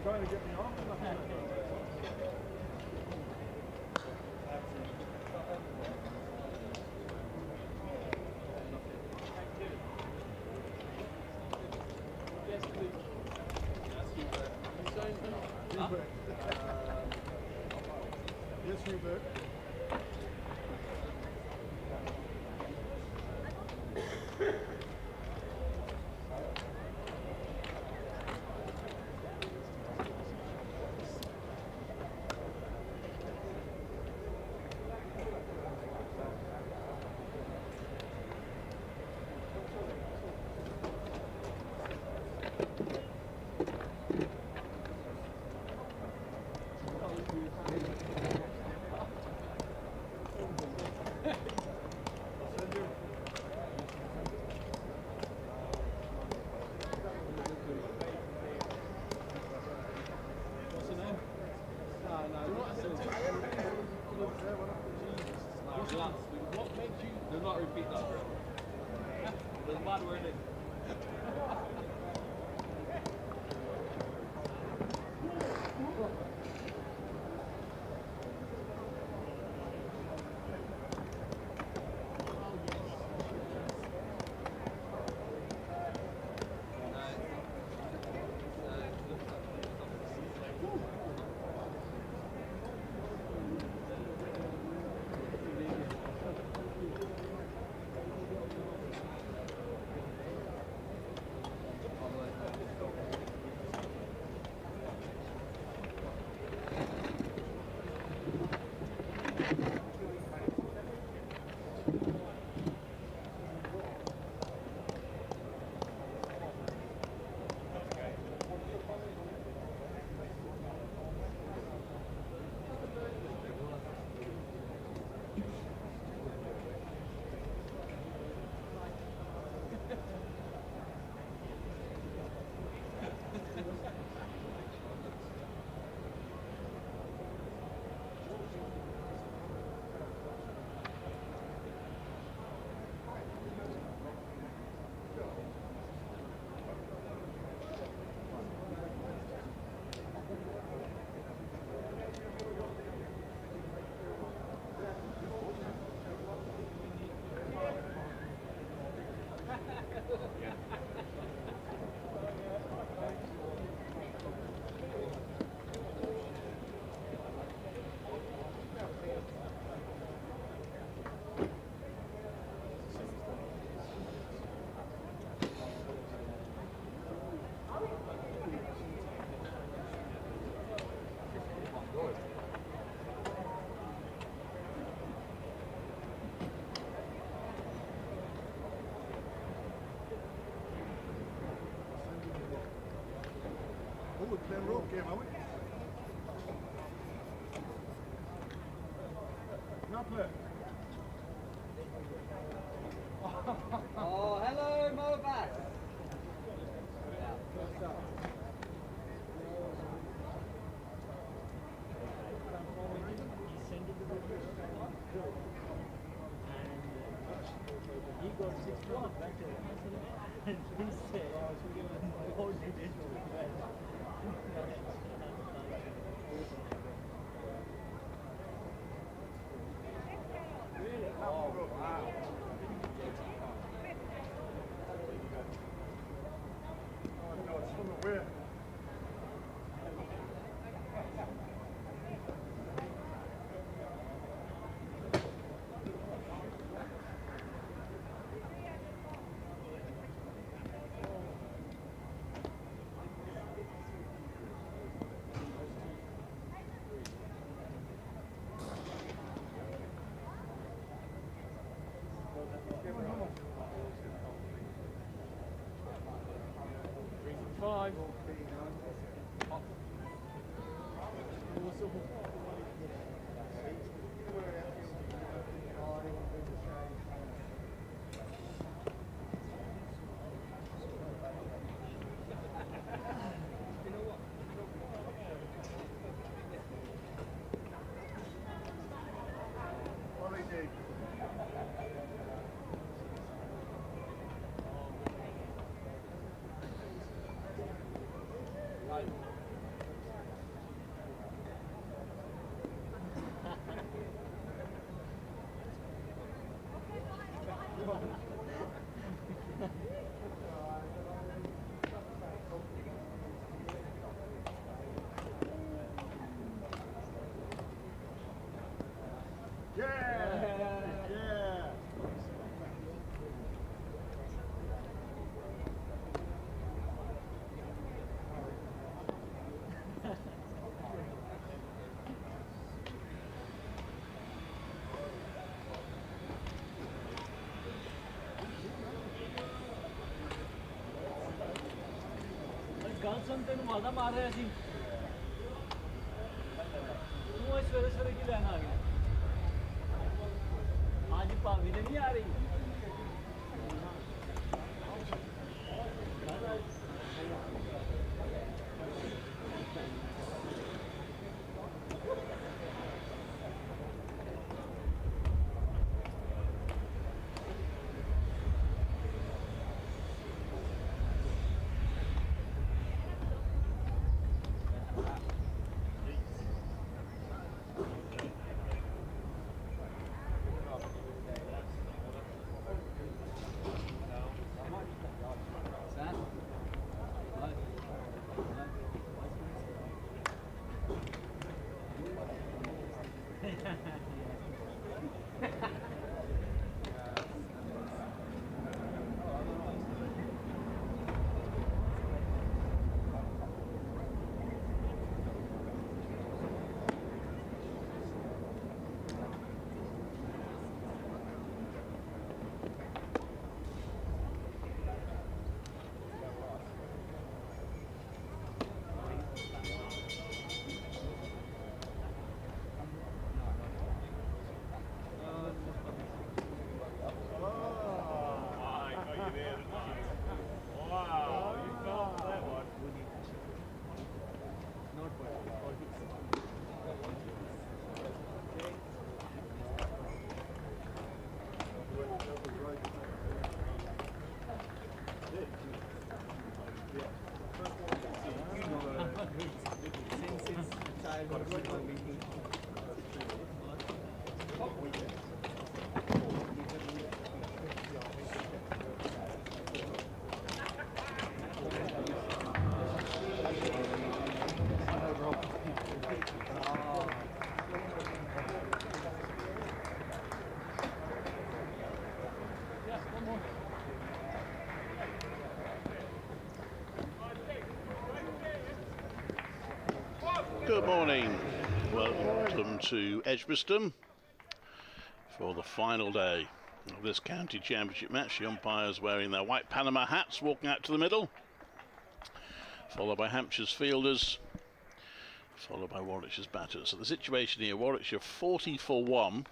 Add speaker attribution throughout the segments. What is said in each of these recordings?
Speaker 1: Trying to get me off.
Speaker 2: Yes, please.
Speaker 1: Yes, Hubert.
Speaker 2: What makes you do not repeat that? There's a bad word in.
Speaker 1: road game, are we? Napper.
Speaker 3: Oh, hello, Movac.
Speaker 4: He got 6 runs better and he said, "Oh, you did well."
Speaker 1: Really? Oh, wow. Oh, no, it's from the wind.
Speaker 2: Five.
Speaker 1: What do they need? Yeah! Yeah!
Speaker 4: ਗੱਲ ਸੁਣ ਤੈਨੂੰ ਮਾਦਾ ਮਾਰ ਰਿਹਾ ਸੀ ਤੂੰ ਇਸ ਸਵੇਰੇ ਸਵੇਰੇ ਕੀ ਲੈਣ ਆ ਗਿਆ ਅੱਜ ਭਾਵੇਂ ਤੇ ਨਹੀਂ ਆ ਰਹੀ
Speaker 5: Good morning, welcome to Edgbaston for the final day of this county championship match. The umpires wearing their white Panama hats walking out to the middle, followed by Hampshire's fielders followed by Warwickshire's batters. So the situation here, Warwickshire 40 for 1.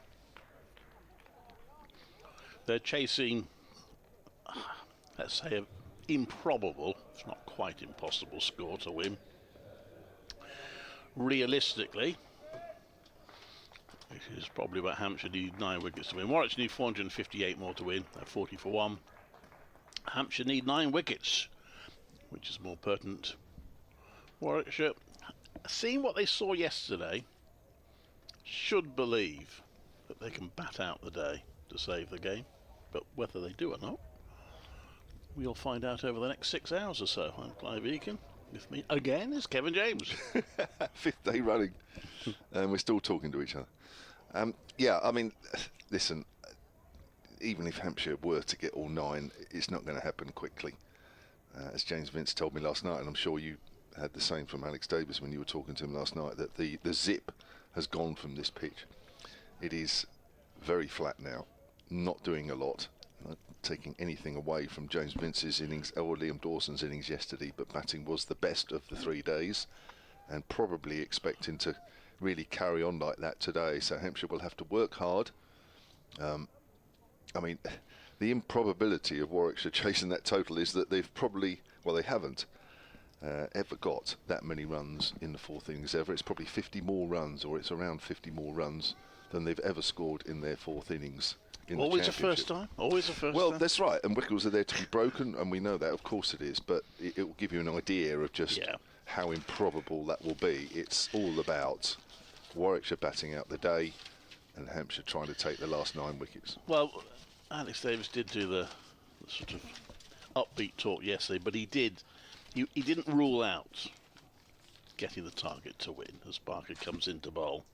Speaker 5: They're chasing, let's say, an improbable, if not quite impossible score to win. Realistically, it is probably about Hampshire need 9 wickets to win. Warwickshire need 458 more to win. They're 40 for 1. Hampshire need 9 wickets, which is more pertinent. Warwickshire, seeing what they saw yesterday, should believe that they can bat out the day to save the game. But whether they do or not, we'll find out over the next 6 hours or so. I'm Clive Eakin. With me again is Kevin James.
Speaker 3: 5th day running. And we're still talking to each other. Yeah, I mean, listen, even if Hampshire were to get all 9, it's not going to happen quickly. As James Vince told me last night, and I'm sure you had the same from Alex Davis when you were talking to him last night, that the zip has gone from this pitch. It is very flat now, not doing a lot. Not taking anything away from James Vince's innings or Liam Dawson's innings yesterday, but batting was the best of the 3 days, and probably expecting to really carry on like that today. So Hampshire will have to work hard. I mean, the improbability of Warwickshire chasing that total is that they've probably, well, they haven't ever got that many runs in the 4th innings ever. It's probably 50 more runs, or it's around 50 more runs than they've ever scored in their 4th innings.
Speaker 5: Always a first time. Always a first time.
Speaker 3: Well, that's right. And wickets are there to be broken, and we know that. Of course it is. But it will give you an idea of just how improbable that will be. It's all about Warwickshire batting out the day, and Hampshire trying to take the last 9 wickets.
Speaker 5: Well, Alex Davis did do the sort of upbeat talk yesterday, but he didn't rule out getting the target to win as Barker comes into bowl.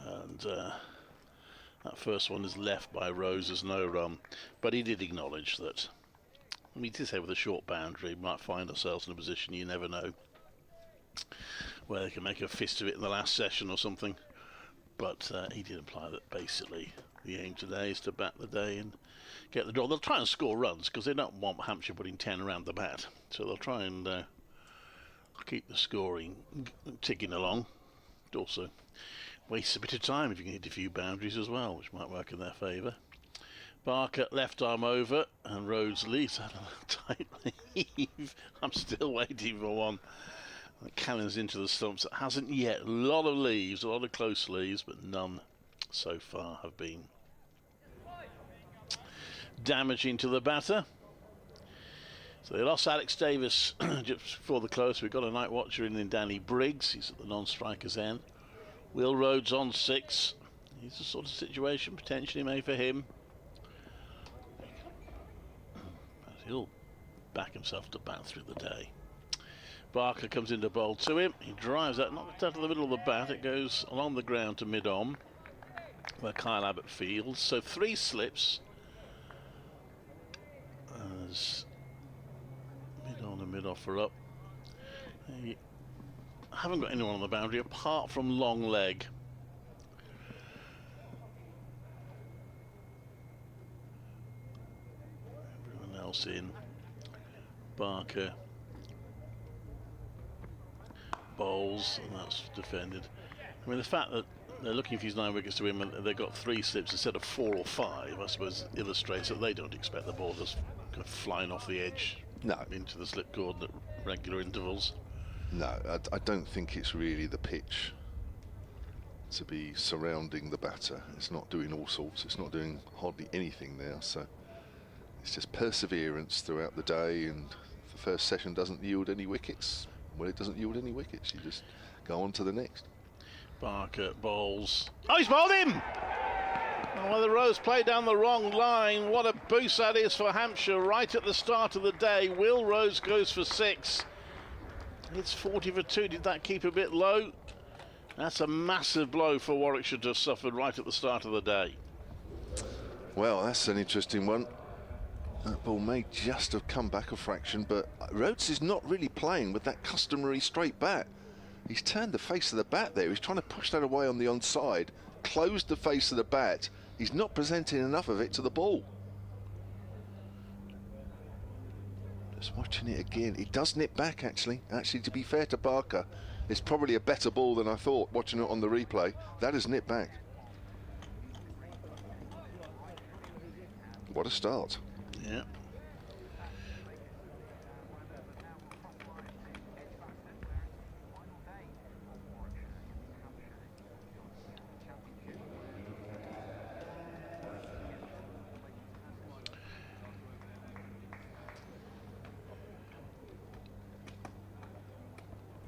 Speaker 5: And that first one is left by Rose as no run, but he did acknowledge that. I mean, he did say with a short boundary, we might find ourselves in a position you never know, where they can make a fist of it in the last session or something. But he did imply that basically the aim today is to bat the day and get the draw. They'll try and score runs because they don't want Hampshire putting 10 around the bat, so they'll try and keep the scoring ticking along. It also wastes a bit of time if you can hit a few boundaries as well, which might work in their favour. Barker left arm over, and Rhodes leaves out a tight leave. I'm still waiting for one that cannons into the stumps. It hasn't yet. A lot of leaves, a lot of close leaves, but none so far have been damaging to the batter. So they lost Alex Davis just before the close. We've got a night watcher in Danny Briggs. He's at the non-striker's end. Will Rhodes on 6. He's the sort of situation potentially made for him. He'll back himself to bat through the day. Barker comes into bowl to him. He drives that, not out of the middle of the bat. It goes along the ground to mid-on, where Kyle Abbott fields. So 3 slips as mid-on and mid-off are up. They haven't got anyone on the boundary apart from long leg. Everyone else in. Barker bowls, and that's defended. I mean, the fact that they're looking for these 9 wickets to win, and they've got 3 slips instead of 4 or 5, I suppose illustrates that they don't expect the ball just kind of flying off the edge into the slip cord at regular intervals.
Speaker 3: No, I don't think it's really the pitch to be surrounding the batter. It's not doing all sorts. It's not doing hardly anything now. So it's just perseverance throughout the day, and if the first session doesn't yield any wickets, well, it doesn't yield any wickets. You just go on to the next.
Speaker 5: Barker bowls. Oh, he's bowled him! Oh, well, the Rose played down the wrong line. What a boost that is for Hampshire right at the start of the day. Will Rose goes for 6. It's 40 for 2. Did that keep a bit low? That's a massive blow for Warwickshire to have suffered right at the start of the day.
Speaker 3: Well, that's an interesting one. That ball may just have come back a fraction, but Rhodes is not really playing with that customary straight bat. He's turned the face of the bat there. He's trying to push that away on the onside, closed the face of the bat. He's not presenting enough of it to the ball. Just watching it again. It does nip back, actually. Actually, to be fair to Barker, it's probably a better ball than I thought, watching it on the replay. That has nipped back. What a start.
Speaker 5: Yeah.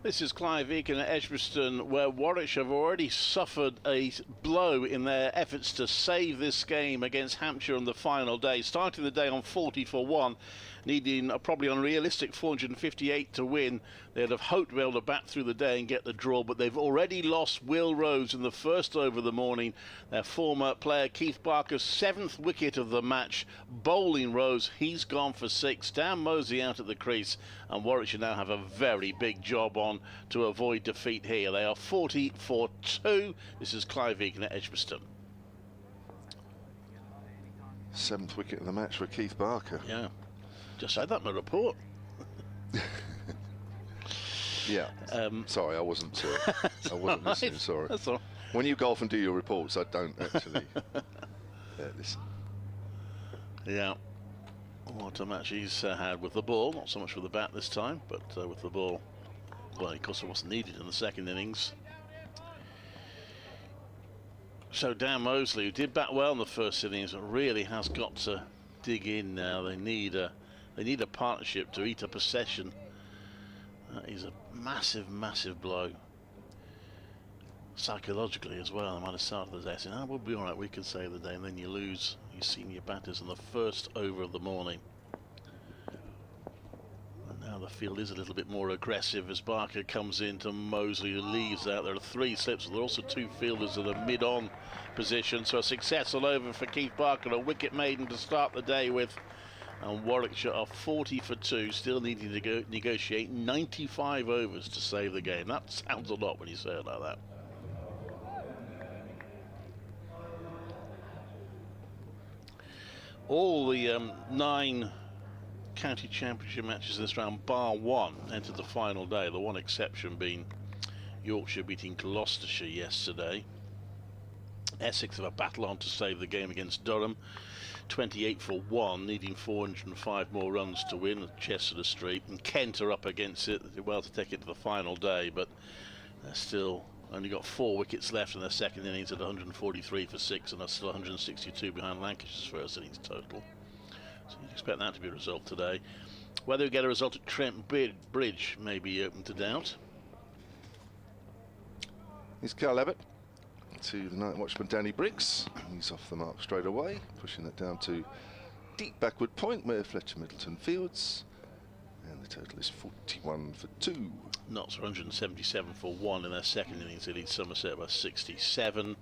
Speaker 5: This is Clive Eakin at Edgbaston, where Warwickshire have already suffered a blow in their efforts to save this game against Hampshire on the final day. Starting the day on 40 for 1, needing a probably unrealistic 458 to win. They'd have hoped to be able to bat through the day and get the draw, but they've already lost Will Rose in the first over of the morning. Their former player Keith Barker's 7th wicket of the match, bowling Rose. He's gone for 6. Dan Mosley out at the crease, and Warwickshire now have a very big job on to avoid defeat here. They are 40 for 2. This is Clive Eakin at Edgbaston.
Speaker 3: 7th wicket of the match for Keith Barker.
Speaker 5: Yeah, just said that in my report.
Speaker 3: Yeah. Sorry, I wasn't listening. Sorry.
Speaker 5: That's all.
Speaker 3: When you golf and do your reports, I don't actually listen.
Speaker 5: Yeah. What a match he's had with the ball. Not so much with the bat this time, but with the ball. Well, of course, it wasn't needed in the second innings. So Dan Mosley, who did bat well in the first innings, but really has got to dig in now. They need a partnership to eat up a session. That is a massive, massive blow. Psychologically as well. I might have started the day saying, we'll be all right, we can save the day, and then you lose your senior batters in the first over of the morning. And now the field is a little bit more aggressive as Barker comes into Mosley, who leaves out. There are 3 slips. There are also 2 fielders at a mid-on position. So a successful over for Keith Barker, a wicket maiden to start the day with. And Warwickshire are 40 for 2, still needing to negotiate 95 overs to save the game. That sounds a lot when you say it like that. All the 9 county championship matches in this round, bar 1, entered the final day. The one exception being Yorkshire beating Gloucestershire yesterday. Essex have a battle on to save the game against Durham. 28 for 1, needing 405 more runs to win at Chester Street. And Kent are up against it. They did well to take it to the final day, but they're still only got 4 wickets left in their second innings at 143 for 6, and are still 162 behind Lancashire's first innings total. So you'd expect that to be a result today. Whether we get a result at Trent Bridge may be open to doubt.
Speaker 3: Here's Carl Abbott to the night watchman Danny Briggs. He's off the mark straight away, pushing it down to deep backward point where Fletcher Middleton fields, and the total is 41 for 2.
Speaker 5: Notts 177 for 1 in their second innings. They lead Somerset by 67.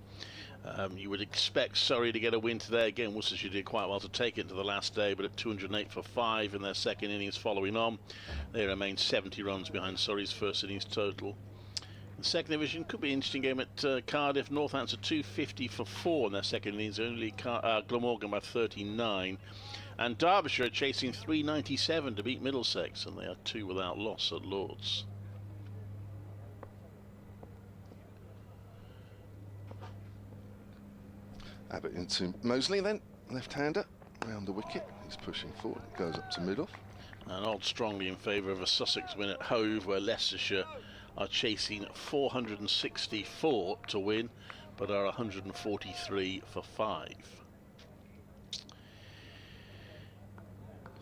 Speaker 5: You would expect Surrey to get a win today. Again, Worcestershire did quite well to take it to the last day, but at 208 for 5 in their second innings following on, they remain 70 runs behind Surrey's first innings total. The second division could be an interesting game at Cardiff. Northants are 250 for 4 in their second innings, only Glamorgan by 39. And Derbyshire are chasing 397 to beat Middlesex, and they are 2 without loss at Lords.
Speaker 3: Abbott into Mosley then, left-hander, round the wicket. He's pushing forward, goes up to mid-off.
Speaker 5: And odds strongly in favour of a Sussex win at Hove, where Leicestershire are chasing 464 to win, but are 143 for 5.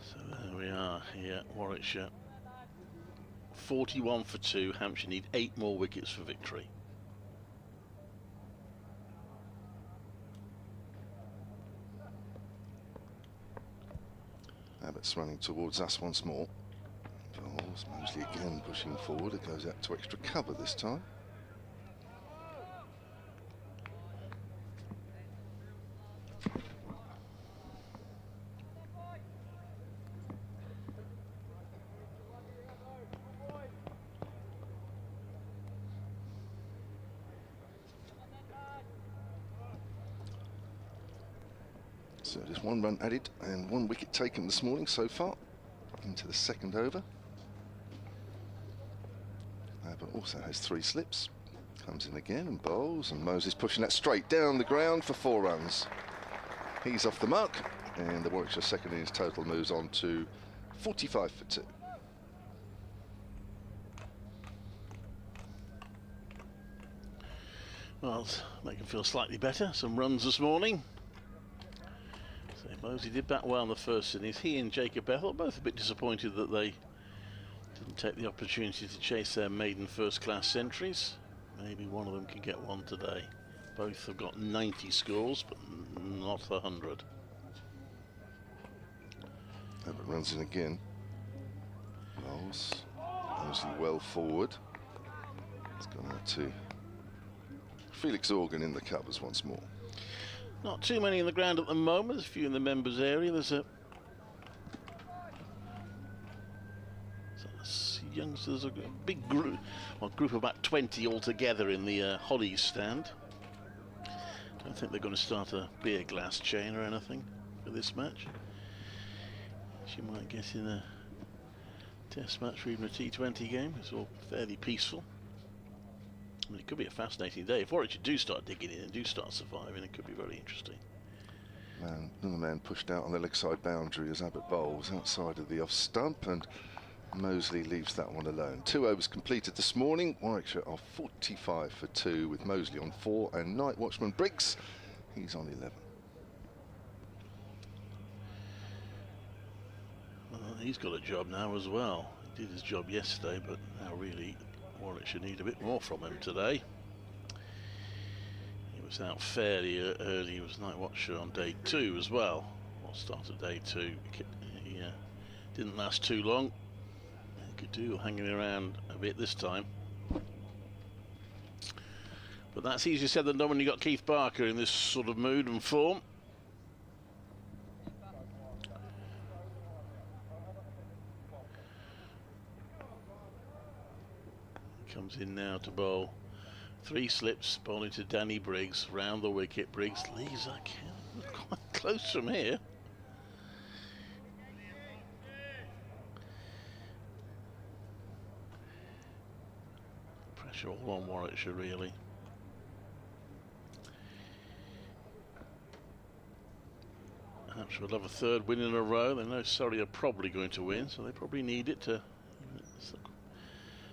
Speaker 5: So there we are here, Warwickshire 41 for 2. Hampshire need 8 more wickets for victory.
Speaker 3: Abbott's running towards us once more. Bowles, Mosley again pushing forward. It goes out to extra cover this time. So just 1 run added and 1 wicket taken this morning so far. into the second over. But also has 3 slips. Comes in again and bowls, and Moses pushing that straight down the ground for 4 runs. He's off the mark, and the Warwickshire second innings total moves on to 45 for 2.
Speaker 5: Well, make him feel slightly better. Some runs this morning. So Mosey did bat well in the first innings. He and Jacob Bethel both a bit disappointed that they didn't take the opportunity to chase their maiden first-class centuries. Maybe one of them can get one today. Both have got 90 scores, but not 100.
Speaker 3: Abbott runs in again. Rolls. Mostly well forward. It's gone out to Felix Organ in the covers once more.
Speaker 5: Not too many in the ground at the moment. There's a few in the members area. There's a youngsters, a big group, well, group of about 20 altogether in the Hollies stand. Don't think they're going to start a beer glass chain or anything for this match. She might get in a test match or even a T20 game. It's all fairly peaceful. I mean, it could be a fascinating day. If Warwickshire do start digging in and do start surviving, it could be very interesting.
Speaker 3: Another man pushed out on the leg side boundary as Abbott bowls outside of the off stump, and Mosley leaves that one alone. 2 overs completed this morning. Warwickshire are 45 for 2 with Mosley on 4 and night watchman Briggs, he's on 11.
Speaker 5: He's got a job now as well. He did his job yesterday, but now really Warwickshire need a bit more from him today. He was out fairly early. He was night watcher on day 2 as well. Well, start of day 2. He didn't last too long. Could do hanging around a bit this time, but that's easier said than done when you got Keith Barker in this sort of mood and form. Comes in now to bowl 3 slips, bowling to Danny Briggs round the wicket. Briggs leaves that quite close from here. All on Warwickshire really. Hampshire will have a 3rd win in a row. They know Surrey are probably going to win, so they probably need it to.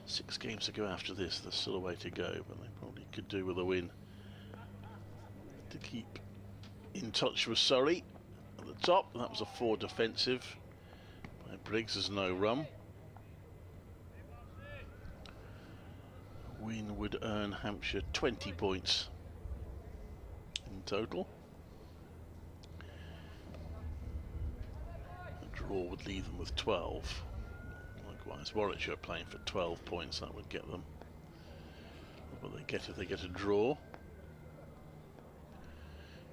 Speaker 5: 6 games to go after this. There's still a way to go, but they probably could do with a win to keep in touch with Surrey at the top. That was a 4 defensive by Briggs. There's no run. Win would earn Hampshire 20 points in total. A draw would leave them with 12. Likewise, Warwickshire playing for 12 points. That would get them. What will they get if they get a draw?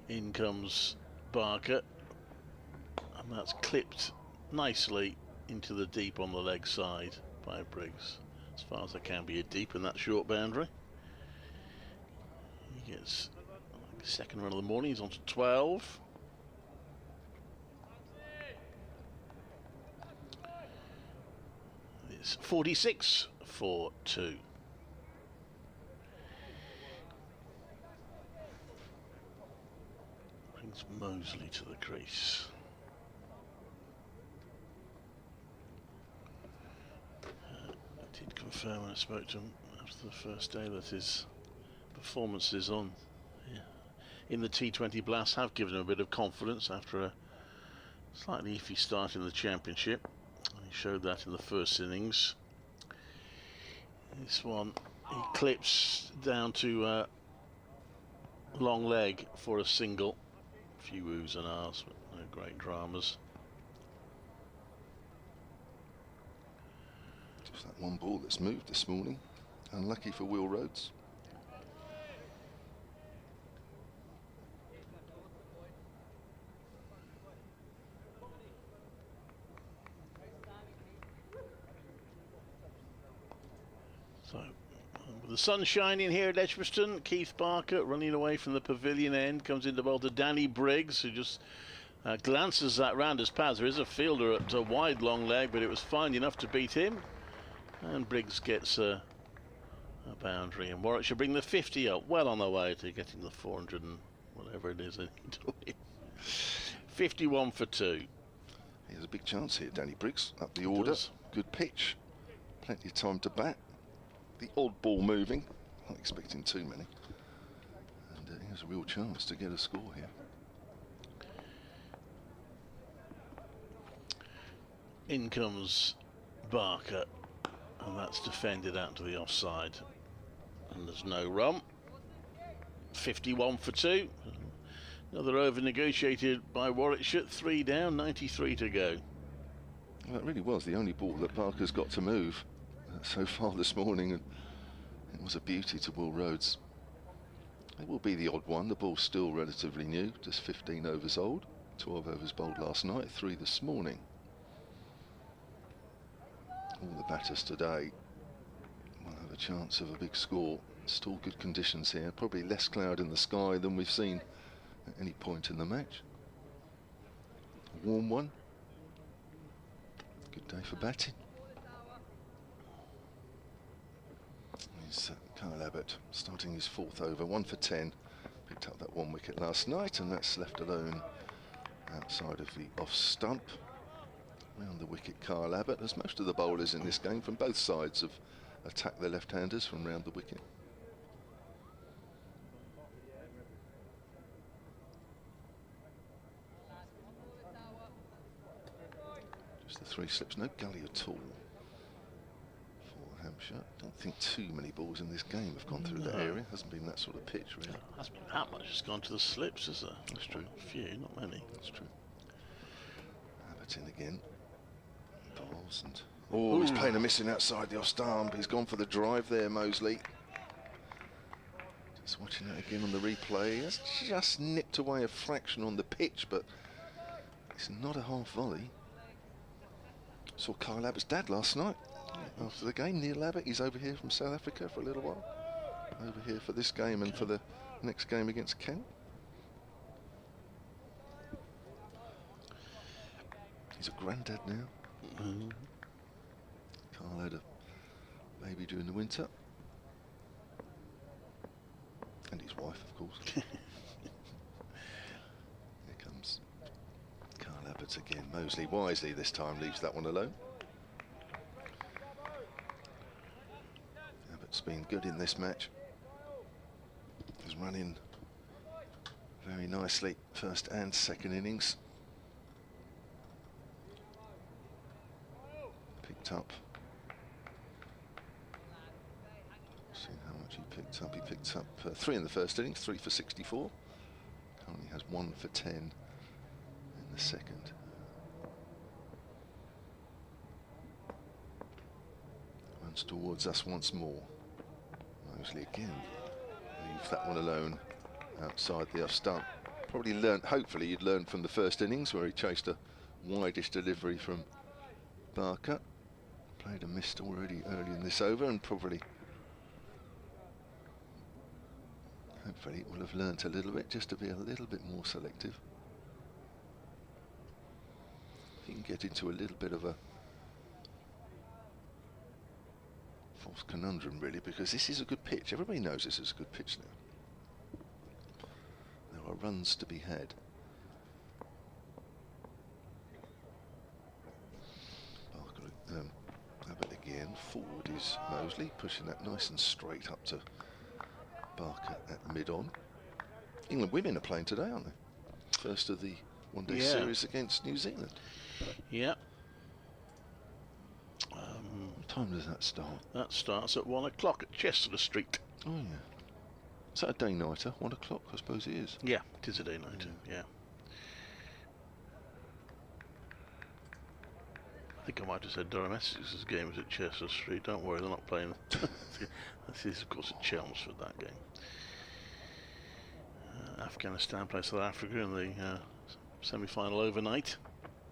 Speaker 5: In comes Barker, and that's clipped nicely into the deep on the leg side by Briggs. As far as there can be a deep in that short boundary. He gets second run of the morning. He's on to 12. It's 46 for 2. Brings Mosley to the crease. Confirm when I spoke to him after the first day that his performances in the T20 Blast have given him a bit of confidence after a slightly iffy start in the championship. And he showed that in the first innings. This one he clips down to long leg for a single. A few oohs and ahs, but no great dramas.
Speaker 3: That one ball that's moved this morning. Unlucky for Will Rhodes.
Speaker 5: So, with the sun shining here at Edgbaston, Keith Barker running away from the pavilion end, comes into bowl to Danny Briggs, who just Glances that round his path. There is a fielder at a wide long leg, but it was fine enough to beat him. And Briggs gets a boundary, and Warwickshire bring the 50 up, well on their way to getting the 400 and whatever it is they need to win. 51 for 2.
Speaker 3: He has a big chance here, Danny Briggs, up the order. Good pitch, plenty of time to bat. The odd ball moving, not expecting too many. And he has a real chance to get a score here.
Speaker 5: In comes Barker, and that's defended out to the offside. And there's no run. 51 for 2. Another over negotiated by Warwickshire. 3 down, 93 to go.
Speaker 3: Well, that really was the only ball that Barker's got to move so far this morning, and it was a beauty to Will Rhodes. It will be the odd one. The ball's still relatively new, just 15 overs old. 12 overs bowled last night, 3 this morning. All the batters today will have a chance of a big score. Still good conditions here, probably less cloud in the sky than we've seen at any point in the match. A warm one. Good day for batting. Here's Kyle Abbott starting his 4th over, 1 for 10. Picked up that 1 wicket last night, and that's left alone outside of the off stump. Round the wicket, Kyle Abbott, as most of the bowlers in this game from both sides have attacked their left-handers from round the wicket. Just the 3 slips, no gully at all for Hampshire. Don't think too many balls in this game have gone through that area. Hasn't been that sort of pitch, really.
Speaker 5: Hasn't been that much. It's gone to the slips, is there?
Speaker 3: That's true.
Speaker 5: A few, not many.
Speaker 3: That's true. Abbott in again. Balls and oh, he's playing a missing outside the off stump. He's gone for the drive there, Mosley. Just watching that again on the replay. It's just nipped away a fraction on the pitch, but it's not a half volley. Saw Kyle Abbott's dad last night after the game. Neil Abbott, he's over here from South Africa for a little while. Over here for this game and for the next game against Kent. He's a granddad now. Carl had a baby during the winter. And his wife, of course. Here comes Carl Abbott again. Mosley wisely this time leaves that one alone. Abbott's been good in this match. He's running very nicely, first and second innings. Picked up. See how much he picked up. He picked up 3 in the first innings, 3 for 64. Currently has 1 for 10 in the second. Runs towards us once more. Mosley again. Leaves that one alone outside the off stump. Probably learnt, hopefully you'd learned from the first innings where he chased a wideish delivery from Barker. Played a missed already early in this over, and probably, hopefully, will have learnt a little bit just to be a little bit more selective. He can get into a little bit of a false conundrum, really, because this is a good pitch. Everybody knows this is a good pitch now. There are runs to be had. Abbott again, forward is Mosley, pushing that nice and straight up to Barker at mid-on. England women are playing today, aren't they? First of the one-day series against New Zealand.
Speaker 5: Yeah.
Speaker 3: What time does that start?
Speaker 5: That starts at 1 o'clock at Chester Street.
Speaker 3: Oh, yeah. Is that a day-nighter? 1 o'clock, I suppose it is.
Speaker 5: Yeah, it is a day-nighter, yeah. I think I might have said Durham Essex's game is at Chester Street. Don't worry, they're not playing. This is, of course, at Chelmsford, that game. Afghanistan plays South Africa in the semi-final overnight.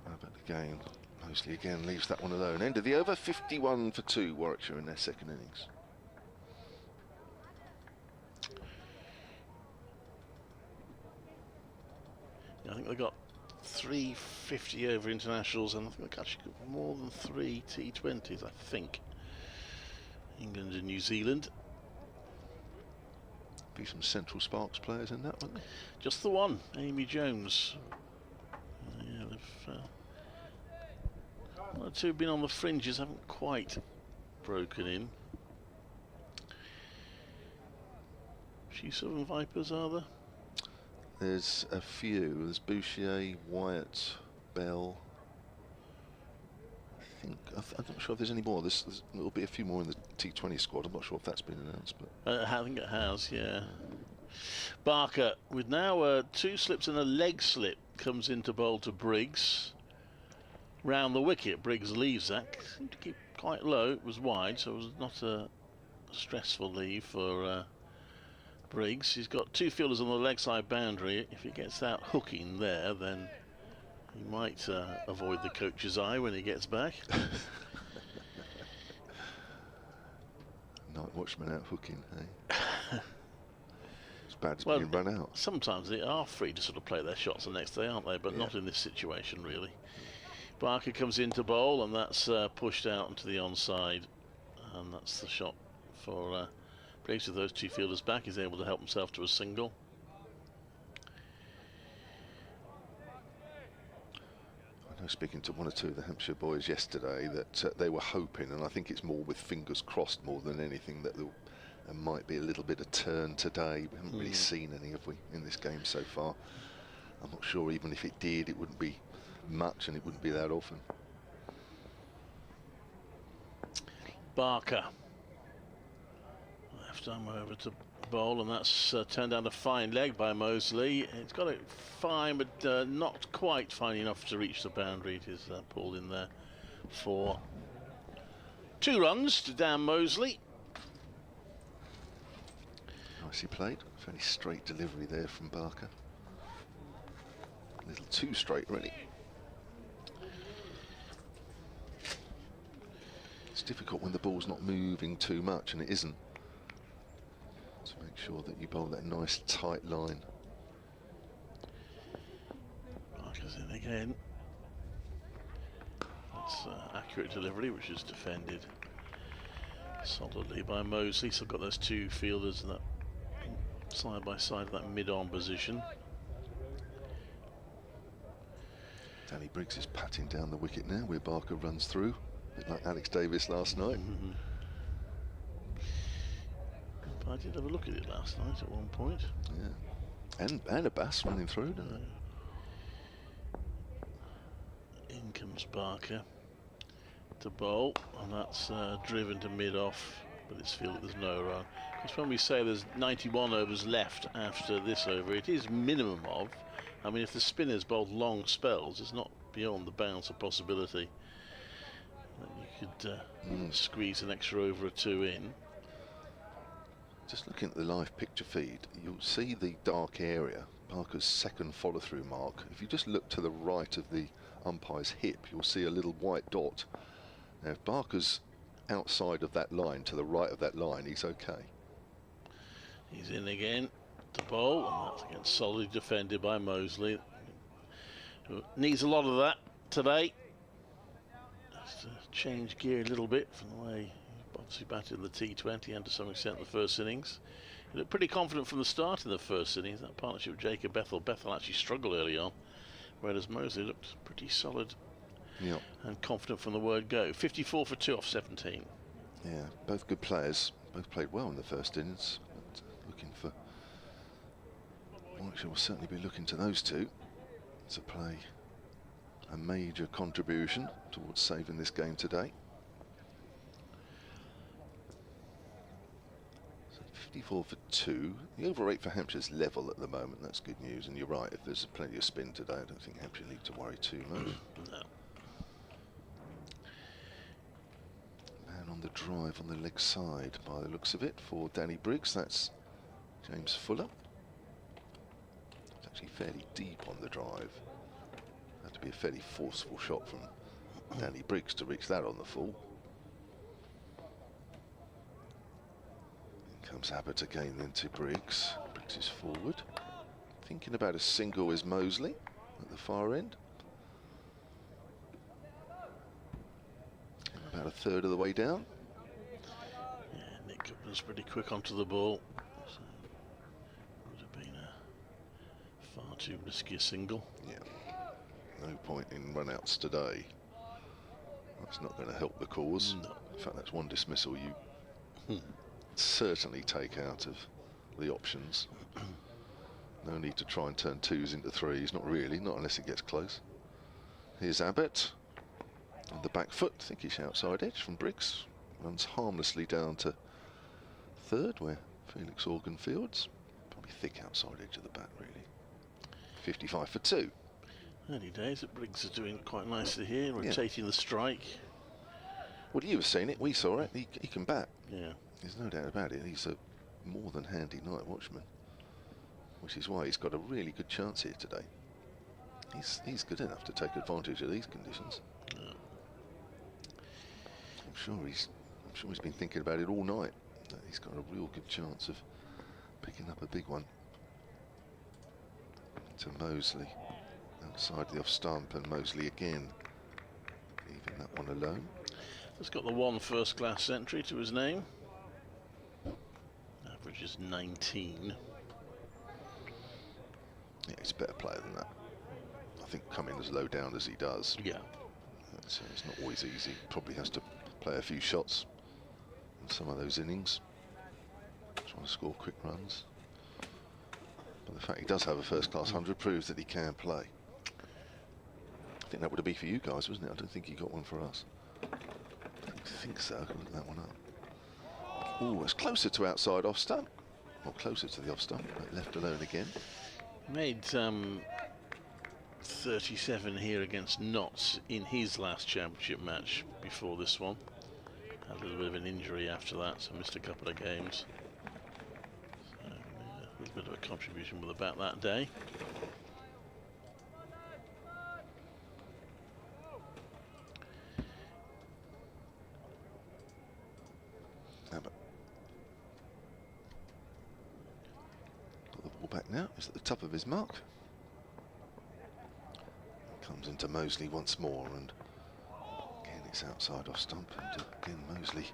Speaker 3: Abbott again, Mosley again leaves that one alone. End of the over, 51 for 2, Warwickshire in their second innings.
Speaker 5: Yeah, I think they got 350 over internationals, and I think they've actually got more than 3 T20s, I think. England and New Zealand.
Speaker 3: Be some Central Sparks players in that, wouldn't there?
Speaker 5: Just the one, Amy Jones. Yeah, they've one or two have been on the fringes, haven't quite broken in. She Southern Vipers, are there?
Speaker 3: There's a few. There's Bouchier, Wyatt, Bell. I'm not sure if there's any more. There'll be a few more in the T20 squad. I'm not sure if that's been announced, but
Speaker 5: I think it has, yeah. Barker with now 2 slips and a leg slip comes into bowl to Briggs. Round the wicket, Briggs leaves that. Seemed to keep quite low. It was wide, so it was not a stressful leave for Briggs. He's got 2 fielders on the leg side boundary. If he gets that hooking there, then he might avoid the coach's eye when he gets back.
Speaker 3: Night watchman out hooking, hey? It's bad as being run out.
Speaker 5: Sometimes they are free to sort of play their shots the next day, aren't they? But not in this situation, really. Barker comes into bowl, and that's pushed out into the onside. And that's the shot for Briggs. With those 2 fielders back, he's able to help himself to a single.
Speaker 3: I know, speaking to 1 or 2 of the Hampshire boys yesterday, that they were hoping, and I think it's more with fingers crossed more than anything, that there might be a little bit of turn today. We haven't really seen any, have we, in this game so far? I'm not sure even if it did, it wouldn't be much, and it wouldn't be that often.
Speaker 5: Barker. Left arm over to bowl, and that's turned down a fine leg by Mosley. It's got it fine, but not quite fine enough to reach the boundary. It is pulled in there for 2 runs to Dan Mosley.
Speaker 3: Nicely played. Fairly straight delivery there from Barker. A little too straight, really. It's difficult when the ball's not moving too much, and it isn't. So make sure that you bowl that nice tight line.
Speaker 5: Barker's in again. That's accurate delivery, which is defended solidly by Mosley. So got those 2 fielders in that side by side of that mid-on position.
Speaker 3: Danny Briggs is patting down the wicket now, where Barker runs through, a bit like Alex Davis last night.
Speaker 5: I did have a look at it last night at one point.
Speaker 3: Yeah, and a bass running through.
Speaker 5: In comes Barker to bowl, and that's driven to mid-off, but it's fielded. There's no run. Because when we say there's 91 overs left after this over, it is minimum of. I mean, if the spinners bowled long spells, it's not beyond the bounds of possibility that you could squeeze an extra over or 2 in.
Speaker 3: Just looking at the live picture feed, you'll see the dark area, Barker's second follow-through mark. If you just look to the right of the umpire's hip, you'll see a little white dot. Now, if Barker's outside of that line, to the right of that line, he's okay.
Speaker 5: He's in again to bowl, and that's again solidly defended by Mosley. Who needs a lot of that today. Has to change gear a little bit from the way he obviously batted in the T20 and to some extent the first innings. He looked pretty confident from the start in the first innings. That partnership with Jacob Bethel. Bethel actually struggled early on, whereas Mosley looked pretty solid and confident from the word go. 54 for 2 off 17.
Speaker 3: Yeah, both good players. Both played well in the first innings. But looking for... Warwickshire will certainly be looking to those 2 to play a major contribution towards saving this game today. So 54 for 2. The over 8 for Hampshire's level at the moment. That's good news. And you're right, if there's plenty of spin today, I don't think Hampshire need to worry too much.
Speaker 5: No.
Speaker 3: Man on the drive on the leg side by the looks of it for Danny Briggs. That's James Fuller. It's actually fairly deep on the drive. Had to be a fairly forceful shot from Danny Briggs to reach that on the full. In comes Abbott again then to Briggs. Briggs is forward. Thinking about a single is Mosley. at the far end. About a third of the way down.
Speaker 5: Yeah, Nick Goodman's pretty quick onto the ball. So would have been a far too risky a single.
Speaker 3: Yeah. No point in run-outs today. That's not going to help the cause.
Speaker 5: No.
Speaker 3: In fact, that's one dismissal you certainly take out of the options. No need to try and turn 2s into 3s. Not really, not unless it gets close. Here's Abbott. On the back foot, thickish outside edge from Briggs. Runs harmlessly down to third, where Felix Organ fields. Probably thick outside edge of the bat, really. 55 for 2.
Speaker 5: Early days at Briggs are doing quite nicely here, rotating the strike.
Speaker 3: Well, you have seen it, we saw it. He can bat.
Speaker 5: Yeah.
Speaker 3: There's no doubt about it. He's a more than handy night watchman, which is why he's got a really good chance here today. He's good enough to take advantage of these conditions.
Speaker 5: Yeah.
Speaker 3: I'm sure he's been thinking about it all night. That he's got a real good chance of picking up a big one. To Mosley, outside the off stump, and Mosley again, leaving that one alone.
Speaker 5: He's got the one first-class century to his name. Average is 19.
Speaker 3: Yeah, he's a better player than that. I think coming as low down as he does.
Speaker 5: Yeah.
Speaker 3: It's not always easy. Probably has to play a few shots in some of those innings. Trying to score quick runs. But the fact he does have a first-class 100 proves that he can play. I think that would have been for you guys, wasn't it? I don't think he got one for us. I don't think so. I can look that one up. Oh, it's closer to outside off stump. Or closer to the off stump, but left alone again.
Speaker 5: Made 37 here against Notts in his last championship match before this one. Had a little bit of an injury after that, so missed a couple of games. So, a little bit of a contribution with the bat that day.
Speaker 3: Abbott. Got the ball back now. He's at the top of his mark. Comes into Mosley once more, and again it's outside off stump, and again Mosley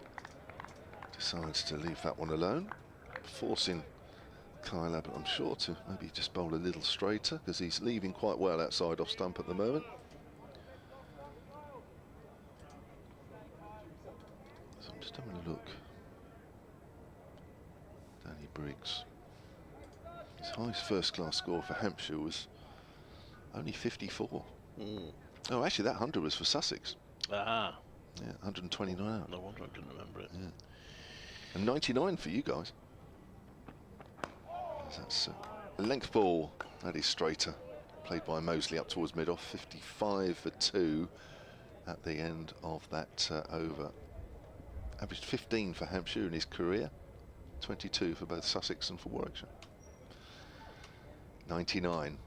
Speaker 3: decides to leave that one alone, forcing Kyle Abbott, I'm sure, to maybe just bowl a little straighter, because he's leaving quite well outside off stump at the moment. So I'm just having a look. Danny Briggs. His highest first-class score for Hampshire was only 54. Oh, actually, that 100 was for Sussex.
Speaker 5: Ah.
Speaker 3: Yeah, 129 out.
Speaker 5: No wonder I couldn't remember it.
Speaker 3: Yeah. And 99 for you guys. That's a length ball. That is straighter. Played by Mosley up towards mid-off. 55 for 2 at the end of that over. Averaged 15 for Hampshire in his career. 22 for both Sussex and for Warwickshire. 99.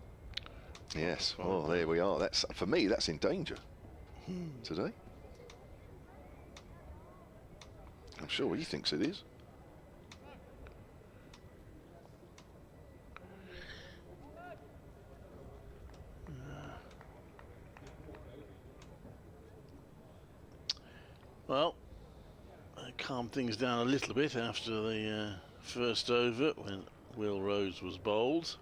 Speaker 3: Yes, oh, there we are. That's, for me, that's in danger today. I'm sure he thinks it is.
Speaker 5: Well, calmed things down a little bit after the first over when Will Rose was bowled.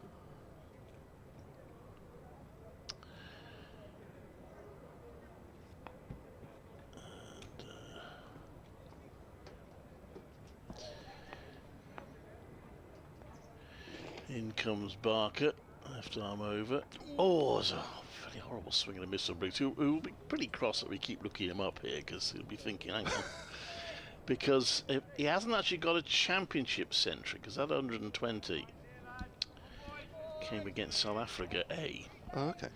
Speaker 5: In comes Barker, left arm over. Oh, it's a very horrible swing and a miss on Briggs, who will be pretty cross that we keep looking him up here, because he'll be thinking, hang on. Because he hasn't actually got a championship century, because that 120 came against South Africa A.
Speaker 3: Oh, okay.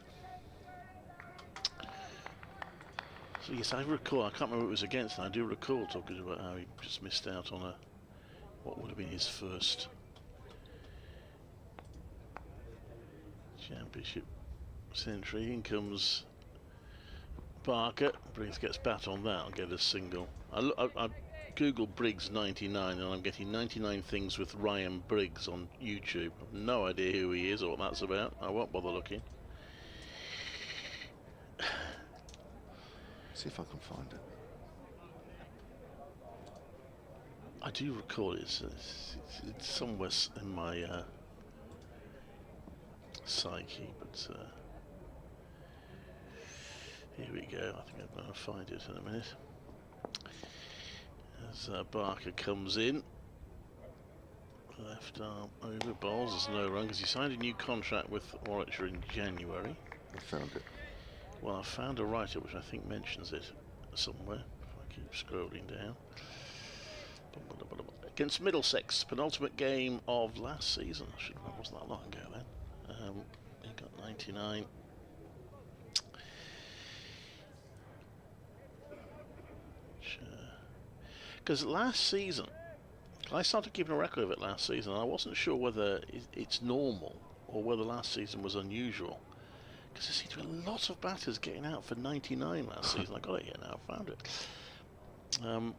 Speaker 5: So yes, I recall, I can't remember who it was against, and I do recall talking about how he just missed out on what would have been his first championship century. In comes Barker. Briggs gets bat on that. I'll get a single. I googled Briggs 99 and I'm getting 99 things with Ryan Briggs on YouTube. I've no idea who he is or what that's about. I won't bother looking.
Speaker 3: See if I can find it.
Speaker 5: I do recall it's somewhere in my psyche, but here we go. I think I'm going to find it in a minute. As Barker comes in, left arm over, bowls. There's no run because he signed a new contract with Warwickshire in January.
Speaker 3: I found it.
Speaker 5: Well, I found a write-up which I think mentions it somewhere. If I keep scrolling down. Against Middlesex, penultimate game of last season. It wasn't that long ago then. He got 99. Because last season, I started keeping a record of it last season, and I wasn't sure whether it's normal or whether last season was unusual. Because there seemed to be a lot of batters getting out for 99 last season. I got it here now, I found it.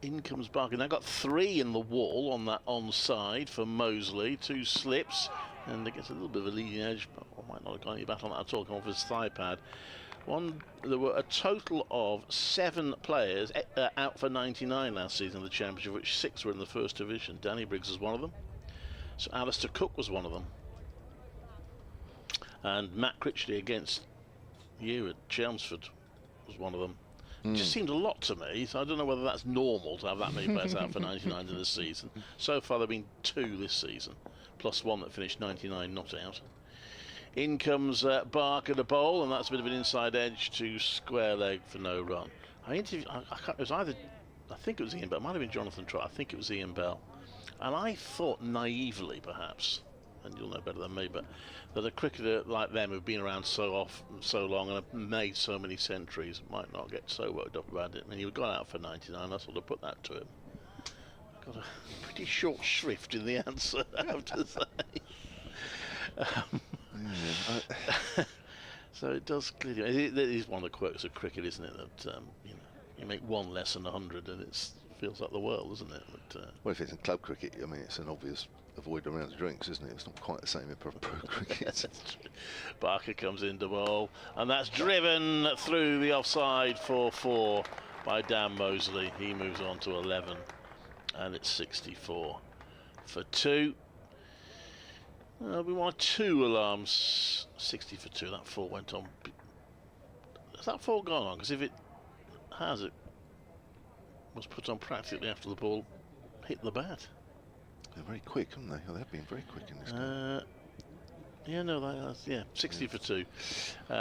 Speaker 5: In comes Barker. Now got 3 in the wall on that onside for Mosley. 2 slips, and it gets a little bit of a leading edge, but I might not have got any bat on that at all. Come off his thigh pad. There were a total of 7 players out for 99 last season in the Championship, of which 6 were in the First Division. Danny Briggs was one of them. So Alistair Cook was one of them. And Matt Critchley against you at Chelmsford was one of them. It just seemed a lot to me, so I don't know whether that's normal to have that many players out for 99 in this season. So far there have been 2 this season, plus 1 that finished 99 not out. In comes Barker to bowl, and that's a bit of an inside edge to square leg for no run. It was either, I think it was Ian Bell, it might have been Jonathan Trott, I think it was Ian Bell. And I thought naively, perhaps, and you'll know better than me, but that a cricketer like them who've been around so long and have made so many centuries might not get so worked up about it. I mean, he got out for 99, I sort of put that to him. Got a pretty short shrift in the answer, I have to say. So it does clearly. It is one of the quirks of cricket, isn't it? That you make 1 less than 100, and it feels like the world, isn't it? But,
Speaker 3: well, if it's in club cricket, I mean, it's an obvious avoid a round of drinks, isn't it? It's not quite the same in pro cricket.
Speaker 5: That's true. Barker comes into bowl, and that's driven through the offside for 4 by Dan Mosley. He moves on to 11, and it's 64 for 2. We want 2 alarms, 60 for 2. That 4 went on. Has that 4 gone on? Because if it has, it was put on practically after the ball hit the bat.
Speaker 3: They're very quick, aren't they? Oh, they've been very quick in this game.
Speaker 5: Yeah, no, that's 60 for 2.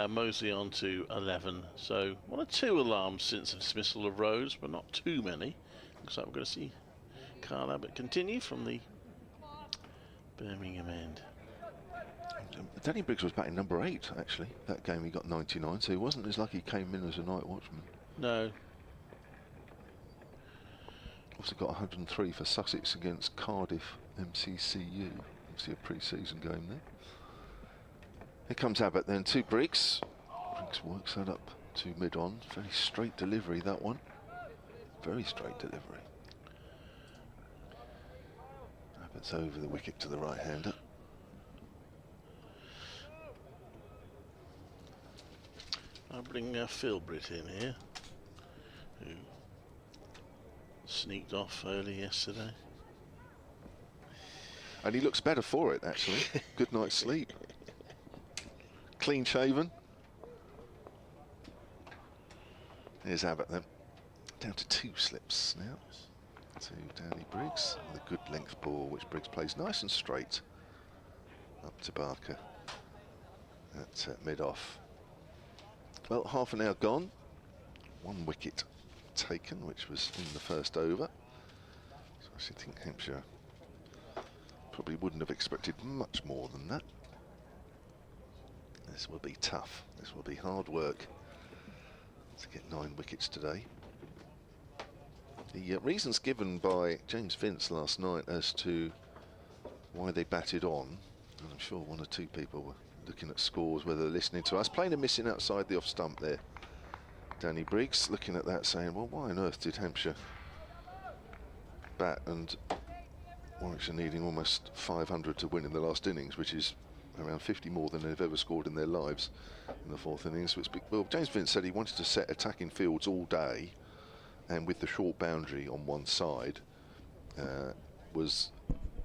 Speaker 5: Mosley on to 11. So 1 or 2 alarms since the dismissal of Rose, but not too many. Looks like we're going to see Carl Abbott continue from the Birmingham end.
Speaker 3: Danny Briggs was batting number 8, actually. That game he got 99, so he wasn't as lucky he came in as a night watchman.
Speaker 5: No.
Speaker 3: Also got 103 for Sussex against Cardiff MCCU. See a pre-season game there. Here comes Abbott then to Briggs. Briggs works that up to mid-on. Very straight delivery, that one. Very straight delivery. Abbott's over the wicket to the right-hander.
Speaker 5: I'll bring Phil Britt in here, who sneaked off early yesterday.
Speaker 3: And he looks better for it, actually. Good night's sleep. Clean shaven. Here's Abbott then. Down to 2 slips now. To Danny Briggs. The good length ball, which Briggs plays nice and straight. Up to Barker at mid-off. Well, half an hour gone. 1 wicket taken, which was in the first over. So I actually think Hampshire probably wouldn't have expected much more than that. This will be tough. This will be hard work to get 9 wickets today. The reasons given by James Vince last night as to why they batted on, and I'm sure 1 or 2 people were looking at scores, whether they're listening to us. Playing and missing outside the off stump there. Danny Briggs looking at that saying, well, why on earth did Hampshire bat, and Warwickshire needing almost 500 to win in the last innings, which is around 50 more than they've ever scored in their lives in the 4th innings. So it's big. Well, James Vince said he wanted to set attacking fields all day, and with the short boundary on one side, was,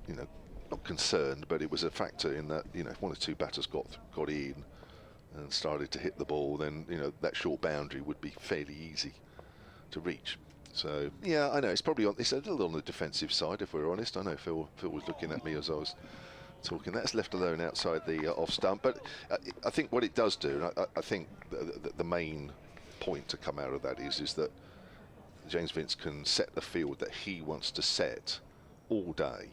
Speaker 3: you know, not concerned, but it was a factor in that, you know, if one or two batters got in and started to hit the ball, then, you know, that short boundary would be fairly easy to reach. So yeah, I know it's probably it's a little on the defensive side, if we're honest. I know Phil was looking at me as I was talking. That's left alone outside the off stump, but I think what it does do, and I think the main point to come out of that is that James Vince can set the field that he wants to set all day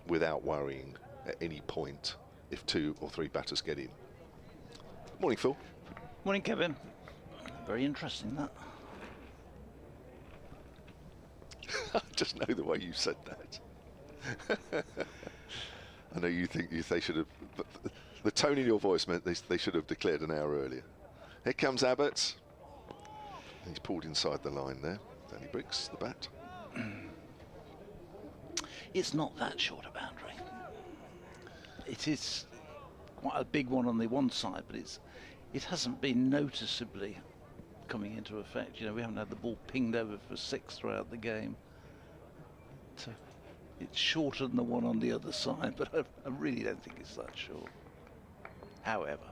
Speaker 3: without worrying at any point if 2 or 3 batters get in. Morning, Phil.
Speaker 6: Morning, Kevin. Very interesting, that.
Speaker 3: I just know the way you said that. I know you think they should have, but the tone in your voice meant they should have declared an hour earlier. Here comes Abbott. He's pulled inside the line there. Danny Briggs, the bat.
Speaker 6: It's not that short a boundary. It is quite a big one on the one side, but it hasn't been noticeably coming into effect. You know, we haven't had the ball pinged over for 6 throughout the game. It's shorter than the one on the other side, but I really don't think it's that short. However,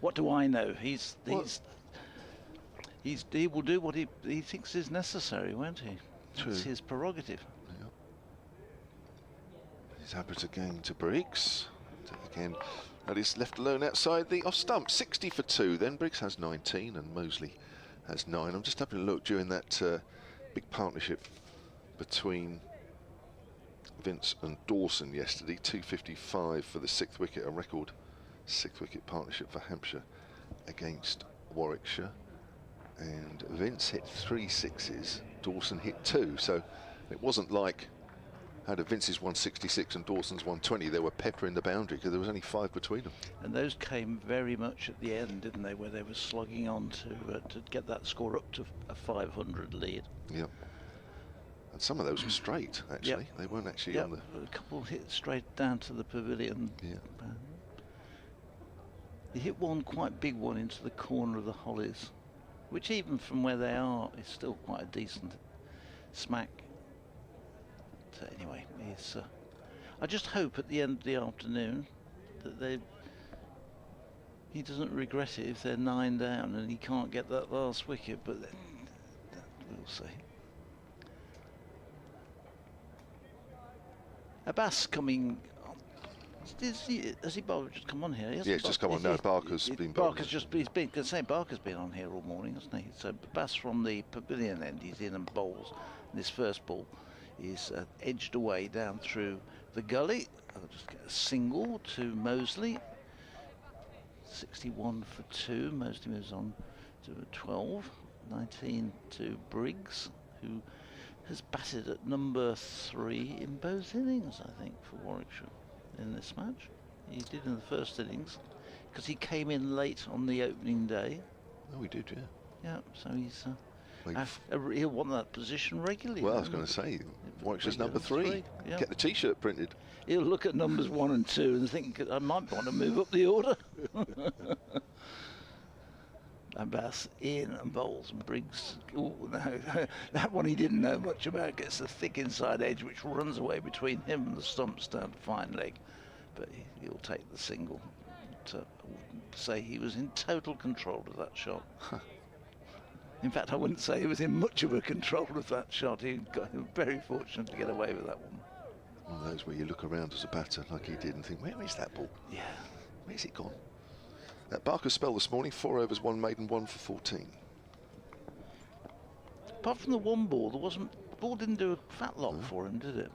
Speaker 6: what do I know? He will do what he thinks is necessary, won't he?
Speaker 3: True.
Speaker 6: It's his prerogative.
Speaker 3: Yep. He's Abbott again to Briggs. Again, that is left alone outside the off stump. 60 for 2. Then Briggs has 19 and Mosley has 9. I'm just having a look during that big partnership between Vince and Dawson yesterday. 255 for the 6th wicket, a record 6th wicket partnership for Hampshire against Warwickshire. And Vince hit 3 sixes, Dawson hit 2. So it wasn't like out of Vince's 166 and Dawson's 120, they were peppering the boundary because there was only 5 between them.
Speaker 6: And those came very much at the end, didn't they, where they were slugging on to get that score up to a 500 lead.
Speaker 3: Yep. And some of those were straight, actually.
Speaker 6: Yep.
Speaker 3: They weren't actually
Speaker 6: Yep.
Speaker 3: on the...
Speaker 6: A couple hit straight down to the pavilion.
Speaker 3: Yeah.
Speaker 6: He hit one quite big one into the corner of the hollies, which even from where they are is still quite a decent smack. But anyway, I just hope at the end of the afternoon that he doesn't regret it if they're 9 down and he can't get that last wicket, but then, we'll see. Abbas coming on. Has he just come on here?
Speaker 3: Yeah, he's just come on now. Barker's been bowling.
Speaker 6: Barker's been on here all morning, hasn't he? So Abbas from the pavilion end, he's in and bowls. And this first ball is edged away down through the gully. I'll just get a single to Mosley. 61 for 2. Mosley moves on to 12. 19 to Briggs, who has batted at number 3 in both innings, I think, for Warwickshire in this match. He did in the first innings because he came in late on the opening day.
Speaker 3: Oh, he did, yeah.
Speaker 6: Yeah, so he'll want that position regularly.
Speaker 3: Well, I was going to say, Warwickshire's number 3.
Speaker 6: Yeah.
Speaker 3: Get the T-shirt printed.
Speaker 6: He'll look at numbers 1 and 2 and think, I might want to move up the order. Abbas in and bowls, and Briggs, oh no, that one he didn't know much about, gets a thick inside edge which runs away between him and the stumps down to fine leg, but he'll take the single. I wouldn't say he was in total control of that shot. In fact, I wouldn't say he was in much of a control of that shot. He was very fortunate to get away with that one.
Speaker 3: One of those where you look around as a batter like he did and think, where is that ball?
Speaker 6: Yeah.
Speaker 3: Where's it gone? Barker's spell this morning, 4 overs, 1 maiden, 1 for 14.
Speaker 6: Apart from the one ball, the ball didn't do a fat lot for him, did it?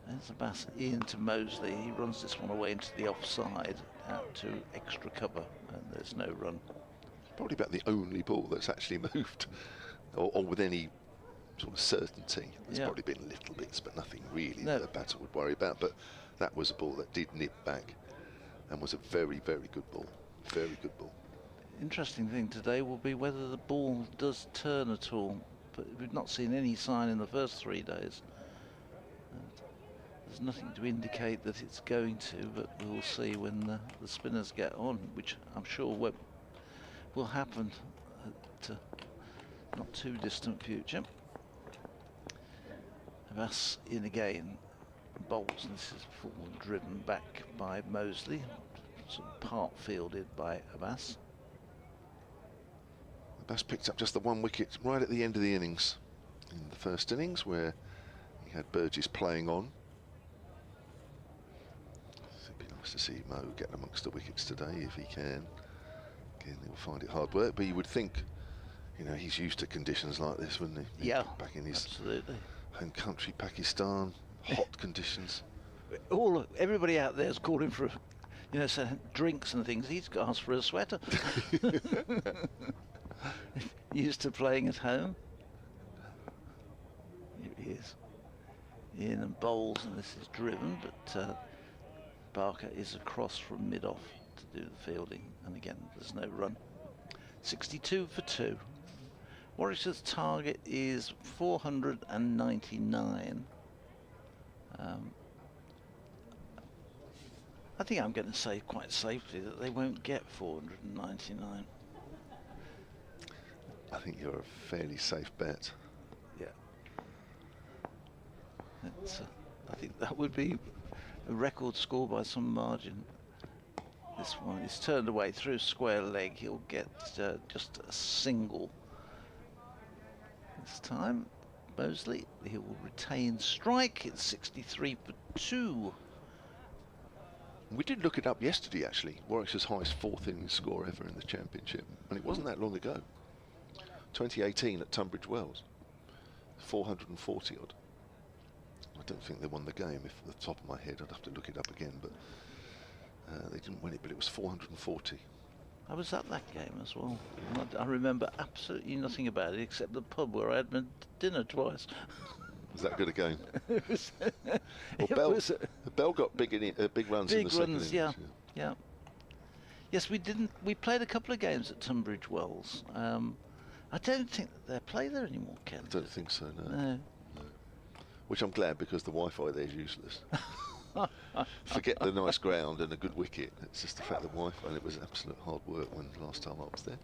Speaker 6: There's Abbas in to Mosley. He runs this one away into the offside, out to extra cover, and there's no run.
Speaker 3: Probably about the only ball that's actually moved, or with any sort of certainty. There's probably been little bits, but nothing really that a batter would worry about. But that was a ball that did nip back, and was a very, very good ball. Very good ball.
Speaker 6: Interesting thing today will be whether the ball does turn at all, but we've not seen any sign in the first 3 days. There's nothing to indicate that it's going to, but we'll see when the spinners get on, which I'm sure will happen at not too distant future. Abbas in again, bowls, and this is forward driven back by Mosley, sort of part fielded by Abbas.
Speaker 3: Abbas picked up just the 1 wicket right at the end of the innings, in the first innings where he had Burgess playing on. It'd be nice to see Mo get amongst the wickets today if he can. Again, he'll find it hard work, but you would think, you know, he's used to conditions like this, wouldn't he?
Speaker 6: Yeah,
Speaker 3: back in his
Speaker 6: absolutely.
Speaker 3: home country, Pakistan, hot conditions.
Speaker 6: Everybody out there's calling for, you know, drinks and things. He's asked for a sweater. Used to playing at home. Here he is. In and bowls, and this is driven, but Barker is across from mid-off to do the fielding, and again there's no run. 62 for 2. Warwickshire's target is 499. I think I'm going to say quite safely that they won't get 499.
Speaker 3: I think you're a fairly safe bet.
Speaker 6: Yeah. I think that would be a record score by some margin. This one is turned away through square leg. He'll get just a single. This time, Mosley, he will retain strike. It's 63 for 2.
Speaker 3: We did look it up yesterday, actually. Warwickshire's highest 4th innings score ever in the championship, and it wasn't that long ago. 2018 at Tunbridge Wells, 440 odd. I don't think they won the game. If at the top of my head, I'd have to look it up again, but they didn't win it. But it was 440.
Speaker 6: I was at that game as well. I remember absolutely nothing about it except the pub where I had my dinner twice.
Speaker 3: Was that good a game?
Speaker 6: Well,
Speaker 3: Bell got big runs in the second innings.
Speaker 6: Yeah. Yes, we didn't. We played a couple of games at Tunbridge Wells. I don't think that they play there anymore, Ken.
Speaker 3: I don't think so, no.
Speaker 6: No.
Speaker 3: Which I'm glad, because the Wi-Fi there is useless. Forget the nice ground and a good wicket. It's just the fact that Wi-Fi, and it was absolute hard work when last time I was there.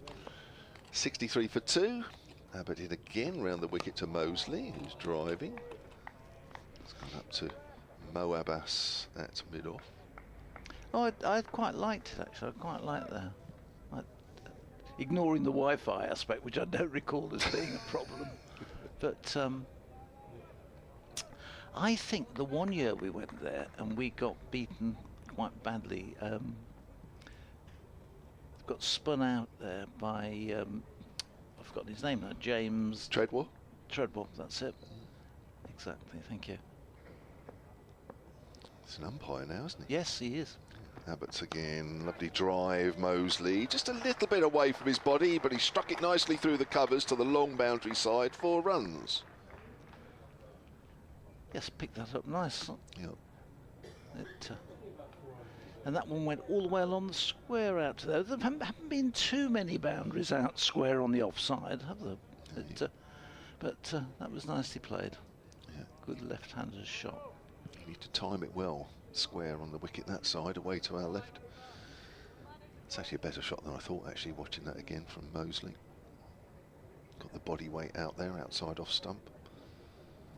Speaker 3: 63 for 2. Abbott it again round the wicket to Mosley, who's driving. It's gone up to Mo Abbas at mid-off.
Speaker 6: Oh, I quite liked it, actually. I quite liked that. Ignoring the Wi-Fi aspect, which I don't recall as being a problem. But I think the one year we went there and we got beaten quite badly, got spun out there by, I've forgotten his name now, James...
Speaker 3: Treadwell?
Speaker 6: Treadwell, that's it. Exactly, thank you.
Speaker 3: He's an umpire now, isn't he?
Speaker 6: Yes, he is.
Speaker 3: Abbott's again, lovely drive, Mosley, just a little bit away from his body, but he struck it nicely through the covers to the long boundary side, 4 runs.
Speaker 6: Yes, picked that up nice.
Speaker 3: Yep.
Speaker 6: And that one went all the way along the square out to there. There haven't been too many boundaries out square on the offside, have there? But that was nicely played.
Speaker 3: Yeah.
Speaker 6: Good left-hander's shot.
Speaker 3: You need to time it well. Square on the wicket that side, away to our left. It's actually a better shot than I thought, actually, watching that again from Mosley. Got the body weight out there, outside off stump.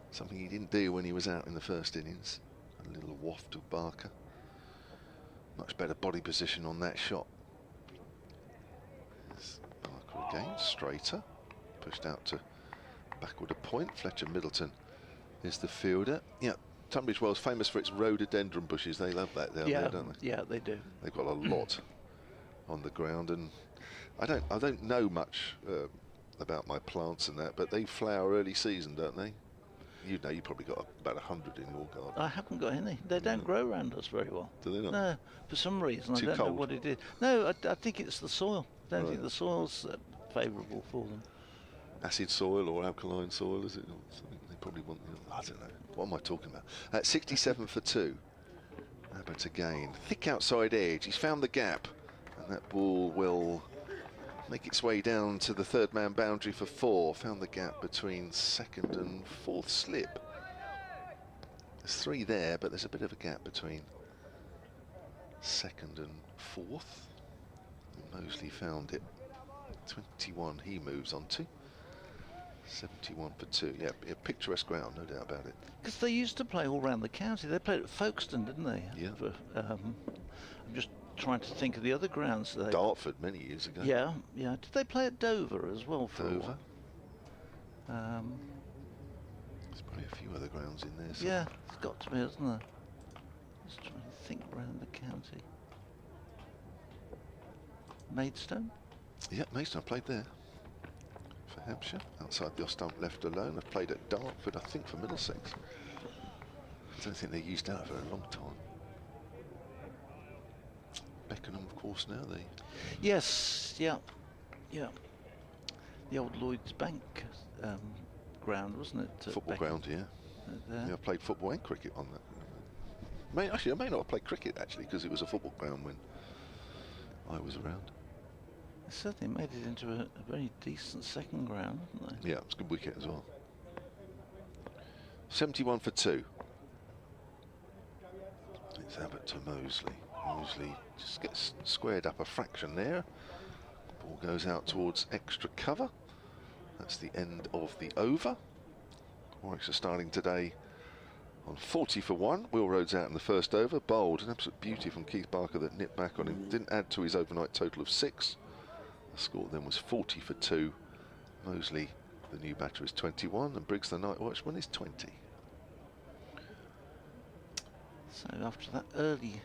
Speaker 3: Something he didn't do when he was out in the first innings. A little waft of Barker. Much better body position on that shot. There's Barker again, straighter. Pushed out to backward a point. Fletcher Middleton is the fielder. Yeah. Tunbridge Wells famous for its rhododendron bushes. They love that down there, don't they?
Speaker 6: Yeah, they do.
Speaker 3: They've got a lot on the ground, and I don't know much about my plants and that, but they flower early season, don't they? You know, you probably got about 100 in your garden.
Speaker 6: I haven't got any. They don't grow around us very well.
Speaker 3: Do they not?
Speaker 6: No, for some reason.
Speaker 3: Too
Speaker 6: I don't
Speaker 3: cold?
Speaker 6: know what it is. No, I think it's the soil. I don't
Speaker 3: Right.
Speaker 6: think the soil's favourable for them.
Speaker 3: Acid soil or alkaline soil, is it? Or something they probably want. I don't know. What am I talking about? 67 for 2. Abbott again. Thick outside edge. He's found the gap. And that ball will make its way down to the third man boundary for 4. Found the gap between second and fourth slip. There's 3 there, but there's a bit of a gap between second and fourth. Mosley found it. 21 he moves on to. 71 for 2. Yeah, picturesque ground, no doubt about it.
Speaker 6: Because they used to play all around the county. They played at Folkestone, didn't they?
Speaker 3: Yeah.
Speaker 6: I'm just trying to think of the other grounds.
Speaker 3: Dartford many years ago.
Speaker 6: Yeah, yeah. Did they play at Dover as well for
Speaker 3: Dover.
Speaker 6: a while?
Speaker 3: There's probably a few other grounds in there.
Speaker 6: Yeah, it's got to be, hasn't there? Just trying to think around the county. Maidstone?
Speaker 3: Yeah, Mason, I played there for Hampshire, outside the off stump left alone. I've played at Dartford, I think, for Middlesex. I don't think they used that for a long time. Beckenham, of course, now they.
Speaker 6: Yes, yeah, yeah. The old Lloyd's Bank ground, wasn't it?
Speaker 3: Football ground, yeah. Yeah, I played football and cricket on that. Actually, I may not have played cricket, actually, because it was a football ground when I was around.
Speaker 6: They certainly made it into a very decent second ground, didn't they?
Speaker 3: Yeah, it was a good wicket as well. 71 for 2. It's Abbott to Mosley. Mosley just gets squared up a fraction there. Ball goes out towards extra cover. That's the end of the over. Warwickshire starting today on 40 for 1. Will Rhodes out in the first over. Bowled, an absolute beauty from Keith Barker that nipped back on him. Didn't add to his overnight total of 6. The score then was 40 for 2. Mosley, the new batter, is 21, and Briggs, the night watchman, is 20.
Speaker 6: So after that early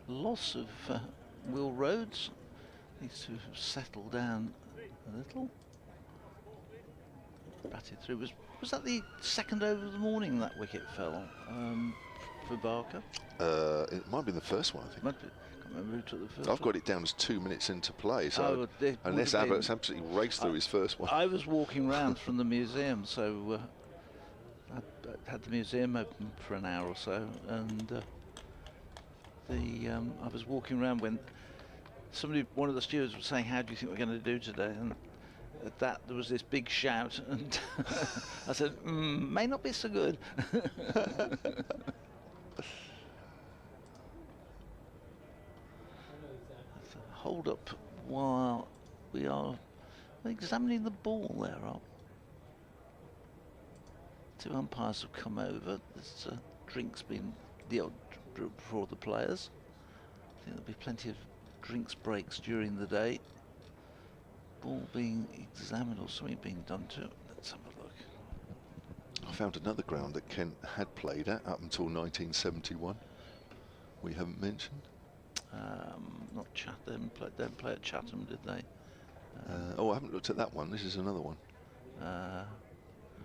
Speaker 6: loss of Will Rhodes, needs to settle down a little. Batted through. Was that the second over of the morning that wicket fell for Barker?
Speaker 3: It might have been the first one, I think.
Speaker 6: Might be, can't remember who took the first
Speaker 3: I've
Speaker 6: one.
Speaker 3: got it down as 2 minutes into play, so
Speaker 6: it
Speaker 3: unless
Speaker 6: would have
Speaker 3: Abbott's
Speaker 6: been-
Speaker 3: absolutely raced through his first one.
Speaker 6: I was walking round from the museum, so I had the museum open for an hour or so, and I was walking around when one of the stewards was saying, "How do you think we're going to do today?" And at that there was this big shout, and I said, "May not be so good." Hold up while we are examining the ball there, Rob. 2 umpires have come over. There's drinks being dealt for the players. I think there'll be plenty of drinks breaks during the day. Ball being examined or something being done to it. Let's have a look.
Speaker 3: I found another ground that Kent had played at up until 1971. We haven't mentioned.
Speaker 6: Not Chatham. They didn't play at Chatham, did they?
Speaker 3: Oh, I haven't looked at that one. This is another one.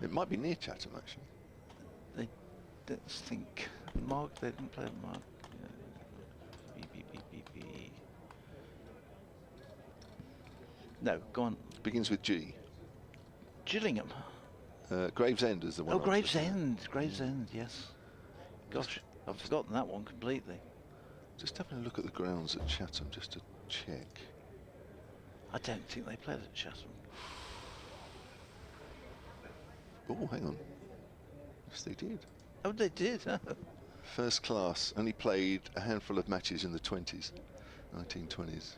Speaker 3: It might be near Chatham, actually.
Speaker 6: Let's think. Mark, they didn't play at Mark. No, go on.
Speaker 3: Begins with G.
Speaker 6: Gillingham.
Speaker 3: Gravesend is the one.
Speaker 6: Oh,
Speaker 3: I was
Speaker 6: Gravesend. Gravesend, yes. Gosh, I've forgotten that one completely.
Speaker 3: just having a look at the grounds at Chatham just to check.
Speaker 6: I don't think they played at Chatham.
Speaker 3: Oh, hang on. Yes, they did.
Speaker 6: Oh, they did.
Speaker 3: First class. Only played a handful of matches in the 20s, 1920s.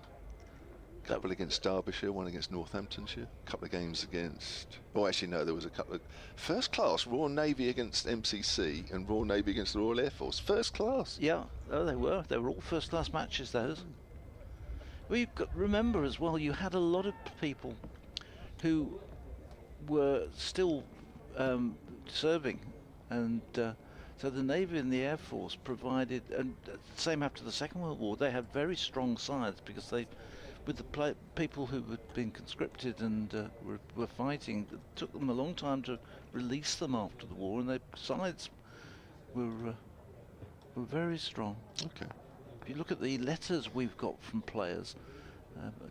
Speaker 3: Couple against Derbyshire, one against Northamptonshire, couple of games against... Oh, actually, no, there was a couple of... First class, Royal Navy against MCC and Royal Navy against the Royal Air Force. First class.
Speaker 6: Yeah, oh, they were. They were all first-class matches, those. Well, you've got to remember as well, you had a lot of people who were still serving, and so the Navy and the Air Force provided, and same after the Second World War, they had very strong sides because they, with the people who had been conscripted and were fighting, it took them a long time to release them after the war, and their sides were very strong.
Speaker 3: Okay.
Speaker 6: If you look at the letters we've got from players,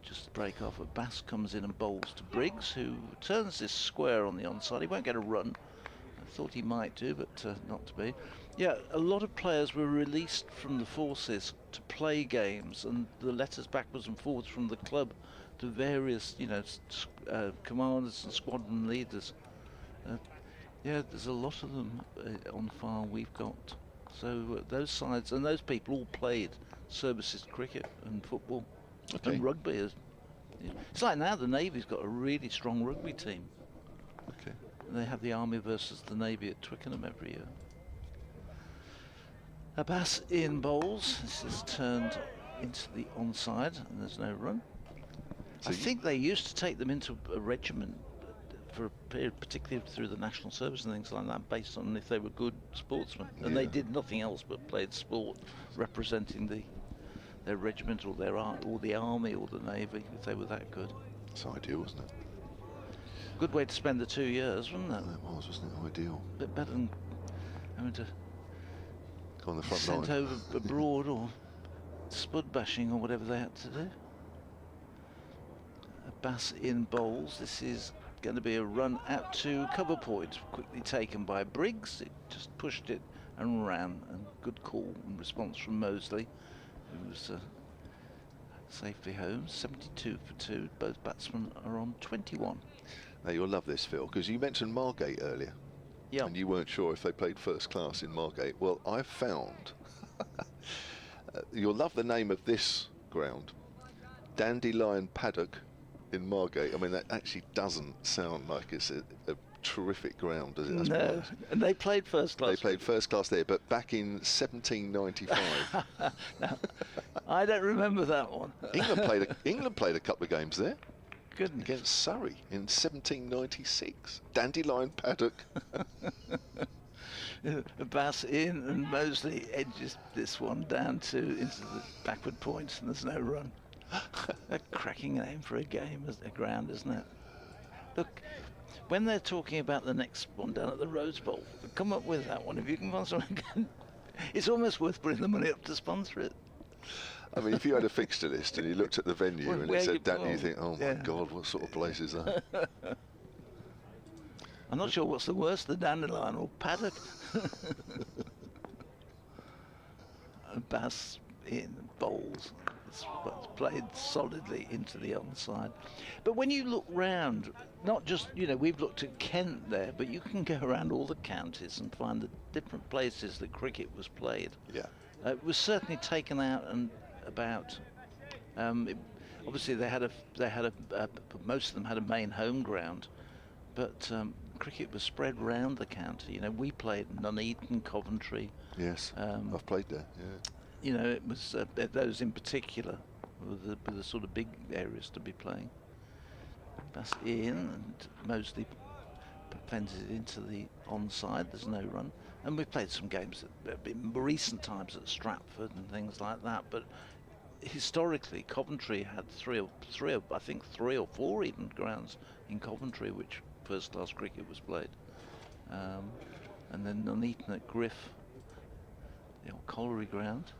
Speaker 6: just to break off, Bass comes in and bowls to Briggs, who turns this square on the onside. He won't get a run. I thought he might do, but not to be. Yeah, a lot of players were released from the forces to play games, and the letters backwards and forwards from the club to various, commanders and squadron leaders. Yeah, there's a lot of them on file we've got. So those sides and those people all played services cricket and football
Speaker 3: Okay.
Speaker 6: and rugby. It's like now the Navy's got a really strong rugby team.
Speaker 3: Okay.
Speaker 6: And they have the Army versus the Navy at Twickenham every year. Abbas in bowls. This is turned into the onside and there's no run.
Speaker 3: So
Speaker 6: I think they used to take them into a regiment for a period, particularly through the national service and things like that, based on if they were good sportsmen. And they
Speaker 3: Yeah.
Speaker 6: did nothing else but played sport, representing their regiment or or the army or the navy, if they were that good.
Speaker 3: It's ideal, wasn't it?
Speaker 6: Good way to spend the 2 years, wasn't it?
Speaker 3: Well, it was, wasn't it? Ideal.
Speaker 6: A bit better than having to
Speaker 3: Go on the front
Speaker 6: sent
Speaker 3: line.
Speaker 6: over abroad or spud bashing or whatever they had to do. Abbas in bowls. This is going to be a run out to cover point, quickly taken by Briggs. It just pushed it and ran, and good call and response from Mosley, who was safely home. 72 for 2. Both batsmen are on 21.
Speaker 3: Now you'll love this, Phil, because you mentioned Margate earlier.
Speaker 6: Yeah.
Speaker 3: And you weren't sure if they played first class in Margate. Well, I've found, you'll love the name of this ground, Dandelion Paddock in Margate. I mean, that actually doesn't sound like it's a terrific ground, does it? That's
Speaker 6: No, and they played first class.
Speaker 3: They played first class there, but back in 1795.
Speaker 6: No, I don't remember that one.
Speaker 3: England played a couple of games there.
Speaker 6: Goodness.
Speaker 3: Against Surrey in 1796. Dandelion Paddock.
Speaker 6: Bass in and Mosley edges this one down into the backward point, and there's no run. A cracking name for a game, a ground, isn't it? Look, when they're talking about the next one down at the Rose Bowl, come up with that one. If you can find something, it's almost worth putting the money up to sponsor it.
Speaker 3: I mean, if you had a fixture list and you looked at the venue and
Speaker 6: Where
Speaker 3: it said
Speaker 6: you-
Speaker 3: that, you think, oh my
Speaker 6: yeah.
Speaker 3: God, what sort of place is that?
Speaker 6: I'm not sure what's the worst, the Dandelion or Paddock. Bass in bowls. It's played solidly into the onside. But when you look round, not just, we've looked at Kent there, but you can go around all the counties and find the different places that cricket was played.
Speaker 3: Yeah.
Speaker 6: It was certainly taken out and about. Obviously, most of them had a main home ground, but cricket was spread round the county. We played Nuneaton, Coventry.
Speaker 3: Yes, I've played there, yeah.
Speaker 6: It was those in particular were the sort of big areas to be playing. That's in, and Mosley fends it into the onside. There's no run. And we've played some games in recent times at Stratford and things like that, but historically Coventry had three or four even grounds in Coventry which first class cricket was played. And then Nuneaton at Griff, the old colliery ground,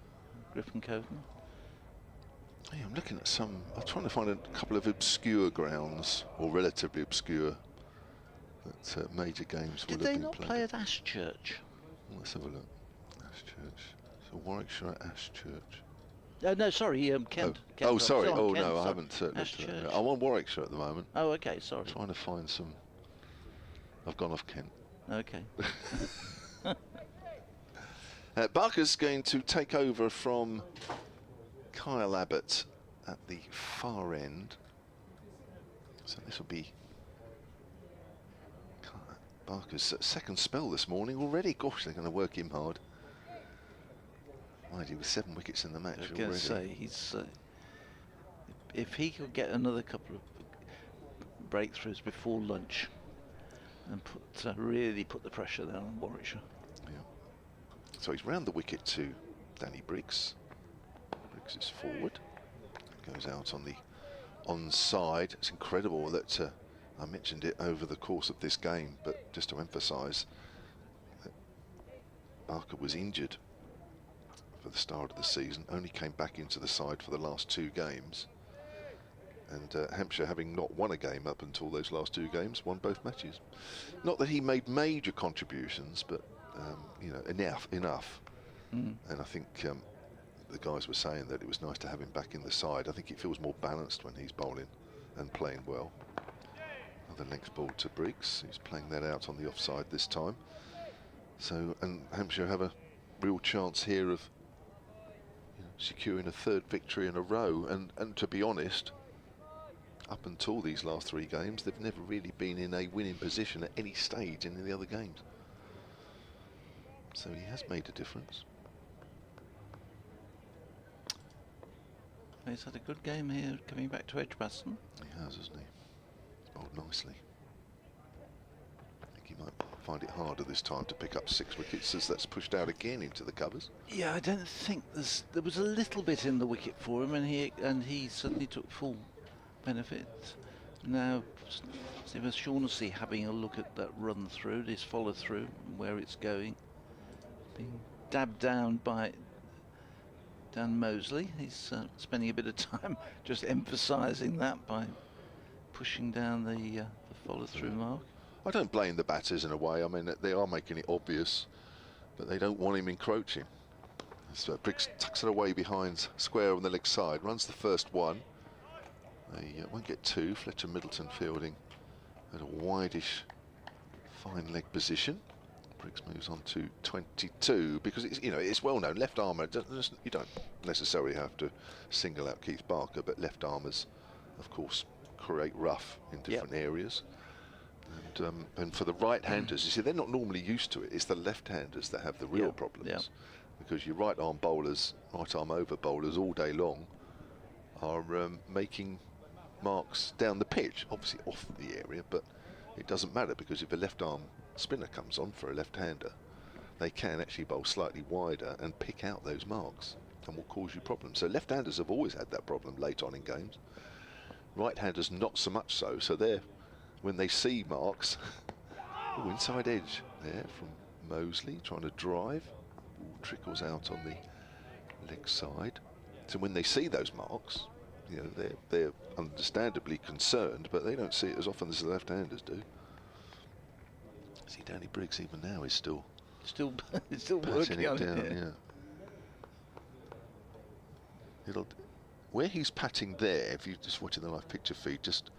Speaker 6: Griff and Coton.
Speaker 3: Hey, I'm looking at I'm trying to find a couple of obscure grounds, or relatively obscure, that major games
Speaker 6: Did
Speaker 3: will
Speaker 6: they
Speaker 3: have been
Speaker 6: not
Speaker 3: played.
Speaker 6: play at Ashchurch?
Speaker 3: Let's have a look. Ashchurch. So Warwickshire at Ashchurch.
Speaker 6: No, sorry, Kent. Kent.
Speaker 3: Oh, sorry.
Speaker 6: Still on
Speaker 3: Oh,
Speaker 6: Kent,
Speaker 3: no, I
Speaker 6: sorry.
Speaker 3: haven't. Looked at
Speaker 6: Ashchurch.
Speaker 3: that. I'm on Warwickshire at the moment.
Speaker 6: Oh, okay, sorry.
Speaker 3: Trying to find some. I've gone off Kent.
Speaker 6: Okay.
Speaker 3: Barker's going to take over from Kyle Abbott at the far end. So this will be Barker's second spell this morning already. Gosh, they're going to work him hard. Mind you, with 7 wickets in the match
Speaker 6: I was
Speaker 3: already.
Speaker 6: going to say, he's if he could get another couple of breakthroughs before lunch and really put the pressure down on Warwickshire.
Speaker 3: Yeah. So he's round the wicket to Danny Briggs. Briggs is forward. Goes out on the onside. It's incredible that I mentioned it over the course of this game, but just to emphasise that Barker was injured for the start of the season, only came back into the side for the last 2 games. And Hampshire, having not won a game up until those last 2 games, won both matches. Not that he made major contributions, but enough. And I think the guys were saying that it was nice to have him back in the side. I think it feels more balanced when he's bowling and playing well. Another length ball to Briggs, who's playing that out on the offside this time. So, and Hampshire have a real chance here of securing a third victory in a row. And to be honest, up until these last 3 games, they've never really been in a winning position at any stage in the other games. So he has made a difference.
Speaker 6: He's had a good game here, coming back to Edgbaston.
Speaker 3: He has, hasn't he? Bowled nicely. I think he might find it harder this time to pick up 6 wickets, as that's pushed out again into the covers.
Speaker 6: Yeah, I don't think there was a little bit in the wicket for him, and he certainly took full benefit. Now, Stephen Shaughnessy having a look at that run through, this follow through, where it's going. Being dabbed down by Dan Mosley. He's spending a bit of time just emphasising that by pushing down the follow through mark.
Speaker 3: I don't blame the batters in a way. I mean, they are making it obvious, but they don't want him encroaching. So Briggs tucks it away behind square on the leg side, runs the first one. They won't get 2. Fletcher Middleton fielding at a wideish fine leg position. Briggs moves on to 22 because it's, it's well known, left armour, you don't necessarily have to single out Keith Barker, but left armours of course create rough in different areas. And for the right-handers, you see, they're not normally used to it. It's the left-handers that have the real problems, because your right-arm bowlers, right-arm over bowlers all day long are making marks down the pitch, obviously off the area, but it doesn't matter, because if a left-arm spinner comes on for a left-hander, they can actually bowl slightly wider and pick out those marks and will cause you problems. So left-handers have always had that problem late on in games. Right-handers not so much so. So they're, when they see marks, inside edge there from Mosley trying to drive, ball trickles out on the leg side. So when they see those marks, they're understandably concerned, but they don't see it as often as the left-handers do. See, Danny Briggs even now is still
Speaker 6: working on
Speaker 3: down,
Speaker 6: it.
Speaker 3: Where he's patting there, if you're just watching the live picture feed, just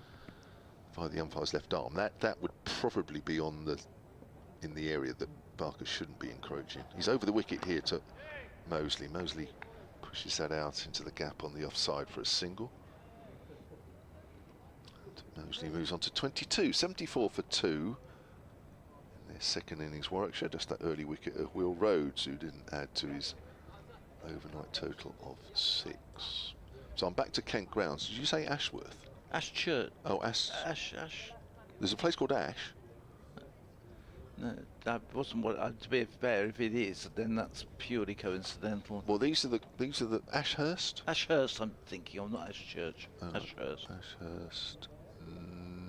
Speaker 3: via the umpire's left arm, that would probably be in the area that Barker shouldn't be encroaching. He's over the wicket here to Mosley. Mosley pushes that out into the gap on the offside for a single. And Mosley moves on to 22, 74 for 2. Their second innings, Warwickshire, just that early wicket of Will Rhodes, who didn't add to his overnight total of 6. So I'm back to Kent Grounds. Did you say Ashworth?
Speaker 6: Ashchurch.
Speaker 3: Oh, Ash.
Speaker 6: Ash.
Speaker 3: There's a place called Ash.
Speaker 6: No, that wasn't what. To be fair, if it is, then that's purely coincidental.
Speaker 3: Well, these are the Ashurst.
Speaker 6: Ashurst, I'm thinking of, not Ashchurch. Ashurst.
Speaker 3: Ashurst.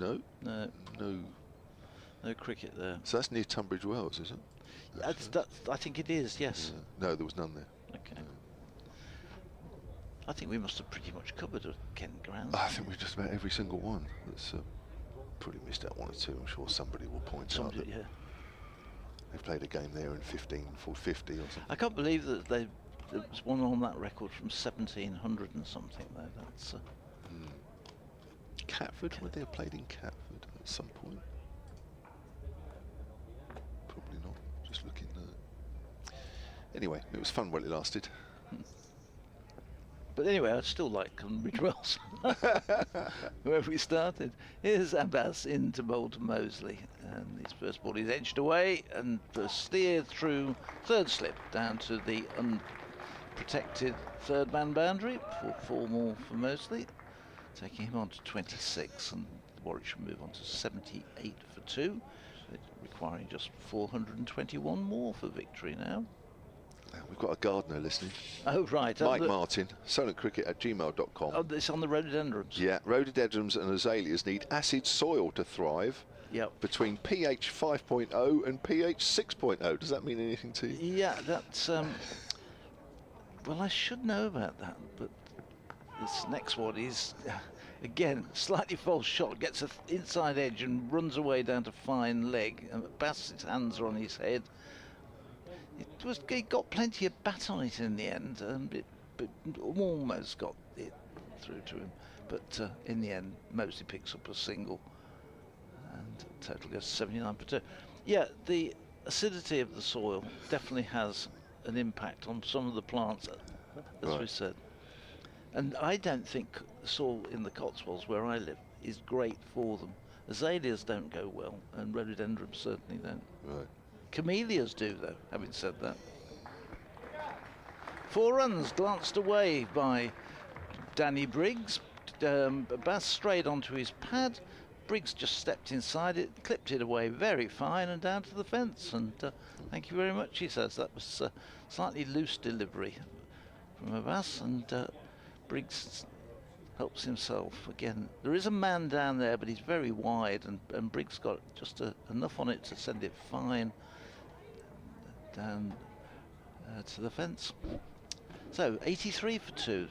Speaker 3: No.
Speaker 6: No cricket there.
Speaker 3: So that's near Tunbridge Wells, is it?
Speaker 6: I think it is, yes.
Speaker 3: Yeah. No, there was none there.
Speaker 6: Okay. I think we must have pretty much covered Kent Grounds.
Speaker 3: I think we've just about every single one. That's probably missed out 1 or 2. I'm sure somebody will point out that they've played a game there in 15/450 or something.
Speaker 6: I can't believe that there was one on that record from 1700 and something though. That's
Speaker 3: Catford. Would they have played in Catford at some point? Probably not. Just looking. Anyway, it was fun while it lasted.
Speaker 6: But anyway, I still like Tunbridge Wells, wherever we started. Here's Abbas in to bowl to Mosley, and his first ball is edged away and steered through third slip down to the unprotected third man boundary for 4 more for Mosley, taking him on to 26, and Warwickshire move on to 78 for 2, requiring just 421 more for victory now.
Speaker 3: We've got a gardener listening.
Speaker 6: Oh, right.
Speaker 3: Mike Martin, solentcricket@gmail.com.
Speaker 6: Oh, it's on the rhododendrons.
Speaker 3: Yeah, rhododendrons and azaleas need acid soil to thrive.
Speaker 6: Yep.
Speaker 3: Between pH 5.0 and pH 6.0. Does that mean anything to you?
Speaker 6: Yeah, that's... well, I should know about that, but this next one is, again, slightly false shot, gets an inside edge and runs away down to fine leg. And Bassett's hands are on his head. It got plenty of bat on it in the end, and it almost got it through to him. But in the end, Mosley picks up a single. total goes to 79 for 2. Yeah, the acidity of the soil definitely has an impact on some of the plants, as we
Speaker 3: Right.
Speaker 6: said. And I don't think the soil in the Cotswolds, where I live, is great for them. Azaleas don't go well, and rhododendrons certainly don't.
Speaker 3: Right.
Speaker 6: Camellias do, though, having said that. 4 runs glanced away by Danny Briggs. Bass strayed onto his pad. Briggs just stepped inside it, clipped it away very fine and down to the fence. And thank you very much, he says. That was a slightly loose delivery from a bass, and Briggs helps himself again. There is a man down there, but he's very wide, and Briggs got just enough on it to send it fine down to the fence. So 83 for 2.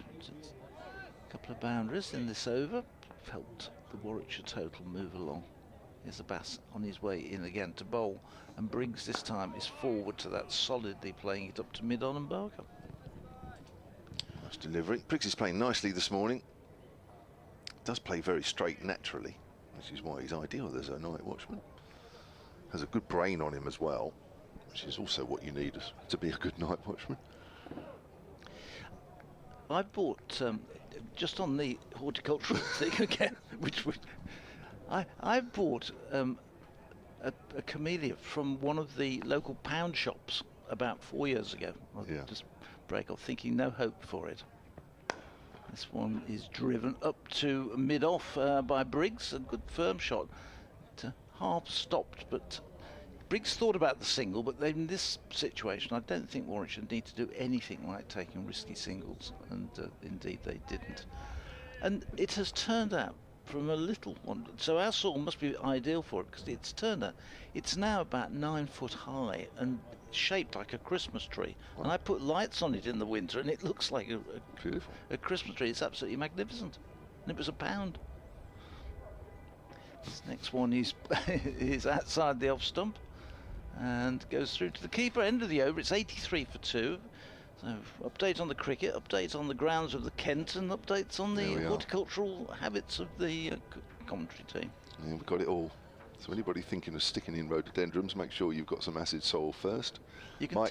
Speaker 6: A couple of boundaries in this over. Helped the Warwickshire total move along. Here's the bass on his way in again to bowl, and Briggs this time is forward to that, solidly playing it up to mid-on and Barker.
Speaker 3: Nice delivery. Briggs is playing nicely this morning. Does play very straight naturally, which is why he's ideal as a night watchman. Has a good brain on him as well, which is also what you need to be a good night watchman.
Speaker 6: I bought, just on the horticultural thing again, I bought a camellia from one of the local pound shops about 4 years ago. I'll just break off, thinking no hope for it. This one is driven up to mid-off by Briggs, a good firm shot. Half stopped, but Briggs thought about the single, but in this situation, I don't think Warwickshire need to do anything like taking risky singles, and indeed they didn't. And it has turned out from a little one, so our soil must be ideal for it, because it's turned out, it's now about 9 foot high and shaped like a Christmas tree. Wow. And I put lights on it in the winter, and it looks like a Christmas tree. It's absolutely magnificent. And it was £1. This next one is outside the off stump and goes through to the keeper. End of the over. It's 83 for 2. So update on the cricket, update on the grounds of the Kent, and updates on the horticultural habits of the commentary team.
Speaker 3: Yeah, we've got it all. So anybody thinking of sticking in rhododendrons, make sure you've got some acid soil first.
Speaker 6: You can,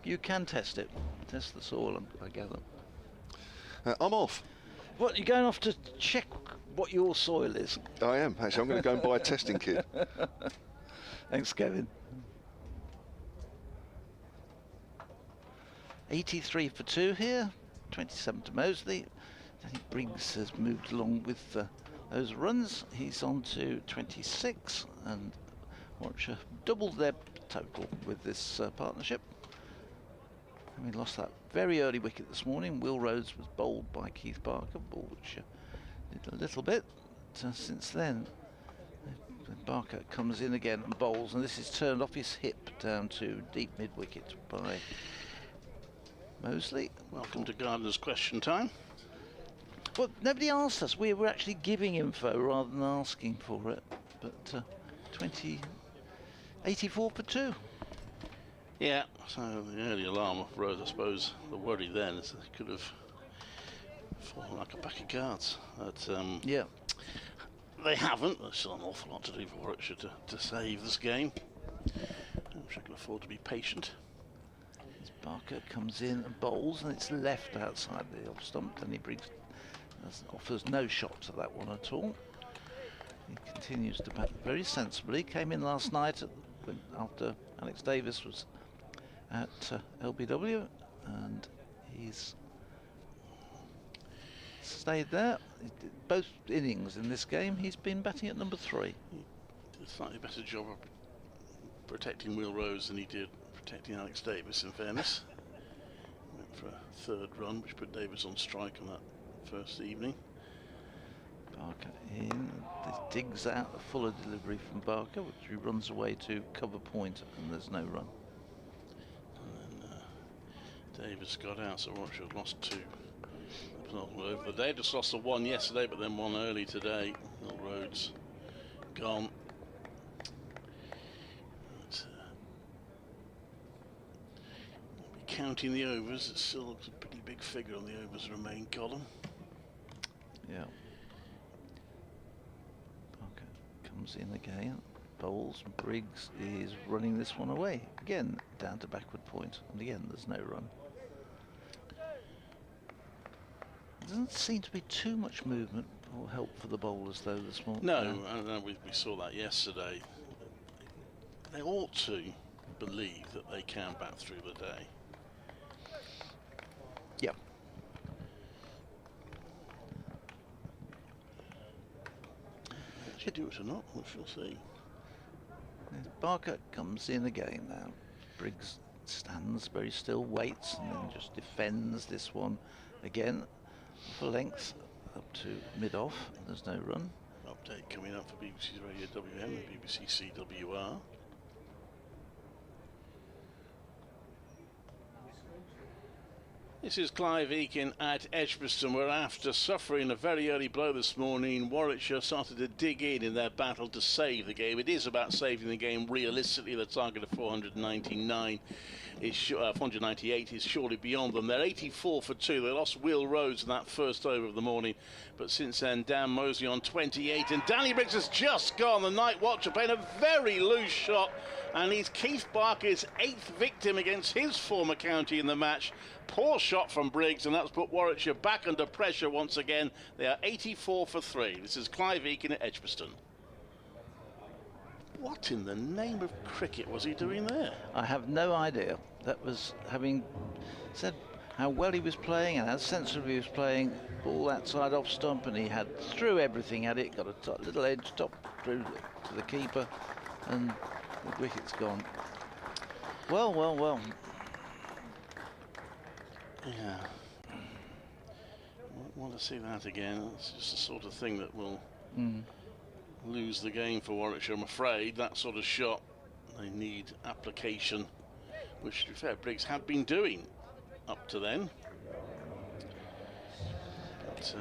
Speaker 6: you can test it. Test the soil, I gather.
Speaker 3: I'm off.
Speaker 6: What, you're going off to check what your soil is?
Speaker 3: I am. Actually, I'm going to go and buy a testing kit.
Speaker 6: Thanks, Kevin. 83 for 2 here. 27 to Mosley. I think Briggs has moved along with those runs. He's on to 26, and Warwickshire doubled their total with this partnership. And we lost that very early wicket this morning. Will Rhodes was bowled by Keith Barker, which did a little bit. Since then, Barker comes in again and bowls, and this is turned off his hip down to deep mid-wicket by Mosley.
Speaker 5: Welcome to Gardener's Question Time.
Speaker 6: Well, nobody asked us. We were actually giving info rather than asking for it. But 84 for 2.
Speaker 5: Yeah, so the early alarm rose, I suppose. The worry then is they could have fallen like a pack of cards. But,
Speaker 6: yeah.
Speaker 5: They haven't. There's still an awful lot to do for Warwickshire to save this game. Warwickshire can afford to be patient.
Speaker 6: Barker comes in and bowls, and it's left outside the off stump. Then he offers no shot to that one at all. He continues to bat very sensibly. Came in last night after Alex Davis was at LBW, and he's stayed there. Both innings in this game, he's been batting at number 3.
Speaker 5: He did a slightly better job of protecting Will Rose than he did protecting Alex Davis, in fairness. Went for a 3rd run, which put Davis on strike on that first evening.
Speaker 6: Barker in. This digs out a fuller delivery from Barker, which he runs away to cover point, and there's no run.
Speaker 5: And then Davis got out, so Warwickshire lost 2. Not all over the day. Just lost the 1 yesterday, but then 1 early today. Will Rhodes gone. But, counting the overs, it still looks a pretty big figure on the overs remain column.
Speaker 6: Yeah. Barker comes in again. Bowles. Briggs is running this one away. Again, down to backward point. And again, there's no run. Doesn't seem to be too much movement or help for the bowlers, though, this morning.
Speaker 5: No, we saw that yesterday. They ought to believe that they can bat through the day.
Speaker 6: Yep.
Speaker 5: If they do it or not, we shall see.
Speaker 6: Barker comes in again now. Briggs stands very still, waits, and then just defends this one again for length up to mid-off. There's no run.
Speaker 5: Update coming up for BBC Radio WM and BBC CWR. This is Clive Eakin at Edgbaston, where after suffering a very early blow this morning, Warwickshire started to dig in their battle to save the game. It is about saving the game realistically. The target of 498 is surely beyond them. They're 84 for 2. They lost Will Rhodes in that first over of the morning, but since then, Dan Mosley on 28, and Danny Briggs has just gone. The night watcher playing a very loose shot, and he's Keith Barker's 8th victim against his former county in the match. Poor shot from Briggs, and that's put Warwickshire back under pressure once again. They are 84 for 3. This is Clive Eakin at Edgbaston. What in the name of cricket was he doing there?
Speaker 6: I have no idea. That was, having said how well he was playing and how sensibly he was playing, ball outside off stump, and he threw everything at it, got a little edge top through to the keeper, and the wicket's gone. Well, well, well.
Speaker 5: Yeah. Want to see that again. It's just the sort of thing that will lose the game for Warwickshire, I'm afraid. That sort of shot, they need application, which, to be fair, Briggs had been doing up to then. But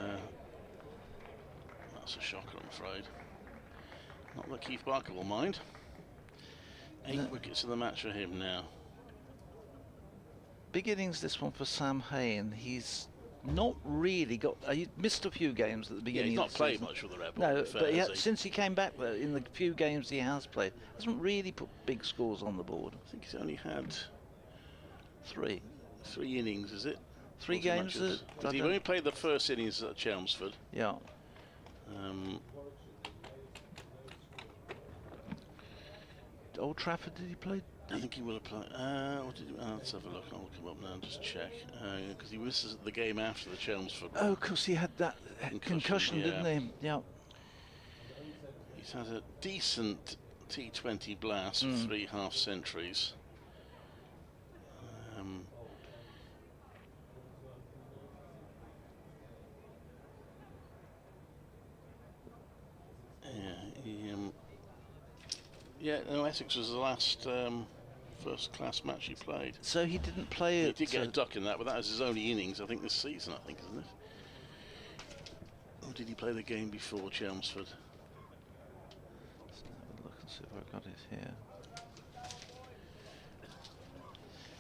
Speaker 5: that's a shocker, I'm afraid. Not that Keith Barker will mind. 8 wickets in the match for him now.
Speaker 6: Big innings this one for Sam Hain. He's not really got. He missed a few games at the beginning.
Speaker 5: He's not
Speaker 6: of the
Speaker 5: played
Speaker 6: season.
Speaker 5: much with the Rebels.
Speaker 6: No, but since he came back there, in the few games he has played, hasn't really put big scores on the board.
Speaker 5: I think he's only had
Speaker 6: 3
Speaker 5: innings, is it?
Speaker 6: 3 games.
Speaker 5: He only played the first innings at Chelmsford.
Speaker 6: Yeah. Old Trafford, did he play?
Speaker 5: I think he will have played. Let's have a look. I'll come up now and just check. Because he misses the game after the Chelmsford.
Speaker 6: Oh, because he had that concussion, didn't he? Yeah.
Speaker 5: He's had a decent T20 blast for 3 half centuries. Essex was the last first-class match he played.
Speaker 6: So he didn't play it.
Speaker 5: He did get a duck in that, but that was his only innings, I think, this season, isn't it? Or did he play the game before Chelmsford?
Speaker 6: Let's have a look and see if I've got it here.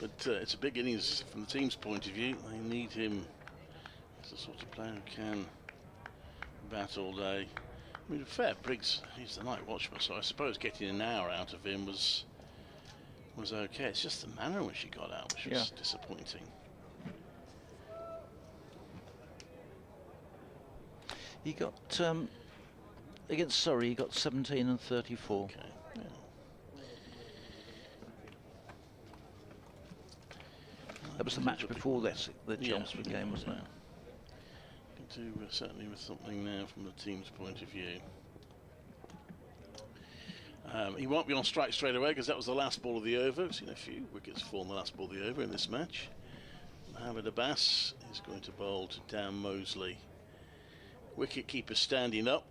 Speaker 5: But it's a big innings from the team's point of view. They need him as the sort of player who can bat all day. I mean, fair, Briggs, he's the night watchman, so I suppose getting an hour out of him was okay. It's just the manner in which he got out, which was disappointing.
Speaker 6: He got, against Surrey, he got 17 and 34.
Speaker 5: Okay, yeah.
Speaker 6: That was the match before this, the Chelmsford game, wasn't it?
Speaker 5: Do certainly with something now from the team's point of view. He won't be on strike straight away because that was the last ball of the over. We've seen a few wickets fall in the last ball of the over in this match. Mohamed Abbas is going to bowl to Dan Mosley. Wicket keeper standing up.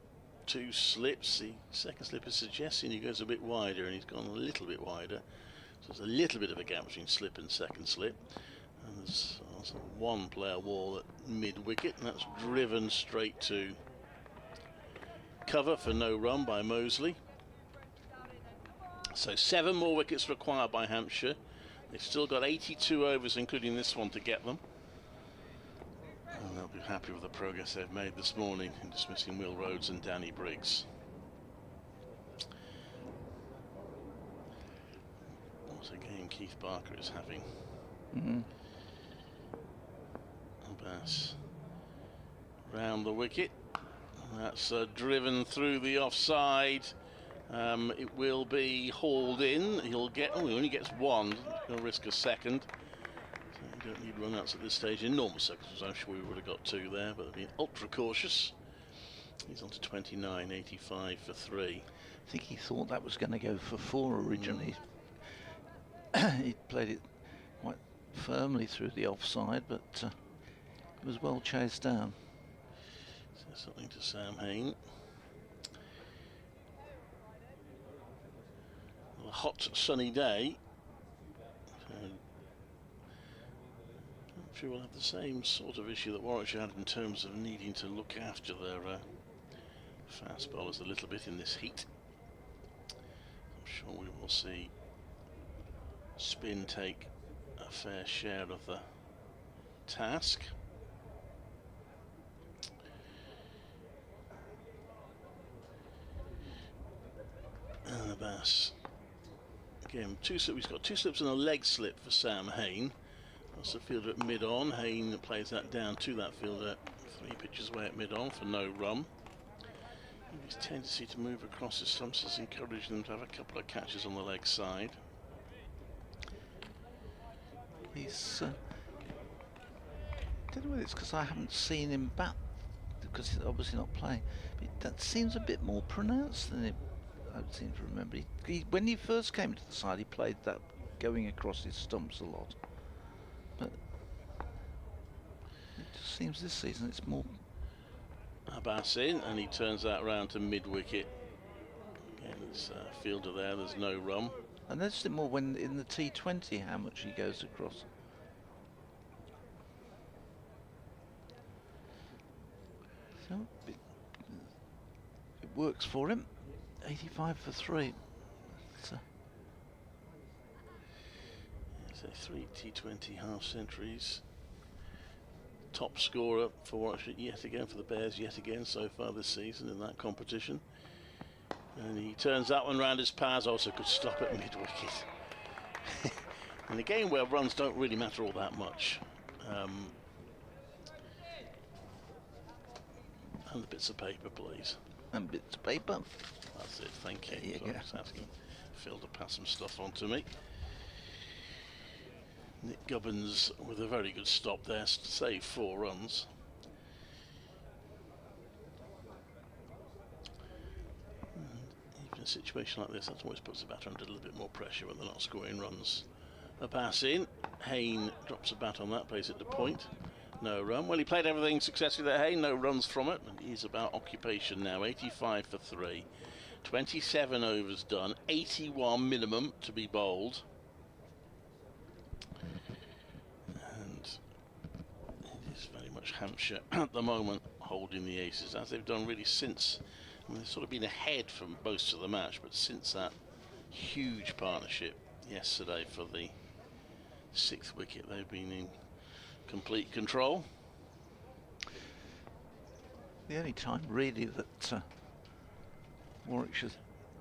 Speaker 5: 2 slips. The second slip is suggesting he goes a bit wider, and he's gone a little bit wider. So there's a little bit of a gap between slip and second slip. And there's also 1 player wall at mid-wicket, and that's driven straight to cover for no run by Mosley. So 7 more wickets required by Hampshire. They've still got 82 overs, including this one, to get them. And they'll be happy with the progress they've made this morning in dismissing Will Rhodes and Danny Briggs. Keith Barker is having. Abbas round the wicket. That's driven through the offside. It will be hauled in. He'll get. Oh, he only gets one. He'll risk a second. So you don't need run-outs at this stage. In normal circumstances, I'm sure we would have got two there, but they've been ultra cautious. He's on to 29, 85 for 3.
Speaker 6: I think he thought that was going to go for 4 originally. He played it quite firmly through the offside, but it was well chased down.
Speaker 5: So something to Sam Hain. A hot sunny day. I'm sure we'll have the same sort of issue that Warwickshire had in terms of needing to look after their fast bowlers a little bit in this heat. I'm sure we will see spin take a fair share of the task. And Abbas. Again, he's got 2 slips and a leg slip for Sam Hain. That's the fielder at mid-on. Hain plays that down to that fielder 3 pitches away at mid-on for no run. His tendency to move across the stumps has encouraged them to have a couple of catches on the leg side.
Speaker 6: He's I don't know whether it's because I haven't seen him bat, because he's obviously not playing, but that seems a bit more pronounced than it I seem to remember. When he first came to the side, he played that going across his stumps a lot, but it just seems this season it's more.
Speaker 5: Abbas in, and he turns that round to mid-wicket. Again, there's a fielder there, there's no run.
Speaker 6: I noticed it more when in the T20 how much he goes across. So it works for him. 85 for 3. So
Speaker 5: 3 T20 half centuries. Top scorer for Warwickshire yet again, for the Bears yet again so far this season in that competition. And he turns that one round his pads, also could stop at mid-wicket. In a game where runs don't really matter all that much. And the bits of paper, please.
Speaker 6: And bits of paper.
Speaker 5: That's it, thank you.
Speaker 6: There you
Speaker 5: So
Speaker 6: go.
Speaker 5: I'm just asking Phil to pass some stuff on to me. Nick Gubbins with a very good stop there, save 4 runs. And even in a situation like this, that always puts the batter under a little bit more pressure when they're not scoring runs. A pass in, Hain drops a bat on that, plays it to point. No run. Well, he played everything successfully there, Hain, no runs from it, and he's about occupation now. 85 for 3. 27 overs done, 81 minimum to be bowled. And it is very much Hampshire at the moment holding the aces, as they've done really since. I mean, they've sort of been ahead for most of the match, but since that huge partnership yesterday for the 6th wicket, they've been in complete control.
Speaker 6: The only time really that Warwickshire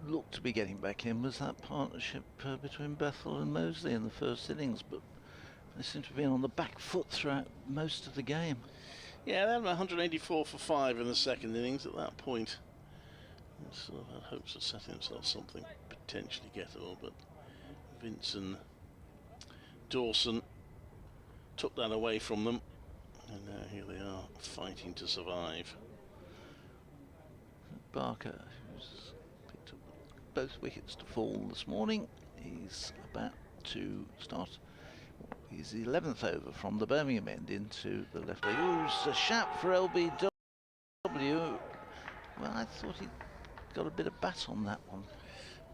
Speaker 6: looked to be getting back in was that partnership between Bethel and Moseley in the first innings, but they seem to have been on the back foot throughout most of the game.
Speaker 5: Yeah, they had 184 for 5 in the second innings at that point. They sort of had hopes of setting themselves something potentially gettable, but Vince and Dawson took that away from them, and now here they are fighting to survive.
Speaker 6: Barker, who's picked up both wickets to fall this morning, he's about to start his 11th over from the Birmingham end into the left leg. Ooh, it's a shout for LBW. Well, I thought he got a bit of bat on that one.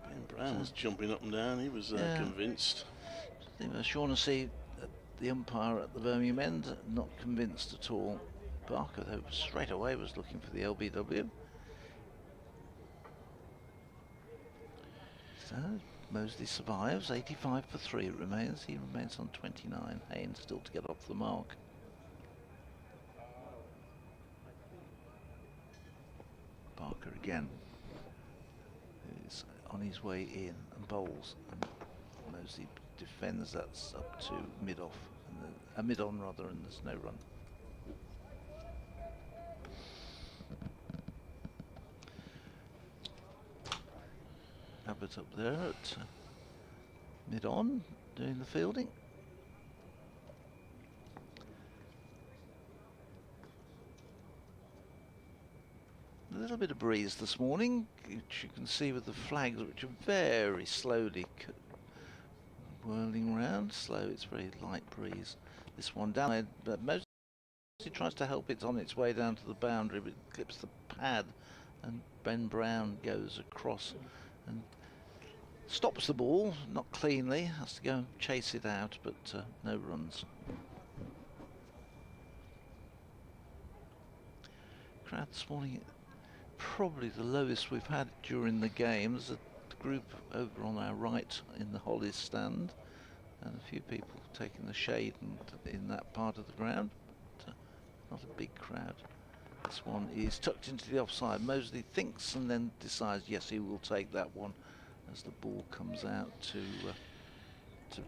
Speaker 5: Ben Brown was jumping up and down, he was convinced.
Speaker 6: Shaughnessy, the umpire at the Birmingham end, not convinced at all. Barker, though, straight away was looking for the LBW. So Moseley survives, 85 for 3 it remains. He remains on 29. Hain still to get off the mark. Barker again is on his way in and bowls. And Moseley defends, that's up to mid-off, mid-on rather, and there's no run. Abbott up there at mid-on, doing the fielding. A little bit of breeze this morning, which you can see with the flags, which are very slowly whirling round. Slow, it's very light breeze. This one down there, but mostly tries to help it on its way down to the boundary, but it clips the pad, and Ben Brown goes across and stops the ball, not cleanly, has to go and chase it out, but no runs. Crowd this morning, probably the lowest we've had during the game. There's a group over on our right in the Hollies stand, and a few people taking the shade in that part of the ground, but not a big crowd. This one is tucked into the offside. Mosley thinks and then decides yes, he will take that one as the ball comes out to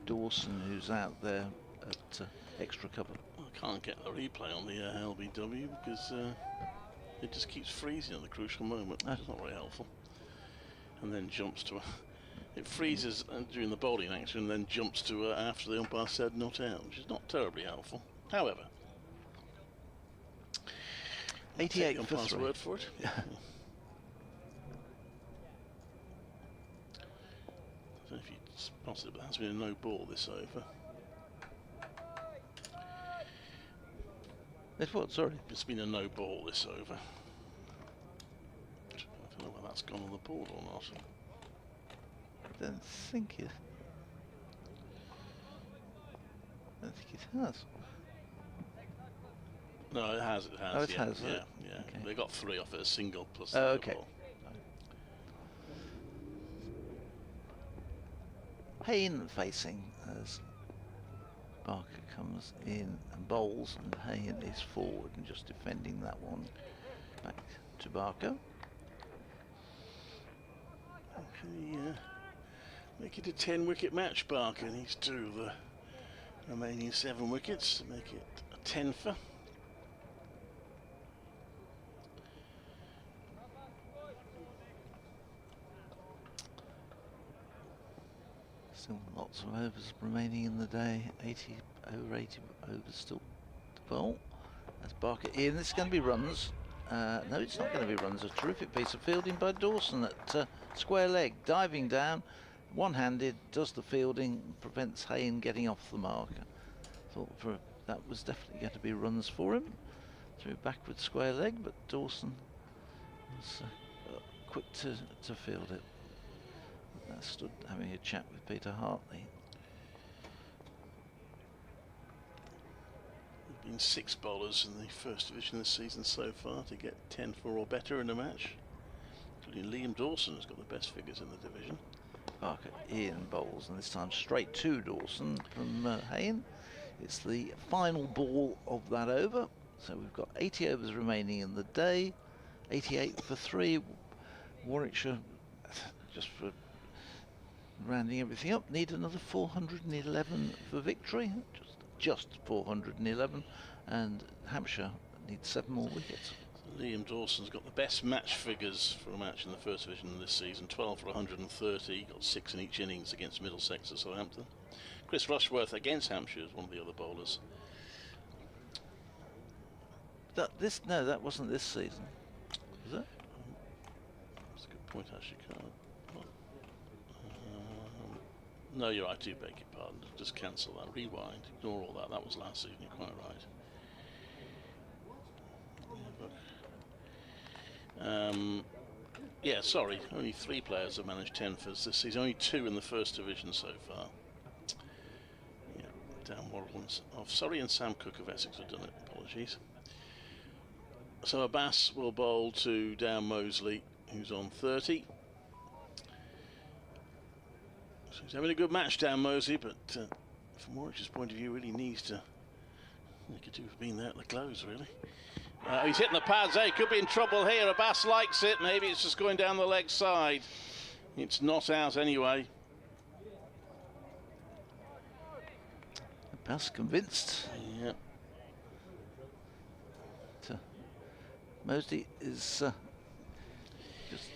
Speaker 6: Dawson, who's out there at extra cover.
Speaker 5: I can't get the replay on the LBW because it just keeps freezing at the crucial moment. It's not very helpful. And then jumps to it freezes during the bowling action and then jumps to after the umpire said not out, which is not terribly helpful. However,
Speaker 6: 88 for 3.
Speaker 5: Word for it. I don't know if you spotted it, but there has been a no ball this over.
Speaker 6: It's what? Sorry.
Speaker 5: It's been a no ball this over. I don't know whether that's gone on the board or not.
Speaker 6: I don't think it has.
Speaker 5: No, it has. It has.
Speaker 6: Oh, it
Speaker 5: yeah,
Speaker 6: has.
Speaker 5: Yeah,
Speaker 6: Okay.
Speaker 5: yeah. They got 3 off it, a single plus.
Speaker 6: Oh,
Speaker 5: the
Speaker 6: okay.
Speaker 5: ball.
Speaker 6: Hayne facing as Barker comes in and bowls, and Hayne is forward and just defending that one. Back to Barker.
Speaker 5: Okay, make it a 10-wicket match, Barker needs to do the remaining 7 wickets to make it a 10-fer.
Speaker 6: Still lots of overs remaining in the day. Over 80 overs still to bowl. That's Barker in. This is going to be runs. No, it's not going to be runs. A terrific piece of fielding by Dawson at square leg, diving down, one-handed, does the fielding, prevents Hayne getting off the marker. Thought that was definitely going to be runs for him. Through backward square leg, but Dawson was quick to field it. Stood having a chat with Peter Hartley.
Speaker 5: There've been 6 bowlers in the first division this season so far to get 10-for or better in a match, including Liam Dawson, has got the best figures in the division.
Speaker 6: Barker in bowls, and this time straight to Dawson from Hayne. It's the final ball of that over, so we've got 80 overs remaining in the day. 88 for 3. Warwickshire, just for rounding everything up, need another 411 for victory, just 411, and Hampshire needs 7 more wickets.
Speaker 5: So Liam Dawson's got the best match figures for a match in the first division this season, 12 for 130, got 6 in each innings against Middlesex and Southampton. Chris Rushworth against Hampshire is one of the other bowlers.
Speaker 6: That wasn't this season, was it?
Speaker 5: That's a good point, actually. No, you're right, I do beg your pardon. Just cancel that, rewind, ignore all that. That was last season, you're quite right. Yeah, sorry, only 3 players have managed 10-fers this season, only 2 in the first division so far. Yeah, Dan Worrell of Surrey and Sam Cook of Essex have done it, apologies. So Abbas will bowl to Dan Mosley, who's on 30. So he's having a good match, Dan Mosley, but from Warwickshire's point of view, really needs to. He could do with being there at the close, really. He's hitting the pads. He could be in trouble here. Abbas likes it. Maybe it's just going down the leg side. It's not out anyway.
Speaker 6: Bass convinced.
Speaker 5: Yeah.
Speaker 6: Mosley is just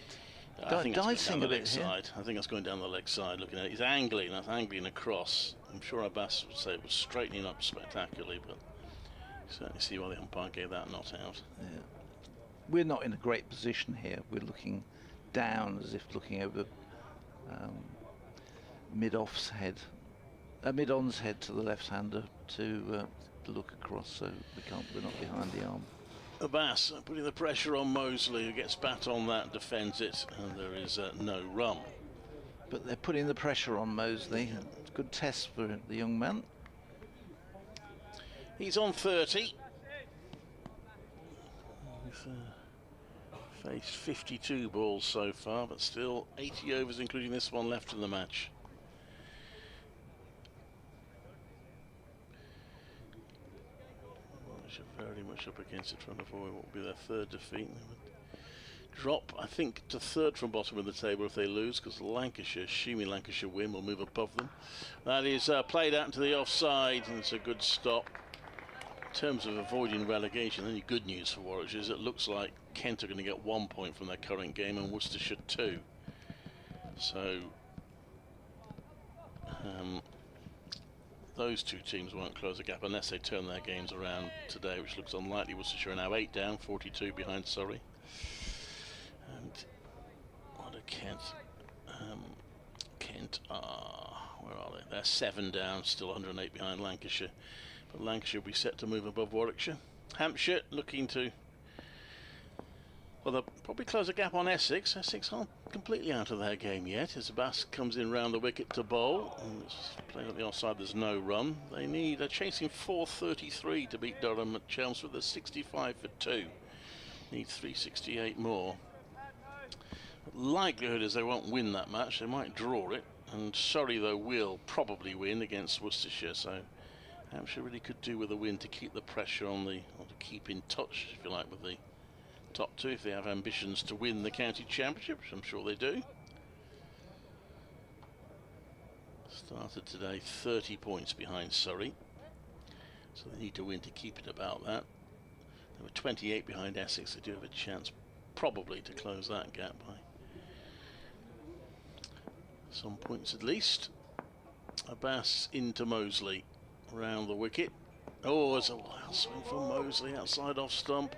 Speaker 5: I think that's going
Speaker 6: dicing
Speaker 5: down the
Speaker 6: a bit
Speaker 5: leg
Speaker 6: here.
Speaker 5: side. I think that's going down the leg side. Looking at it, he's angling. That's angling across. I'm sure Abbas would say it was straightening up spectacularly, but you certainly see why the umpire gave that not out.
Speaker 6: Yeah. We're not in a great position here. We're looking down as if looking over mid-off's head, mid-on's head to the left-hander to look across, so we're not behind the arm.
Speaker 5: Abbas putting the pressure on Mosley, who gets bat on that, defends it, and there is no run.
Speaker 6: But they're putting the pressure on Mosley. It's a good test for the young man.
Speaker 5: He's on 30. He's faced 52 balls so far, but still 80 overs, including this one, left in the match. Very much up against it, trying to avoid what will be their third defeat. They would drop, I think, to third from bottom of the table if they lose, because Lancashire, assuming Lancashire win, will move above them. That is played out into the offside, and it's a good stop. In terms of avoiding relegation, the only good news for Warwickshire is it looks like Kent are going to get 1 point from their current game and Worcestershire 2. So those two teams won't close the gap unless they turn their games around today, which looks unlikely. Worcestershire are now 8 down, 42 behind Surrey. And what are Kent? Kent are, where are they? They're 7 down, still 108 behind Lancashire. But Lancashire will be set to move above Warwickshire. Hampshire looking to, well, they'll probably close the gap on Essex. Essex aren't completely out of their game yet. As Abbas comes in round the wicket to bowl, and it's playing on the offside, there's no run. They're chasing 433 to beat Durham at Chelmsford. They're 65 for 2. Need 368 more. The likelihood is they won't win that match. They might draw it, and Surrey, though, will probably win against Worcestershire. So Hampshire really could do with a win to keep the pressure on or to keep in touch, if you like, with the top two if they have ambitions to win the county championship, which I'm sure they do. Started today 30 points behind Surrey, so they need to win to keep it about that. They were 28 behind Essex. They do have a chance probably to close that gap by some points at least. Abbas into Mosley round the wicket. Oh, there's a wild swing from Mosley outside off stump.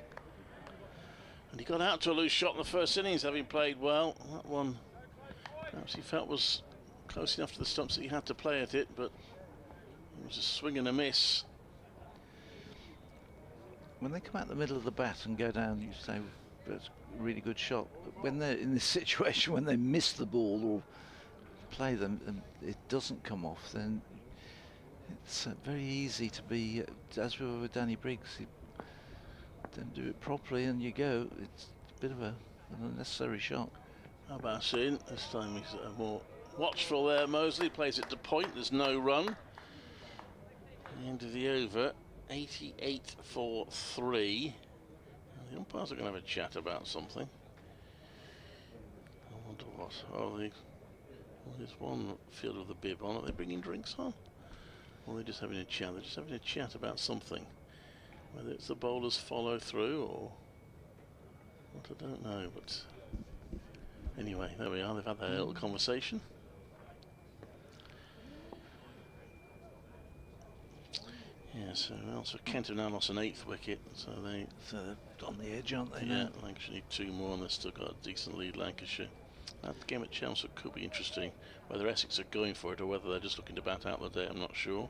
Speaker 5: And he got out to a loose shot in the first innings, having played well. That one, perhaps he felt was close enough to the stumps that he had to play at it, but it was a swing and a miss.
Speaker 6: When they come out the middle of the bat and go down, you say that's a really good shot. But when they're in this situation, when they miss the ball or play them and it doesn't come off, then it's very easy to be, as we were with Danny Briggs, he didn't do it properly and you go. It's a bit of an unnecessary shot.
Speaker 5: Abbas in. This time he's more watchful there. Mosley plays it to point. There's no run. The end of the over. 88 for 3. The umpires are going to have a chat about something. I wonder what. Oh, there's one field of the bib on. Are they bringing drinks on? Or are they just having a chat? They're just having a chat about something. Whether it's the bowlers follow through or what, I don't know. But anyway, there we are. They've had their little conversation. Yeah, so Kent have now lost an 8th wicket, so they're
Speaker 6: on the edge, aren't they?
Speaker 5: Yeah, Lancashire need 2 more, and they've still got a decent lead. Lancashire. That game at Chelmsford could be interesting. Whether Essex are going for it or whether they're just looking to bat out the day, I'm not sure.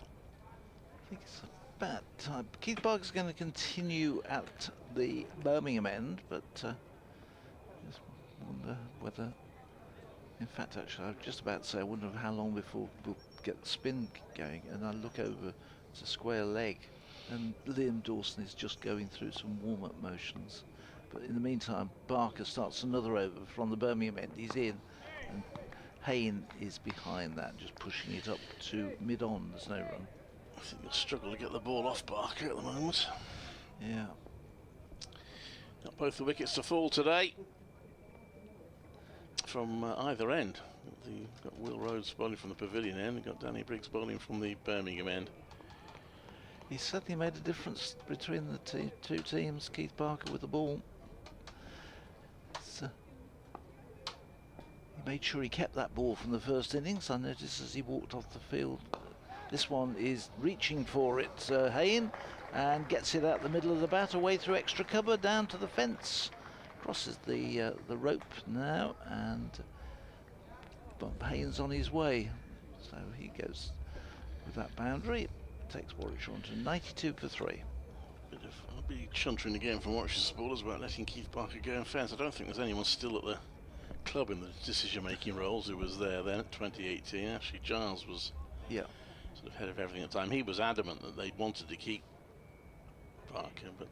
Speaker 6: I think it's about time. Keith Barker's going to continue at the Birmingham end, but just wonder whether, in fact, actually, I was just about to say, I wonder how long before we'll get the spin going. And I look over, it's a square leg, and Liam Dawson is just going through some warm-up motions. But in the meantime, Barker starts another over from the Birmingham end. He's in, and Hayne is behind that, just pushing it up to mid-on. There's no run.
Speaker 5: I think they'll struggle to get the ball off Barker at the moment.
Speaker 6: Yeah.
Speaker 5: Got both the wickets to fall today. from either end. You've got Will Rhodes bowling from the Pavilion end, you've got Danny Briggs bowling from the Birmingham end.
Speaker 6: He certainly made a difference between the two teams. Keith Parker with the ball. So he made sure he kept that ball from the first innings. I noticed as he walked off the field. This one is reaching for it, Hayne, and gets it out the middle of the bat, away through extra cover, down to the fence. Crosses the rope now, and Haynes on his way. So he goes with that boundary. Takes Warwickshire on to 92 for 3.
Speaker 5: I'll be chuntering again from Warwickshire supporters about letting Keith Parker go. In fairness, I don't think there's anyone still at the club in the decision-making roles who was there then at 2018. Actually, Giles was sort of head of everything at the time. He was adamant that they wanted to keep Parker, but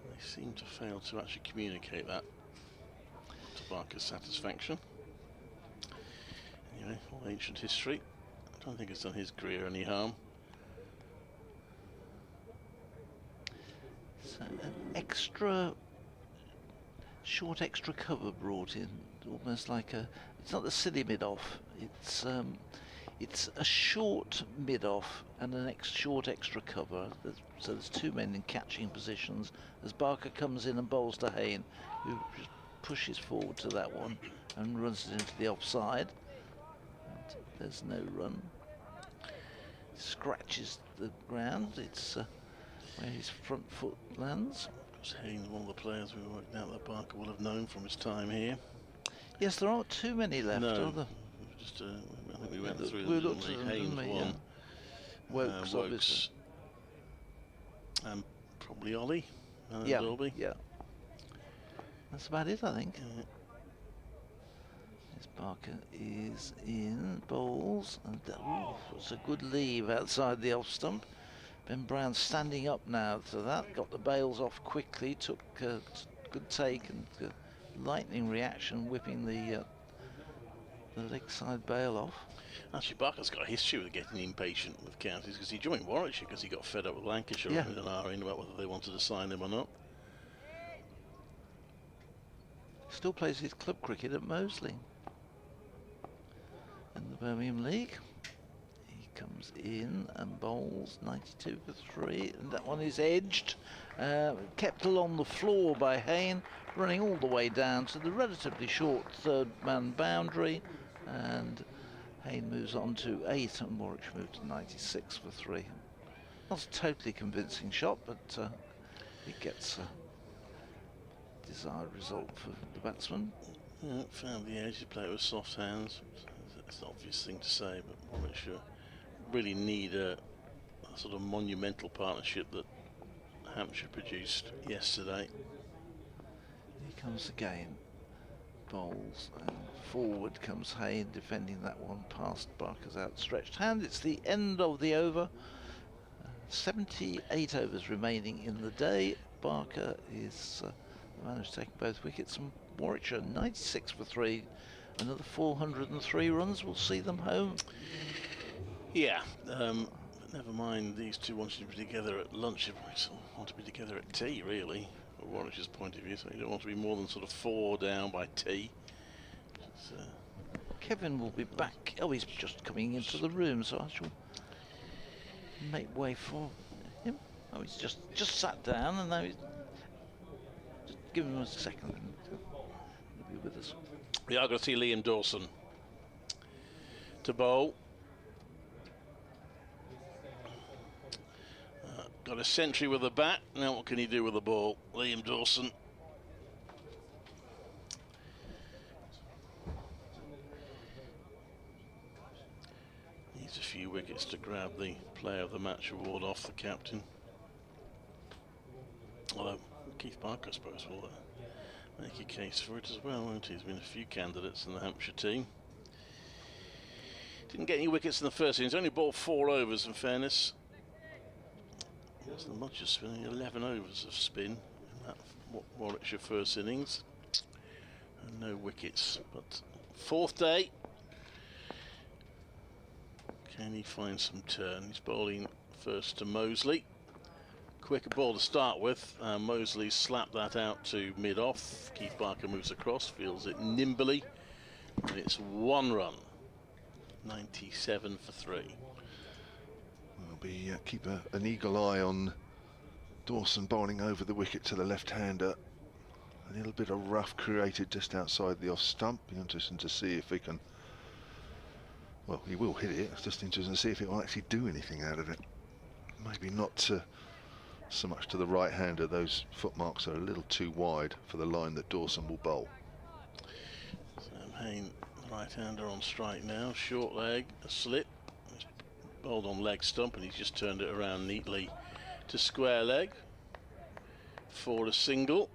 Speaker 5: they seem to fail to actually communicate that to Parker's satisfaction. Anyway, all ancient history. I don't think it's done his career any harm.
Speaker 6: So an short extra cover brought in, almost like it's not the silly mid-off, it's a short mid-off and an short extra cover. So there's two men in catching positions as Barker comes in and bowls to Hayne, who just pushes forward to that one and runs it into the offside. And there's no run. Scratches the ground. It's where his front foot lands.
Speaker 5: Because Haynes, one of the players we worked out that Barker will have known from his time here.
Speaker 6: Yes, there aren't too many left, are there?
Speaker 5: Just, I think we went through
Speaker 6: we
Speaker 5: them.
Speaker 6: looked at them,
Speaker 5: Haynes
Speaker 6: didn't we?
Speaker 5: one.
Speaker 6: Wokes, obviously.
Speaker 5: And probably Ollie.
Speaker 6: Yeah,
Speaker 5: Dolby.
Speaker 6: yeah. That's about it, I think.
Speaker 5: Yeah.
Speaker 6: Yes, Barker is in, bowls, and it's a good leave outside the off stump. Ben Brown standing up now to that, got the bails off quickly, took a good take and lightning reaction, whipping the leg side bail off.
Speaker 5: Actually, Barker's got a history with getting impatient with counties because he joined Warwickshire because he got fed up with Lancashire and an hour in about whether they wanted to sign him or not.
Speaker 6: Still plays his club cricket at Moseley in the Birmingham League. He comes in and bowls 92 for 3, and that one is edged, kept along the floor by Hayne, running all the way down to the relatively short third man boundary, and Hayne moves on to 8 and Warwickshire move to 96 for 3. Not a totally convincing shot, but it gets a desired result for the batsman.
Speaker 5: Yeah, found the edge, he played with soft hands. It's an obvious thing to say, but Warwickshire really need a sort of monumental partnership that Hampshire produced yesterday.
Speaker 6: Here comes again. Bowls and forward comes Hayne, defending that one past Barker's outstretched hand. It's the end of the over. 78 overs remaining in the day. Barker is managed to take both wickets, and Warwickshire 96 for 3. Another 403 runs will see them home.
Speaker 5: Yeah, but never mind these two wanting to be together at lunch. They want to be together at tea, really, from Warwickshire's point of view. So you don't want to be more than sort of 4 down by tea.
Speaker 6: Kevin will be back. Oh, he's just coming into the room, so I shall make way for him. Oh, he's just sat down, and now he's just give him a second. He'll be with us.
Speaker 5: We are going to see Liam Dawson to bowl. Got a century with the bat. Now what can he do with the ball? Liam Dawson. Needs a few wickets to grab the player of the match award off the captain. Although Keith Parker, I suppose, will make a case for it as well, won't he? There's been a few candidates in the Hampshire team. Didn't get any wickets in the first innings, only bowled 4 overs in fairness. Wasn't much of spinning, 11 overs of spin in that Warwickshire first innings. And no wickets, but 4th day. Can he find some turn? He's bowling first to Moseley. Quicker ball to start with. Moseley slapped that out to mid-off. Keith Parker moves across, feels it nimbly. And it's 1 run. 97 for 3.
Speaker 3: We'll be keep an eagle eye on Dawson bowling over the wicket to the left-hander. A little bit of rough created just outside the off stump. Be interesting to see if he can. Well, he will hit it. It's just interesting to see if it will actually do anything out of it. Maybe not so much to the right-hander. Those footmarks are a little too wide for the line that Dawson will bowl.
Speaker 5: Sam Hain, right-hander on strike now. Short leg, a slip. He's bowled on leg stump and he's just turned it around neatly to square leg for a single.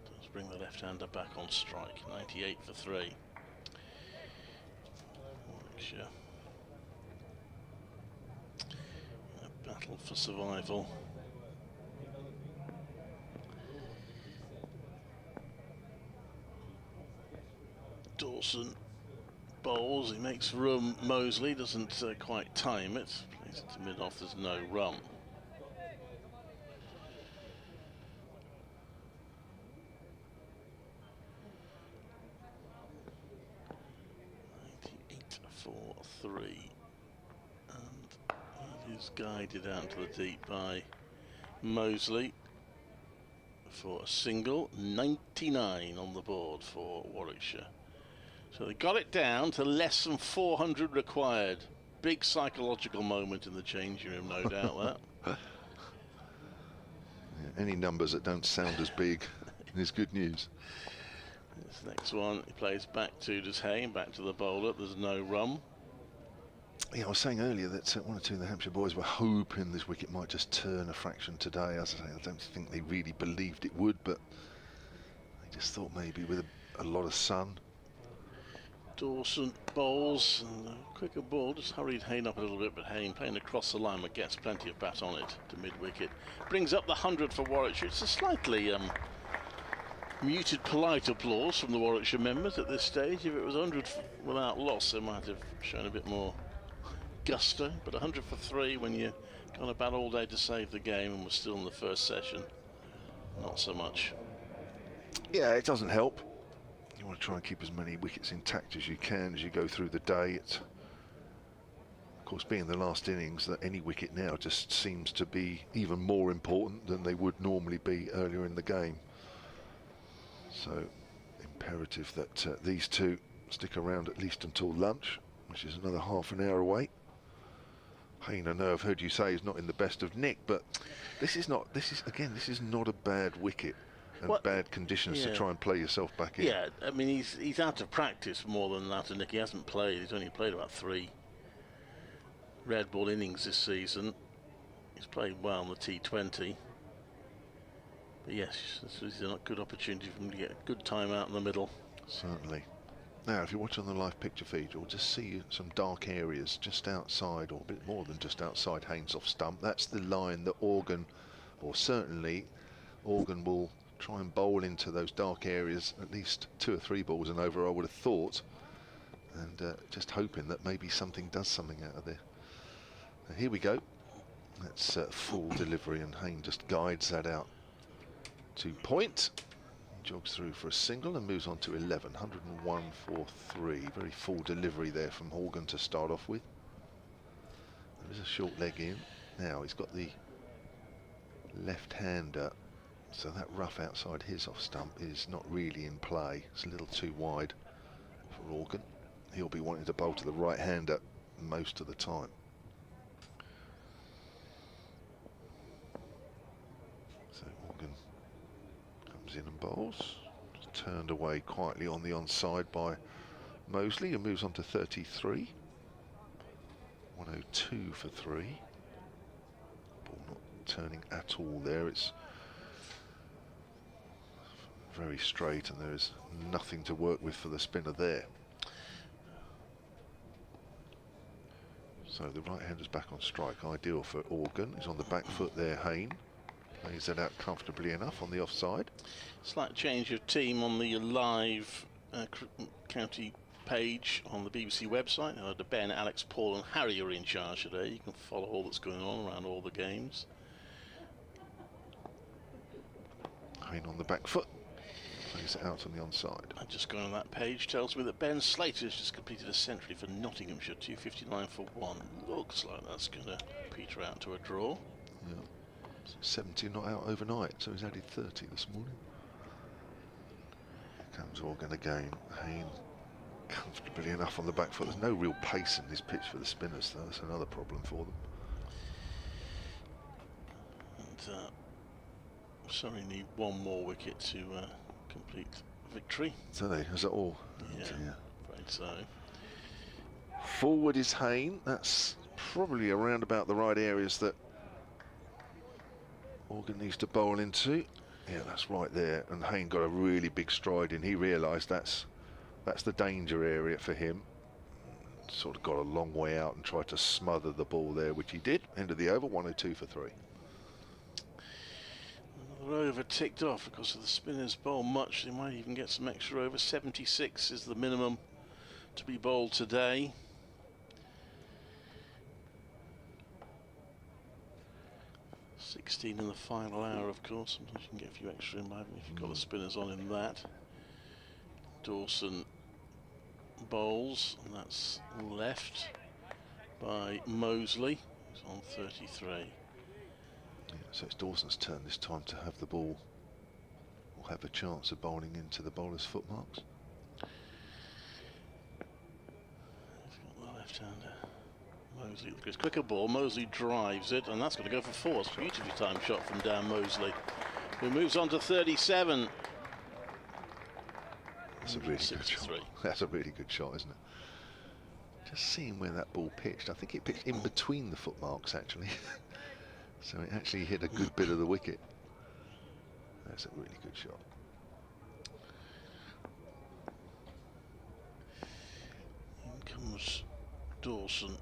Speaker 5: Does bring the left-hander back on strike. 98 for 3. Warwickshire. A battle for survival. Dawson bowls, he makes room. Mosley doesn't quite time it. Plays it to mid-off, there's no run. For 3, and he is guided out to the deep by Mosley for a single. 99 on the board for Warwickshire. So they got it down to less than 400 required. Big psychological moment in the changing room, no doubt that.
Speaker 3: Yeah, any numbers that don't sound as big is good news.
Speaker 5: This next one, he plays back to Des Hayne, back to the bowler. There's no run.
Speaker 3: Yeah, I was saying earlier that 1 or 2 of the Hampshire boys were hoping this wicket might just turn a fraction today. As I say, I don't think they really believed it would, but they just thought maybe with a lot of sun.
Speaker 5: Dawson bowls, and a quicker ball, just hurried Hayne up a little bit, but Hayne playing across the line, but gets plenty of bat on it to mid-wicket. Brings up the 100 for Warwickshire. It's a slightly muted, polite applause from the Warwickshire members at this stage. If it was 100 without loss, they might have shown a bit more gusto, but 100 for 3 when you're gone about all day to save the game and we're still in the first session, not so much.
Speaker 3: Yeah, it doesn't help. You want to try and keep as many wickets intact as you can as you go through the day. It's, of course, being the last innings, that any wicket now just seems to be even more important than they would normally be earlier in the game. So imperative that these two stick around at least until lunch, which is another half an hour away. Hayne, I know I've heard you say he's not in the best of nick, but this is not a bad wicket and bad conditions to try and play yourself back in.
Speaker 5: Yeah, I mean he's out of practice more than that, and Nick, he hasn't played. He's only played about 3 red ball innings this season. He's played well on the T20. But yes, this is a good opportunity for him to get a good time out in the middle.
Speaker 3: Certainly. Now, if you watch on the live picture feed, you'll just see some dark areas just outside, or a bit more than just outside Haynes off stump. That's the line that Organ, or certainly Organ, will try and bowl into those dark areas, at least 2 or 3 balls and over, I would have thought. And just hoping that maybe something does something out of there. Now, here we go. That's full delivery, and Haynes just guides that out to point. Jogs through for a single and moves on to 11. 101 for 3. Very full delivery there from Horgan to start off with. There is a short leg in. Now he's got the left-hander, so that rough outside his off stump is not really in play. It's a little too wide for Horgan. He'll be wanting to bowl to the right-hander most of the time. So Horgan comes in and bowls. Turned away quietly on the onside by Mosley, and moves on to 33. 102 for 3. Ball not turning at all there. It's very straight, and there is nothing to work with for the spinner there. So the right-hander's back on strike, ideal for Organ. He's on the back foot there, Hayne. Plays that out comfortably enough on the offside.
Speaker 5: Slight change of team on the live county page on the BBC website. Ben, Alex, Paul and Harry are in charge today. You can follow all that's going on around all the games.
Speaker 3: Hayne on the back foot. Plays it out on the onside.
Speaker 5: I just going on that page tells me that Ben Slater has just completed a century for Nottinghamshire, 259 for 1. Looks like that's going to peter out to a draw.
Speaker 3: Yeah. 70 not out overnight, so he's added 30 this morning. Here comes Organ again. Hayne comfortably enough on the back foot. There's no real pace in this pitch for the spinners, though. That's another problem for them.
Speaker 5: And sorry, need one more wicket to complete victory.
Speaker 3: So they, is that all?
Speaker 5: Yeah,
Speaker 3: Yeah.
Speaker 5: afraid so.
Speaker 3: Forward is Hayne. That's probably around about the right areas that Organ needs to bowl into. Yeah, that's right there. And Hayne got a really big stride in. He realised that's the danger area for him. Sort of got a long way out and tried to smother the ball there, which he did. End of the over, 102 for 3.
Speaker 5: Another over ticked off because of the spinners bowl much. They might even get some extra over. 76 is the minimum to be bowled today. $16 in the final hour, of course. Sometimes you can get a few extra in by if you've got the spinners on in that. Dawson bowls, and that's left by Mosley, who's on 33.
Speaker 3: Yeah, so it's Dawson's turn this time to have the ball, or have a chance of bowling into the bowler's footmarks.
Speaker 5: He's got the left-hander. Mosley, it's a quicker ball. Mosley drives it, and that's going to go for 4. It's a beautifully timed shot from Dan Mosley, who moves on to 37.
Speaker 3: That's a really good shot. That's a really good shot, isn't it? Just seeing where that ball pitched. I think it pitched in between the footmarks, actually. So it actually hit a good bit of the wicket. That's a really good shot.
Speaker 5: In comes Dawson.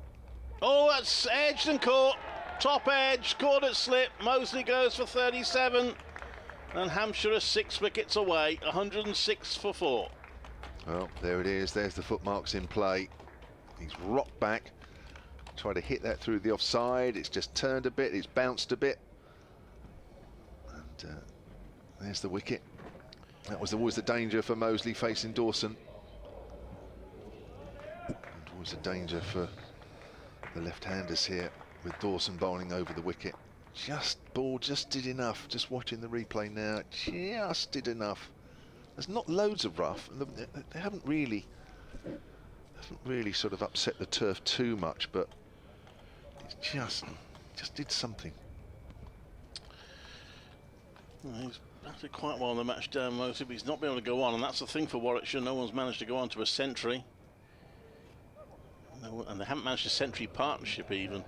Speaker 5: Oh, that's edged and caught. Top edge, caught it slip. Mosley goes for 37. And Hampshire are 6 wickets away, 106 for 4.
Speaker 3: Well, there it is. There's the footmarks in play. He's rocked back. Tried to hit that through the offside. It's just turned a bit. It's bounced a bit. And there's the wicket. That was always the danger for Mosley facing Dawson. And always a danger for the left-handers here with Dawson bowling over the wicket. Ball just did enough. Just watching the replay now, just did enough. There's not loads of rough, and they haven't really sort of upset the turf too much, but it just did something.
Speaker 5: Well, he's batted quite well on the match down mostly, but he's not been able to go on, and that's the thing for Warwickshire. No one's managed to go on to a century, and they haven't managed a century partnership even.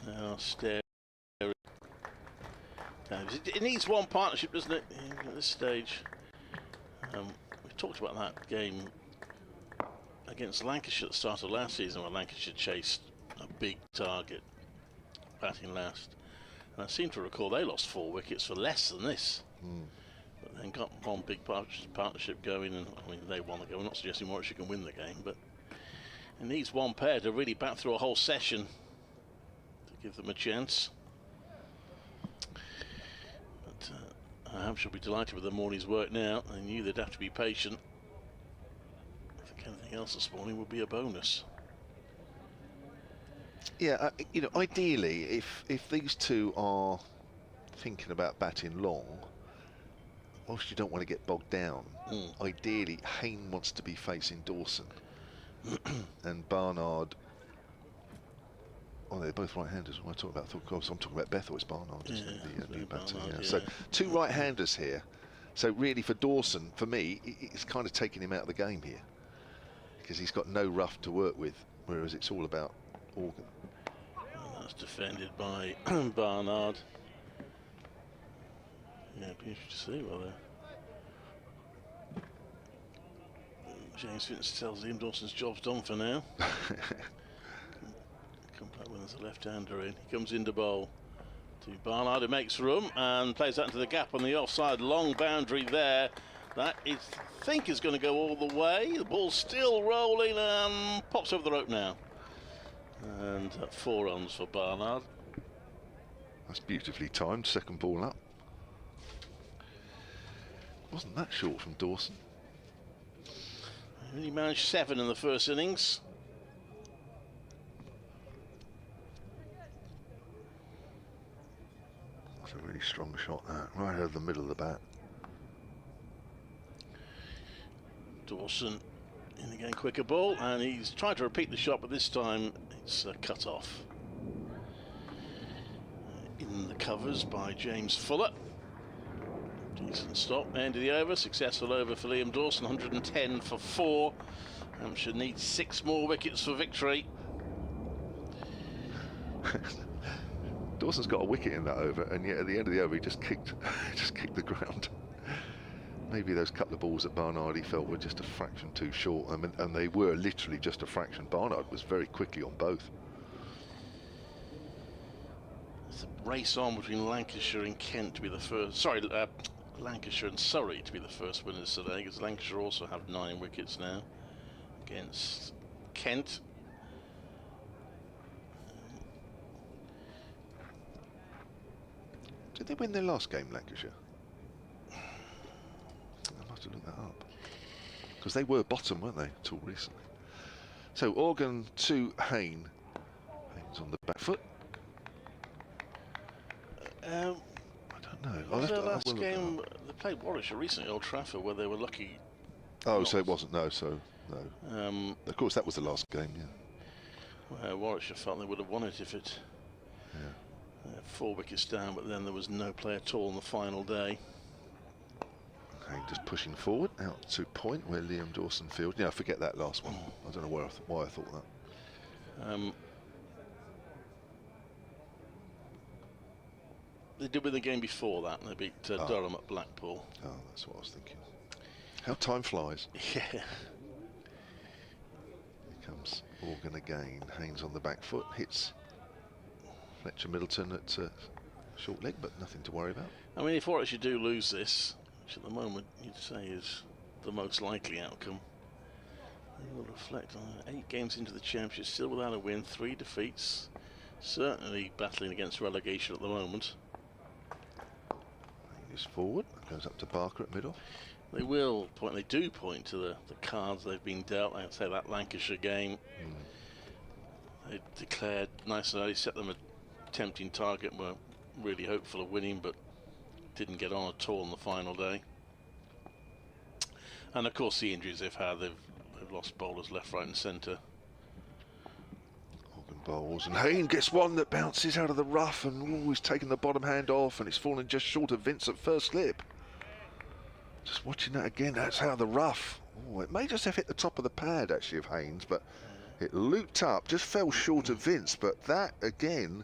Speaker 5: And now staring. It needs one partnership, doesn't it, at this stage? We talked about that game against Lancashire at the start of last season, where Lancashire chased a big target, batting last. And I seem to recall they lost 4 wickets for less than this. But then got one big partnership going, and I mean, they won the game. I'm not suggesting Warwickshire can win the game, but it needs one pair to really bat through a whole session to give them a chance. Hampshire will be delighted with the morning's work now. They knew they'd have to be patient. I think anything else this morning would be a bonus.
Speaker 3: Yeah, you know, ideally, if these two are thinking about batting long, whilst you don't want to get bogged down, ideally Hayne wants to be facing Dawson and Barnard. Oh, they're both right-handers. When I talk about, of course, I'm talking about Bethel. It's Barnard, isn't it? The new batter. Yeah. So 2 right-handers here. So really, for Dawson, for me, it's kind of taking him out of the game here because he's got no rough to work with, whereas it's all about Organ.
Speaker 5: And that's defended by Barnard. Yeah, beautiful to see. Well, James Vince tells him Dawson's job's done for now. Come back when there's a left-hander in. He comes into bowl to Barnard, who makes room and plays that into the gap on the offside. Long boundary there. That I think is going to go all the way. The ball's still rolling and pops over the rope now. And 4 runs for Barnard.
Speaker 3: That's beautifully timed. Second ball up. Wasn't that short from Dawson?
Speaker 5: He managed 7 in the first innings.
Speaker 3: That's a really strong shot, that. Right over the middle of the bat.
Speaker 5: Dawson in again, quicker ball, and he's tried to repeat the shot, but this time it's cut off. In the covers by James Fuller. Decent stop, end of the over, successful over for Liam Dawson, 110 for 4. Hampshire needs 6 more wickets for victory.
Speaker 3: Dawson's got a wicket in that over, and yet at the end of the over he just kicked the ground. Maybe those couple of balls that Barnard he felt were just a fraction too short, and they were literally just a fraction. Barnard was very quickly on both.
Speaker 5: It's a race on between Lancashire and Kent to be the first. Sorry, Lancashire and Surrey to be the first winners today, because Lancashire also have 9 wickets now against Kent.
Speaker 3: Did they win their last game, Lancashire? I must have looked that up. Because they were bottom, weren't they, till recently? So, Organ to Hayne. Hayne's on the back foot.
Speaker 5: I
Speaker 3: don't know.
Speaker 5: Was their last game, they played Warwickshire recently at Old Trafford, where they were lucky.
Speaker 3: Oh, so it wasn't, no, no. Of course, that was the last game, yeah.
Speaker 5: Warwickshire felt they would have won it if it...
Speaker 3: Yeah.
Speaker 5: 4 wickets down, but then there was no play at all on the final day.
Speaker 3: Hayne just pushing forward, out to point where Liam Dawson fielded. Yeah, forget that last one. I don't know why I thought that.
Speaker 5: They did win the game before that, and they beat Durham at Blackpool.
Speaker 3: Oh, that's what I was thinking. How time flies.
Speaker 5: Yeah.
Speaker 3: Here comes Organ again. Haynes on the back foot, hits Fletcher Middleton at short leg, but nothing to worry about.
Speaker 5: I mean, if Warwickshire do lose this, which at the moment you'd say is the most likely outcome, they will reflect on 8 games into the championship, still without a win, 3 defeats, certainly battling against relegation at the moment.
Speaker 3: He's forward, goes up to Barker at middle.
Speaker 5: They will point, they do point to the cards they've been dealt. I'd say that Lancashire game, they declared nice and early, set them a tempting target, were really hopeful of winning, but didn't get on at all on the final day. And of course the injuries they've had, they've lost bowlers left, right and centre.
Speaker 3: Organ bowls, and Hayne gets one that bounces out of the rough, and he's taken the bottom hand off, and it's fallen just short of Vince at first slip. Just watching that again, that's how the rough. Oh, it may just have hit the top of the pad actually of Haynes, but it looped up, just fell short of Vince, but that again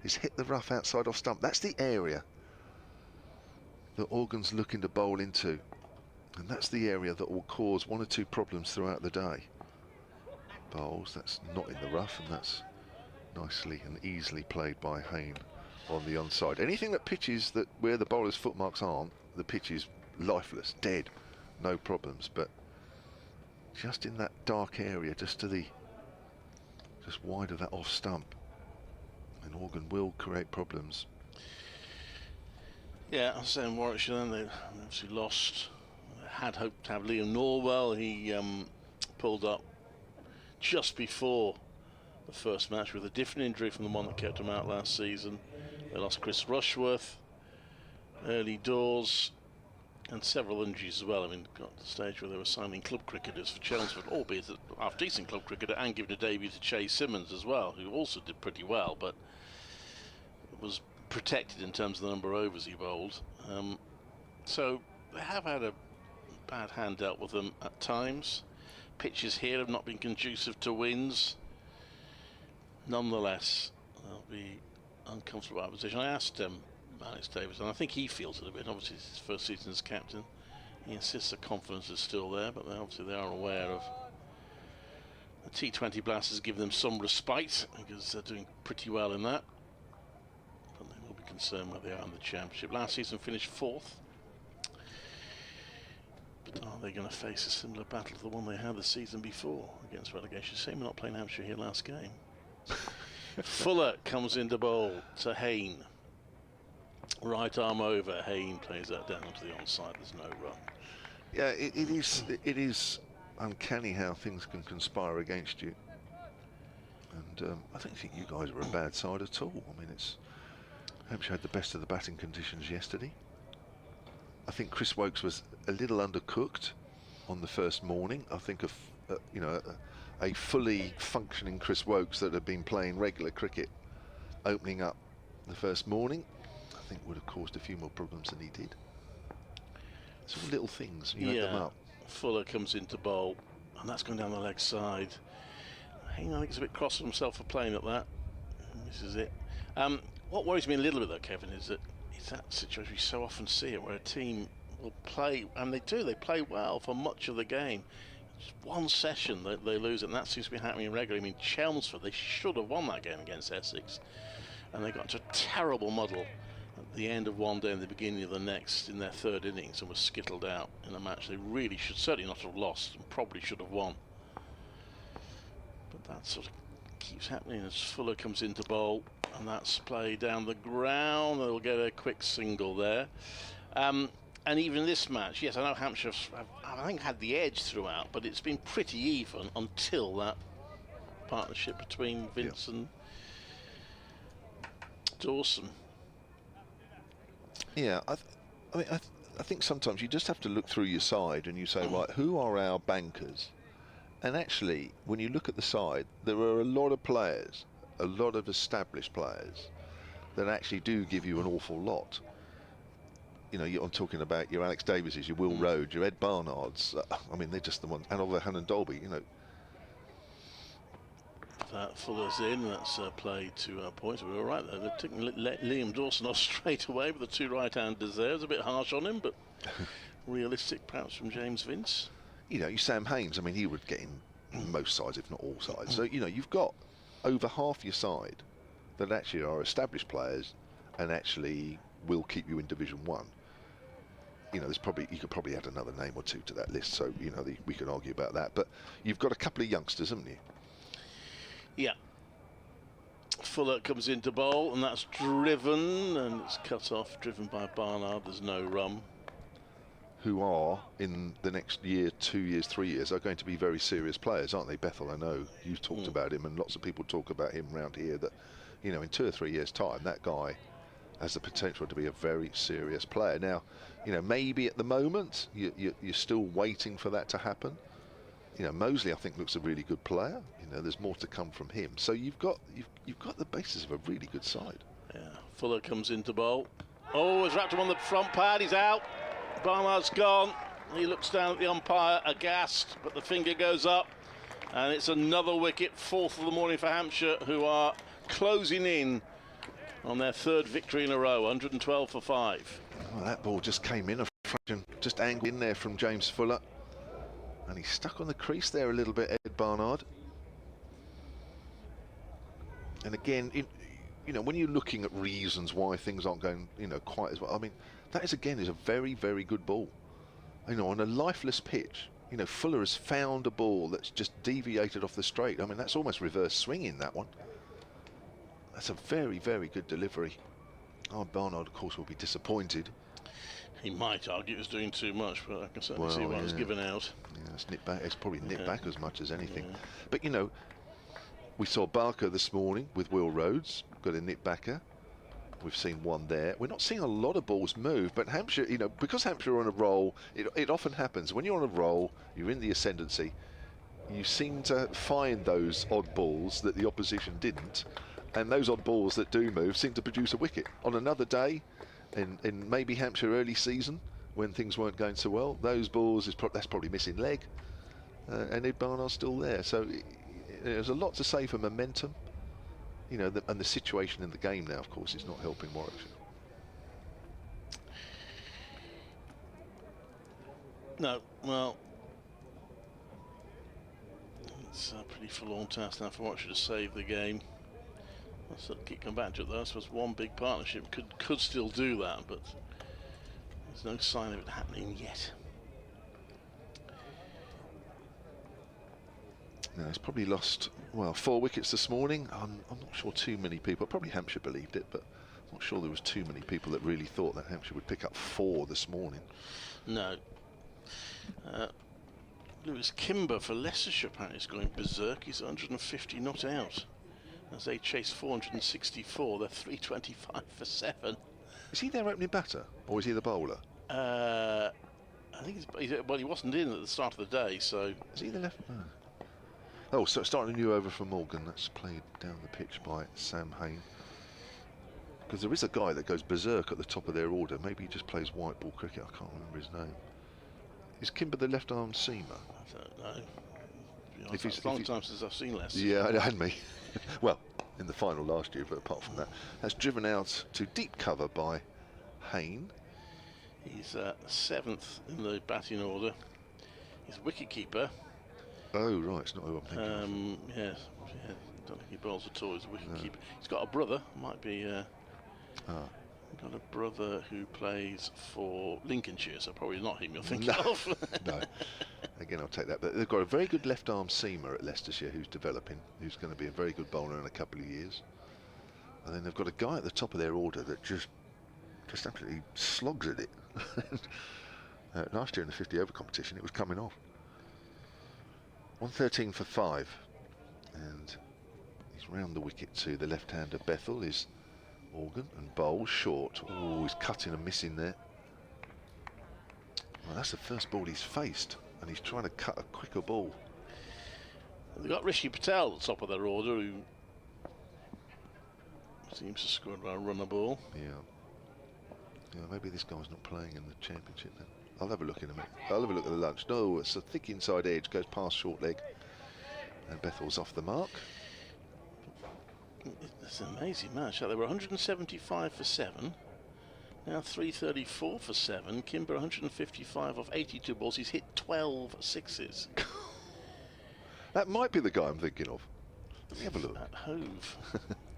Speaker 3: is hit the rough outside off stump. That's the area that Organ's looking to bowl into, and that's the area that will cause 1 or 2 problems throughout the day. Bowls, that's not in the rough, and that's nicely and easily played by Hayne on the onside. Anything that pitches that where the bowler's footmarks aren't, the pitch is lifeless, dead, no problems, but just in that dark area, just wide of that off stump, and Organ will create problems.
Speaker 5: Yeah, I was saying Warwickshire then, they obviously lost. Had hoped to have Liam Norwell. He pulled up just before the first match with a different injury from the one that kept him out last season. They lost Chris Rushworth early doors, and several injuries as well. I mean, got to the stage where they were signing club cricketers for Chelmsford, albeit a half-decent club cricketer, and giving a debut to Chase Simmons as well, who also did pretty well, but was protected in terms of the number of overs he bowled. So they have had a bad hand dealt with them at times. Pitches here have not been conducive to wins. Nonetheless, they'll be uncomfortable position. I asked Alex Davis, and I think he feels it a bit. Obviously, it's his first season as captain. He insists that confidence is still there, but obviously they are aware of the T20 Blasters give them some respite because they're doing pretty well in that. But they will be concerned where they are in the championship. Last season finished 4th. But are they going to face a similar battle to the one they had the season before against relegation? Shame we're not playing Hampshire here last game. Fuller comes into bowl to Hayne. Right arm over, Hayne plays that down to the onside, there's no run.
Speaker 3: Yeah, it is uncanny how things can conspire against you. And I don't think you guys were a bad side at all. I mean, Hampshire had the best of the batting conditions yesterday. I think Chris Woakes was a little undercooked on the first morning. I think a fully functioning Chris Woakes that had been playing regular cricket opening up the first morning, I think would have caused a few more problems than he did. It's all little things, you add them up.
Speaker 5: Fuller comes into bowl, and that's going down the leg side. I think he's a bit cross with himself for playing at that. This is it. What worries me a little bit though, Kevin, is that situation we so often see it where a team will play, and they play well for much of the game. Just one session that they lose it, and that seems to be happening regularly. I mean, Chelmsford, they should have won that game against Essex, and they got into a terrible muddle at the end of one day and the beginning of the next in their third innings and were skittled out in a match they really should certainly not have lost and probably should have won. But that sort of keeps happening as Fuller comes into bowl, and that's play down the ground. They'll get a quick single there. And even this match, yes, I know Hampshire have, I think, had the edge throughout, but it's been pretty even until that partnership between Vince and Dawson.
Speaker 3: Yeah, I think sometimes you just have to look through your side and you say, right, who are our bankers? And actually, when you look at the side, there are a lot of players, a lot of established players, that actually do give you an awful lot. You know, I'm talking about your Alex Davises, your Will Rhodes, your Ed Barnards. I mean, they're just the ones. And Oliver Hannon Dolby, you know.
Speaker 5: That Fuller's in, that's played to points. We were right there. They're taking Liam Dawson off straight away with the two right-handers there. It was a bit harsh on him, but realistic perhaps from James Vince.
Speaker 3: You know, Sam Haynes, I mean, he would get in most sides, if not all sides. So, you know, you've got over half your side that actually are established players and actually will keep you in Division 1. You know, you could probably add another name or two to that list, so, you know, we can argue about that. But you've got a couple of youngsters, haven't you?
Speaker 5: Yeah. Fuller comes into bowl, and that's driven, and it's cut off, driven by Barnard. There's no run.
Speaker 3: Who are, in the next year, 2 years, 3 years, are going to be very serious players, aren't they? Bethel, I know you've talked about him, and lots of people talk about him around here, that, you know, in 2 or 3 years' time, that guy has the potential to be a very serious player. Now, you know, maybe at the moment, you're still waiting for that to happen. You know, Mosley, I think, looks a really good player. You know, there's more to come from him. So you've got the basis of a really good side.
Speaker 5: Yeah, Fuller comes into bowl. Oh, has wrapped him on the front pad. He's out. Barnard's gone. He looks down at the umpire, aghast, but the finger goes up, and it's another wicket, 4th of the morning for Hampshire, who are closing in on their 3rd victory in a row, 112 for 5.
Speaker 3: Oh, that ball just came in a fraction, just angled in there from James Fuller. And he's stuck on the crease there a little bit, Ed Barnard. And again, you know, when you're looking at reasons why things aren't going, you know, quite as well, I mean, that is a very, very good ball. You know, on a lifeless pitch, you know, Fuller has found a ball that's just deviated off the straight. I mean, that's almost reverse swinging, that one. That's a very, very good delivery. Oh, Barnard, of course, will be disappointed.
Speaker 5: He might argue it was doing too much, but I can certainly see why it was given out.
Speaker 3: Yeah, it's nipped back. It's probably nipped back as much as anything. Yeah. But, you know, we saw Barker this morning with Will Rhodes, got a nip backer. We've seen one there. We're not seeing a lot of balls move, but Hampshire, you know, because Hampshire are on a roll, it often happens. When you're on a roll, you're in the ascendancy, you seem to find those odd balls that the opposition didn't, and those odd balls that do move seem to produce a wicket. On another day, in maybe Hampshire early season, when things weren't going so well, those balls, that's probably missing leg, and Ed Barnard's still there. So there's a lot to say for momentum. You know, and the situation in the game now, of course, is not helping Warwickshire.
Speaker 5: No, well, it's a pretty forlorn task now for Warwickshire to save the game. I'll sort of keep coming back to it though. I suppose one big partnership could still do that, but there's no sign of it happening yet.
Speaker 3: No, it's probably lost, well, 4 wickets this morning. I'm not sure too many people, probably Hampshire believed it, but Not sure there was too many people that really thought that Hampshire would pick up 4 this morning.
Speaker 5: No. Lewis Kimber for Leicestershire apparently is going berserk. He's 150 not out. As they chase 464, they're 325 for 7.
Speaker 3: Is he their opening batter, or is he the bowler?
Speaker 5: I think well, he wasn't in at the start of the day, so...
Speaker 3: Is he the left? No. Oh, so starting a new over from Morgan. That's played down the pitch by Sam Hain. Because there is a guy that goes berserk at the top of their order. Maybe he just plays white ball cricket. I can't remember his name. Is Kimber the left-arm seamer?
Speaker 5: I don't know.
Speaker 3: If
Speaker 5: It's a long time since I've seen Leicester.
Speaker 3: Yeah, it had me. Well, in the final last year, but apart from that, that's driven out to deep cover by Hain.
Speaker 5: He's 7th in the batting order. He's wicket keeper.
Speaker 3: Oh, right, it's not who I'm thinking of.
Speaker 5: Yeah, don't think he bowls at all. He's a wicket keeper. He's got a brother. Might be. Got a brother who plays for Lincolnshire, so probably not him you're thinking of.
Speaker 3: No. Again, I'll take that. But they've got a very good left-arm seamer at Leicestershire who's developing, who's going to be a very good bowler in a couple of years. And then they've got a guy at the top of their order that just absolutely slogs at it. Last year in the 50 over competition, it was coming off. 113 for 5. And he's round the wicket to the left-hander Bethel is Morgan and bowls short. Oh, he's cutting and missing there. Well, that's the first ball he's faced, and he's trying to cut a quicker ball.
Speaker 5: They've got Rishi Patel at the top of their order, who seems to score a run a ball.
Speaker 3: Yeah, maybe this guy's not playing in the championship then. I'll have a look in a minute. I'll have a look at the lunch. No, it's a thick inside edge, goes past short leg, and Bethel's off the mark.
Speaker 5: It's an amazing match. They were 175 for 7. Now 334 for 7. Kimber 155 off 82 balls. He's hit 12 sixes.
Speaker 3: That might be the guy I'm thinking of. Let me have a look.
Speaker 5: At Hove.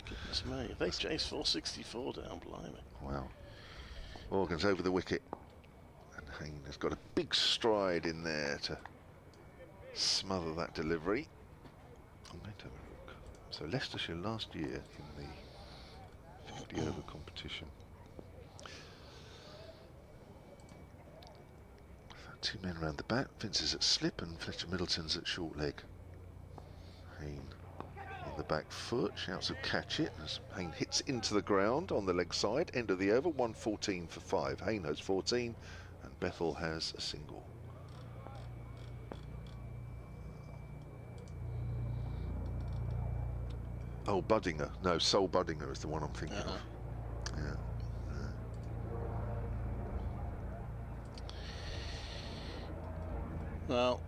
Speaker 5: Goodness me. If they chase 464 down, blimey.
Speaker 3: Wow. Morgan's over the wicket. And Hain has got a big stride in there to smother that delivery. I'm going to have a look. So Leicestershire last year in the 50 over competition. 2 men round the bat. Vince is at slip and Fletcher Middleton's at short leg. Hain on the back foot, shouts of catch it as Hain hits into the ground on the leg side. End of the over, 114 for 5. Hain has 14 and Bethel has a single. Oh, Buddinger. No, Sol Buddinger is the one I'm thinking of. Yeah.
Speaker 5: Well,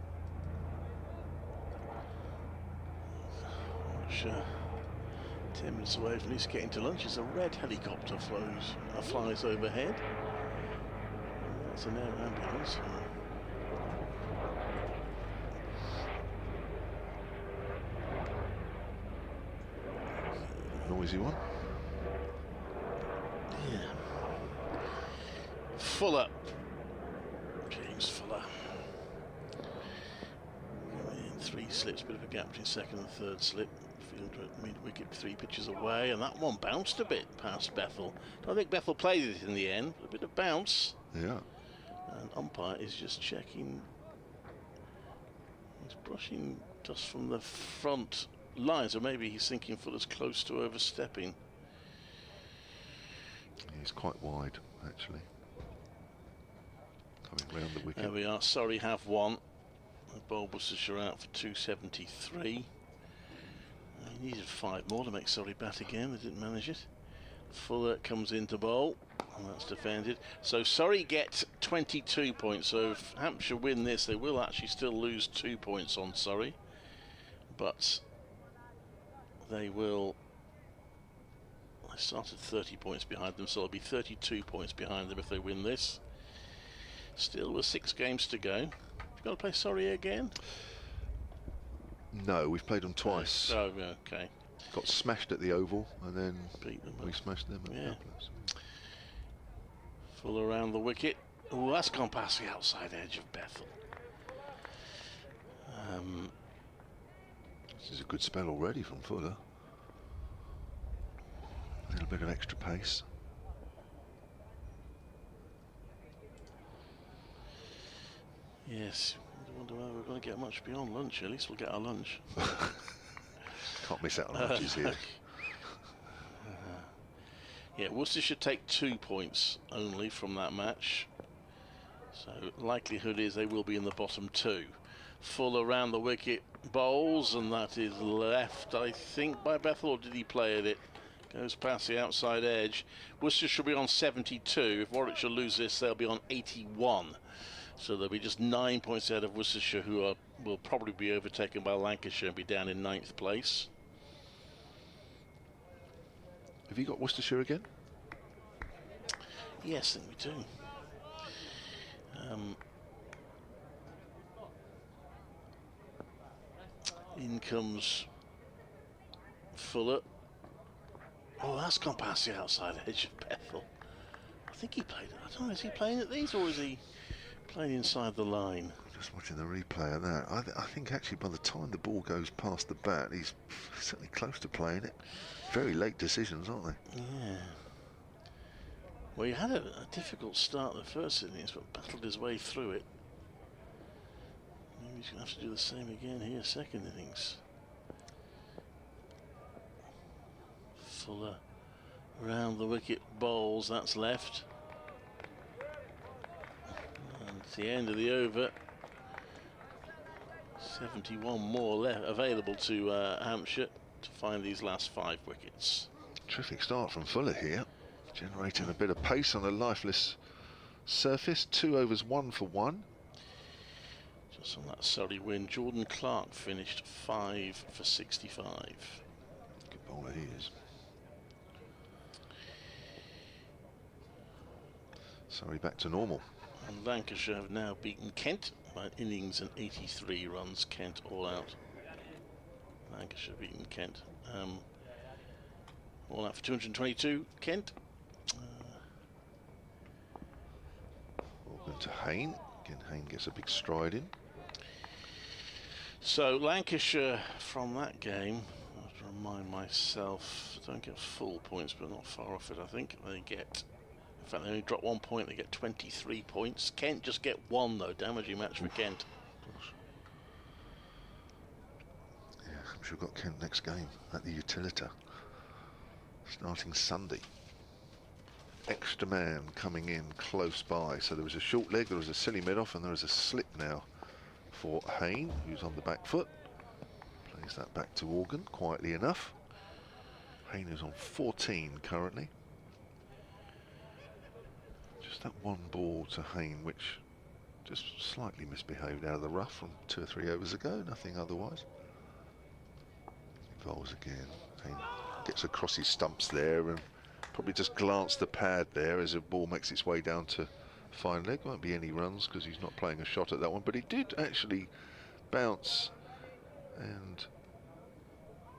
Speaker 5: 10 minutes away from least getting to lunch as a red helicopter flies overhead. That's an air ambulance.
Speaker 3: Noisy one.
Speaker 5: Yeah. Fuller. James Fuller. In 3 slips, bit of a gap between second and third slip. Fielder at mid-wicket, 3 pitches away, and that one bounced a bit past Bethel. I think Bethel played it in the end, a bit of bounce.
Speaker 3: Yeah.
Speaker 5: And umpire is just checking. He's brushing dust from the front line, so maybe he's thinking Fuller's close to overstepping.
Speaker 3: He's quite wide, actually. Coming round the wicket.
Speaker 5: There we are. Surrey have won. Bulbusser out for 273. He needed 5 more to make Surrey bat again. They didn't manage it. Fuller comes into bowl, and that's defended. So Surrey get 22 points. So if Hampshire win this, they will actually still lose 2 points on Surrey. But they will. They started 30 points behind them, so they'll be 32 points behind them if they win this. Still with 6 games to go. You've got to play Surrey again?
Speaker 3: No, we've played them twice.
Speaker 5: Oh, okay.
Speaker 3: Got smashed at the Oval, and then
Speaker 5: Beat them
Speaker 3: we
Speaker 5: up.
Speaker 3: smashed them at
Speaker 5: Yeah.
Speaker 3: Douglas.
Speaker 5: Full around the wicket. Oh, that's gone past the outside edge of Bethel.
Speaker 3: This is a good spell already from Fuller. A little bit of extra pace.
Speaker 5: Yes, I wonder whether we're going to get much beyond lunch. At least we'll get our lunch.
Speaker 3: Can't miss out on lunches here.
Speaker 5: Yeah, Worcester should take 2 points only from that match. So likelihood is they will be in the bottom 2. Full around the wicket bowls, and that is left, I think, by Bethel, or did he play at it? Goes past the outside edge. Worcester should be on 72. If Warwickshire lose this, they'll be on 81. So they'll be just 9 points ahead of Worcestershire, who will probably be overtaken by Lancashire and be down in 9th place.
Speaker 3: Have you got Worcestershire again?
Speaker 5: Yes, I think we do. In comes Fuller. Oh, that's gone past the outside edge of Bethel. I think he played it. I don't know, is he playing at these or is he playing inside the line?
Speaker 3: Just watching the replay of that. I think actually by the time the ball goes past the bat, he's certainly close to playing it. Very late decisions, aren't they?
Speaker 5: Yeah. Well, he had a difficult start the first innings, but battled his way through it. Maybe he's going to have to do the same again here, second innings. Fuller around the wicket bowls, that's left. And it's the end of the over. 71 more left available to Hampshire to find these last 5 wickets.
Speaker 3: Terrific start from Fuller here, generating a bit of pace on a lifeless surface. 2 overs, 1 for 1.
Speaker 5: Just on that Surrey win, Jordan Clark finished 5 for 65.
Speaker 3: Good bowler he is. Surrey back to normal.
Speaker 5: And Lancashire have now beaten Kent by innings and 83 runs. Kent all out. Lancashire beaten Kent. All out for 222. Kent.
Speaker 3: Organ to Hayne. Again, Hayne gets a big stride in.
Speaker 5: So Lancashire from that game, I have to remind myself, don't get full points, but not far off it. I think they get. In fact, they only drop 1 point. They get 23 points. Kent just get 1 though. Damaging match for Kent.
Speaker 3: Gosh. Yeah, I'm sure we've got Kent next game at the Utilita, starting Sunday. Extra man coming in close by. So there was a short leg, there was a silly mid-off, and there is a slip now for Hayne, who's on the back foot. Plays that back to Organ, quietly enough. Hayne is on 14 currently. Just that 1 ball to Hayne, which just slightly misbehaved out of the rough from 2 or 3 overs ago, nothing otherwise. Bowls again. Hayne gets across his stumps there and probably just glanced the pad there as the ball makes its way down to fine leg. Won't be any runs because he's not playing a shot at that one, but he did actually bounce and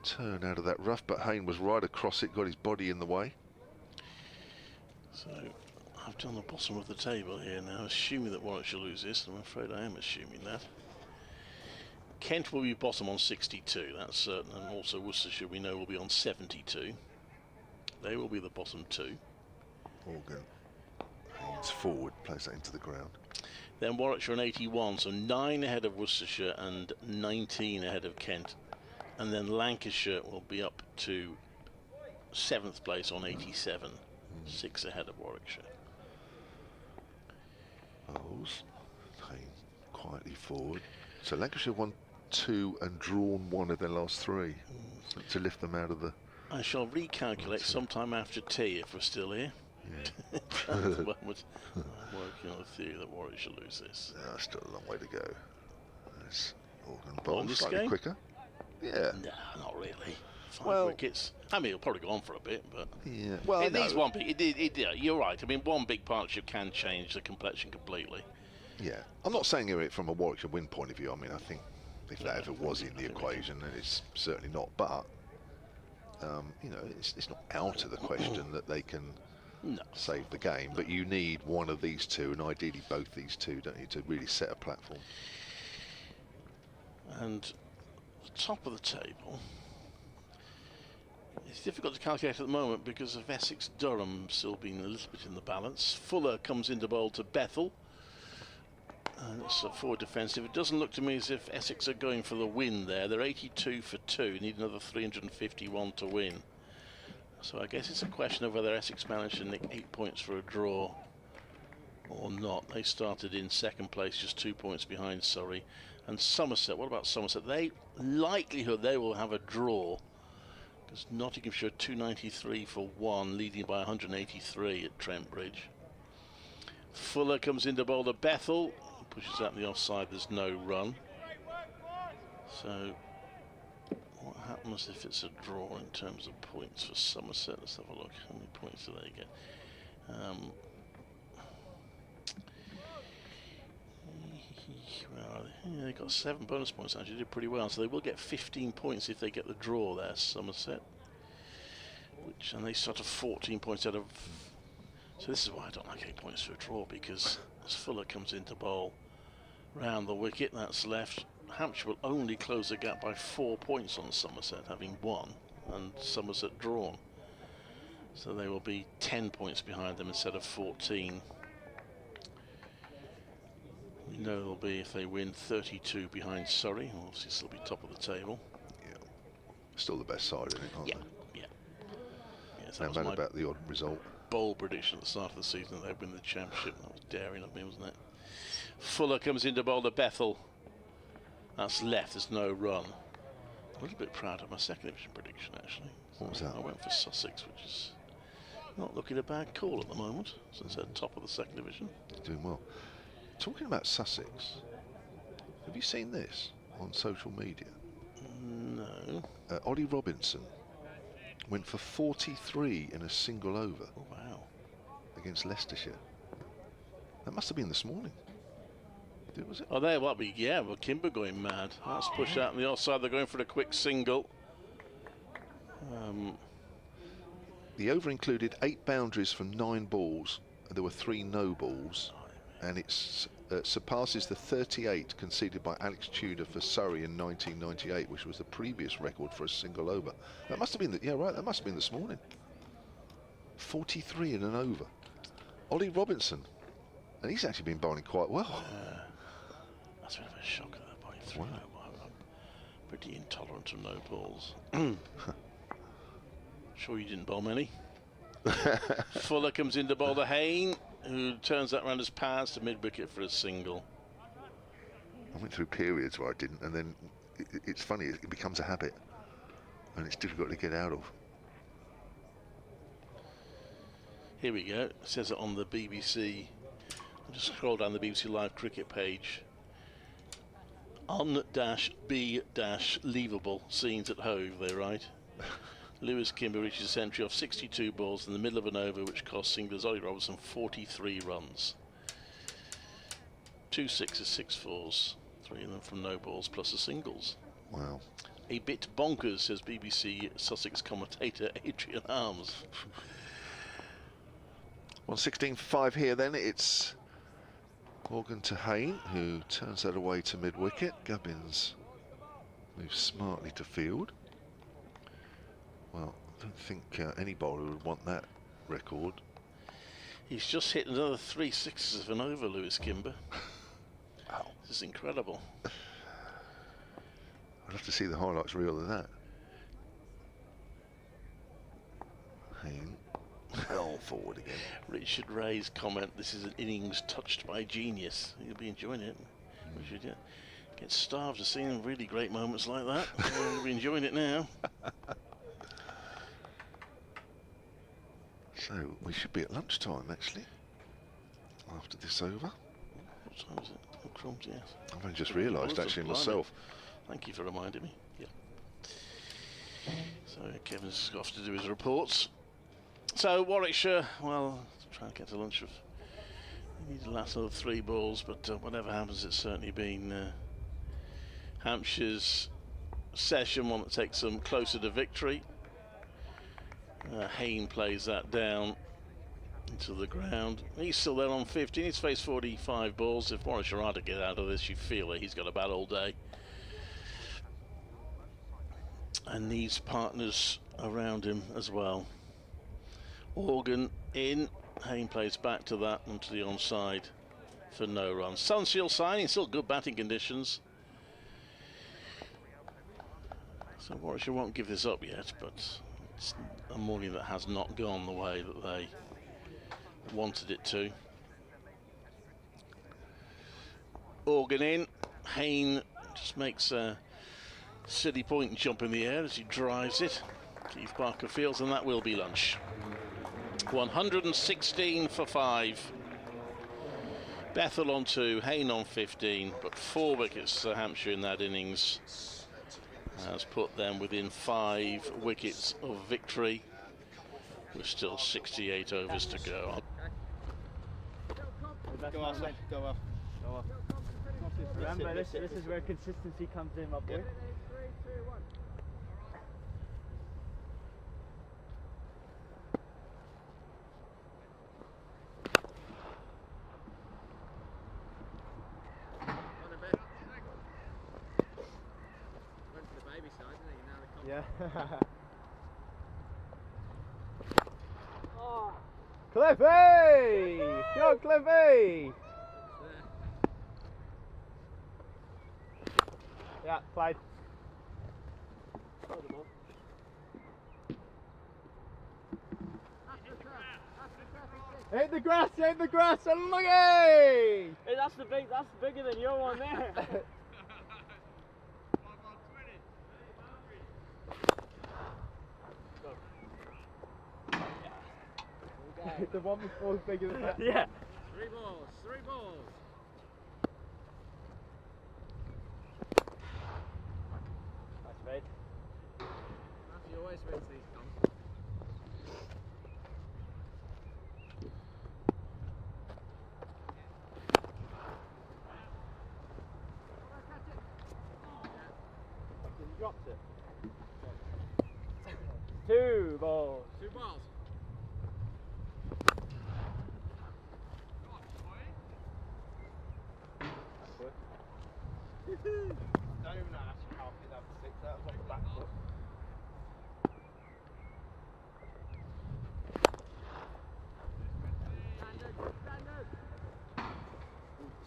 Speaker 3: turn out of that rough, but Hayne was right across it, got his body in the way.
Speaker 5: So I've done the bottom of the table here now, assuming that Warwickshire lose this, and I'm afraid I am assuming that. Kent will be bottom on 62, that's certain, and also Worcestershire we know will be on 72. They will be the bottom 2.
Speaker 3: Organ. Haynes forward, plays that into the ground.
Speaker 5: Then Warwickshire on 81, so 9 ahead of Worcestershire and 19 ahead of Kent. And then Lancashire will be up to 7th place on 87, 6 ahead of Warwickshire.
Speaker 3: Bowles. Hayne quietly forward. So Lancashire won 2 and drawn 1 of their last 3 to lift them out of the...
Speaker 5: I shall recalculate sometime after tea if we're still here.
Speaker 3: Yeah.
Speaker 5: I'm working on the theory that Warwickshire lose this.
Speaker 3: No, still a long way to go. There's Organ
Speaker 5: On
Speaker 3: Bowles
Speaker 5: this
Speaker 3: slightly
Speaker 5: game?
Speaker 3: quicker. Yeah.
Speaker 5: No, not really. 5
Speaker 3: Well-
Speaker 5: wickets. I mean, it'll probably go on for a bit, but
Speaker 3: Yeah. Well,
Speaker 5: it
Speaker 3: no.
Speaker 5: needs one big. Yeah, you're right. I mean, one big partnership can change the complexion completely.
Speaker 3: Yeah. I'm not saying it from a Warwickshire win point of view. I mean, I think if that ever was in the equation, then it's certainly not. But you know, it's not out of the question that they can
Speaker 5: No.
Speaker 3: save the game. But you need one of these 2, and ideally both these 2, don't you, to really set a platform.
Speaker 5: And the top of the table, it's difficult to calculate at the moment because of Essex Durham still being a little bit in the balance. Fuller comes into bowl to Bethel. And it's a forward defensive. It doesn't look to me as if Essex are going for the win there. They're 82 for 2, need another 351 to win. So I guess it's a question of whether Essex managed to nick 8 points for a draw or not. They started in second place, just 2 points behind Surrey. And Somerset, what about Somerset? Likelihood they will have a draw, because Nottinghamshire 293 for 1, leading by 183 at Trent Bridge. Fuller comes into bowl to Bethel, pushes out the offside, there's no run. So what happens if it's a draw in terms of points for Somerset? Let's have a look. How many points do they get? Well, yeah, they got 7 bonus points actually, did pretty well. So they will get 15 points if they get the draw there, Somerset. And they start at 14 points out of. So this is why I don't like 8 points for a draw, because as Fuller comes into bowl round the wicket, that's left. Hampshire will only close the gap by 4 points on Somerset, having won, and Somerset drawn. So they will be 10 points behind them instead of 14. We know they'll be, if they win, 32 behind Surrey. Will obviously still be top of the table.
Speaker 3: Yeah, still the best side, isn't it? Aren't they?
Speaker 5: Yeah. Yes,
Speaker 3: No matter about the odd result.
Speaker 5: Bold prediction at the start of the season they'd win the championship. That was daring of me, wasn't it? Fuller comes into bowl to Bethel. That's left, there's no run. A little bit proud of my second division prediction, actually.
Speaker 3: What was that?
Speaker 5: I went for Sussex, which is not looking a bad call at the moment, since they're top of the second division.
Speaker 3: Doing well. Talking about Sussex, have you seen this on social media?
Speaker 5: No.
Speaker 3: Ollie Robinson went for 43 in a single over.
Speaker 5: Oh, wow.
Speaker 3: Against Leicestershire. That must have been this morning. Was it?
Speaker 5: Oh, there, what be? Yeah, well, Kimber going mad. That's pushed out on the offside. They're going for a quick single.
Speaker 3: The over included 8 boundaries from 9 balls. There were 3 no balls, and it surpasses the 38 conceded by Alex Tudor for Surrey in 1998, which was the previous record for a single over. That must have been that must have been this morning. 43 in an over. Ollie Robinson, and he's actually been bowling quite well.
Speaker 5: That's a bit of a shocker, that bowling 3
Speaker 3: Wow.
Speaker 5: I'm pretty intolerant of no balls. Sure you didn't bowl many. Fuller comes into bowl to Hayne, who turns that round as pads to mid-wicket for a single.
Speaker 3: I went through periods where I didn't, and then it's funny, it becomes a habit, and it's difficult to get out of.
Speaker 5: Here we go. It says it on the BBC. I'll just scroll down the BBC Live cricket page. Un-B-leavable scenes at Hove, they write. Lewis Kimber reaches a century off 62 balls in the middle of an over, which cost singlers Ollie Robinson 43 runs. 2 sixes, 6 fours, 3 of them from no balls plus the singles.
Speaker 3: Wow.
Speaker 5: A bit bonkers, says BBC Sussex commentator Adrian Arms.
Speaker 3: 116 for 5 here then. It's Morgan to Hayne, who turns that away to mid-wicket. Gubbins moves smartly to field. Well, I don't think any bowler would want that record.
Speaker 5: He's just hit another 3 sixes of an over, Lewis Kimber.
Speaker 3: Wow.
Speaker 5: This is incredible.
Speaker 3: I'd love to see the highlights reel of that. Hayne fell forward again.
Speaker 5: Richard Ray's comment, this is an innings touched by genius. You'll be enjoying it. We should get starved of seeing really great moments like that. We'll be enjoying it now.
Speaker 3: So we should be at lunchtime actually after this over.
Speaker 5: What time is it? Oh, crumbs, yes.
Speaker 3: I've only just realised actually myself.
Speaker 5: Thank you for reminding me. Yeah. So Kevin's got to do his reports. So Warwickshire, well, try and get to lunch. We need to last another 3 balls, but whatever happens, it's certainly been Hampshire's session, one that takes them closer to victory. Hayne plays that down into the ground. He's still there on 15. He's faced 45 balls. If Warwickshire are to get out of this, you feel it. He's got a bat all day. And needs partners around him as well. Organ in. Hayne plays back to that onto the onside. for no runs. Sun's still shining, still good batting conditions. So Warwickshire won't give this up yet, but it's a morning that has not gone the way that they wanted it to. Organ in, Hayne just makes a silly point and jump in the air as he drives it. Keith Barker fields, and that will be lunch. 116 for 5. Bethel on 2, Hayne on 15, but 4 wickets to Hampshire in that innings has put them within 5 wickets of victory, with still 68 overs to go.
Speaker 2: Go off, son. Go off. Go off.
Speaker 4: Remember, this is where consistency comes in, my boy.
Speaker 2: Yeah.
Speaker 4: Yeah. Oh. Cliffy! Yo, Cliffy! Yeah, played. Hit the grass, and look hey! Hey, that's bigger than your one there. The one before was bigger than that. Yeah.
Speaker 2: 3 balls, 3 balls.
Speaker 4: That's right.
Speaker 2: You always win these comps.
Speaker 4: You dropped it. 2 balls.
Speaker 2: 2 balls.
Speaker 1: Don't even know actually how big that was 6. That was on the back foot.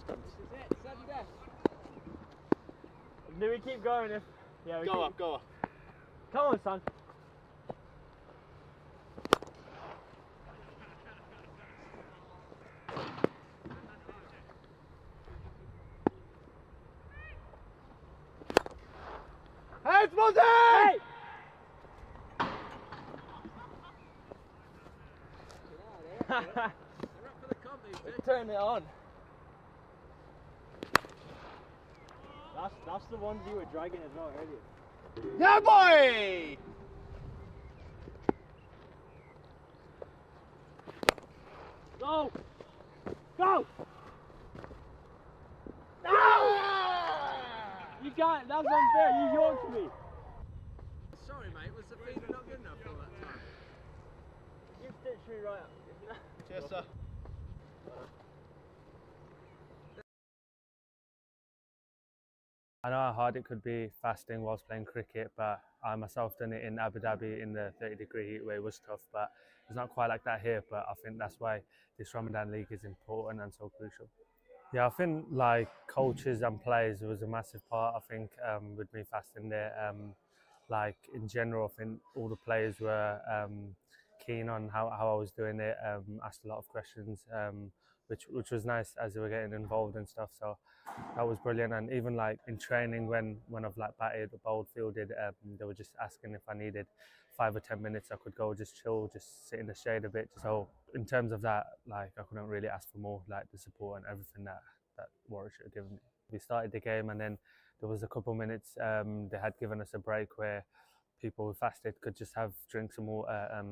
Speaker 2: This is it. Sudden death.
Speaker 4: Do we keep going if... Yeah, we
Speaker 2: Go
Speaker 4: keep...
Speaker 2: up, go up.
Speaker 4: Come on, son. Hey, it's Monty! Hey!
Speaker 2: They're up for the comp, these two.
Speaker 4: Turn it on. That's the ones you were dragging as well earlier. Yeah, boy! Go! Go! No! You can't, that's unfair, you yorked me.
Speaker 2: Sorry, mate, was the feed not good enough all that time?
Speaker 4: You stitched me right up.
Speaker 2: Cheers, sir.
Speaker 7: I know how hard it could be fasting whilst playing cricket, but I myself done it in Abu Dhabi in the 30-degree heat where it was tough, but it's not quite like that here. But I think that's why this Ramadan League is important and so crucial. Yeah, I think like coaches and players was a massive part. I think with me fasting there, like in general, I think all the players were keen on how I was doing it. Asked a lot of questions, which was nice as they were getting involved and stuff. So that was brilliant. And even like in training, when I've like batted or bowled, fielded, they were just asking if I needed 5 or 10 minutes. I could go just chill, just sit in the shade a bit. So in terms of that, like I couldn't really ask for more, like the support and everything that Warwickshire had given me. We started the game, and then there was a couple minutes they had given us a break where people who fasted could just have drinks and water,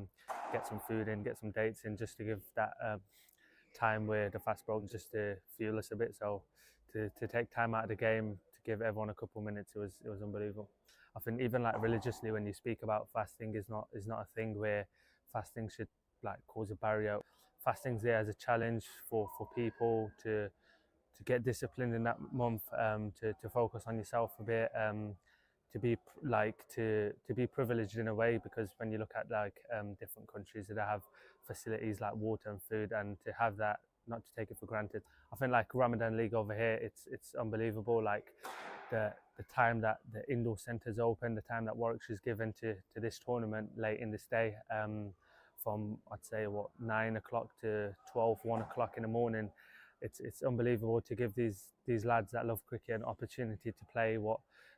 Speaker 7: get some food in, get some dates in, just to give that time where the fast broke, just to fuel us a bit. So to take time out of the game to give everyone a couple minutes, it was unbelievable. I think even like religiously, when you speak about fasting, is not a thing where fasting should like cause a barrier. Fasting's there as a challenge for people to get disciplined in that month, to focus on yourself a bit, to be privileged in a way, because when you look at like different countries that have facilities like water and food, and to have that not to take it for granted. I think like Ramadan League over here, it's unbelievable. Like the time that the indoor centres open, the time that Warwickshire is given to this tournament late in this day, from I'd say 9 o'clock to 12, 1 o'clock in the morning. It's unbelievable to give these lads that love cricket an opportunity to play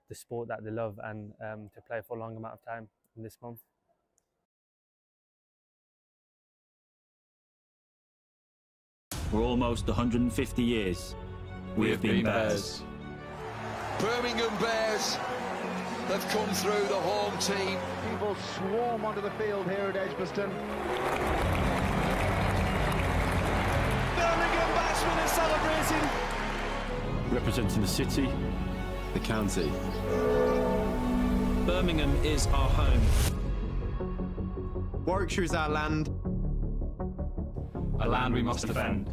Speaker 7: the sport that they love, and to play for a long amount of time in this month.
Speaker 8: For almost 150 years, we have been Bears.
Speaker 9: Birmingham Bears have come through, the home team.
Speaker 1: People swarm onto the field here at Edgbaston.
Speaker 9: Birmingham batsmen are celebrating.
Speaker 8: Representing the city,
Speaker 10: the county.
Speaker 8: Birmingham is our home.
Speaker 10: Warwickshire is our land.
Speaker 8: A land we must defend.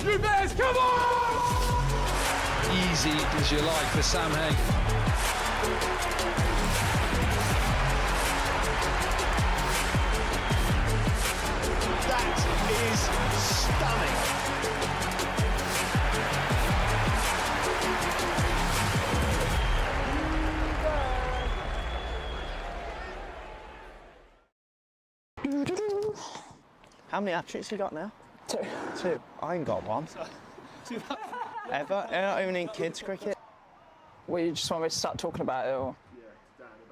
Speaker 9: You Bears, come on! Easy as you like for Sam Hague.
Speaker 1: That is stunning.
Speaker 11: How many hat-tricks you got now?
Speaker 4: 2.
Speaker 11: 2. I ain't got one. Ever? Not even in kids cricket.
Speaker 4: Well, you just want me to start talking about it, or?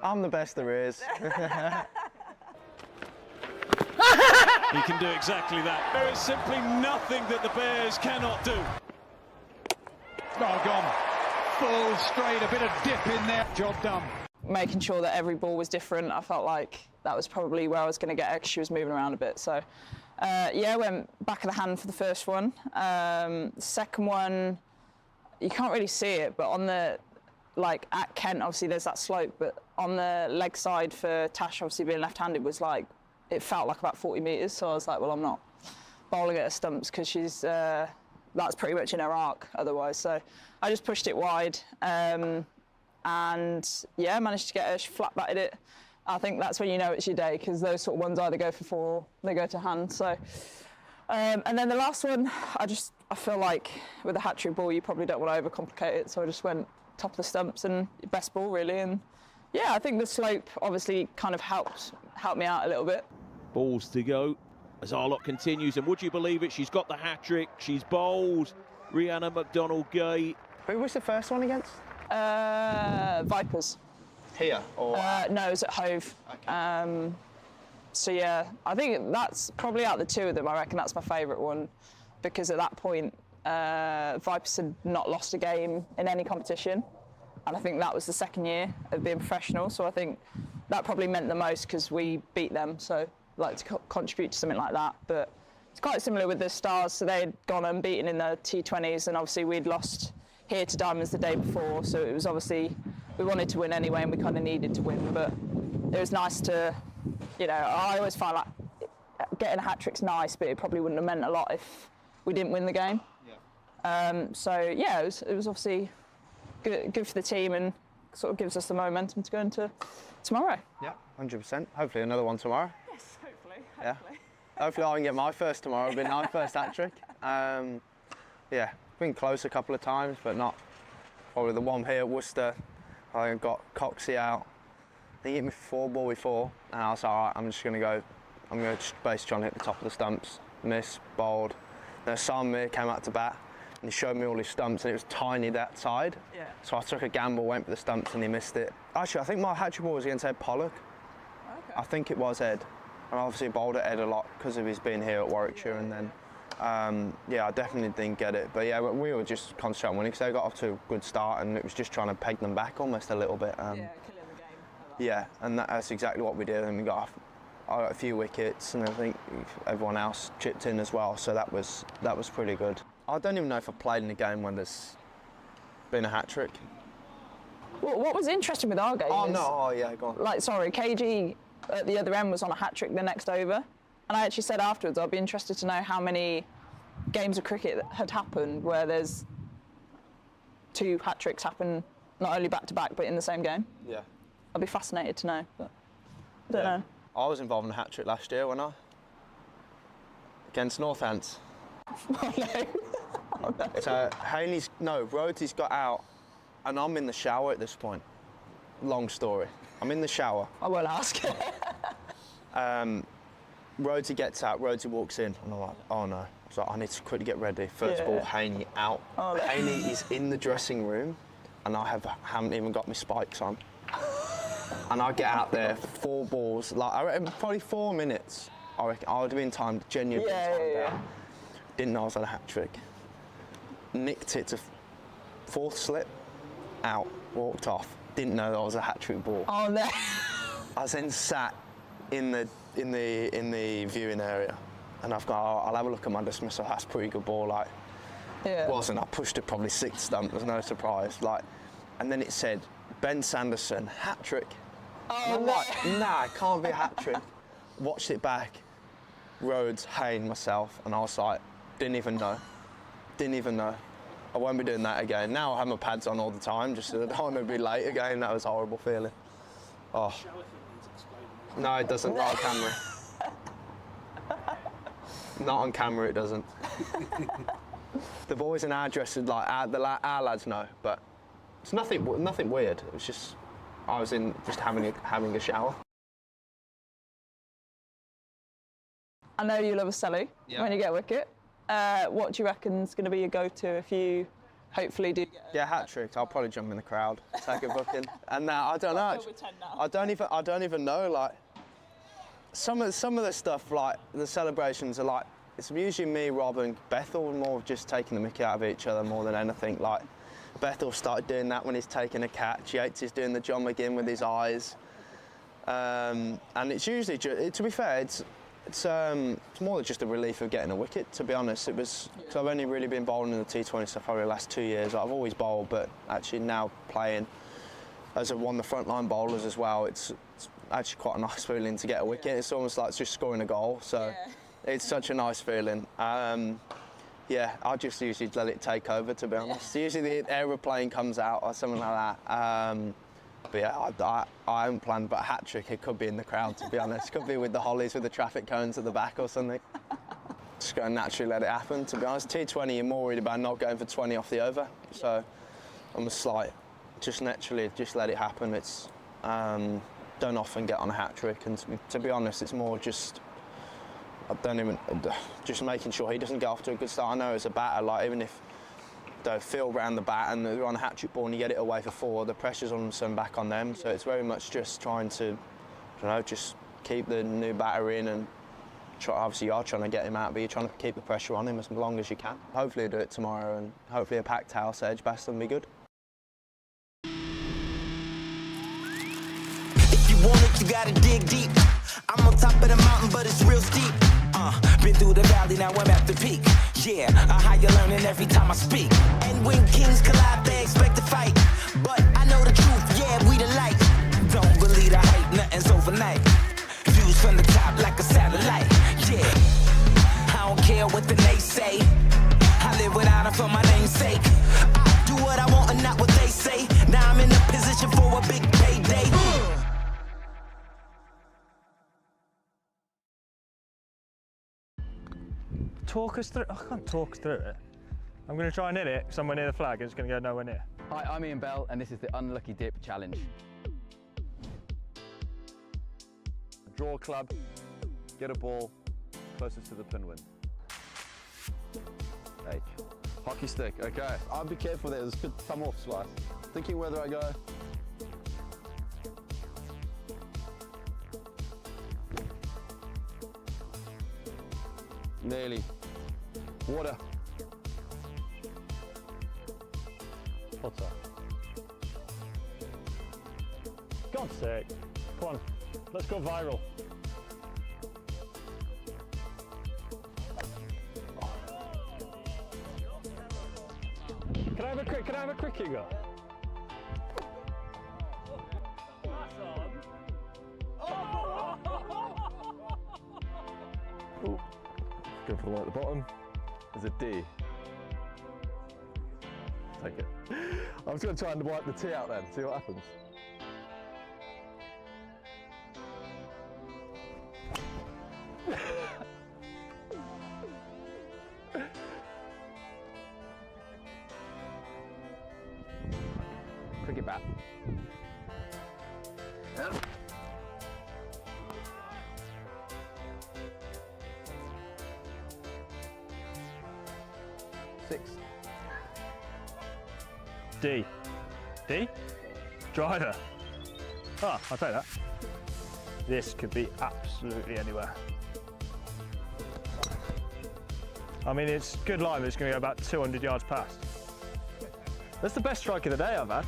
Speaker 11: I'm the best there is.
Speaker 12: He can do exactly that. There is simply nothing that the Bears cannot do.
Speaker 1: Oh, gone. Full straight, a bit of dip in there. Job done.
Speaker 4: Making sure that every ball was different. I felt like that was probably where I was going to get extra. She was moving around a bit. So, yeah, went back of the hand for the first one. Second one, you can't really see it, but on the, like at Kent, obviously there's that slope, but on the leg side for Tash, obviously being left-handed, was like, it felt like about 40 metres. So I was like, well, I'm not bowling at her stumps because she's, that's pretty much in her arc otherwise. So I just pushed it wide. And yeah, managed to get her. She flat batted it. I think that's when you know it's your day, because those sort of ones either go for 4 or they go to hand. So, and then the last one, I feel like with a hat-trick ball, you probably don't want to overcomplicate it. So I just went top of the stumps and best ball really. And yeah, I think the slope obviously kind of helped me out a little bit.
Speaker 12: Balls to go as our lot continues, and would you believe it, she's got the hat-trick. She's bowled Rhiannon McDonald-Gay.
Speaker 11: Who was the first one against?
Speaker 4: Vipers.
Speaker 11: Here? Or?
Speaker 4: No, it was at Hove. Okay. So yeah, I think that's probably out of the two of them, I reckon that's my favourite one, because at that point, Vipers had not lost a game in any competition, and I think that was the second year of being professional, so I think that probably meant the most because we beat them, so I'd like to contribute to something like that. But it's quite similar with the Stars, so they'd gone unbeaten in the T20s, and obviously we'd lost here to Diamonds the day before, so it was obviously, we wanted to win anyway and we kind of needed to win, but it was nice to, you know, I always find like getting a hat-trick's nice, but it probably wouldn't have meant a lot if we didn't win the game. Yeah. So yeah, it was obviously good for the team and sort of gives us the momentum to go into tomorrow.
Speaker 11: Yeah, 100%. Hopefully another one tomorrow.
Speaker 4: Yes, hopefully.
Speaker 11: Yeah. Hopefully I can get my first tomorrow. It'll be my first hat-trick. Yeah. Been close a couple of times, but not probably the one here at Worcester. I got Coxie out. He hit me for 4 ball before, and I was like, all right, I'm going to just basically try and hit the top of the stumps. Miss, bowled. Then Samir came out to bat, and he showed me all his stumps, and it was tiny that side. Yeah. So I took a gamble, went for the stumps, and he missed it. Actually, I think my hat-trick ball was against Ed Pollock. Okay. I think it was Ed. And I obviously bowled at Ed a lot because of his being here at Warwickshire, and then yeah, I definitely didn't get it. But yeah, we were just concentrating on winning because they got off to a good start, and it was just trying to peg them back almost a little bit.
Speaker 4: Yeah, killing the game.
Speaker 11: Yeah, and that's exactly what we did. And we got a few wickets, and I think everyone else chipped in as well. So that was pretty good. I don't even know if I've played in a game when there's been a hat-trick.
Speaker 4: Well, what was interesting with our game
Speaker 11: yeah, go on.
Speaker 4: Like, sorry, KG at the other end was on a hat-trick the next over. And I actually said afterwards, I'd be interested to know how many games of cricket that had happened where there's 2 hat-tricks happen, not only back-to-back, but in the same game.
Speaker 11: Yeah.
Speaker 4: I'd be fascinated to know, but I don't know.
Speaker 11: I was involved in a hat-trick last year, wasn't I? Against Northants.
Speaker 4: Oh no. Oh, no.
Speaker 11: So Rhodes's got out, and I'm in the shower at this point. Long story. I'm in the shower.
Speaker 4: I won't ask.
Speaker 11: Rhodesy gets out, Rhodesy walks in, and I'm like, oh no. So I need to quickly get ready. First ball, Haney out.
Speaker 4: Oh, no.
Speaker 11: Haney is in the dressing room, and I haven't even got my spikes on. And I get out there, 4 balls, like I reckon probably 4 minutes. I reckon I would have been timed, genuinely timed out. Didn't know I was on a hat trick. Nicked it to 4th slip, out, walked off. Didn't know that was a hat trick ball.
Speaker 4: Oh no.
Speaker 11: I was then sat in the viewing area, and I've got, I'll have a look at my dismissal. That's a pretty good ball, like.
Speaker 4: Yeah.
Speaker 11: Wasn't. I pushed it probably 6th stump. There's no surprise, like. And then it said Ben Sanderson hat trick.
Speaker 4: Oh,
Speaker 11: and I'm like, nah, it can't be a hat trick. Watched it back. Rhodes, Hayne, myself, and I was like, didn't even know. I won't be doing that again. Now I have my pads on all the time, just so I don't want to be late again. That was a horrible feeling. Oh. No, it doesn't. Not on camera. Not on camera, it doesn't. The boys in our dressing, like our lads know, but it's nothing weird. It was just I was in just having a shower.
Speaker 4: I know you love a celly when you get a wicket. What do you reckon is going to be your go-to if you hopefully do get a
Speaker 11: hat trick? I'll probably jump in the crowd, take a booking, and now I don't know. I don't even know. Like some of the stuff, like the celebrations are like it's usually me, Rob, and Bethel more just taking the mickey out of each other more than anything. Like Bethel started doing that when he's taking a catch. Yates is doing the John McGinn with his eyes, and it's usually to be fair, it's more than just a relief of getting a wicket, to be honest. It was, because I've only really been bowling in the T20 stuff probably the last 2 years. I've always bowled, but actually now playing as one of the frontline bowlers as well, it's actually quite a nice feeling to get a wicket. It's almost like just scoring a goal, so it's such a nice feeling. Yeah, I just usually let it take over, to be honest. Usually the aeroplane comes out or something like that. But yeah, I haven't planned but a hat trick. It could be in the crowd, to be honest. It could be with the hollies with the traffic cones at the back or something. Just go and naturally let it happen, to be honest. T20, you're more worried about not going for 20 off the over. So I'm a slight, just naturally, just let it happen. It's, don't often get on a hat trick. And to be honest, it's more just, just making sure he doesn't get off to a good start. I know as a batter, like even if they feel round the bat and they're on a hat-trick ball and you get it away for 4, the pressure's on them, so back on them. So it's very much just trying to, just keep the new batter in and try. Obviously you are trying to get him out, but you're trying to keep the pressure on him as long as you can. Hopefully he'll do it tomorrow, and hopefully a packed house at Edgbaston will be good.
Speaker 13: If you want it, you gotta dig deep. I'm on top of the mountain, but it's real steep. Been through the valley, now I'm at the peak. Yeah, I higher learning every time I speak. And when kings collide, they expect to fight. But I know the truth, yeah, we the light. Don't believe the hype, nothing's overnight. Views from the top like a satellite. Yeah, I don't care what the nays say. I live without it for my namesake. I do what I want and not what they say. Now I'm in a position for a big payday.
Speaker 7: Talk us through. I can't talk through it. I'm going to try and hit it somewhere near the flag. It's going to go nowhere near.
Speaker 14: Hi, I'm Ian Bell, and this is the Unlucky Dip Challenge.
Speaker 15: Draw a club, get a ball closest to the pin win. H. Hockey stick, okay. I'll be careful there. There's a good thumb off slice. Thinking whether I go. Nearly. Water.
Speaker 7: What's that? God's sake. Come on, let's go viral. Can I have a quickie go?
Speaker 15: Ooh. Go for the one at the bottom. Is it D? Take it. I'm just going to try and wipe the tee out then, see what happens.
Speaker 14: cricket bat. Six.
Speaker 7: D. D? Driver. Ah, I'll take that. This could be absolutely anywhere. I mean, it's good line, but it's going to go about 200 yards past. That's the best strike of the day I've had.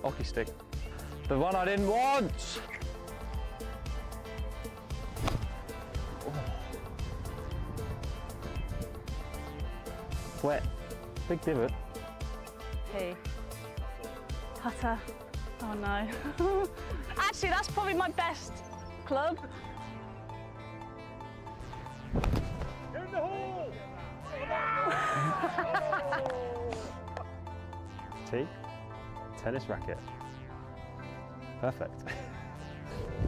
Speaker 7: Hockey stick. The one I didn't want! Wet. Big divot.
Speaker 16: P. Putter. Oh no. Actually, that's probably my best club.
Speaker 2: In the hole!
Speaker 7: T. Tennis racket. Perfect.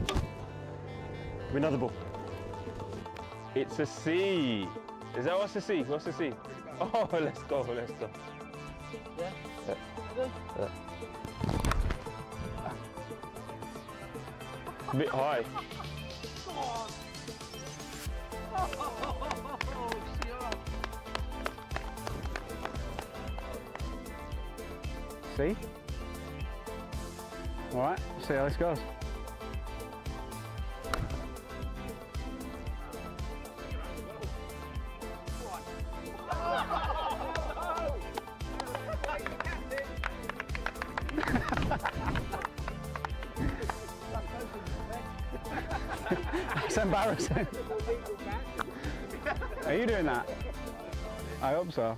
Speaker 7: Give me another ball. It's a C. Is that what's the C? What's the C? Oh, let's go, let's go.
Speaker 2: Yeah?
Speaker 7: Yeah. A bit high. See? All right, see how this goes. That's embarrassing. Are you doing that? I hope so.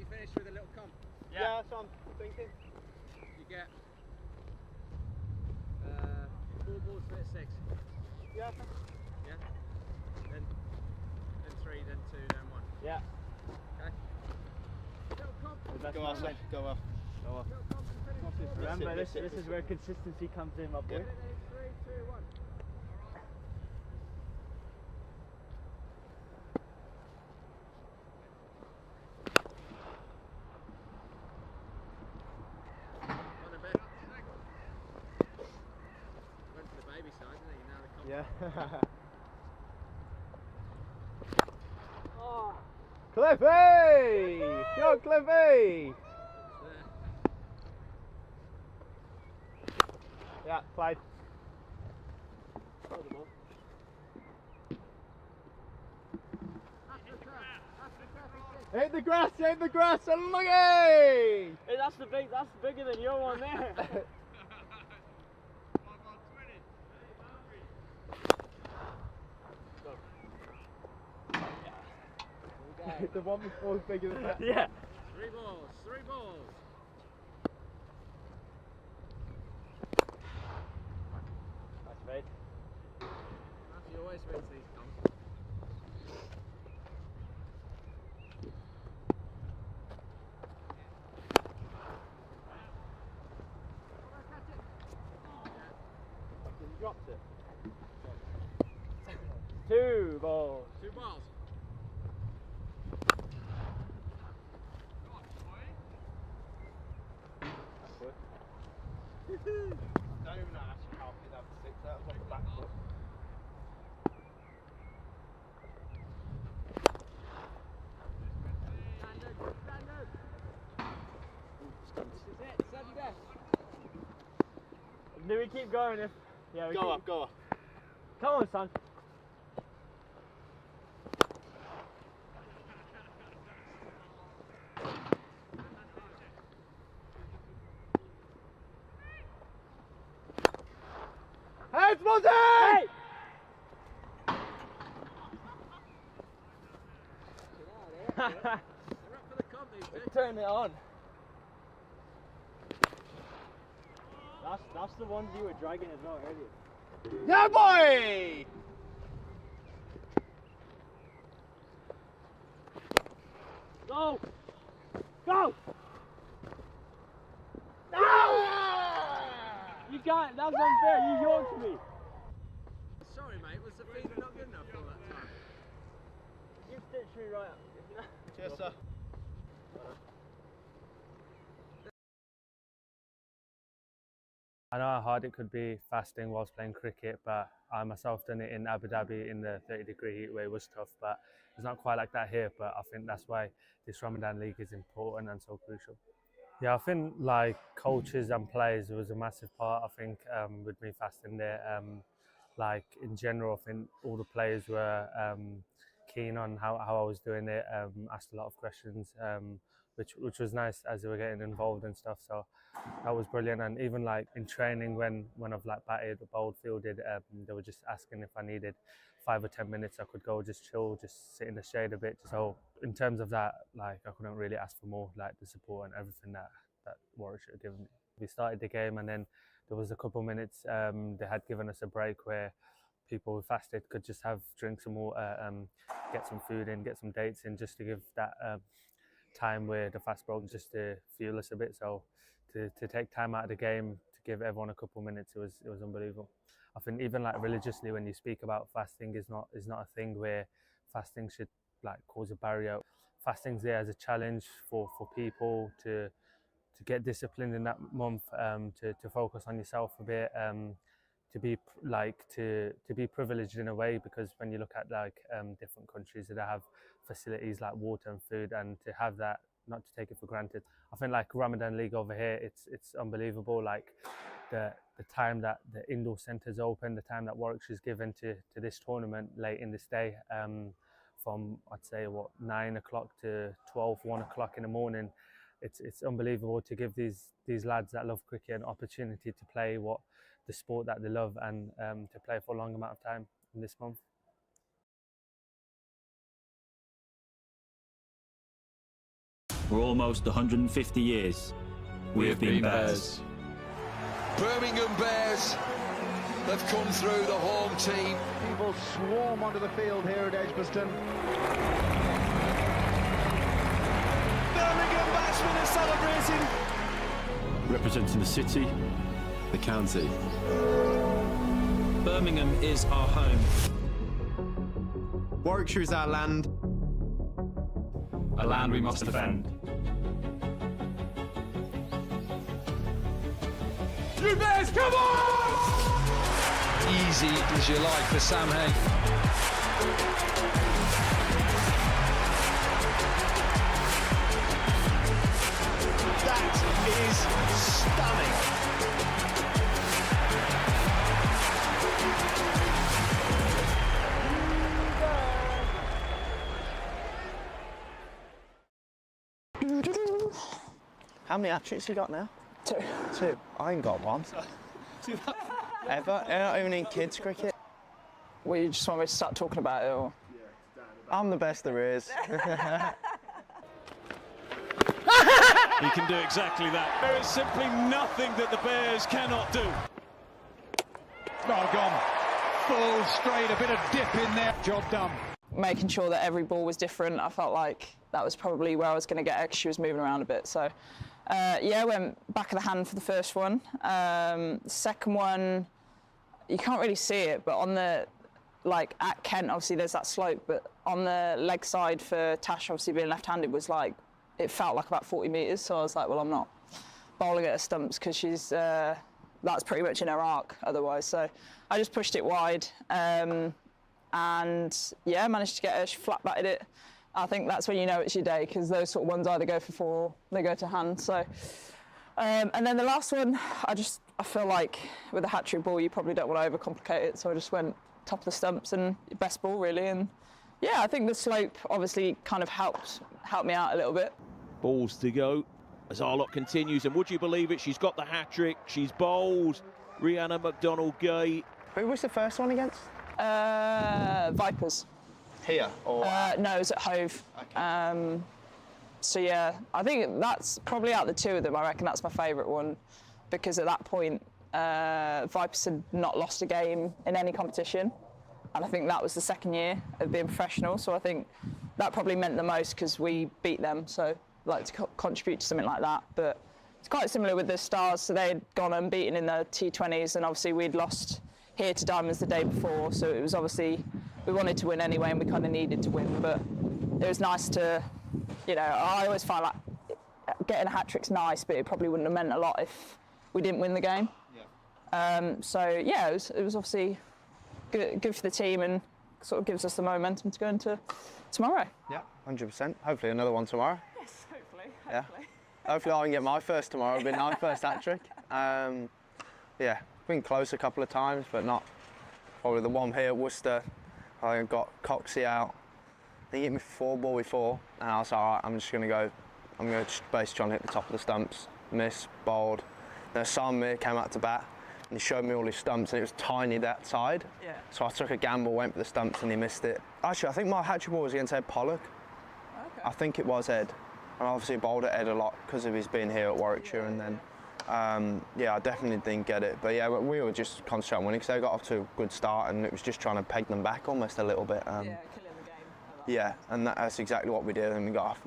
Speaker 2: Finish with a little comp.
Speaker 11: Yeah, that's what I'm thinking.
Speaker 2: You get 4 balls split 6.
Speaker 11: Yeah.
Speaker 2: Yeah. Then 3, then 2, then 1.
Speaker 11: Yeah.
Speaker 2: Okay. Little comp.
Speaker 11: Go off, son. Go off. Go off.
Speaker 2: Remember,
Speaker 11: this
Speaker 2: is where consistency comes in, my boy. 3, 2, 1.
Speaker 11: Yeah. Oh. Cliffy! Yo, Cliffy! Yeah, played. Hit the grass, unlucky!
Speaker 2: Hey, that's bigger than your one there.
Speaker 11: The one before was bigger than that.
Speaker 2: Yeah. 3 balls, 3 balls.
Speaker 11: That's right.
Speaker 2: You always win these comps.
Speaker 11: You dropped it. 2 balls.
Speaker 2: 2 balls.
Speaker 11: Don't even know actually how big that was 6. That was on the back foot.
Speaker 7: Do we keep going? If yeah,
Speaker 2: Go up, go up.
Speaker 7: Come on, son.
Speaker 2: Heads, Monty!
Speaker 7: Hey!
Speaker 2: Turn it on.
Speaker 7: That's the ones you were dragging as well earlier.
Speaker 2: Yeah, boy!
Speaker 7: Go! Go! You can't, that's unfair, you yorked me.
Speaker 2: Sorry, mate, was the feed not good enough for all that time?
Speaker 7: You stitched me right up.
Speaker 2: Cheers, sir.
Speaker 7: I know how hard it could be fasting whilst playing cricket, but I myself done it in Abu Dhabi in the 30-degree heat where it was tough, but it's not quite like that here. But I think that's why this Ramadan League is important and so crucial. Yeah, I think like coaches and players was a massive part. I think with me fasting there, like in general, I think all the players were keen on how I was doing it. Asked a lot of questions, which was nice as they were getting involved and stuff. So that was brilliant. And even like in training, when I've like batted, bowled, fielded, they were just asking if I needed 5 or 10 minutes. I could go just chill, just sit in the shade a bit. So in terms of that, like I couldn't really ask for more, like the support and everything that Warwickshire had given me. We started the game and then there was a couple minutes they had given us a break where people who fasted could just have drinks and water, get some food in, get some dates in, just to give that time where the fast broke, just to fuel us a bit. So to take time out of the game to give everyone a couple minutes, it was unbelievable. I think even like religiously, when you speak about fasting, is not a thing where fasting should like cause a barrier. Fasting's there as a challenge for people to get disciplined in that month, to focus on yourself a bit, to be privileged in a way, because when you look at like different countries that have facilities like water and food, and to have that, not to take it for granted. I think like Ramadan League over here, it's unbelievable. Like the time that the indoor centres open, the time that Warwickshire's given to this tournament late in this day, from I'd say 9 o'clock to 1 o'clock in the morning. It's unbelievable to give these lads that love cricket an opportunity to play the sport that they love, and to play for a long amount of time in this month.
Speaker 8: For almost 150 years, we have been Bears.
Speaker 9: Birmingham Bears have come through, the home team.
Speaker 1: People swarm onto the field here at Edgbaston.
Speaker 9: Birmingham batsmen are celebrating.
Speaker 10: Representing the city, the county.
Speaker 8: Birmingham is our home.
Speaker 10: Warwickshire is our land.
Speaker 8: A land we must defend.
Speaker 9: You Bears, come on! Easy as you like for Sam Hay.
Speaker 1: That is stunning.
Speaker 11: How many hat-tricks you got now?
Speaker 4: 2.
Speaker 11: 2. I ain't got one. Ever? Not even in kids cricket.
Speaker 4: Well, you just want me to start talking about it, or?
Speaker 11: I'm the best there is.
Speaker 12: He can do exactly that. There is simply nothing that the Bears cannot do.
Speaker 1: Oh, gone. Full straight, a bit of dip in there. Job done.
Speaker 4: Making sure that every ball was different. I felt like that was probably where I was going to get She was moving around a bit. So, yeah, went back of the hand for the first one. Second one, you can't really see it, but on the, like at Kent, obviously there's that slope, but on the leg side for Tash, obviously being left-handed, was like, it felt like about 40 metres. So I was like, well, I'm not bowling at her stumps because she's, that's pretty much in her arc otherwise. So I just pushed it wide. And yeah, managed to get her. She flat batted it. I think that's when you know it's your day, because those sort of ones either go for 4 or they go to hand. So And then the last one, I feel like with a hat-trick ball, you probably don't want to overcomplicate it, so I just went top of the stumps and best ball really. And yeah, I think the slope obviously kind of helped me out a little bit.
Speaker 12: Balls to go as our lot continues, and would you believe it, she's got the hat-trick, she's bowled. Rihanna McDonald-Gay.
Speaker 11: Who was the first one against?
Speaker 4: Vipers.
Speaker 11: Here? Or?
Speaker 4: No, it was at Hove. Okay. So yeah, I think that's probably out of the two of them, I reckon that's my favourite one, because at that point, Vipers had not lost a game in any competition, and I think that was the second year of being professional, so I think that probably meant the most because we beat them, so I'd like to contribute to something like that. But it's quite similar with the Stars, so they'd gone unbeaten in the T20s, and obviously we'd lost here to Diamonds the day before, so it was obviously, we wanted to win anyway, and we kind of needed to win, but it was nice to, you know, I always find like getting a hat-trick's nice, but it probably wouldn't have meant a lot if we didn't win the game. Yeah. So yeah, it was obviously good for the team and sort of gives us the momentum to go into tomorrow.
Speaker 11: Yeah, 100%. Hopefully another one tomorrow.
Speaker 4: Yes, hopefully.
Speaker 11: Yeah. Hopefully I can get my first tomorrow. It'll be my first hat-trick. Yeah, been close a couple of times, but not probably the one here at Worcester. I got Coxie out. He hit me 4-ball before, and I was like, all right, I'm going to basically try and hit the top of the stumps. Miss, bowled. Then Samir came out to bat, and he showed me all his stumps, and it was tiny that side. Yeah. So I took a gamble, went for the stumps, and he missed it. Actually, I think my hat-trick ball was against Ed Pollock. Okay. I think it was Ed. And I obviously bowled at Ed a lot because of his being here at Warwickshire, and then, yeah, I definitely didn't get it. But yeah, we were just concentrating on winning because they got off to a good start, and it was just trying to peg them back almost a little bit. Yeah, and that's exactly what we did, and we got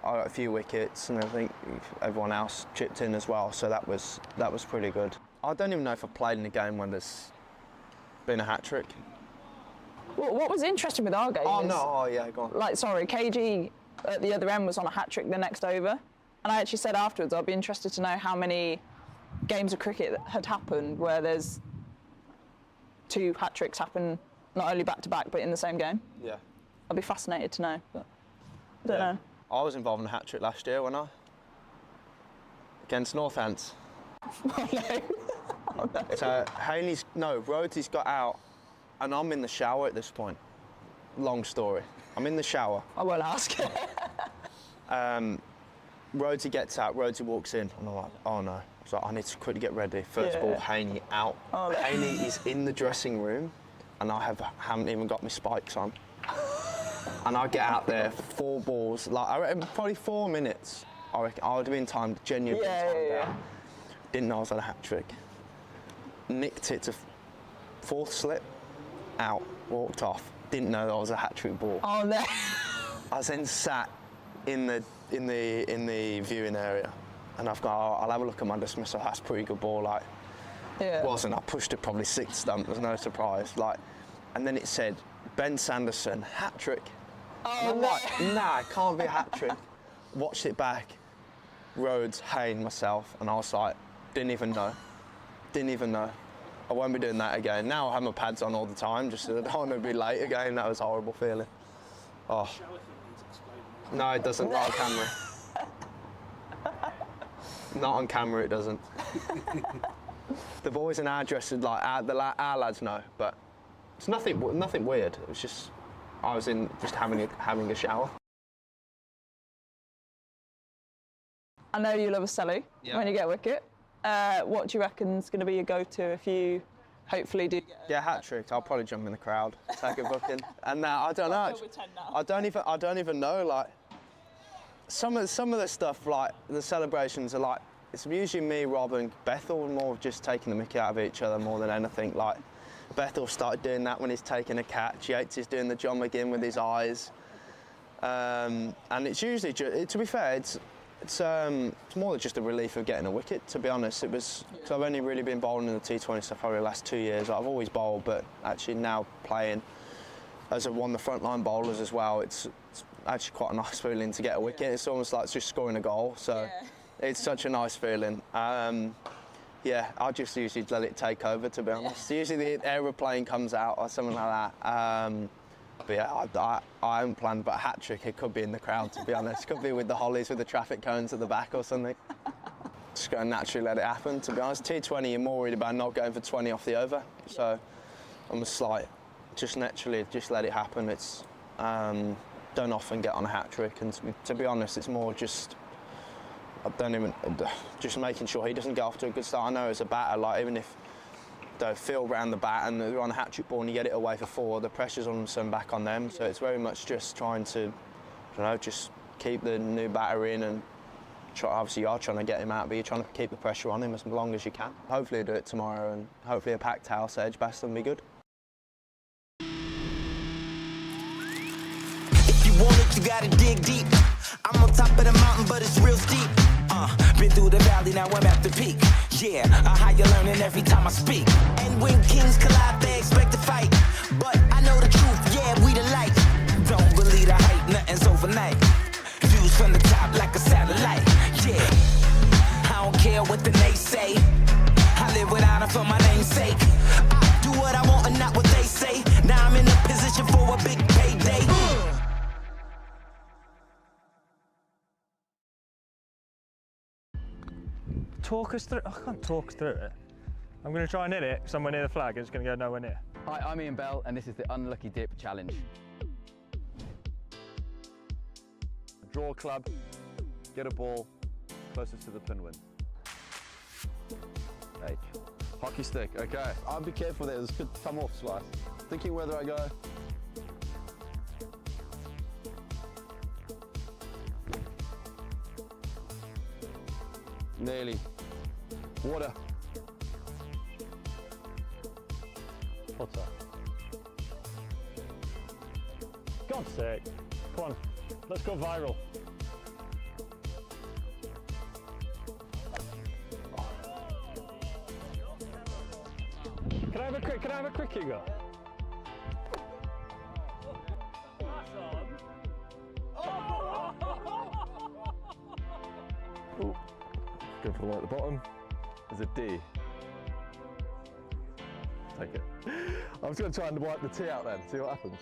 Speaker 11: a few wickets, and I think everyone else chipped in as well, so that was pretty good. I don't even know if I've played in a game when there's been a hat-trick.
Speaker 4: Well, what was interesting with our game
Speaker 11: yeah, go on.
Speaker 4: Like, sorry, KG at the other end was on a hat-trick the next over, and I actually said afterwards I'd be interested to know how many games of cricket that had happened where there's 2 hat-tricks happen not only back-to-back, but in the same game.
Speaker 11: Yeah.
Speaker 4: I'd be fascinated to know, but I don't know.
Speaker 11: I was involved in a hat-trick last year, wasn't I? Against Northants.
Speaker 4: Oh, no. Oh, no.
Speaker 11: So Rhodes's got out, and I'm in the shower at this point. Long story. I'm in the shower.
Speaker 4: I won't ask.
Speaker 11: Rhodesy gets out, Rhodesy walks in, and I'm like, oh no. So I need to quickly get ready. First ball, Haney out. Oh, no. Haney is in the dressing room, and I haven't even got my spikes on. And I get out there, 4 balls, like I reckon probably 4 minutes. I reckon I would have been timed, genuinely timed out. Didn't know I was on a hat-trick. Nicked it to 4th slip, out, walked off. Didn't know that was a hat-trick ball.
Speaker 4: Oh no!
Speaker 11: I was then sat in the viewing area, and I've got, I'll have a look at my dismissal. That's a pretty good ball, like. Yeah. It wasn't. I pushed it probably 6th stump. There's no surprise, like. And then it said Ben Sanderson hat-trick. Oh, and I'm like, nah, it can't be a hat-trick. Watched it back, Rhodes, Hayne, myself, and I was like, didn't even know. I won't be doing that again. Now I have my pads on all the time, just so I don't want to be late again. That was a horrible feeling. Oh. No, it doesn't, not on camera. Not on camera, it doesn't. The boys in our dressing, like our lads know, but it's nothing weird. It was just, I was just having a shower.
Speaker 4: I know you love a celly when you get a wicket. What do you reckon is going to be your go-to if you hopefully do get a
Speaker 11: hat-trick? I'll probably jump in the crowd, take a booking. And now I don't know. I don't even know. Like some of the stuff, like the celebrations are like, it's usually me, Rob, and Bethel more just taking the mickey out of each other more than anything. Like Bethel started doing that when he's taking a catch. Yates is doing the John McGinn with his eyes. And it's usually, to be fair, it's more than just a relief of getting a wicket, to be honest. It was, because I've only really been bowling in the T20 stuff probably the last 2 years. I've always bowled, but actually now playing as one of the frontline bowlers as well, it's actually quite a nice feeling to get a wicket. It's almost like just scoring a goal, so it's such a nice feeling. Yeah, I just usually let it take over, to be honest. Usually the aeroplane comes out or something like that. But yeah, I haven't planned, but a hat-trick, it could be in the crowd, to be honest. Could be with the hollies with the traffic cones at the back or something. Just go and naturally let it happen, to be honest. T20, you're more worried about not going for 20 off the over. So I'm a slight, just naturally, just let it happen. It's, don't often get on a hat-trick, and to be honest, it's more just, just making sure he doesn't get off to a good start. I know as a batter, like, even if they feel round the bat and they're on a hat-trick ball and you get it away for 4, the pressure's on them back on them. So it's very much just trying to, I don't know, just keep the new batter in and try, obviously you are trying to get him out, but you're trying to keep the pressure on him as long as you can. Hopefully he'll do it tomorrow, and hopefully a packed house at Edgbaston will be good.
Speaker 13: If you want it, you gotta dig deep. I'm on top of the mountain, but it's real steep. Been through the valley, now I'm at the peak. Yeah, a higher learning every time I speak. And when kings collide, they expect to fight. But I know the truth, yeah, we the light. Don't believe the hype, nothing's overnight. Views from the top like a satellite. Yeah, I don't care what the nays say. I live without it for my name's sake. I do what I want and not what they say. Now I'm in a position for a big payday.
Speaker 7: Talk us through. I can't talk through it. I'm going to try and hit it somewhere near the flag. It's going to go nowhere near.
Speaker 14: Hi, I'm Ian Bell, and this is the Unlucky Dip Challenge.
Speaker 15: Draw a club, get a ball closest to the pin win. H. Hockey stick, okay. I'll be careful there, this could come off slice. Thinking whether I go. Nearly. Water.
Speaker 7: Potter. God's sake. Come on, let's go viral. Can I have a quickie go?
Speaker 15: Ooh. Go for the one at the bottom. There's a D. Take it. I'm just going to try and wipe the T out then, see what happens.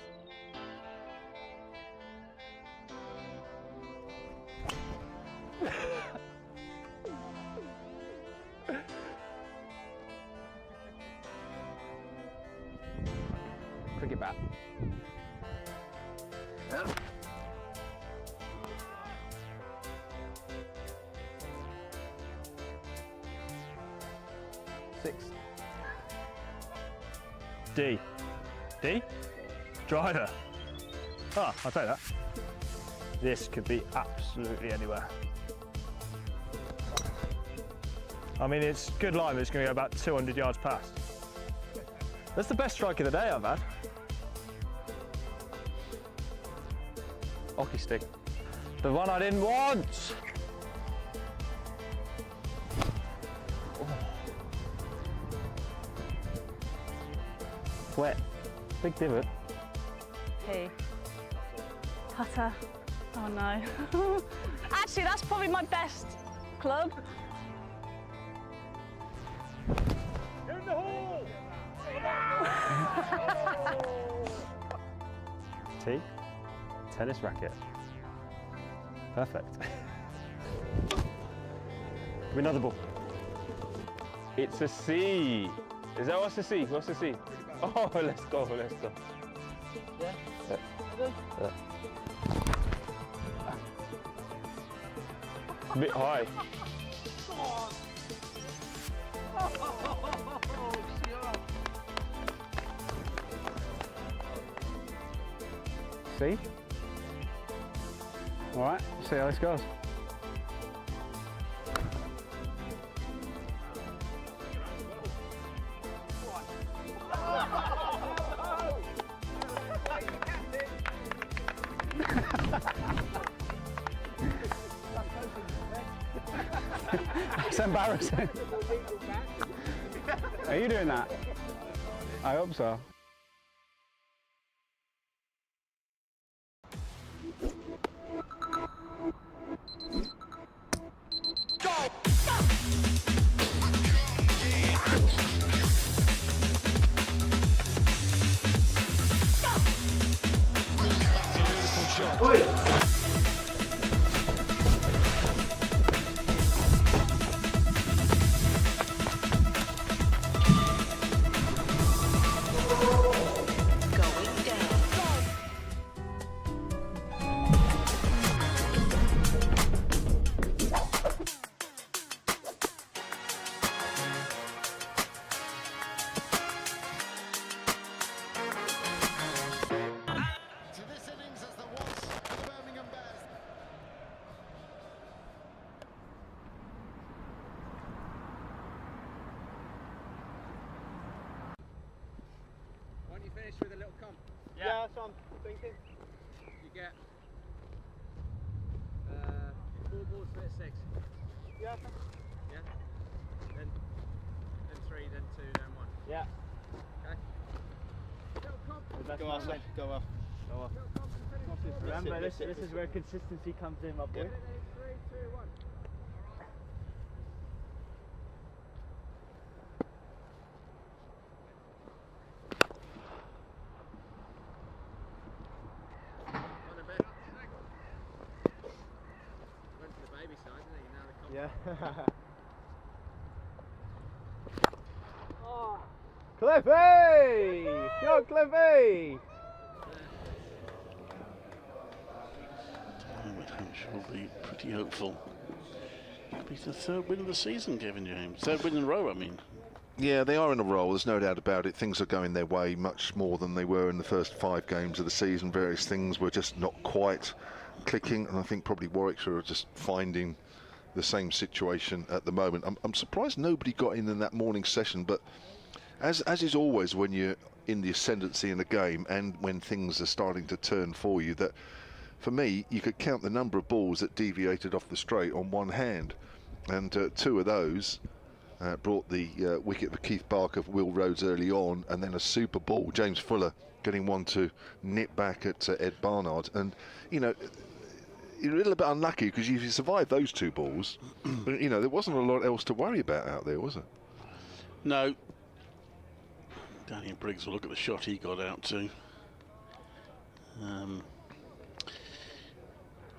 Speaker 14: Cricket bat.
Speaker 15: Six.
Speaker 7: D. D? Driver. Ah, I'll take that. This could be absolutely anywhere. I mean, it's good line, but it's going to go about 200 yards past. That's the best strike of the day I've had. Hockey stick. The one I didn't want! Wet. Big divot.
Speaker 16: P. Putter. Oh no. Actually, that's probably my best club.
Speaker 7: In the hole! T. Tennis racket. Perfect. Give me another ball. It's a C. Is that what's the C? What's the C? Oh, let's go, let's go.
Speaker 2: Yeah?
Speaker 7: Yeah. A bit high. See? All right, see how this goes. That's embarrassing. Are you doing that? I hope so.
Speaker 11: Yeah, that's what I'm thinking.
Speaker 2: You get 4 balls, split 6.
Speaker 11: Yeah.
Speaker 2: Yeah. Then 3, then 2, then 1.
Speaker 11: Yeah.
Speaker 2: Okay.
Speaker 11: Go off, go off. Go off.
Speaker 17: Remember, this is where consistency comes in, my boy.
Speaker 2: 3, 2, 1.
Speaker 11: Yeah. Oh. Cliffy! Go Cliffy!
Speaker 5: Hampshire will be pretty hopeful. Could be the 3rd win of the season, Kevin James. 3rd win in a row, I mean.
Speaker 3: Yeah, they are in a roll, there's no doubt about it. Things are going their way much more than they were in the first 5 games of the season. Various things were just not quite clicking, and I think probably Warwickshire are just finding the same situation at the moment. I'm surprised nobody got in that morning session, but as is always when you're in the ascendancy in a game and when things are starting to turn for you, that for me you could count the number of balls that deviated off the straight on one hand, and 2 of those brought the wicket for Keith Barker for Will Rhodes early on, and then a super ball, James Fuller getting one to nip back at Ed Barnard. And you know, you're a little bit unlucky because if you survived those 2 balls, you know, there wasn't a lot else to worry about out there, was there?
Speaker 5: No. Daniel Briggs will look at the shot he got out to.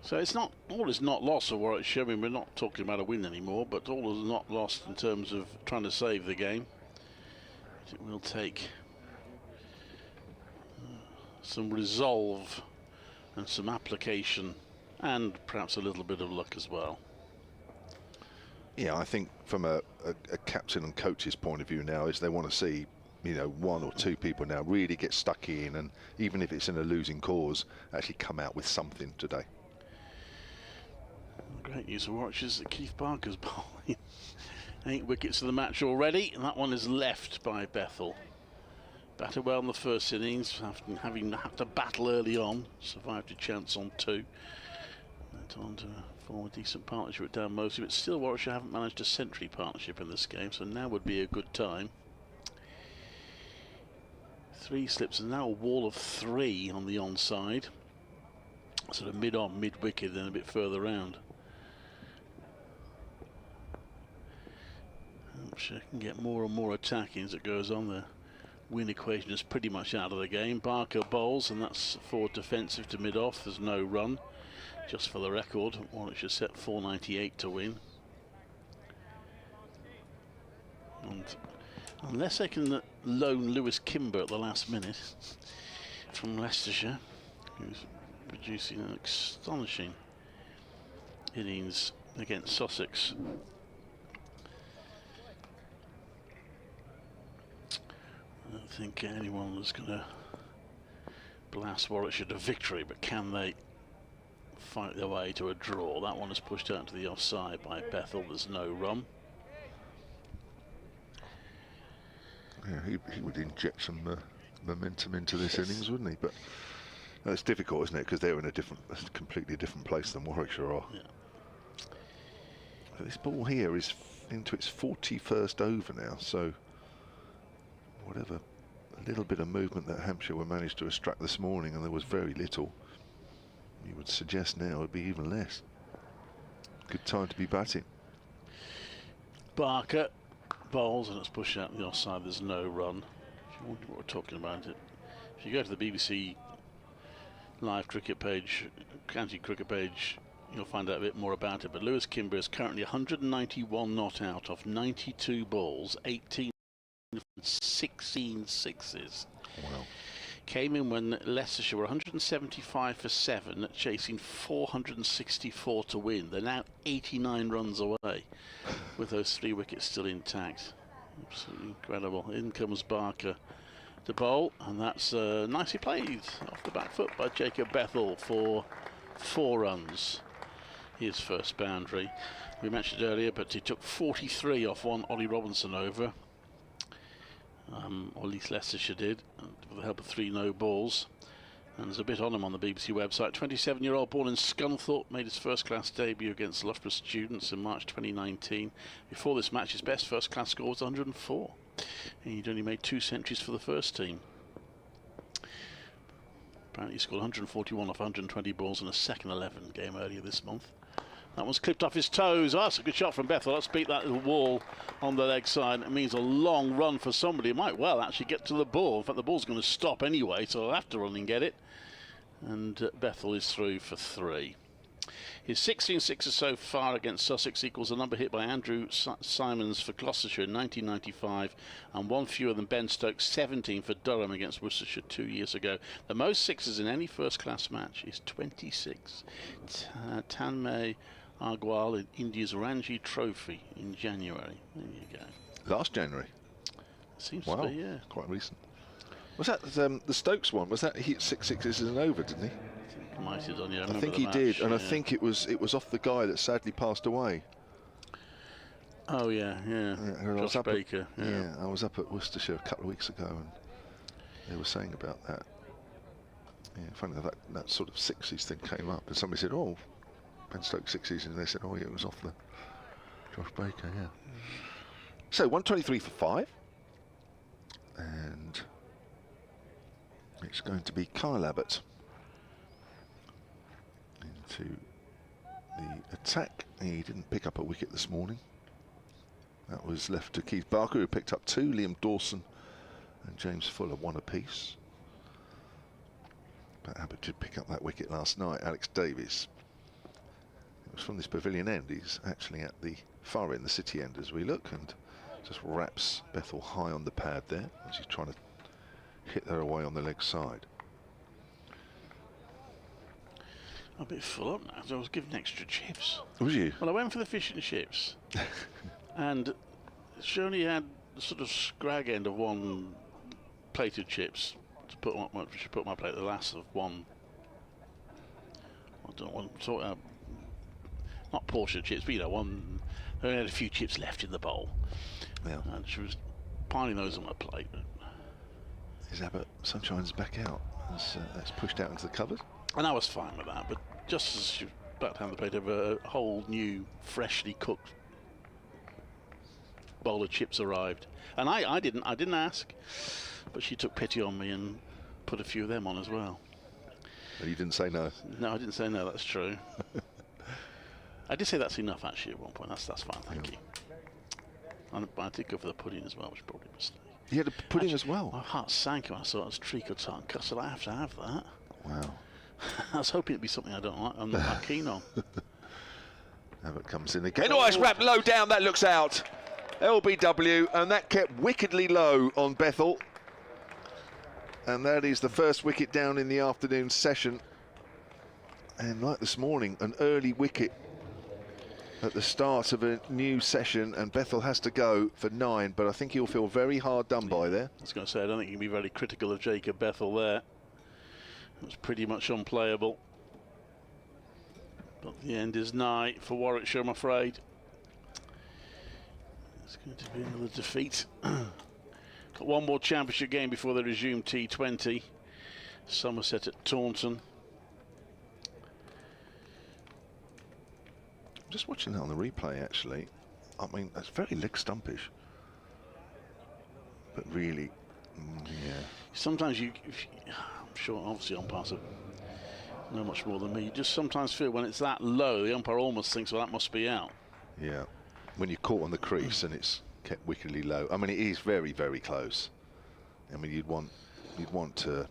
Speaker 5: So it's not, all is not lost for Warwickshire. I mean, we're not talking about a win anymore, but all is not lost in terms of trying to save the game. It will take some resolve and some application, and perhaps a little bit of luck as well.
Speaker 3: Yeah, I think from a captain and coach's point of view now is they want to see, you know, 1 or 2 people now really get stuck in, and even if it's in a losing cause, actually come out with something today.
Speaker 5: Great news for Warwickshire is that Keith Barker's bowling 8 wickets of the match already, and that one is left by Bethel. Batted well in the first innings, having had to battle early on, survived a chance on 2. Went on to form a decent partnership at down mostly, but still Warwickshire haven't managed a century partnership in this game, so now would be a good time. 3 slips and now a wall of 3 on the onside. Sort of mid-on, mid-wicket, then a bit further round. Hampshire can get more and more attacking as it goes on. The win equation is pretty much out of the game. Barker bowls, and that's forward defensive to mid-off. There's no run. Just for the record, Warwickshire set 498 to win. And unless they can loan Lewis Kimber at the last minute from Leicestershire, who's producing an astonishing innings against Sussex. I don't think anyone was going to blast Warwickshire to victory, but can they fight their way to a draw? That one is pushed out to the offside by Bethel. There's no run.
Speaker 3: Yeah, he would inject some momentum into this innings, wouldn't he? But it's difficult, isn't it? Because they're in a completely different place than Warwickshire are.
Speaker 5: Yeah.
Speaker 3: This ball here is into its 41st over now, so whatever a little bit of movement that Hampshire were managed to extract this morning, and there was very little, you would suggest now it would be even less. Good time to be batting.
Speaker 5: Barker bowls, and it's pushed out the offside. There's no run. If you wonder what we're talking about, if you go to the BBC live cricket page, county cricket page, you'll find out a bit more about it. But Lewis Kimber is currently 191 not out off 92 balls, 18 16 sixes.
Speaker 3: Wow.
Speaker 5: Came in when Leicestershire were 175 for 7, chasing 464 to win. They're now 89 runs away with those 3 wickets still intact. Absolutely incredible. In comes Barker to bowl, and that's nicely played off the back foot by Jacob Bethel for 4 runs. His first boundary. We mentioned earlier, but he took 43 off one Ollie Robinson over. Or at least Leicestershire did, with the help of 3 no balls. And there's a bit on him on the BBC website. 27-year-old born in Scunthorpe, made his first-class debut against Loughborough Students in March 2019. Before this match, his best first-class score was 104. And he'd only made 2 centuries for the first team. Apparently he scored 141 off 120 balls in a second 11 game earlier this month. That one's clipped off his toes. Oh, that's a good shot from Bethel. Let's beat that little wall on the leg side. It means a long run for somebody. It might well actually get to the ball. In fact, the ball's going to stop anyway, so I'll have to run and get it. And Bethel is through for 3. His 16 sixes so far against Sussex equals a number hit by Andrew Simons for Gloucestershire in 1995, and 1 fewer than Ben Stokes' 17 for Durham against Worcestershire 2 years ago. The most sixes in any first-class match is 26. Tanmay Agarwal in India's Ranji Trophy in January. There you go.
Speaker 3: Last January?
Speaker 5: Seems
Speaker 3: wow.
Speaker 5: to be, yeah.
Speaker 3: Quite recent. Was that the Stokes one? Was that he hit 6 sixes and over, didn't he?
Speaker 5: Might have done, yeah.
Speaker 3: I think he did, and I think it was off the guy that sadly passed away.
Speaker 5: Oh yeah. Josh Baker.
Speaker 3: I was up at Worcestershire a couple of weeks ago, and they were saying about that. Yeah, funny that sort of sixes thing came up, and somebody said, "Oh, Ben Stokes sixes," and they said, "Oh, yeah, it was off the Josh Baker." Yeah. So 123 for 5, and it's going to be Kyle Abbott into the attack. He didn't pick up a wicket this morning. That was left to Keith Barker, who picked up 2. Liam Dawson and James Fuller 1 apiece. But Abbott did pick up that wicket last night. Alex Davies. It was from this pavilion end. He's actually at the far end, the city end, as we look, and just wraps Bethel high on the pad there as he's trying to hit her away on the leg side.
Speaker 5: I'm a bit full up now, so I was given extra chips.
Speaker 3: Was you?
Speaker 5: Well, I went for the fish and chips, and she only had the sort of scrag end of 1 plate of chips to put on my plate. The last of 1. I don't want to talk not portion of chips, but you know, 1. I only had a few chips left in the bowl.
Speaker 3: Yeah.
Speaker 5: And she was piling those on my plate.
Speaker 3: Is Abbott Sunshine's back out? That's pushed out into the cupboard.
Speaker 5: And I was fine with that, but just as she was about to hand the plate over, a whole new, freshly cooked bowl of chips arrived. And I didn't ask, but she took pity on me and put a few of them on as well.
Speaker 3: But you didn't say no?
Speaker 5: No, I didn't say no, that's true. I did say that's enough, actually, at one point. That's fine, thank you. And I did go for the pudding as well, which is probably a mistake.
Speaker 3: You had a pudding as well?
Speaker 5: My heart sank when I saw it was treacle tart and custard. I have to have that.
Speaker 3: Wow.
Speaker 5: I was hoping it'd be something I don't like. I'm not that keen on.
Speaker 3: Abbott comes in again. Oh, it's wrapped low down. That looks out. LBW, and that kept wickedly low on Bethel. And that is the first wicket down in the afternoon session. And like this morning, an early wicket at the start of a new session, and Bethel has to go for 9, but I think he'll feel very hard done by there.
Speaker 5: I was going to say, I don't think you can be very critical of Jacob Bethel there. It was pretty much unplayable. But the end is nigh for Warwickshire, I'm afraid. It's going to be another defeat. Got 1 more championship game before they resume T20. Somerset at Taunton.
Speaker 3: I'm just watching that on the replay, actually. I mean, that's very leg stumpish. But really, yeah.
Speaker 5: Sometimes I'm sure, obviously, umpires know much more than me. You just sometimes feel when it's that low, the umpire almost thinks, well, that must be out.
Speaker 3: Yeah. When you're caught on the crease and it's kept wickedly low. I mean, it is very, very close. I mean, you'd want to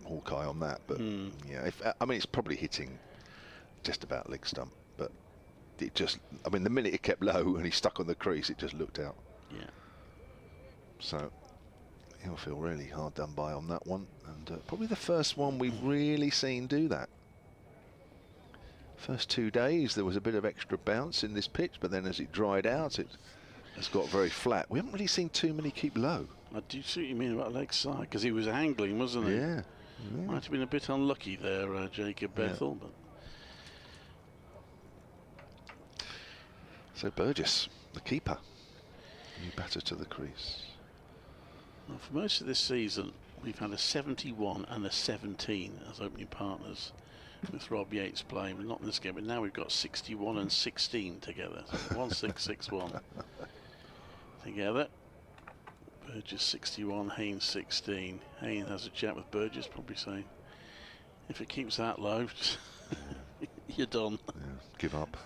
Speaker 3: Hawkeye on that, but yeah, I mean, it's probably hitting just about leg stump, but it just, I mean, the minute it kept low and he stuck on the crease, it just looked out.
Speaker 5: Yeah.
Speaker 3: So he'll feel really hard done by on that one, and probably the first one we've really seen do that. First 2 days there was a bit of extra bounce in this pitch, but then as it dried out, it has got very flat. We haven't really seen too many keep low.
Speaker 5: I do see what you mean about leg side, because he was angling, wasn't he?
Speaker 3: Yeah.
Speaker 5: Might have been a bit unlucky there, Jacob Bethel. But
Speaker 3: so Burgess, the keeper, new batter to the crease.
Speaker 5: Well, for most of this season, We've had a 71 and a 17 as opening partners with Rob Yates playing, not in this game, but now we've got 61 and 16 together. So 1661 together. Burgess 61, Haynes 16. Haynes has a chat with Burgess, probably saying, if it keeps that low, you're done.
Speaker 3: Yeah, give up.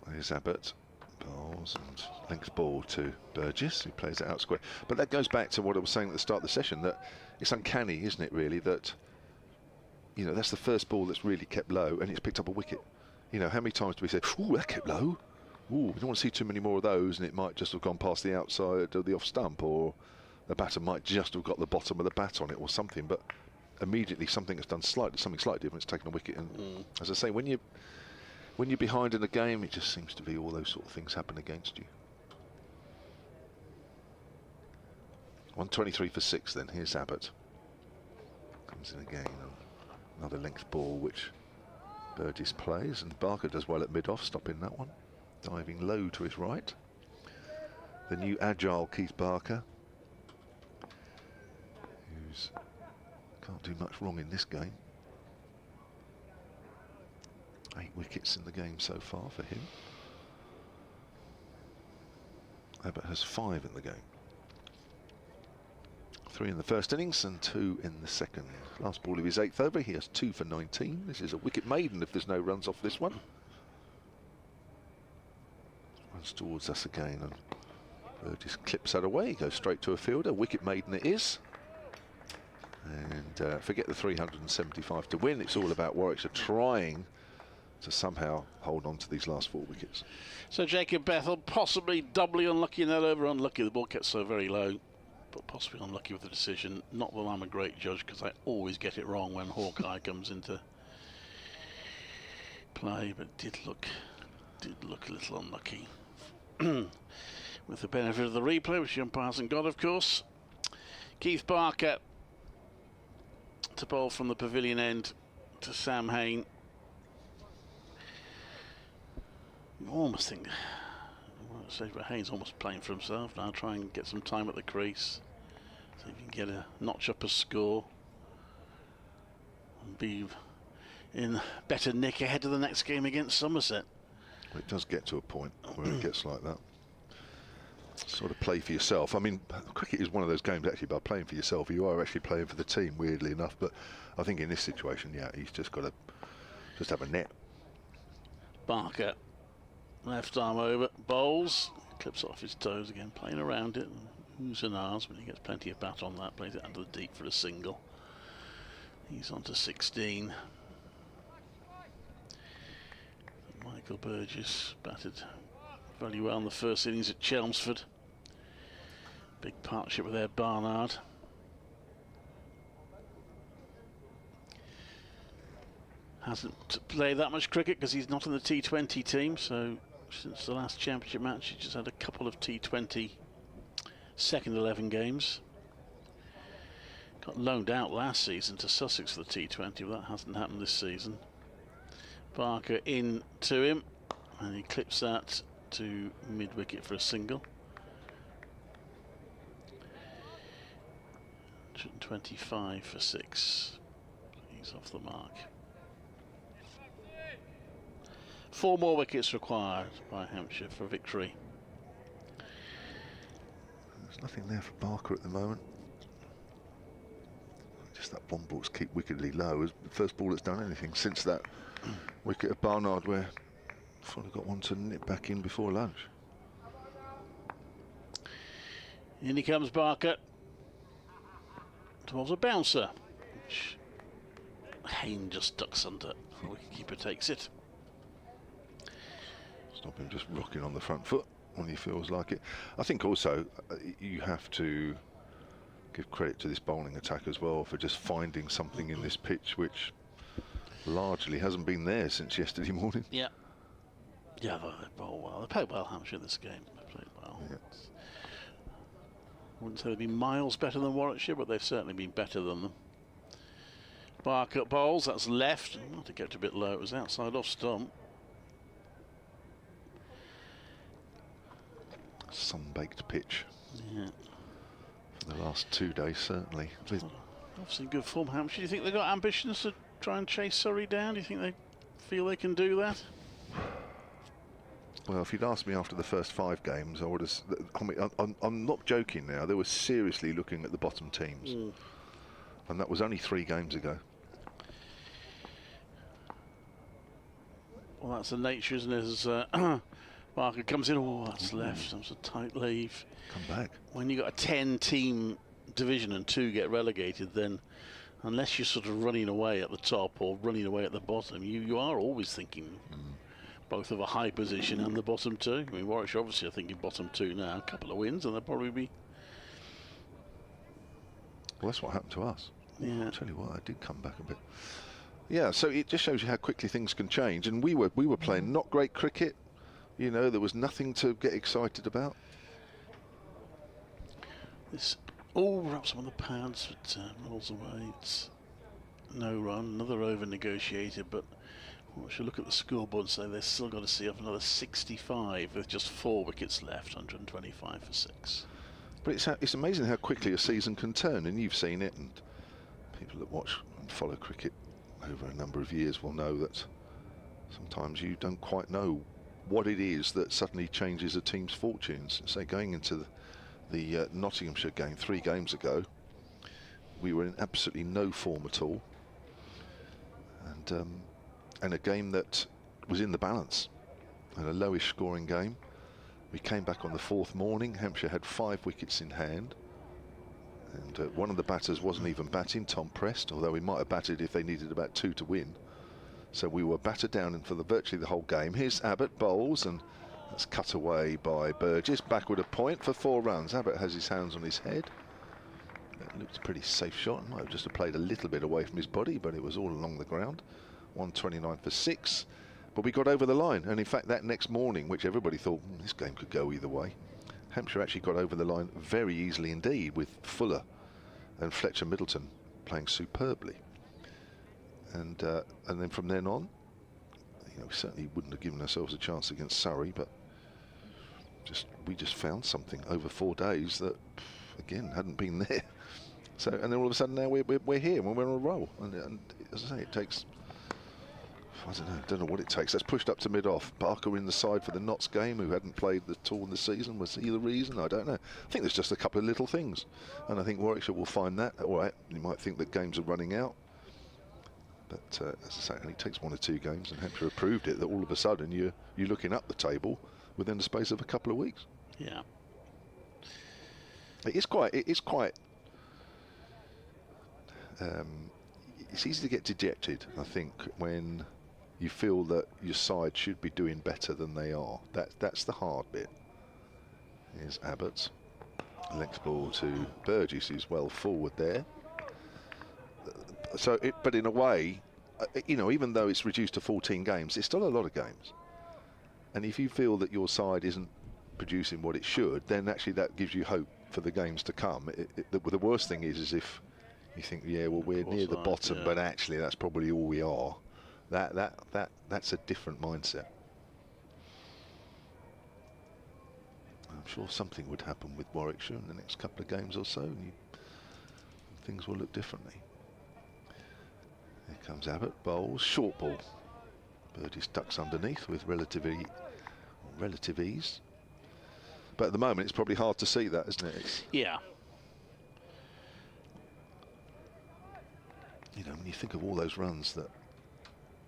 Speaker 3: There's Abbott. Bowls and links ball to Burgess, who plays it out square. But that goes back to what I was saying at the start of the session, that it's uncanny, isn't it, really, that, you know, that's the first ball that's really kept low and it's picked up a wicket. You know, how many times do we say, ooh, that kept low? Ooh, we don't want to see too many more of those, and it might just have gone past the outside of the off stump, or the batter might just have got the bottom of the bat on it or something, but immediately something has done something slightly different, it's taken a wicket. And as I say, when you're behind in a game, it just seems to be all those sort of things happen against you. 123 for 6 then. Here's Abbott. Comes in again. Another length ball which Burgess plays, and Barker does well at mid-off, stopping that one. Diving low to his right. The new agile Keith Barker, who's can't do much wrong in this game. 8 wickets in the game so far for him. Abbott has 5 in the game. 3 in the first innings and 2 in the second. Last ball of his 8th over, he has 2 for 19. This is a wicket maiden if there's no runs off this one. Runs towards us again, and Burgess clips that away, goes straight to a fielder. Wicket maiden it is. And forget the 375 to win. It's all about Warwickshire trying to somehow hold on to these last 4 wickets.
Speaker 5: So Jacob Bethel possibly doubly unlucky in that over. Unlucky the ball gets so very low, but possibly unlucky with the decision. Not that I'm a great judge, because I always get it wrong when Hawkeye comes into play, but did look a little unlucky. With the benefit of the replay, which the umpire hasn't got, of course. Keith Barker to bowl from the pavilion end to Sam Hain. You almost think, well, say for Haynes almost playing for himself now, try and get some time at the crease, so you can get a notch up a score and be in better nick ahead of the next game against Somerset.
Speaker 3: Well, it does get to a point where it gets like that. Sort of play for yourself. I mean, cricket is one of those games actually, by playing for yourself, you are actually playing for the team, weirdly enough. But I think in this situation, yeah, he's just got to just have a net.
Speaker 5: Barker, left arm over, bowls, clips off his toes again, playing around it. Who's an arse, but he gets plenty of bat on that, plays it under the deep for a single. He's on to 16. Michael Burgess batted very well in the first innings at Chelmsford. Big partnership with Ed Barnard. Hasn't played that much cricket because he's not in the T20 team, so since the last championship match he just had a couple of T20 second 11 games. Got loaned out last season to Sussex for the T20, but that hasn't happened this season. Barker in to him, and he clips that to mid-wicket for a single. 125 for 6. He's off the mark. 4 more wickets required by Hampshire for victory.
Speaker 3: There's nothing there for Barker at the moment. Just that one ball's keep wickedly low. It's the first ball that's done anything since that wicket of Barnard, where Fuller got one to nip back in before lunch.
Speaker 5: In he comes Barker towards a bouncer, which Hain just ducks under. The wicketkeeper takes it.
Speaker 3: Stop him just rocking on the front foot when he feels like it. I think also you have to give credit to this bowling attack as well for just finding something in this pitch which largely hasn't been there since yesterday morning.
Speaker 5: Yeah. Yeah, they bowl well. They played well, Hampshire, this game. They played well. Yeah. I wouldn't say they've been miles better than Warwickshire, but they've certainly been better than them. Barker bowls, that's left. I had to get a bit low, it was outside off stump.
Speaker 3: Sun-baked pitch.
Speaker 5: Yeah.
Speaker 3: The last 2 days, certainly.
Speaker 5: Obviously good form, Hampshire. Do you think they've got ambitions to try and chase Surrey down? Do you think they feel they can do that?
Speaker 3: Well, if you'd asked me after the first 5 games, I would have. I mean, I'm not joking now. They were seriously looking at the bottom teams, and that was only 3 games ago.
Speaker 5: Well, that's the nature, isn't it? As Barker comes in, oh, that's left. That's a tight leave.
Speaker 3: Come back.
Speaker 5: When you got a 10-team division and 2 get relegated, then unless you're sort of running away at the top or running away at the bottom, you are always thinking both of a high position and the bottom 2. I mean, Warwickshire obviously are thinking bottom 2 now. A couple of wins and they'll probably be.
Speaker 3: Well, that's what happened to us.
Speaker 5: Yeah.
Speaker 3: I'll tell you what, I did come back a bit. Yeah, so it just shows you how quickly things can change. And we were playing not great cricket. You know, there was nothing to get excited about.
Speaker 5: This all wraps up on the pads, but rolls away. It's no run, another over negotiated, but we should look at the scoreboard and say they've still got to see off another 65 with just 4 wickets left, 125 for 6.
Speaker 3: But it's amazing how quickly a season can turn, and you've seen it, and people that watch and follow cricket over a number of years will know that sometimes you don't quite know what it is that suddenly changes a team's fortunes. Say, going into the Nottinghamshire game 3 games ago, we were in absolutely no form at all, and a game that was in the balance, and a lowish scoring game. We came back on the 4th morning. Hampshire had 5 wickets in hand, and one of the batters wasn't even batting, Tom Prest, although he might have batted if they needed about 2 to win. So we were battered down for virtually the whole game. Here's Abbott, bowls, and that's cut away by Burgess. Backward a point for 4 runs. Abbott has his hands on his head. It looked a pretty safe shot. Might have just played a little bit away from his body, but it was all along the ground. 129 for 6. But we got over the line, and in fact that next morning, which everybody thought this game could go either way, Hampshire actually got over the line very easily indeed, with Fuller and Fletcher Middleton playing superbly. And then from then on, you know, we certainly wouldn't have given ourselves a chance against Surrey, but we just found something over 4 days that, again, hadn't been there. So, and then all of a sudden now we're here when we're on a roll, and as I say, it takes. I don't know what it takes. That's pushed up to mid-off. Barker in the side for the Notts game, who hadn't played at all in the season. Was he the reason? I don't know. I think there's just a couple of little things, and I think Warwickshire will find that. All right, you might think that games are running out, but as I say, it only takes 1 or 2 games, and Hampshire have proved it, that all of a sudden you're looking up the table within the space of a couple of weeks.
Speaker 5: Yeah.
Speaker 3: It's quite. It's easy to get dejected, I think, when you feel that your side should be doing better than they are. That's the hard bit. Here's Abbott. Length ball to Burgess, who's well forward there. So, but in a way, you know, even though it's reduced to 14 games, it's still a lot of games. And if you feel that your side isn't producing what it should, then actually that gives you hope for the games to come. The worst thing is if you think, yeah, well, we're near the bottom, but actually that's probably all we are. That's a different mindset. I'm sure something would happen with Warwickshire in the next couple of games or so, and things will look differently. Here comes Abbott, bowls, short ball. Burgess ducks underneath with relative ease. But at the moment, it's probably hard to see that, isn't it?
Speaker 5: Yeah.
Speaker 3: You know, when you think of all those runs that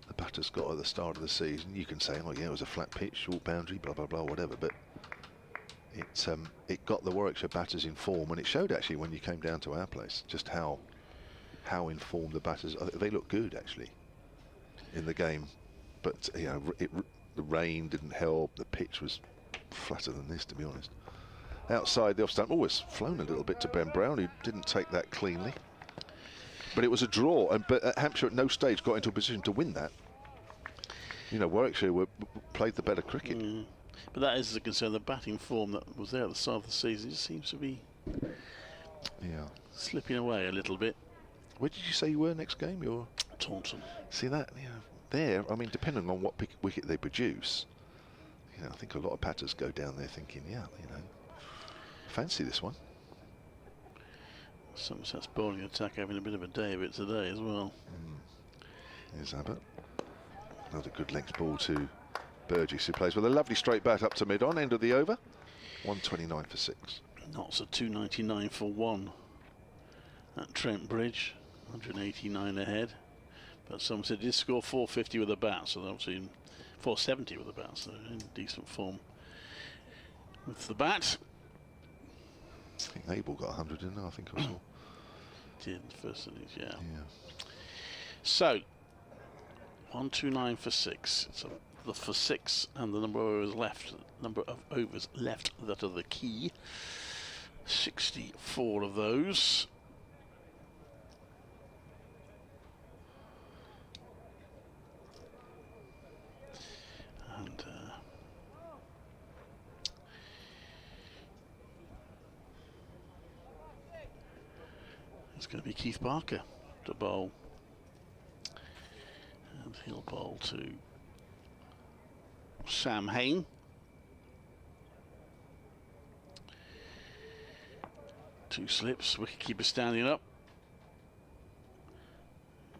Speaker 3: the batters got at the start of the season, you can say, oh yeah, it was a flat pitch, short boundary, blah, blah, blah, whatever. But it got the Warwickshire batters in form, and it showed actually when you came down to our place just how informed the batters. They looked good actually in the game, but you know, the rain didn't help. The pitch was flatter than this, to be honest. Outside the off stump, always flown a little bit to Ben Brown, who didn't take that cleanly. But it was a draw, but Hampshire at no stage got into a position to win that. You know, Warwickshire played the better cricket.
Speaker 5: But that is the concern. The batting form that was there at the start of the season just seems to be slipping away a little bit.
Speaker 3: Where did you say you were next game? You're
Speaker 5: Taunton.
Speaker 3: See that? Yeah, there. I mean, depending on what wicket they produce, you know, I think a lot of batters go down there thinking, yeah, you know, fancy this one.
Speaker 5: Somerset's bowling attack having a bit of a day of it today as well.
Speaker 3: Here's Abbott. Another good length ball to Burgess, who plays with a lovely straight bat up to mid-on, end of the over. 129 for 6.
Speaker 5: Notts are 299 for 1 at Trent Bridge, 189 ahead. But Somerset did score 450 with a bat, so they're obviously in 470 with a bat, so in decent form with the bat.
Speaker 3: I think Abel got 100 in there, I think I saw.
Speaker 5: Did the first innings, yeah. So 129 for 6. So the for 6 and the number of overs left that are the key. 64 of those. And it's going to be Keith Barker to bowl. And he'll bowl to Sam Hain. Two slips, wicketkeeper standing up.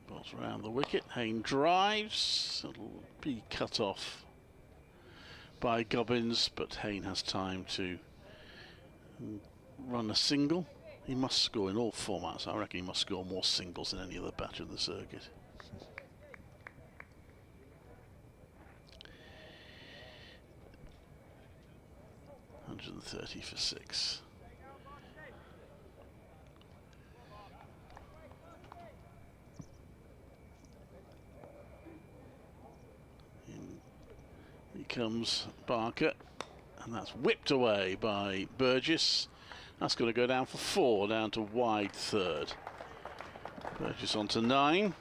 Speaker 5: Bowls around the wicket. Hain drives. It'll be cut off by Gubbins, but Hain has time to run a single. He must score in all formats. I reckon he must score more singles than any other batter in the circuit. $130 for 6. Here comes Barker, and that's whipped away by Burgess. That's going to go down for 4, down to wide third. Burgess on to 9.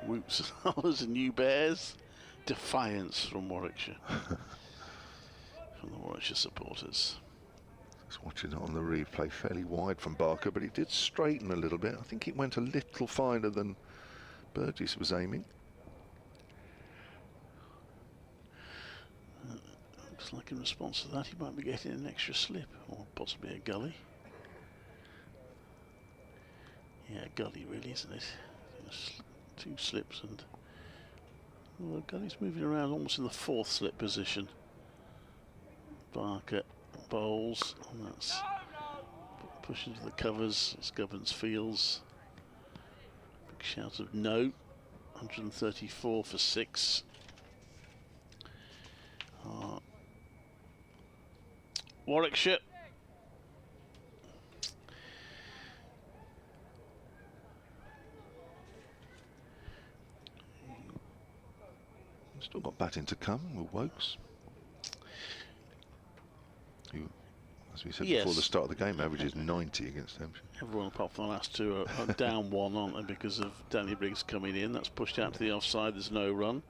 Speaker 5: Whoops and hollers and new bears. Defiance from Warwickshire. From the Warwickshire supporters.
Speaker 3: Just watching it on the replay, fairly wide from Barker, but he did straighten a little bit. I think it went a little finer than Burgess was aiming. Looks like in response to that he might be getting an extra slip, or possibly a gully. Yeah, gully really, isn't it? Just 2 slips and... Well, gully's moving around almost in the 4th slip position. Barker bowls, and that's pushing to the covers as Gubbins fields. Big shout of no. 134 for 6. Warwickshire. Still got batting to come with Wokes, who, as we said before the start of the game, averages 90 against Hampshire.
Speaker 5: Everyone apart from the last 2 are down 1, aren't they, because of Danny Briggs coming in. That's pushed out to the offside, there's no run.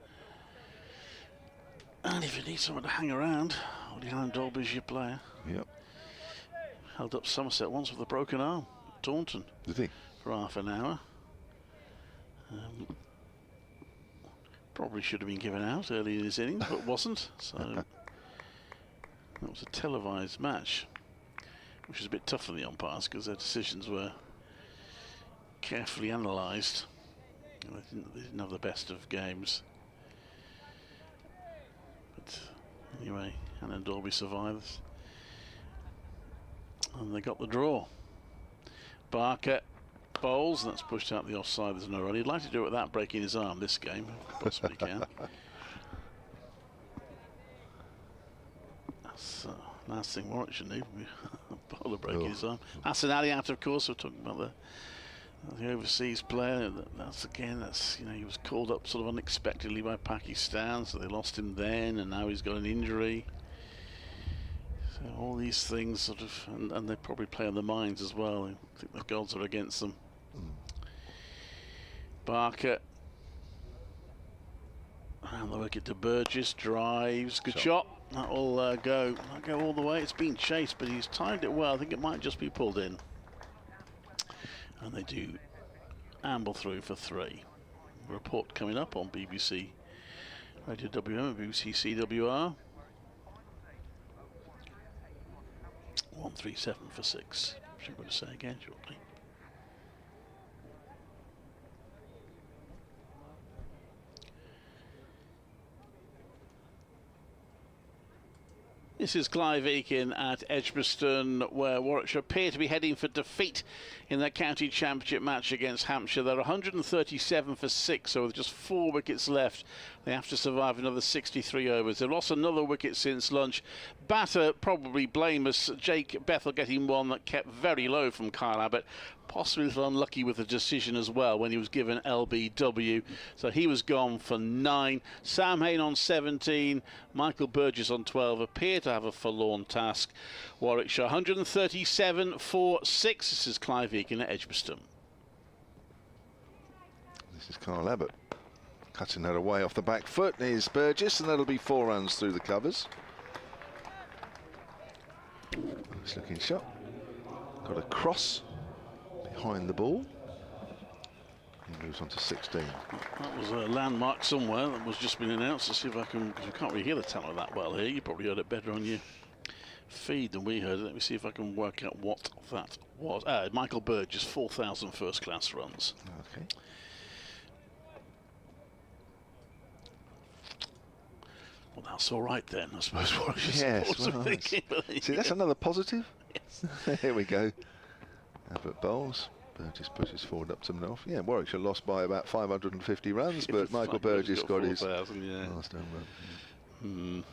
Speaker 5: And if you need someone to hang around, Alan Dolby's your player.
Speaker 3: Yep.
Speaker 5: Held up Somerset once with a broken arm at Taunton.
Speaker 3: Did he?
Speaker 5: For half an hour. Probably should have been given out early in his innings, but wasn't. So that was a televised match, which was a bit tough for the umpires because their decisions were carefully analysed. They didn't have the best of games. But anyway, Alan Dolby survives. And they got the draw. Barker bowls, and that's pushed out the offside, there's no run. He'd like to do it without breaking his arm this game, possibly can. That's last thing Warwickshire need, a bowler breaking his arm. Hassan Ali out, of course. We're talking about the overseas player. That's you know, he was called up sort of unexpectedly by Pakistan, so they lost him then, and now he's got an injury. So all these things sort of, and they probably play on their minds as well. I think the gods are against them. Barker around the wicket to Burgess, drives, good shot. That'll go all the way. It's been chased, but he's timed it well. I think it might just be pulled in. And they do amble through for 3. Report coming up on BBC Radio WM and BBC CWR. 137 for 6. I'm going to say again shortly. This is Clive Eakin at Edgbaston, where Warwickshire appear to be heading for defeat in their county championship match against Hampshire. They're 137 for 6, so with just 4 wickets left, they have to survive another 63 overs. They've lost another wicket since lunch. Batter probably blameless. Jake Bethel getting one that kept very low from Kyle Abbott. Possibly a little unlucky with the decision as well when he was given LBW. So he was gone for 9. Sam Hain on 17. Michael Burgess on 12 appear to have a forlorn task. Warwickshire 137 for 6. This is Clive Eakin at Edgbaston.
Speaker 3: This is Kyle Abbott cutting that away off the back foot. Here's Burgess, and that'll be 4 runs through the covers. Nice looking shot. Got a cross behind the ball. He moves on to 16.
Speaker 5: That was a landmark somewhere that was just been announced. Let's see if I can, because we can't really hear the talent that well here. You probably heard it better on your feed than we heard it. Let me see if I can work out what that was. Michael Burgess, 4,000 first class runs.
Speaker 3: Okay.
Speaker 5: Well, that's all right then, I suppose. What I was
Speaker 3: Yes,
Speaker 5: well,
Speaker 3: thinking, see, that's another positive. Yes. Here we go. Abbott bowls. Burgess pushes forward up to mid-off. Yeah, Warwickshire lost by about 550 runs, but Michael Burgess got his last home run.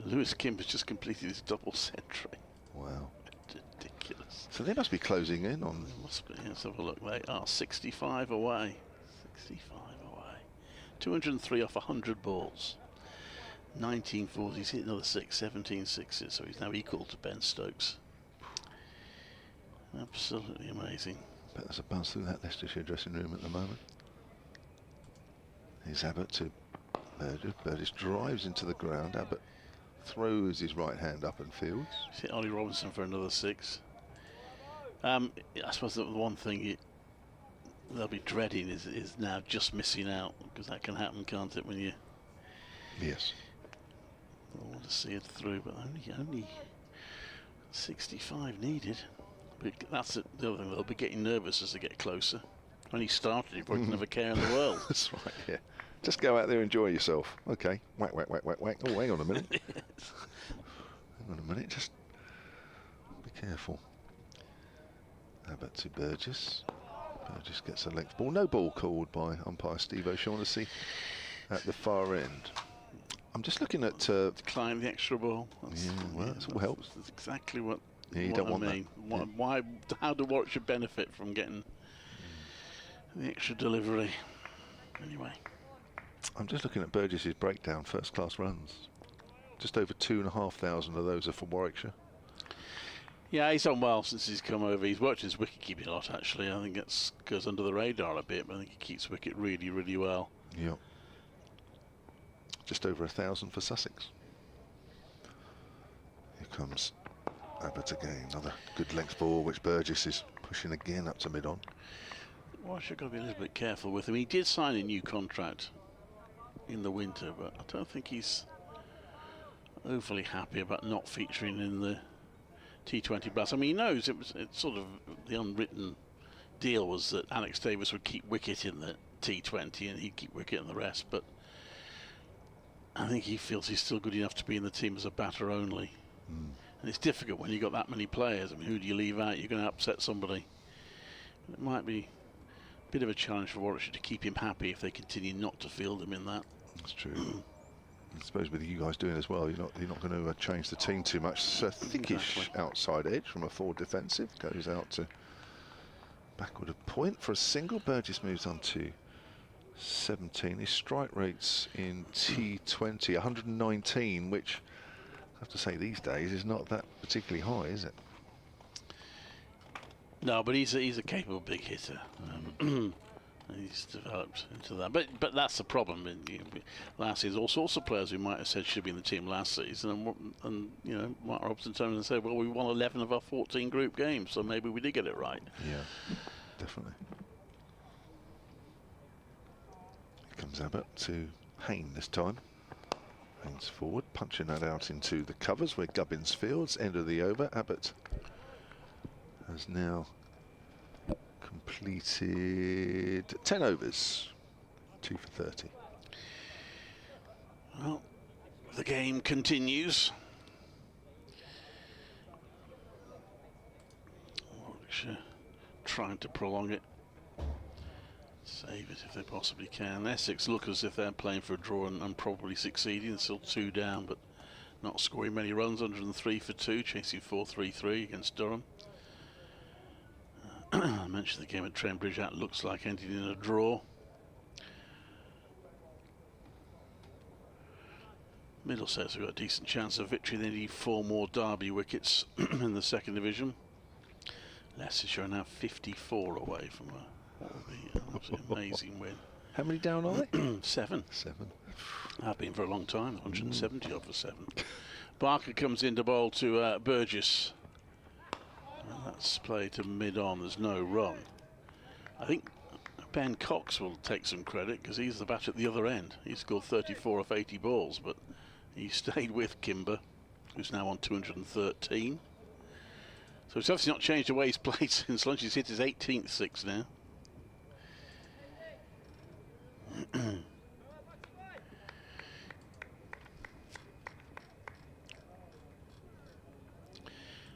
Speaker 5: Lewis Kim has just completed his double century.
Speaker 3: Wow.
Speaker 5: Ridiculous.
Speaker 3: So they must be closing in on...
Speaker 5: Must be. Let's have a look. They are 65 away. 65 away. 203 off 100 balls. 19 fours. He's hit another 6, 17 sixes, so he's now equal to Ben Stokes. Absolutely amazing.
Speaker 3: Bet there's a buzz through that Leicestershire dressing room at the moment. Here's Abbott to Burgess. Burgess drives into the ground. Abbott throws his right hand up and fields.
Speaker 5: Hit Ollie Robinson for another 6. I suppose the one thing they'll be dreading is now just missing out, because that can happen, can't it, when you...
Speaker 3: Yes.
Speaker 5: I want to see it through, but only 65 needed. But that's it. The other thing, they'll be getting nervous as they get closer. When he started, he probably didn't have a care in the world.
Speaker 3: That's right, yeah. Just go out there and enjoy yourself. Okay. Whack, whack, whack, whack, whack. Oh, hang on a minute. Hang on a minute. Just be careful. Abbott to Burgess. Burgess gets a length ball. No ball called by umpire Steve O'Shaughnessy at the far end. I'm just looking at...
Speaker 5: Decline the extra ball.
Speaker 3: Yeah, well, that all helps.
Speaker 5: That's exactly what...
Speaker 3: Yeah, you don't want that.
Speaker 5: Why? How do Warwickshire benefit from getting the extra delivery? Anyway,
Speaker 3: I'm just looking at Burgess's breakdown first class runs. Just over 2,500 of those are for Warwickshire.
Speaker 5: Yeah, he's done well since he's come over. He's worked his wicket keeping a lot, actually. I think it goes under the radar a bit, but I think he keeps wicket really, really well.
Speaker 3: Yep. Just over 1,000 for Sussex. Here comes Abbott again, another good length ball, which Burgess is pushing again up to mid-on.
Speaker 5: Well, I should got to be a little bit careful with him. He did sign a new contract in the winter, but I don't think he's overly happy about not featuring in the T20 Blast. I mean, he knows it's sort of the unwritten deal was that Alex Davis would keep wicket in the T20 and he'd keep wicket in the rest, but I think he feels he's still good enough to be in the team as a batter only. And it's difficult when you've got that many players. I mean, who do you leave out? You're going to upset somebody. It might be a bit of a challenge for Warwickshire to keep him happy if they continue not to field him in that.
Speaker 3: That's true. I suppose with you guys doing as well, you're not going to change the team too much. So thickish outside edge from a forward defensive goes out to backward a point for a single. Burgess moves on to 17. His strike rates in T20 119, which I have to say these days is not that particularly high, is it?
Speaker 5: No, but he's a capable big hitter. He's developed into that, but that's the problem. Last season, all sorts of players we might have said should be in the team last season, and you know, Mark Robson turned and said, "Well, we won 11 of our 14 group games, so maybe we did get it right."
Speaker 3: Yeah, definitely. Here comes Abbott to Hain this time. Haynes forward, punching that out into the covers where Gubbins fields. End of the over. Abbott has now completed 10 overs, 2 for 30.
Speaker 5: Well, the game continues. Warwickshire trying to prolong it, save it if they possibly can. Essex look as if they're playing for a draw and probably succeeding. They're still 2 down, but not scoring many runs. 103 for 2, chasing 4-3-3 against Durham. I mentioned the game at Trembridge. That looks like ending in a draw. Middlesex have got a decent chance of victory. They need 4 more Derby wickets in the 2nd division. Leicestershire are now 54 away from what will be an absolutely amazing win.
Speaker 3: How many down are they?
Speaker 5: 7.
Speaker 3: 7.
Speaker 5: I've been for a long time, 170 off for 7. Barker comes in to bowl to Burgess. And that's played to mid-on, there's no run. I think Ben Cox will take some credit because he's the batter at the other end. He scored 34 off 80 balls, but he stayed with Kimber, who's now on 213. So it's obviously not changed the way he's played since lunch. He's hit his 18th 6 now.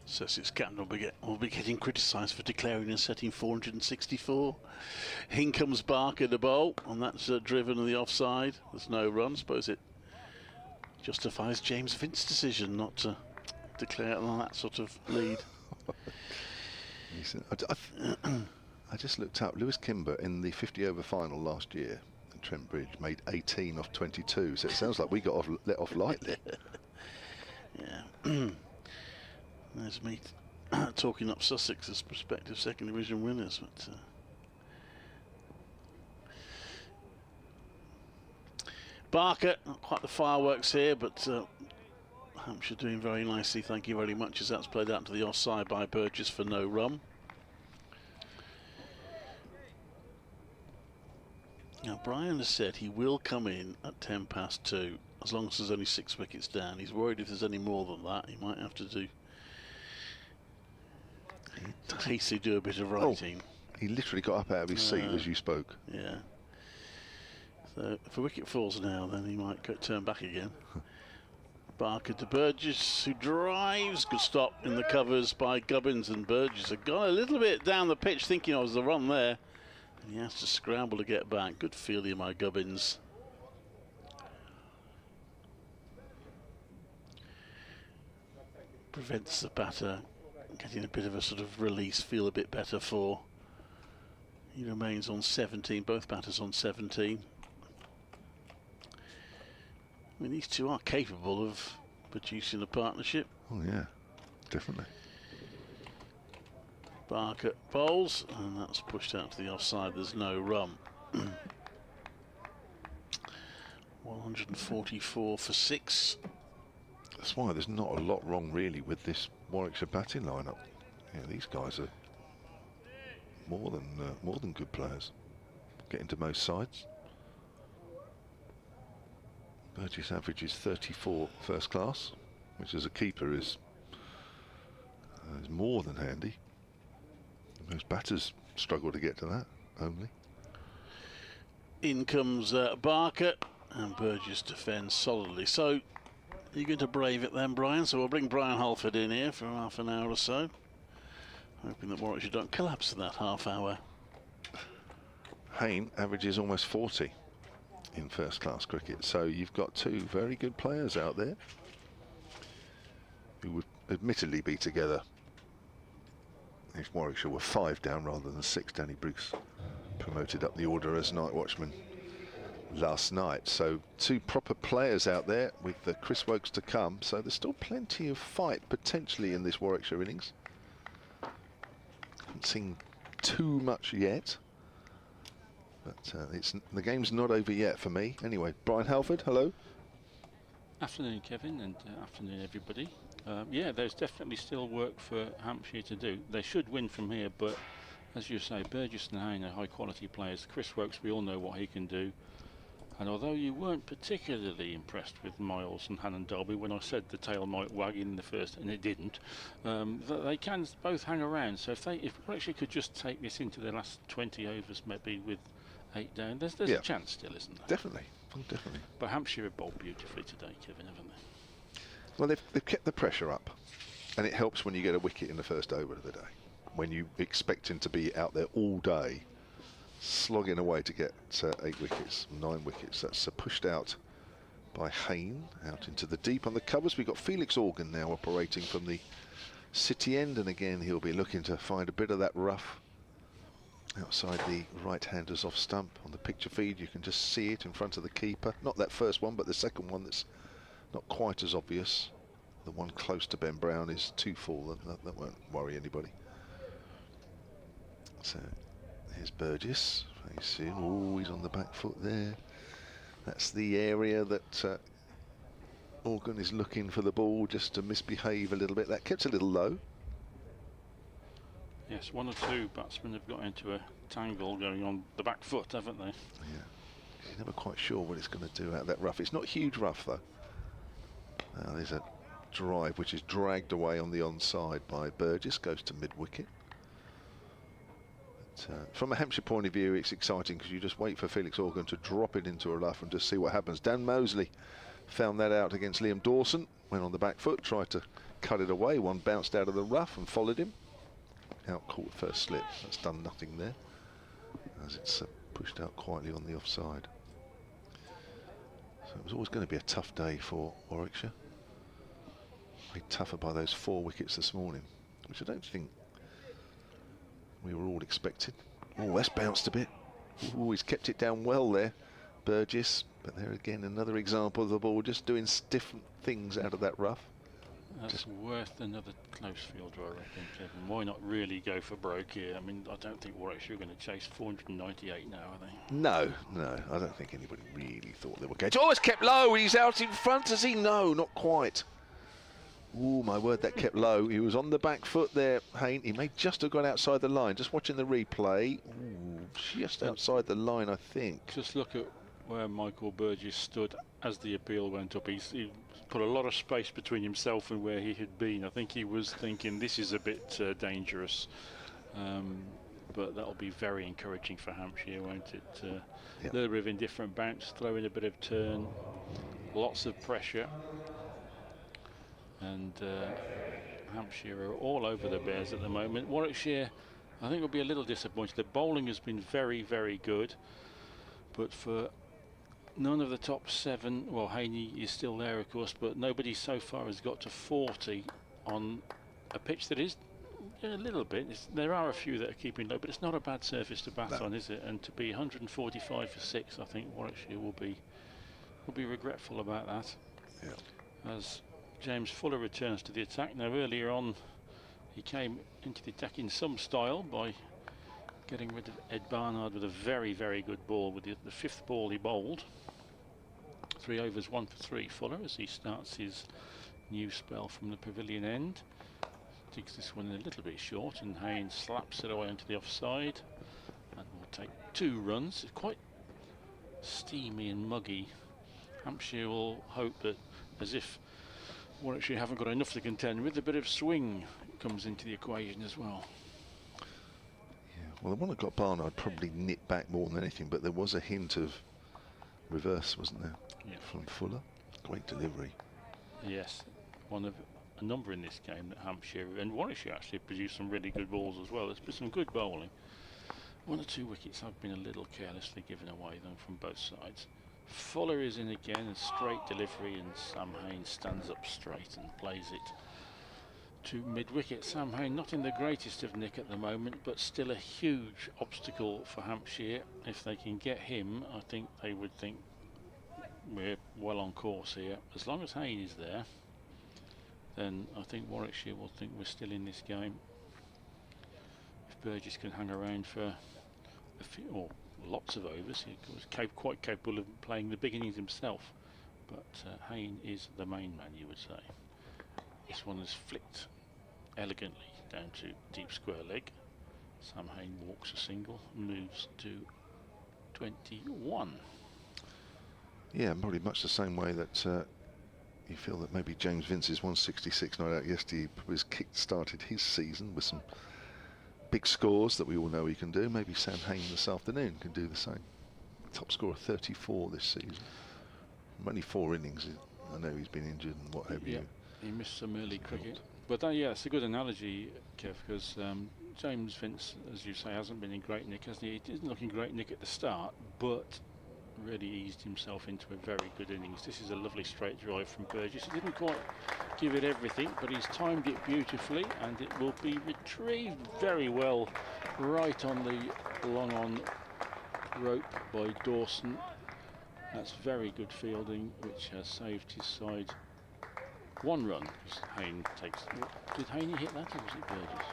Speaker 5: Sussex captain will be getting criticised for declaring and setting 464. In comes Barker to bowl, and that's driven in the offside. There's no run. Suppose it justifies James Vint's decision not to declare on that sort of lead.
Speaker 3: I just looked up Lewis Kimber in the 50-over final last year at Trent made 18 off 22, so it sounds like we got let off lightly.
Speaker 5: Yeah. There's me talking up Sussex as prospective 2nd division winners, but Barker, not quite the fireworks here, but Hampshire doing very nicely, thank you very much, as that's played out to the offside by Burgess for no run. Now Brian has said he will come in at 10 past 2 as long as there's only 6 wickets down. He's worried if there's any more than that he might have to do a bit of writing.
Speaker 3: Oh, he literally got up out of his seat as you spoke.
Speaker 5: Yeah. So if a wicket falls now, then he might turn back again. Barker to Burgess, who drives. Good stop in the covers by Gubbins, and Burgess had gone a little bit down the pitch thinking I was the run there. And he has to scramble to get back. Good fielding by Gubbins. Prevents the batter getting a bit of a sort of release, feel a bit better for. He remains on 17, both batters on 17. I mean, these two are capable of producing a partnership.
Speaker 3: Oh yeah, definitely.
Speaker 5: Barker bowls, and that's pushed out to the offside. There's no run. 144 for 6.
Speaker 3: That's why there's not a lot wrong really with this Warwickshire batting lineup. Yeah, these guys are more than good players. Get into most sides. Burgess averages 34 first class, which as a keeper is more than handy. Most batters struggle to get to that only.
Speaker 5: In comes Barker, and Burgess defends solidly. So you're going to brave it then, Brian? So we'll bring Brian Halford in here for half an hour or so, hoping that Warwickshire don't collapse in that half hour.
Speaker 3: Hayne averages almost 40 in first class cricket, so you've got 2 very good players out there who would admittedly be together if Warwickshire were 5 down rather than 6. Danny Briggs promoted up the order as night watchman last night. So 2 proper players out there with the Chris Wokes to come, so there's still plenty of fight potentially in this Warwickshire innings. Haven't seen too much yet, but the game's not over yet for me. Anyway, Brian Halford, hello.
Speaker 18: Afternoon, Kevin, and afternoon, everybody. Yeah, there's definitely still work for Hampshire to do. They should win from here, but as you say, Burgess and Hayne are high-quality players. Chris Wokes, we all know what he can do. And although you weren't particularly impressed with Miles and Hannon Derby when I said the tail might wag in the first, and it didn't, they can both hang around. So if Warwickshire could just take this into the last 20 overs, maybe with 8 down, there's a chance still, isn't there?
Speaker 3: Definitely, definitely.
Speaker 18: But Hampshire have bowled beautifully today, Kevin, haven't they?
Speaker 3: Well, they've kept the pressure up, and it helps when you get a wicket in the first over of the day, when you expect him to be out there all day, slogging away to get 8 wickets, 9 wickets. That's pushed out by Hayne, out into the deep on the covers. We've got Felix Organ now operating from the city end, and again he'll be looking to find a bit of that rough outside the right-hander's off stump. On the picture feed you can just see it in front of the keeper. Not that first one, but the second one that's not quite as obvious. The one close to Ben Brown is too full. That won't worry anybody. So here's Burgess facing. Oh, he's on the back foot there. That's the area that Organ is looking for the ball just to misbehave a little bit. That kept a little low.
Speaker 18: Yes, 1 or 2 batsmen have got into a tangle going on the back foot, haven't they?
Speaker 3: Yeah. You're never quite sure what it's going to do out of that rough. It's not huge rough though. There's a drive which is dragged away on the onside by Burgess, goes to mid-wicket. From a Hampshire point of view, it's exciting because you just wait for Felix Organ to drop it into a rough and just see what happens. Dan Mosley found that out against Liam Dawson, went on the back foot, tried to cut it away. One bounced out of the rough and followed him. Out caught first slip. That's done nothing there, as it's pushed out quietly on the offside. So it was always going to be a tough day for Warwickshire. Made tougher by those 4 wickets this morning, which I don't think we were all expecting. Oh, that's bounced a bit. Oh, he's kept it down well there, Burgess. But there again, another example of the ball just doing different things out of that rough.
Speaker 18: That's just worth another close fielder, I reckon, Kevin. Why not really go for broke here? I mean, I don't think Warwickshire are going to chase 498 now, are they?
Speaker 3: No, I don't think anybody really thought they were going to. Oh, it's kept low. He's out in front, is he? No, not quite. Oh, my word, that kept low. He was on the back foot there, Hayne. He may just have gone outside the line. Just watching the replay. Ooh, just outside the line, I think.
Speaker 18: Just look at where Michael Burgess stood as the appeal went up. He put a lot of space between himself and where he had been. I think he was thinking this is a bit dangerous, but that'll be very encouraging for Hampshire, won't it? A little bit of indifferent bounce, throw in a bit of turn, lots of pressure, and Hampshire are all over the Bears at the moment. Warwickshire, I think, will be a little disappointed. The bowling has been very, very good, but for none of the top 7, well, Haney is still there, of course, but nobody so far has got to 40 on a pitch that is a little bit. There are a few that are keeping low, but it's not a bad surface to bat on, is it? And to be 145 for 6, I think Warwickshire will be regretful about that.
Speaker 3: Yeah.
Speaker 18: As James Fuller returns to the attack. Now, earlier on, he came into the attack in some style by getting rid of Ed Barnard with a very, very good ball. With the 5th ball he bowled. 3 overs, 1 for 3, Fuller, as he starts his new spell from the pavilion end. Digs this one a little bit short, and Haynes slaps it away onto the offside. And will take 2 runs. It's quite steamy and muggy. Hampshire will hope that, as if Warwickshire haven't got enough to contend with, a bit of swing comes into the equation as well.
Speaker 3: Well, the one that got Barnard probably nipped back more than anything, but there was a hint of reverse, wasn't there?
Speaker 18: Yeah.
Speaker 3: From Fuller. Great delivery.
Speaker 18: Yes, one of a number in this game that Hampshire and Warwickshire actually produced some really good balls as well. There's been some good bowling. 1 or 2 wickets have been a little carelessly given away, though, from both sides. Fuller is in again, a straight delivery, and Sam Haynes stands up straight and plays it to mid-wicket. Sam Haynes not in the greatest of nick at the moment, but still a huge obstacle for Hampshire. If they can get him, I think they would think we're well on course here. As long as Haynes is there, then I think Warwickshire will think we're still in this game. If Burgess can hang around for a few, or lots of overs, he was quite capable of playing the big innings himself, but Haynes is the main man, you would say. This one is flicked elegantly down to deep square leg. Sam Haynes walks a single, moves to 21.
Speaker 3: Yeah, probably much the same way that you feel that maybe James Vince's 166 not out yesterday was kick-started his season with some big scores that we all know he can do. Maybe Sam Hain this afternoon can do the same. Top scorer 34 this season. Only 4 innings. I know he's been injured and what have you.
Speaker 18: He missed some early cricket. But yeah, it's a good analogy, Kev, because James Vince, as you say, hasn't been in great nick, hasn't he? He didn't look in great nick at the start, but really eased himself into a very good innings. This is a lovely straight drive from Burgess. He didn't quite give it everything, but he's timed it beautifully, and it will be retrieved very well right on the long-on rope by Dawson. That's very good fielding, which has saved his side 1 run. Hain takes. Did Haney hit that, or was it Burgess?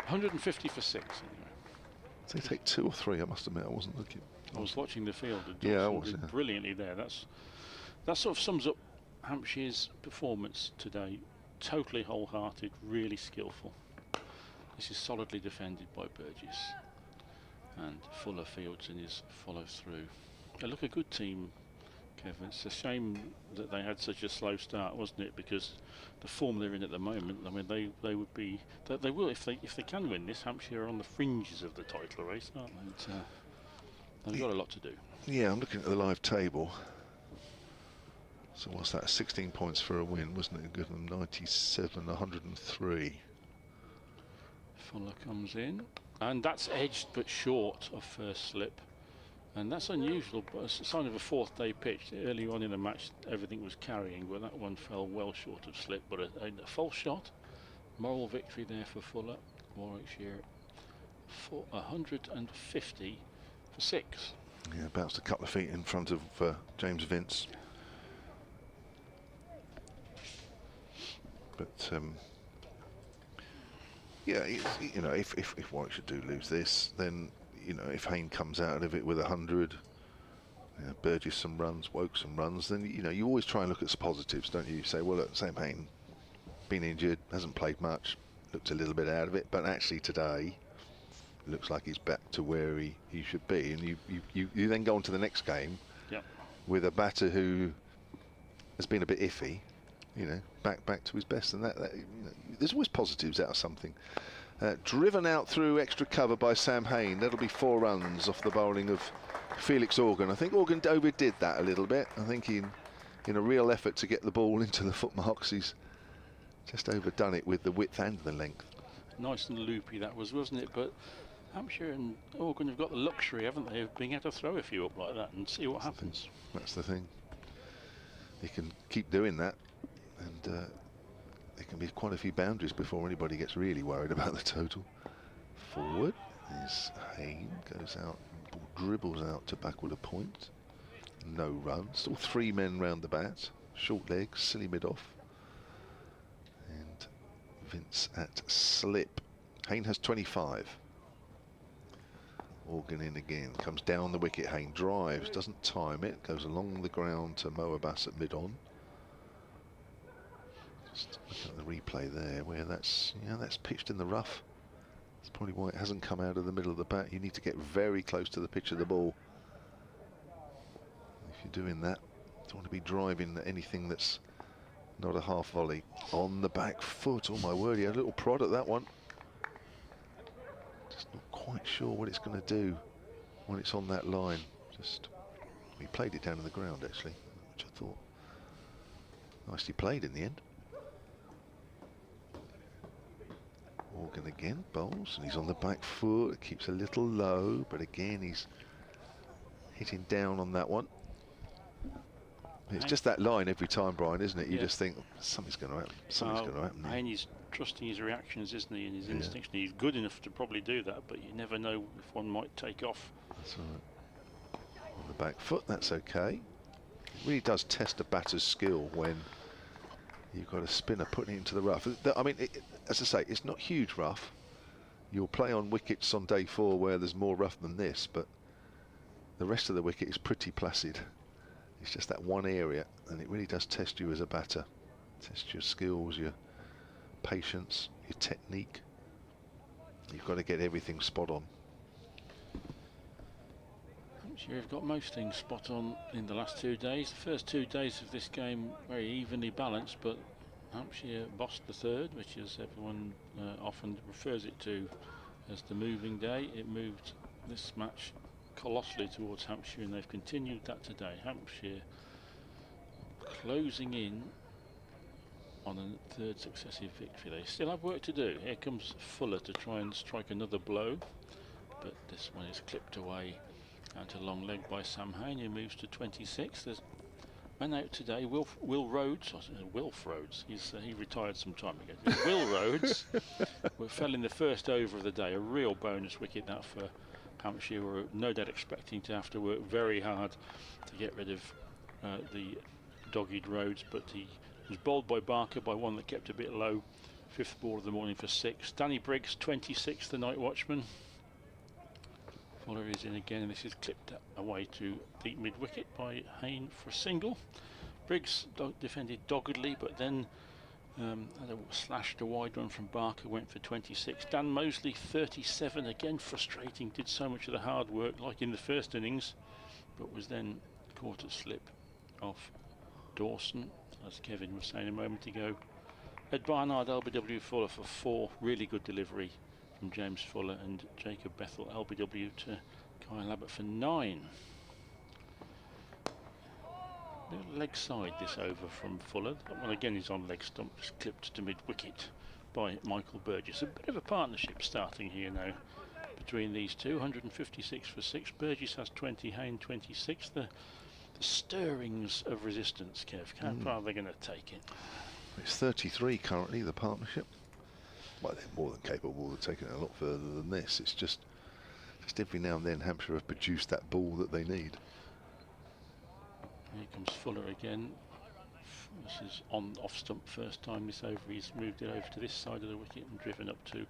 Speaker 18: 150 for 6 anyway.
Speaker 3: Did they take 2 or 3? I must admit, I wasn't looking.
Speaker 18: I was watching the field.
Speaker 3: Yeah, I was.
Speaker 18: Did brilliantly there. That sort of sums up Hampshire's performance today. Totally wholehearted, really skillful. This is solidly defended by Burgess, and Fuller fields in his follow through. They look a good team, Kevin. It's a shame that they had such a slow start, wasn't it? Because the form they're in at the moment, I mean, they would be, they will if they can win this. Hampshire are on the fringes of the title race, aren't they? They've got a lot to do.
Speaker 3: Yeah, I'm looking at the live table. So what's that? 16 points for a win, wasn't it? Good, 97, 103.
Speaker 18: Fuller comes in, and that's edged but short of first slip. And that's unusual, but it's a sign of a 4th day pitch. Early on in the match, everything was carrying, but that one fell well short of slip. But a false shot, moral victory there for Fuller. Warwickshire for 150 for 6.
Speaker 3: Yeah, bounced a couple of feet in front of James Vince. But yeah, you know, if Warwickshire do lose this, then you know, if Hain comes out of it with 100, Burgess some runs, Woke some runs, then you know you always try and look at some positives, don't you? You say, well, look, Sam Hain, been injured, hasn't played much, looked a little bit out of it, but actually today looks like he's back to where he should be, and you then go on to the next game with a batter who has been a bit iffy, you know, back to his best, and that you know, there's always positives out of something. Driven out through extra cover by Sam Hain. That'll be 4 runs off the bowling of Felix Organ. I think Organ overdid that a little bit. I think in a real effort to get the ball into the footmarks, he's just overdone it with the width and the length.
Speaker 18: Nice and loopy that was, wasn't it? But Hampshire and Organ have got the luxury, haven't they, of being able to throw a few up like that and see what happens.
Speaker 3: That's the thing. He can keep doing that, and there can be quite a few boundaries before anybody gets really worried about the total. Forward is Hain, goes out, ball dribbles out to backward a point. No run, still 3 men round the bat. Short legs, silly mid-off. And Vince at slip. Hain has 25. Organ in again, comes down the wicket. Hain drives, doesn't time it, goes along the ground to Mo Abbas at mid-on. Just look at the replay there, where that's pitched in the rough. That's probably why it hasn't come out of the middle of the bat. You need to get very close to the pitch of the ball. If you're doing that, you don't want to be driving at anything that's not a half volley. On the back foot, oh my word, he had a little prod at that one. Just not quite sure what it's going to do when it's on that line. He played it down to the ground actually, which I thought nicely played in the end. Organ again bowls, and he's on the back foot. Keeps a little low, but again he's hitting down on that one. It's just that line every time, Brian, isn't it? You just think something's going to happen. Something's going to happen.
Speaker 18: And he's trusting his reactions, isn't he, and his instincts. He's good enough to probably do that, but you never know if one might take off.
Speaker 3: That's right. On the back foot, that's okay. It really does test a batter's skill when you've got a spinner putting it into the rough. I mean, as I say, it's not huge rough. You'll play on wickets on day 4 where there's more rough than this, but the rest of the wicket is pretty placid. It's just that one area, and it really does test you as a batter. Test your skills, your patience, your technique. You've got to get everything spot on.
Speaker 18: Hampshire have got most things spot on in the last 2 days. The first 2 days of this game very evenly balanced, but Hampshire bossed the third, which is everyone often refers it to as the moving day. It moved this match colossally towards Hampshire, and they've continued that today. Hampshire closing in on a third successive victory. They still have work to do. Here comes Fuller to try and strike another blow, but this one is clipped away out a long leg by Sam Hain, who moves to 26. There's man out today, Wilf Rhodes, Wilf Rhodes, he retired some time ago. Will Rhodes fell in the first over of the day, a real bonus wicket that for Hampshire, were no doubt expecting to have to work very hard to get rid of the dogged Rhodes, but he was bowled by Barker by one that kept a bit low. 5th ball of the morning for 6. Danny Briggs, 26, the night watchman. Fuller is in again, and this is clipped away to deep mid wicket by Hain for a single. Briggs defended doggedly, but then had a slashed a wide one from Barker, went for 26. Dan Mosley, 37, again frustrating, did so much of the hard work like in the first innings, but was then caught at slip off Dawson, as Kevin was saying a moment ago. Ed Barnard, LBW Fuller for 4, really good delivery from James Fuller, and Jacob Bethel, LBW to Kyle Abbott for 9. Leg side this over from Fuller. That one again is on leg stump, just clipped to mid wicket by Michael Burgess. A bit of a partnership starting here now between these two. 156 for 6. Burgess has 20, Hain 26. The stirrings of resistance, Kev. How far are they going to take it?
Speaker 3: It's 33 currently, the partnership. Well, they're more than capable of taking it a lot further than this. It's just every now and then Hampshire have produced that ball that they need.
Speaker 18: Here comes Fuller again. This is on off stump first time this over. He's moved it over to this side of the wicket and driven up to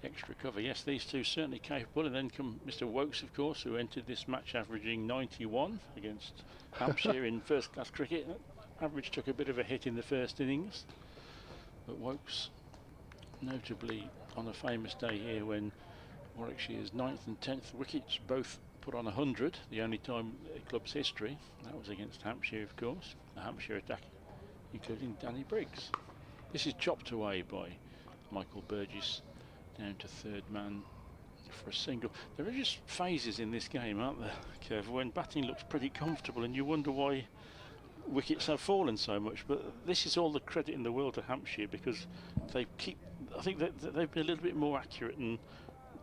Speaker 18: extra cover. Yes, these two certainly capable. And then come Mr. Wokes, of course, who entered this match averaging 91 against Hampshire in first class cricket. That average took a bit of a hit in the first innings, but Wokes, notably on a famous day here when Warwickshire's 9th and 10th wickets both put on 100, the only time in the club's history. That was against Hampshire, of course. The Hampshire attack, including Danny Briggs. This is chopped away by Michael Burgess down to third man for a single. There are just phases in this game, aren't there, Kev, when batting looks pretty comfortable and you wonder why wickets have fallen so much. But this is all the credit in the world to Hampshire, because they keep, I think that they've been a little bit more accurate and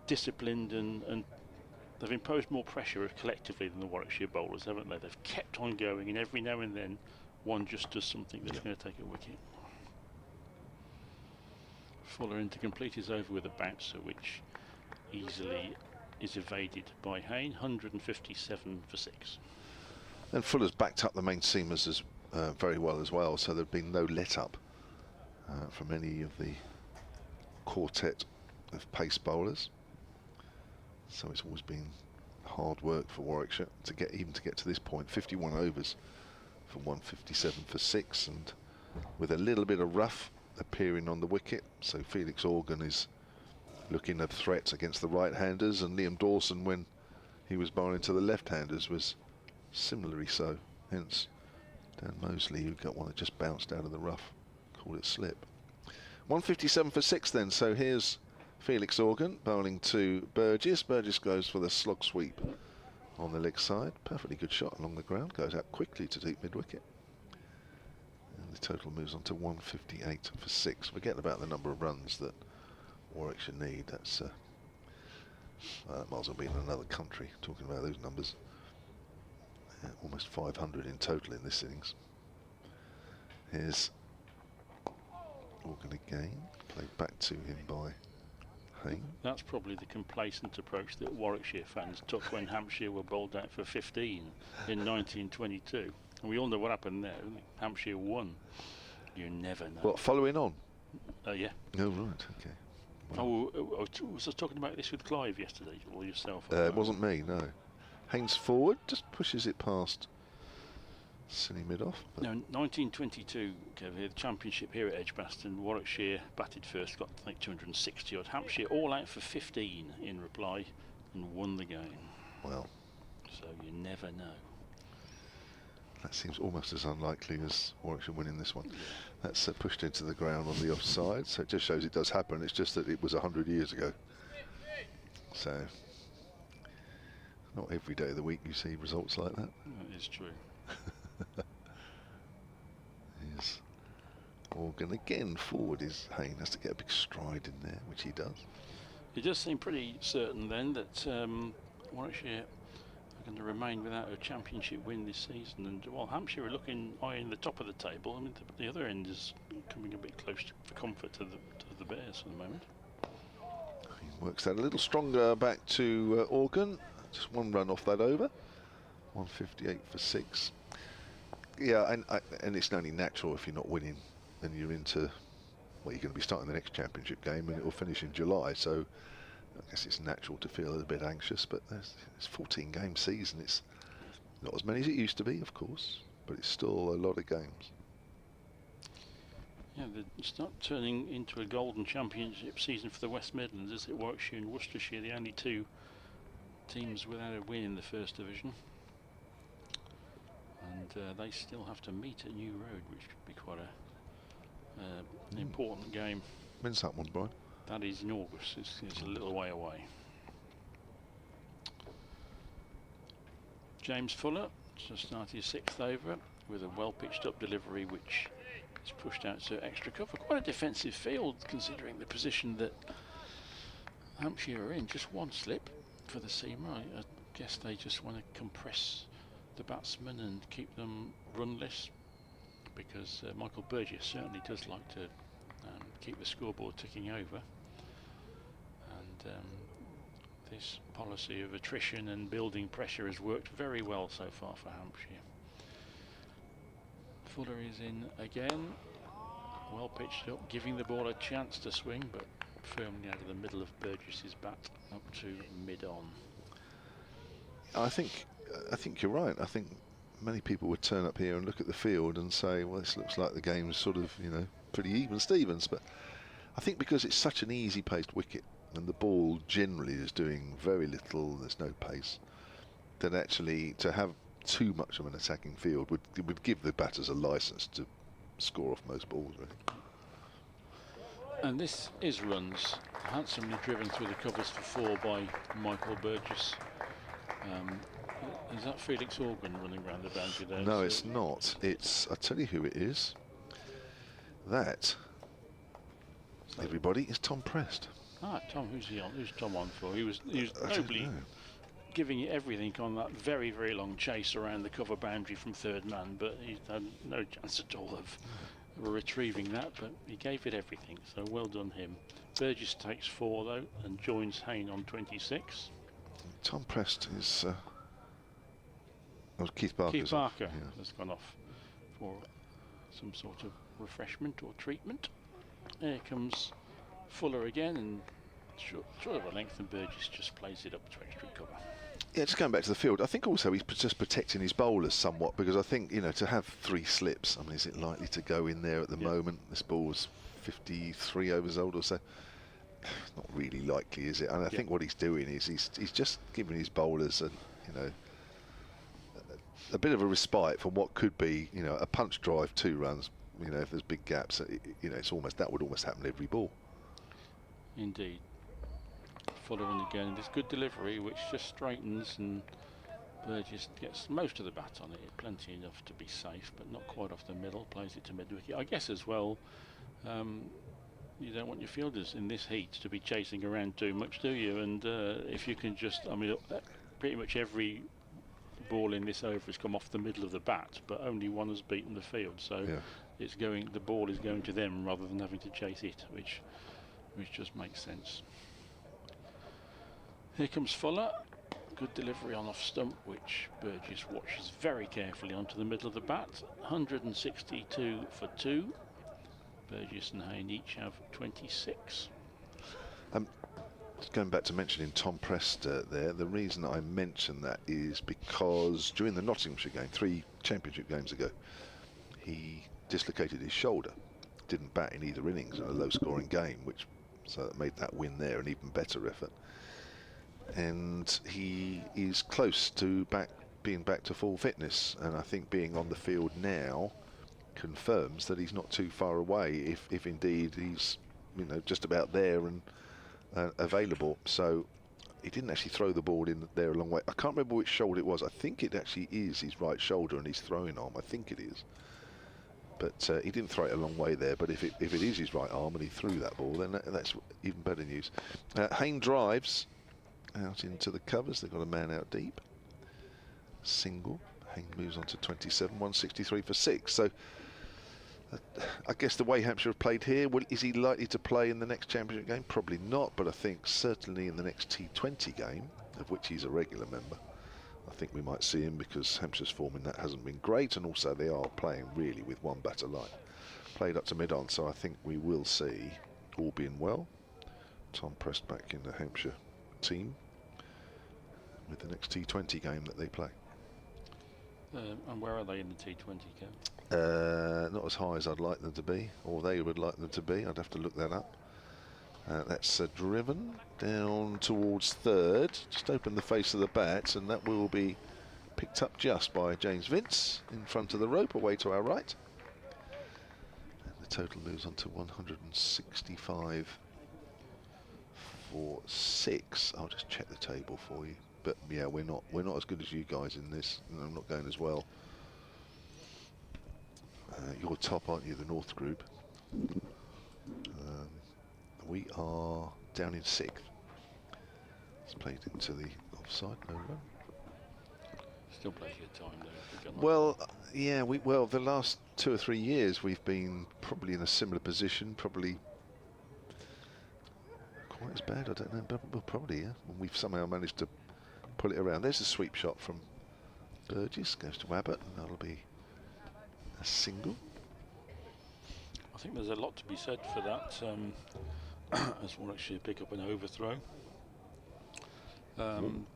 Speaker 18: disciplined, and they've imposed more pressure collectively than the Warwickshire bowlers, haven't they? They've kept on going, and every now and then one just does something that's going to take a wicket. Fuller in to complete his over with a bouncer, which easily is evaded by Hain. 157 for 6.
Speaker 3: And Fuller's backed up the main seamers as very well as well, so there've been no let up from any of the quartet of pace bowlers. So it's always been hard work for Warwickshire to get to this point. 51 overs for 157 for 6, and with a little bit of rough appearing on the wicket. So Felix Organ is looking at threats against the right-handers, and Liam Dawson, when he was bowling to the left-handers, was similarly so. Hence Dan Mosley, who got one that just bounced out of the rough, called it slip. 157 for 6 then. So here's Felix Organ bowling to Burgess. Burgess goes for the slog sweep on the leg side. Perfectly good shot along the ground. Goes out quickly to deep mid wicket. And the total moves on to 158 for 6. Forget about the number of runs that Warwickshire need. That's that might as well be in another country talking about those numbers. Almost 500 in total in this innings. Here's Organ again, played back to him by Hain.
Speaker 18: That's probably the complacent approach that Warwickshire fans took when Hampshire were bowled out for 15 in 1922. And we all know what happened there. Hampshire won. You never know.
Speaker 3: What, following on?
Speaker 18: Yeah.
Speaker 3: Oh, right, okay.
Speaker 18: Well, was I talking about this with Clive yesterday, or yourself?
Speaker 3: It wasn't me, no. Hain's forward, just pushes it past silly mid-off.
Speaker 18: No, 1922, the championship here at Edgbaston, Warwickshire batted first, got I think 260 odd. Hampshire all out for 15 in reply and won the game.
Speaker 3: Well,
Speaker 18: So you never know.
Speaker 3: That seems almost as unlikely as Warwickshire winning this one. That's pushed into the ground on the offside, so it just shows it does happen. It's just that it was 100 years ago. So, not every day of the week you see results like that.
Speaker 18: That is true.
Speaker 3: Here's Organ again. Forward is Hayne, has to get a big stride in there, which he does.
Speaker 18: It does seem pretty certain then that Warwickshire are going to remain without a championship win this season, and while Hampshire are looking eyeing the top of the table, I mean the other end is coming a bit close for comfort to the Bears at the moment.
Speaker 3: He works that a little stronger back to Organ. Just one run off that over. 158 for 6. Yeah, and it's only natural if you're not winning, then you're into, well, you're going to be starting the next championship game and it will finish in July, so I guess it's natural to feel a bit anxious, but it's 14-game season. It's not as many as it used to be, of course, but it's still a lot of games.
Speaker 18: Yeah, it's not turning into a golden championship season for the West Midlands, is it? Warwickshire and Worcestershire, the only two teams without a win in the First Division. And they still have to meet at New Road, which could be quite an important game.
Speaker 3: When's that one, Brian?
Speaker 18: That is in August. It's a little way away. James Fuller just started his 6th over with a well-pitched up delivery, which is pushed out to extra cover. Quite a defensive field, considering the position that Hampshire are in. Just one slip for the seamer. I guess they just want to compress the batsmen and keep them runless, because Michael Burgess certainly does like to keep the scoreboard ticking over, and this policy of attrition and building pressure has worked very well so far for Hampshire. Fuller is in again, well pitched up, giving the ball a chance to swing, but firmly out of the middle of Burgess's bat up to mid-on.
Speaker 3: I think you're right. I think many people would turn up here and look at the field and say, well, this looks like the game's sort of, you know, pretty even Stevens, but I think because it's such an easy paced wicket and the ball generally is doing very little, there's no pace, that actually to have too much of an attacking field would give the batters a license to score off most balls, really.
Speaker 18: And this is runs handsomely driven through the covers for 4 by Michael Burgess. Is that Felix Organ running around the boundary there?
Speaker 3: No, it's not. It's, I'll tell you who it is. That, everybody, is Tom Prest.
Speaker 18: Ah, Tom, who's he on? Who's Tom on for? He was nobly giving it everything on that very, very long chase around the cover boundary from third man, but he had no chance at all of retrieving that, but he gave it everything, so well done him. Burgess takes 4 though and joins Hayne on 26.
Speaker 3: Tom Prest is Keith Barker.
Speaker 18: Keith Barker has gone off for some sort of refreshment or treatment. Here comes Fuller again, and short of a length, and Burgess just plays it up to extra cover.
Speaker 3: Yeah, just going back to the field, I think also he's just protecting his bowlers somewhat, because I think, you know, to have 3 slips, I mean, is it likely to go in there at the moment? This ball's 53 overs old or so. It's not really likely, is it? And I think what he's doing is he's just giving his bowlers a bit of a respite from what could be, you know, a punch drive 2 runs. You know, if there's big gaps, you know, that would almost happen every ball.
Speaker 18: Indeed. Fuller in again, this good delivery which just straightens, and Burgess gets most of the bat on it, plenty enough to be safe, but not quite off the middle, plays it to mid-wicket. I guess as well, you don't want your fielders in this heat to be chasing around too much, do you? And if you can just, I mean, pretty much every ball in this over has come off the middle of the bat, but only one has beaten the field, so it's going, the ball is going to them rather than having to chase it, which just makes sense. Here comes Fuller, good delivery on off stump, which Burgess watches very carefully onto the middle of the bat. 162 for 2. Burgess and Hayne each have 26.
Speaker 3: Just going back to mentioning Tom Prest there, the reason I mention that is because during the Nottinghamshire game, 3 championship games ago, he dislocated his shoulder, didn't bat in either innings in a low-scoring game, so that made that win there an even better effort. and he is close to being back to full fitness, and I think being on the field now confirms that he's not too far away, if indeed he's, you know, just about there and available. So he didn't actually throw the ball in there a long way. I can't remember which shoulder it was. I think it actually is his right shoulder and his throwing arm. I think it is. But he didn't throw it a long way there. But if it is his right arm and he threw that ball, then that's even better news. Hayne drives out into the covers. They've got a man out deep. Single. Hayne moves on to 27, 163 for 6. So I guess the way Hampshire have played here, well, is he likely to play in the next championship game? Probably not, but I think certainly in the next T20 game, of which he's a regular member, I think we might see him, because Hampshire's form in that hasn't been great, and also they are playing really with one batter line. Played up to mid-on, so I think we will see, all being well, Tom Prest back in the Hampshire team with the next T20 game that they play.
Speaker 18: And where are they in the T20 game?
Speaker 3: Not as high as I'd like them to be, or they would like them to be. I'd have to look that up. That's driven down towards third, just open the face of the bat, and that will be picked up just by James Vince in front of the rope, away to our right. And the total moves on to 165 for 6. I'll just check the table for you. But yeah, we're not as good as you guys in this, and I'm not going as well. You're top, aren't you, the North group? We are down in 6th. It's played into the offside, no run.
Speaker 18: Still plenty of time though.
Speaker 3: Well, yeah, well, the last 2 or 3 years we've been probably in a similar position, probably quite as bad, I don't know, but well, probably, yeah. We've somehow managed to pull it around. There's a sweep shot from Burgess, goes to Abbott, and that'll be a single.
Speaker 18: I think there's a lot to be said for that, as Warwickshire pick up an overthrow. You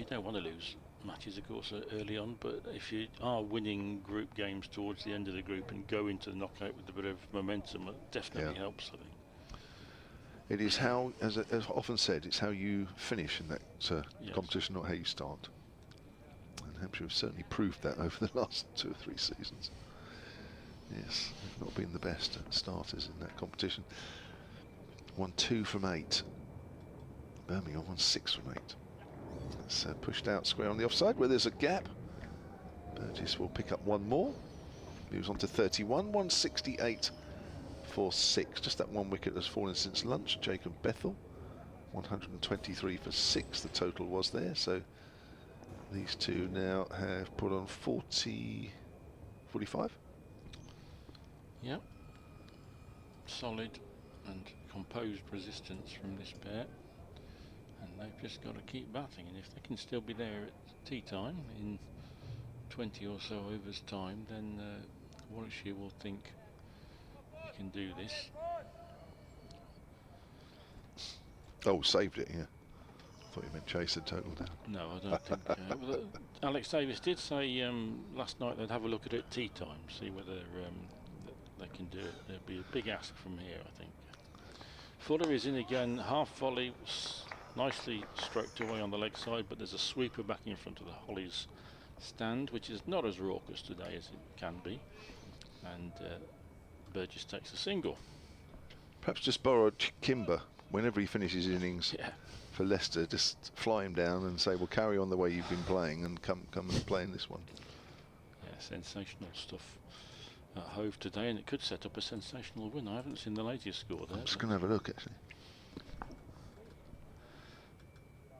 Speaker 18: don't want to lose matches, of course, early on, but if you are winning group games towards the end of the group and go into the knockout with a bit of momentum, it definitely helps, I think.
Speaker 3: It is how, as often said, it's how you finish in that competition, not how you start. And Hampshire have certainly proved that over the last 2 or 3 seasons. Yes, they've not been the best starters in that competition. 1-2 from 8. Birmingham 1-6 from 8. That's pushed out square on the offside where there's a gap. Burgess will pick up one more. Moves on to 31, 168 for 6. Just that one wicket has fallen since lunch. Jacob Bethel, 123 for 6 the total was there. So these two now have put on 45.
Speaker 18: Yep. Solid and composed resistance from this pair. And they've just got to keep batting, and if they can still be there at tea time in 20 or so overs time, then Warwickshire will think we can do this.
Speaker 3: Oh, saved it, yeah. I thought you meant chase the total down.
Speaker 18: No, I don't think. Well, Alex Davis did say last night they'd have a look at it at tea time, see whether they can do it. There'll be a big ask from here, I think. Fuller is in again, half volley, nicely stroked away on the leg side, but there's a sweeper back in front of the Hollies stand, which is not as raucous today as it can be. And Burgess takes a single.
Speaker 3: Perhaps just borrow Kimber whenever he finishes his innings for Leicester. Just fly him down and say, "Well, carry on the way you've been playing, and come and play in this one."
Speaker 18: Yeah, sensational stuff at Hove today, and it could set up a sensational win. I haven't seen the latest score there.
Speaker 3: I'm just going to have a look, actually.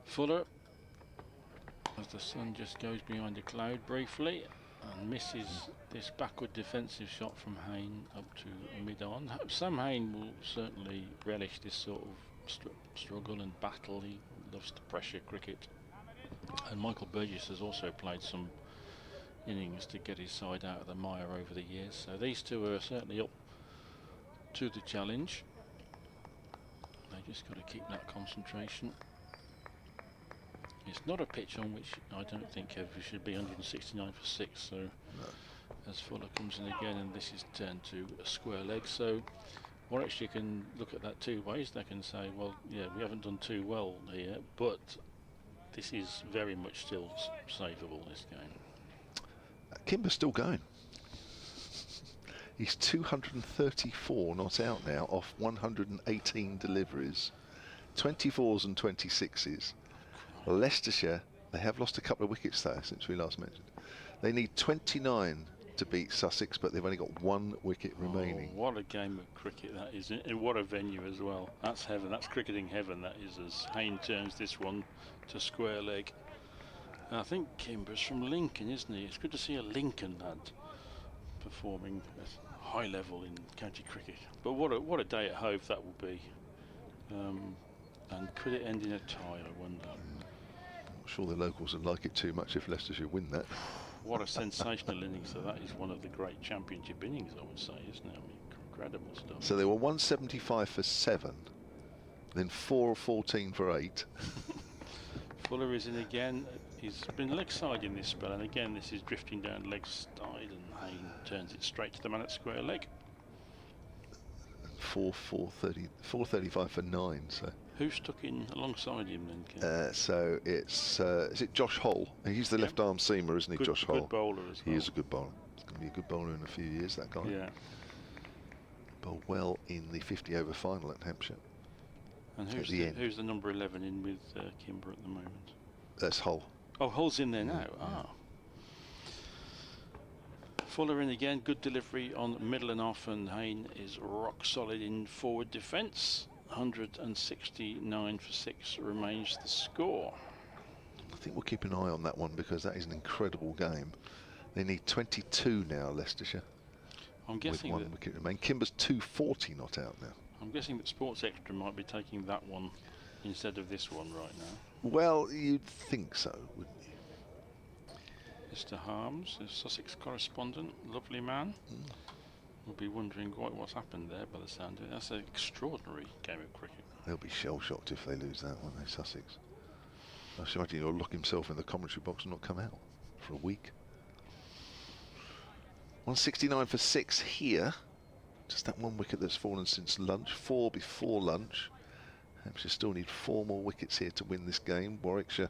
Speaker 18: Fuller, as the sun just goes behind a cloud briefly, and misses this backward defensive shot from Hayne up to mid-on. Sam Hayne will certainly relish this sort of struggle and battle. He loves to pressure cricket. And Michael Burgess has also played some innings to get his side out of the mire over the years. So these two are certainly up to the challenge. They just got to keep that concentration. It's not a pitch on which I don't think we should be 169 for 6, so as Fuller comes in again, and this is turned to a square leg, so Warwickshire can look at that two ways. They can say, well, yeah, we haven't done too well here, but this is very much still savable, this game.
Speaker 3: Kimber's still going. He's 234 not out now off 118 deliveries, 24s and 26s. Leicestershire, they have lost a couple of wickets though since we last mentioned. They need 29 to beat Sussex, but they've only got 1 wicket remaining.
Speaker 18: What a game of cricket that is, and what a venue as well. That's heaven, that's cricketing heaven, that is, as Hayne turns this one to square leg. And I think Kimber's from Lincoln, isn't he? It's good to see a Lincoln lad performing at high level in county cricket. But what a day at Hove that will be. And could it end in a tie, I wonder?
Speaker 3: I'm sure the locals would like it too much if Leicestershire win that.
Speaker 18: What a sensational innings. So that is one of the great championship innings, I would say, isn't it? I mean, incredible stuff.
Speaker 3: So they were 175 for 7, then 4 of 14 for 8.
Speaker 18: Fuller is in again. He's been leg side in this spell, and again this is drifting down leg side, and Hayne turns it straight to the man at square leg. 435 for 9. So who's stuck in alongside him then, Ken?
Speaker 3: so it's is it Josh Hull? He's the left arm seamer, isn't he?
Speaker 18: Good,
Speaker 3: Josh Hull.
Speaker 18: Good bowler as well.
Speaker 3: He is a good bowler. He's going to be a good bowler in a few years, that guy.
Speaker 18: Yeah.
Speaker 3: Bowled well in the 50 over final at Hampshire.
Speaker 18: And who's the number 11 in with Kimber at the moment?
Speaker 3: That's Hull.
Speaker 18: Oh, Hull's in there now. Ah. Fuller in again, good delivery on middle and off, and Hayne is rock solid in forward defence. 169 for 6 remains the score.
Speaker 3: I think we'll keep an eye on that one because that is an incredible game. They need 22 now, Leicestershire.
Speaker 18: I'm guessing
Speaker 3: with 1 wicket remain. Kimber's 240 not out now.
Speaker 18: I'm guessing that Sports Extra might be taking that one instead of this one right now.
Speaker 3: Well, you'd think so, wouldn't you?
Speaker 18: Mr. Harms, the Sussex correspondent, lovely man. We'll be wondering what's happened there by the sound of it. That's an extraordinary game of cricket.
Speaker 3: They'll be shell-shocked if they lose that, won't they, Sussex? I should imagine he'll lock himself in the commentary box and not come out for a week. 169 for 6 here. Just that 1 wicket that's fallen since lunch. 4 before lunch. Hampshire still need 4 more wickets here to win this game. Warwickshire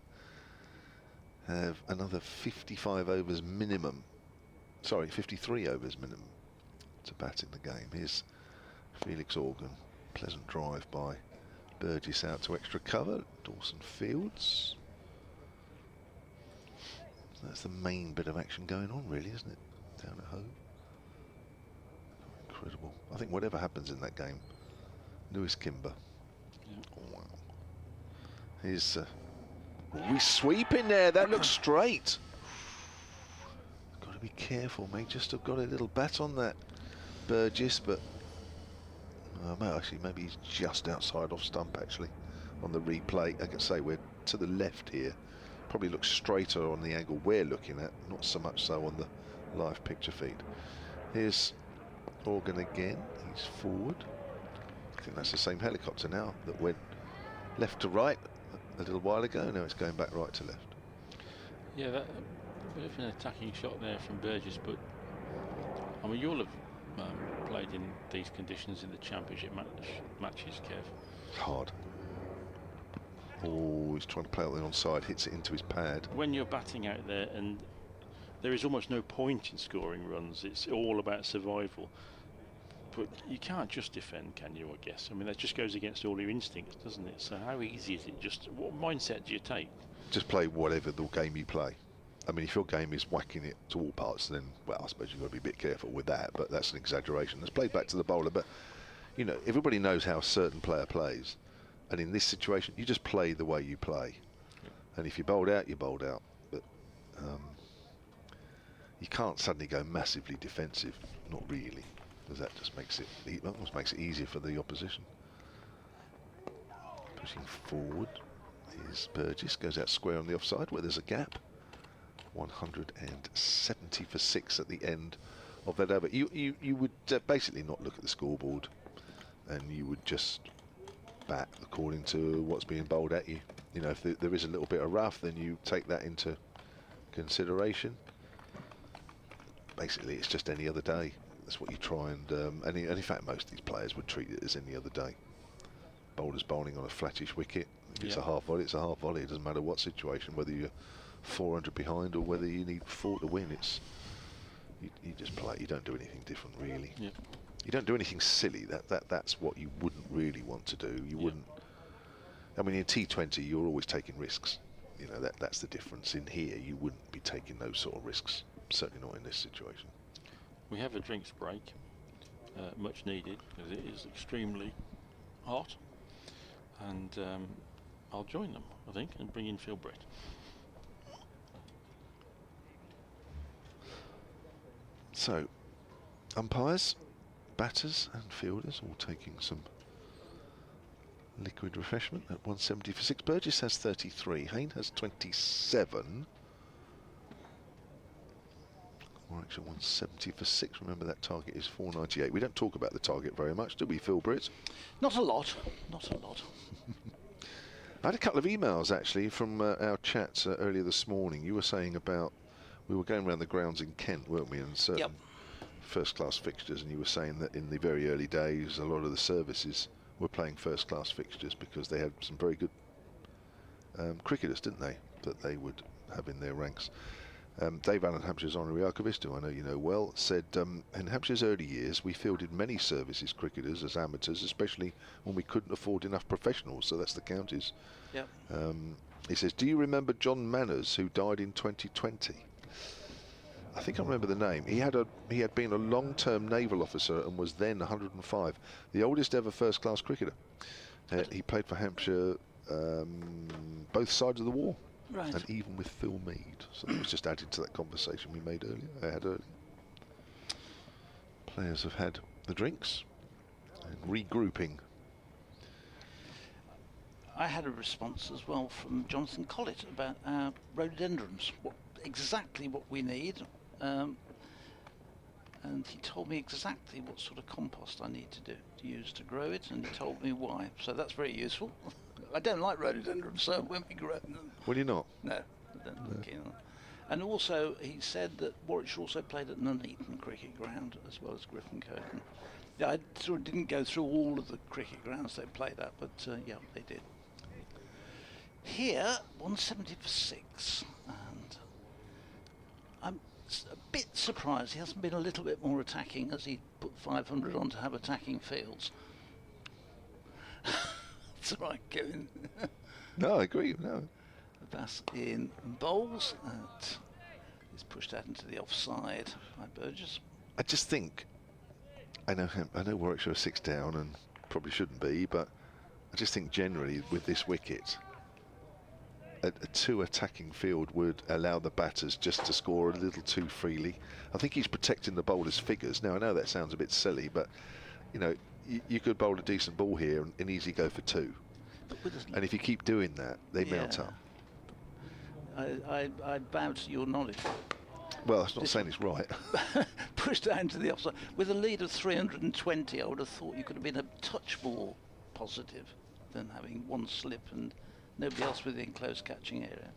Speaker 3: have another 55 overs minimum. Sorry, 53 overs minimum to bat in the game. Here's Felix Organ. Pleasant drive by Burgess out to extra cover. Dawson Fields. So that's the main bit of action going on, really, isn't it? Down at home. Incredible. I think whatever happens in that game, Lewis Kimber.
Speaker 18: Yeah.
Speaker 3: Oh, wow. Here's we sweep in there. That looks straight. Got to be careful, mate. Just have got a little bat on that Burgess, but actually maybe he's just outside off stump. Actually, on the replay, I can say we're to the left here. Probably looks straighter on the angle we're looking at, not so much so on the live picture feed. Here's Organ again. He's forward. I think that's the same helicopter now that went left to right a little while ago. Now it's going back right to left.
Speaker 18: Yeah, that a bit of an attacking shot there from Burgess, but I mean, you'll have played in these conditions in the championship matches, Kev.
Speaker 3: It's hard. Oh, he's trying to play out the onside, hits it into his pad.
Speaker 18: When you're batting out there, and there is almost no point in scoring runs, it's all about survival. But you can't just defend, can you, I guess? I mean, that just goes against all your instincts, doesn't it? So how easy is it? Just what mindset do you take?
Speaker 3: Just play whatever the game you play. I mean, if your game is whacking it to all parts, then, well, I suppose you've got to be a bit careful with that, but that's an exaggeration. Let's play back to the bowler, but, you know, everybody knows how a certain player plays. And in this situation, you just play the way you play. And if you bowled out, you bowled out. But you can't suddenly go massively defensive, not really, because that just makes it, almost makes it easier for the opposition. Pushing forward is Burgess, goes out square on the offside where there's a gap. 170 for 6 at the end of that over. You would basically not look at the scoreboard, and you would just bat according to what's being bowled at you. You know, if there is a little bit of rough, then you take that into consideration. Basically, it's just any other day. That's what you try and in fact most of these players would treat it as any other day. Bowlers bowling on a flattish wicket. If it's a half volley, it's a half volley. It doesn't matter what situation, whether you're 400 behind or whether you need 4 to win. It's you just play. You don't do anything different, really.
Speaker 18: Yep.
Speaker 3: You don't do anything silly. That's what you wouldn't really want to do. You wouldn't. I mean, in T20, you're always taking risks. You know, that's the difference. In here, you wouldn't be taking those sort of risks. Certainly not in this situation.
Speaker 18: We have a drinks break, much needed, because it is extremely hot. And I'll join them, I think, and bring in Phil Brett.
Speaker 3: So, umpires, batters and fielders all taking some liquid refreshment at 170 for 6. Burgess has 33, Hayne has 27. Warwickshire 170 for 6. Remember, that target is 498. We don't talk about the target very much, do we, Phil Britt?
Speaker 6: Not a lot, not a lot.
Speaker 3: I had a couple of emails actually from our chats earlier this morning. You were saying about, we were going around the grounds in Kent, weren't we, and certain first-class fixtures, and you were saying that in the very early days a lot of the services were playing first-class fixtures because they had some very good cricketers, didn't they, that they would have in their ranks. Dave Allen, Hampshire's honorary archivist, who I know you know well, said in Hampshire's early years we fielded many services cricketers as amateurs, especially when we couldn't afford enough professionals, so that's the counties.
Speaker 6: Yep.
Speaker 3: He says, do you remember John Manners, who died in 2020? I think I remember the name. He had been a long-term naval officer and was then 105, the oldest ever first-class cricketer. He played for Hampshire both sides of the war.
Speaker 6: Right.
Speaker 3: And even with Phil Mead. So that was just added to that conversation we made earlier. I had earlier. Players have had the drinks and regrouping.
Speaker 6: I had a response as well from Jonathan Collett about our rhododendrons, exactly what we need. And he told me exactly what sort of compost I need to use to grow it, and he told me why. So that's very useful. I don't like rhododendrons, so I won't be growing them.
Speaker 3: Well, you're not?
Speaker 6: No, I don't look keen on it. And also, he said that Warwickshire also played at Nuneaton Cricket Ground as well as Griffin Curtin. Yeah, I sort of didn't go through all of the cricket grounds they played at, but yeah, they did. Here, 170 for 6, and I'm a bit surprised he hasn't been a little bit more attacking, as he put 500 on to have attacking fields. It's all right, Kevin.
Speaker 3: No, I agree. No.
Speaker 6: That's in bowls. That is pushed out into the offside by Burgess.
Speaker 3: I just think, I know Warwickshire are 6 down and probably shouldn't be, but I just think generally with this wicket, a 2 attacking field would allow the batters just to score a little too freely. I think he's protecting the bowler's figures. Now, I know that sounds a bit silly, but, you know, you could bowl a decent ball here and easily go for 2. And if you keep doing that, they mount up.
Speaker 6: I bow to your knowledge.
Speaker 3: Well, that's not saying it's right.
Speaker 6: Pushed down to the offside. With a lead of 320, I would have thought you could have been a touch more positive than having one slip and nobody else within close catching area.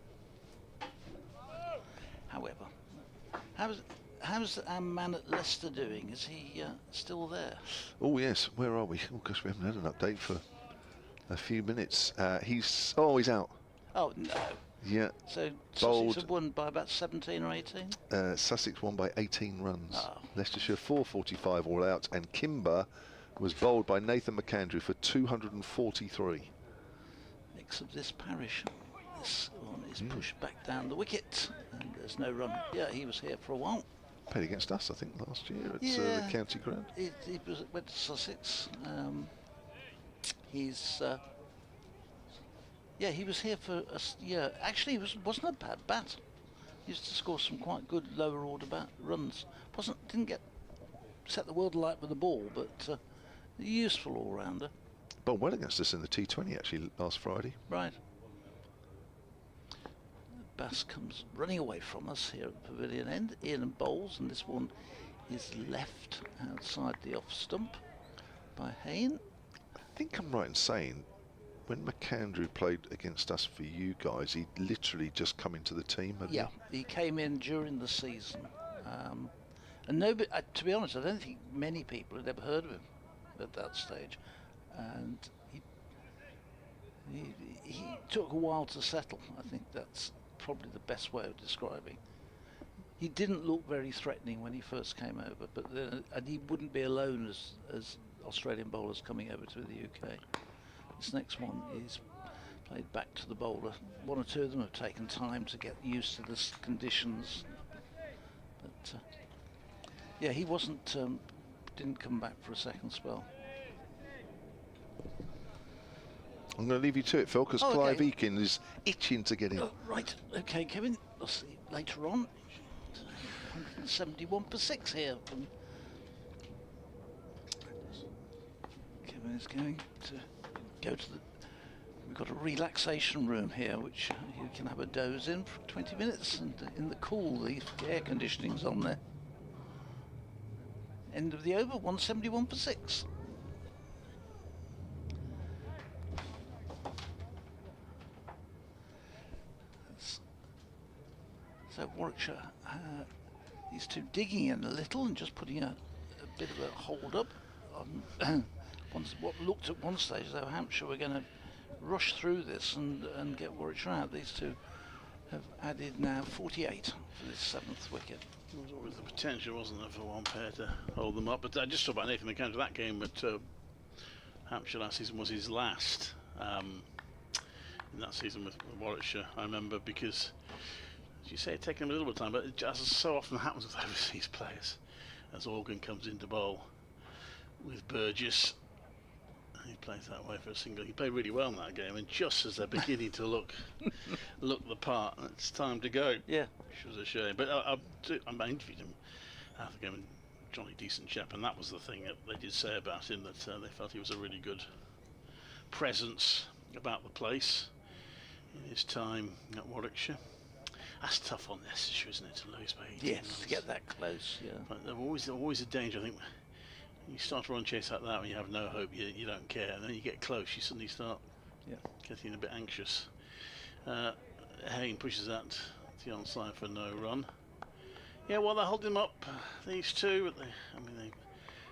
Speaker 6: However, how's our man at Leicester doing? Is he still there?
Speaker 3: Oh yes, where are we? Oh gosh, we haven't had an update for a few minutes. He's out.
Speaker 6: Oh no.
Speaker 3: Yeah.
Speaker 6: So Sussex have won by about 17 or 18?
Speaker 3: Sussex won by 18 runs.
Speaker 6: Oh.
Speaker 3: Leicestershire 445 all out, and Kimber was bowled by Nathan McAndrew for 243.
Speaker 6: Mix of this parish. This one is pushed back down the wicket, and there's no run. Yeah, he was here for a while.
Speaker 3: Played against us, I think, last year at the county ground.
Speaker 6: He went to Sussex. He was here for us. Yeah, actually, wasn't a bad bat. He used to score some quite good lower order runs. Didn't set the world alight with the ball, but useful all rounder.
Speaker 3: Bowled well against us in the T20 actually last Friday.
Speaker 6: Right. Bass comes running away from us here at the pavilion end. Ian bowls, and this one is left outside the off stump by Hayne.
Speaker 3: I think I'm right in saying when McAndrew played against us for you guys, he'd literally just come into the team, hadn't he?
Speaker 6: He came in during the season, And nobody, to be honest, I don't think many people had ever heard of him at that stage, and he took a while to settle. I think that's probably the best way of describing. He didn't look very threatening when he first came over, but and he wouldn't be alone as Australian bowlers coming over to the UK. This next one is played back to the bowler. One or two of them have taken time to get used to the conditions, but yeah, he wasn't. Didn't come back for a second spell.
Speaker 3: I'm going to leave you to it, Phil, because Clive Eakin is itching to get in.
Speaker 6: Oh, right, okay, Kevin. I'll see you later on. 171 for 6 here. Kevin is going to go to the. We've got a relaxation room here, which you can have a doze in for 20 minutes, and in the cool, the air conditioning's on there. End of the over, 171 for 6. So Warwickshire, these two digging in a little and just putting a bit of a hold up. What looked at one stage though, Hampshire were going to rush through this and get Warwickshire out. These two have added now 48 for this 7th wicket.
Speaker 5: There was always the potential, wasn't there, for one pair to hold them up. But I just thought about Nathan McCann to that game at Hampshire last season was his last in that season with Warwickshire. I remember because, as you say, it taken him a little bit of time, but it, as so often happens with overseas players, as Organ comes into bowl with Burgess, he plays that way for a single. He played really well in that game, and just as they're beginning to look the part, it's time to go.
Speaker 6: Yeah,
Speaker 5: which was a shame. But I interviewed him after the game. Johnny, decent chap, and that was the thing that they did say about him, that they felt he was a really good presence about the place in his time at Warwickshire. That's tough on this issue, isn't it, to lose by 18 runs.
Speaker 6: To get that close, yeah.
Speaker 5: But there's always a danger, I think. You start to run chase like that when you have no hope, you don't care, and then you get close, you suddenly start getting a bit anxious. Hayne pushes that to the onside for no run. Yeah, well, they're holding him up, these two, but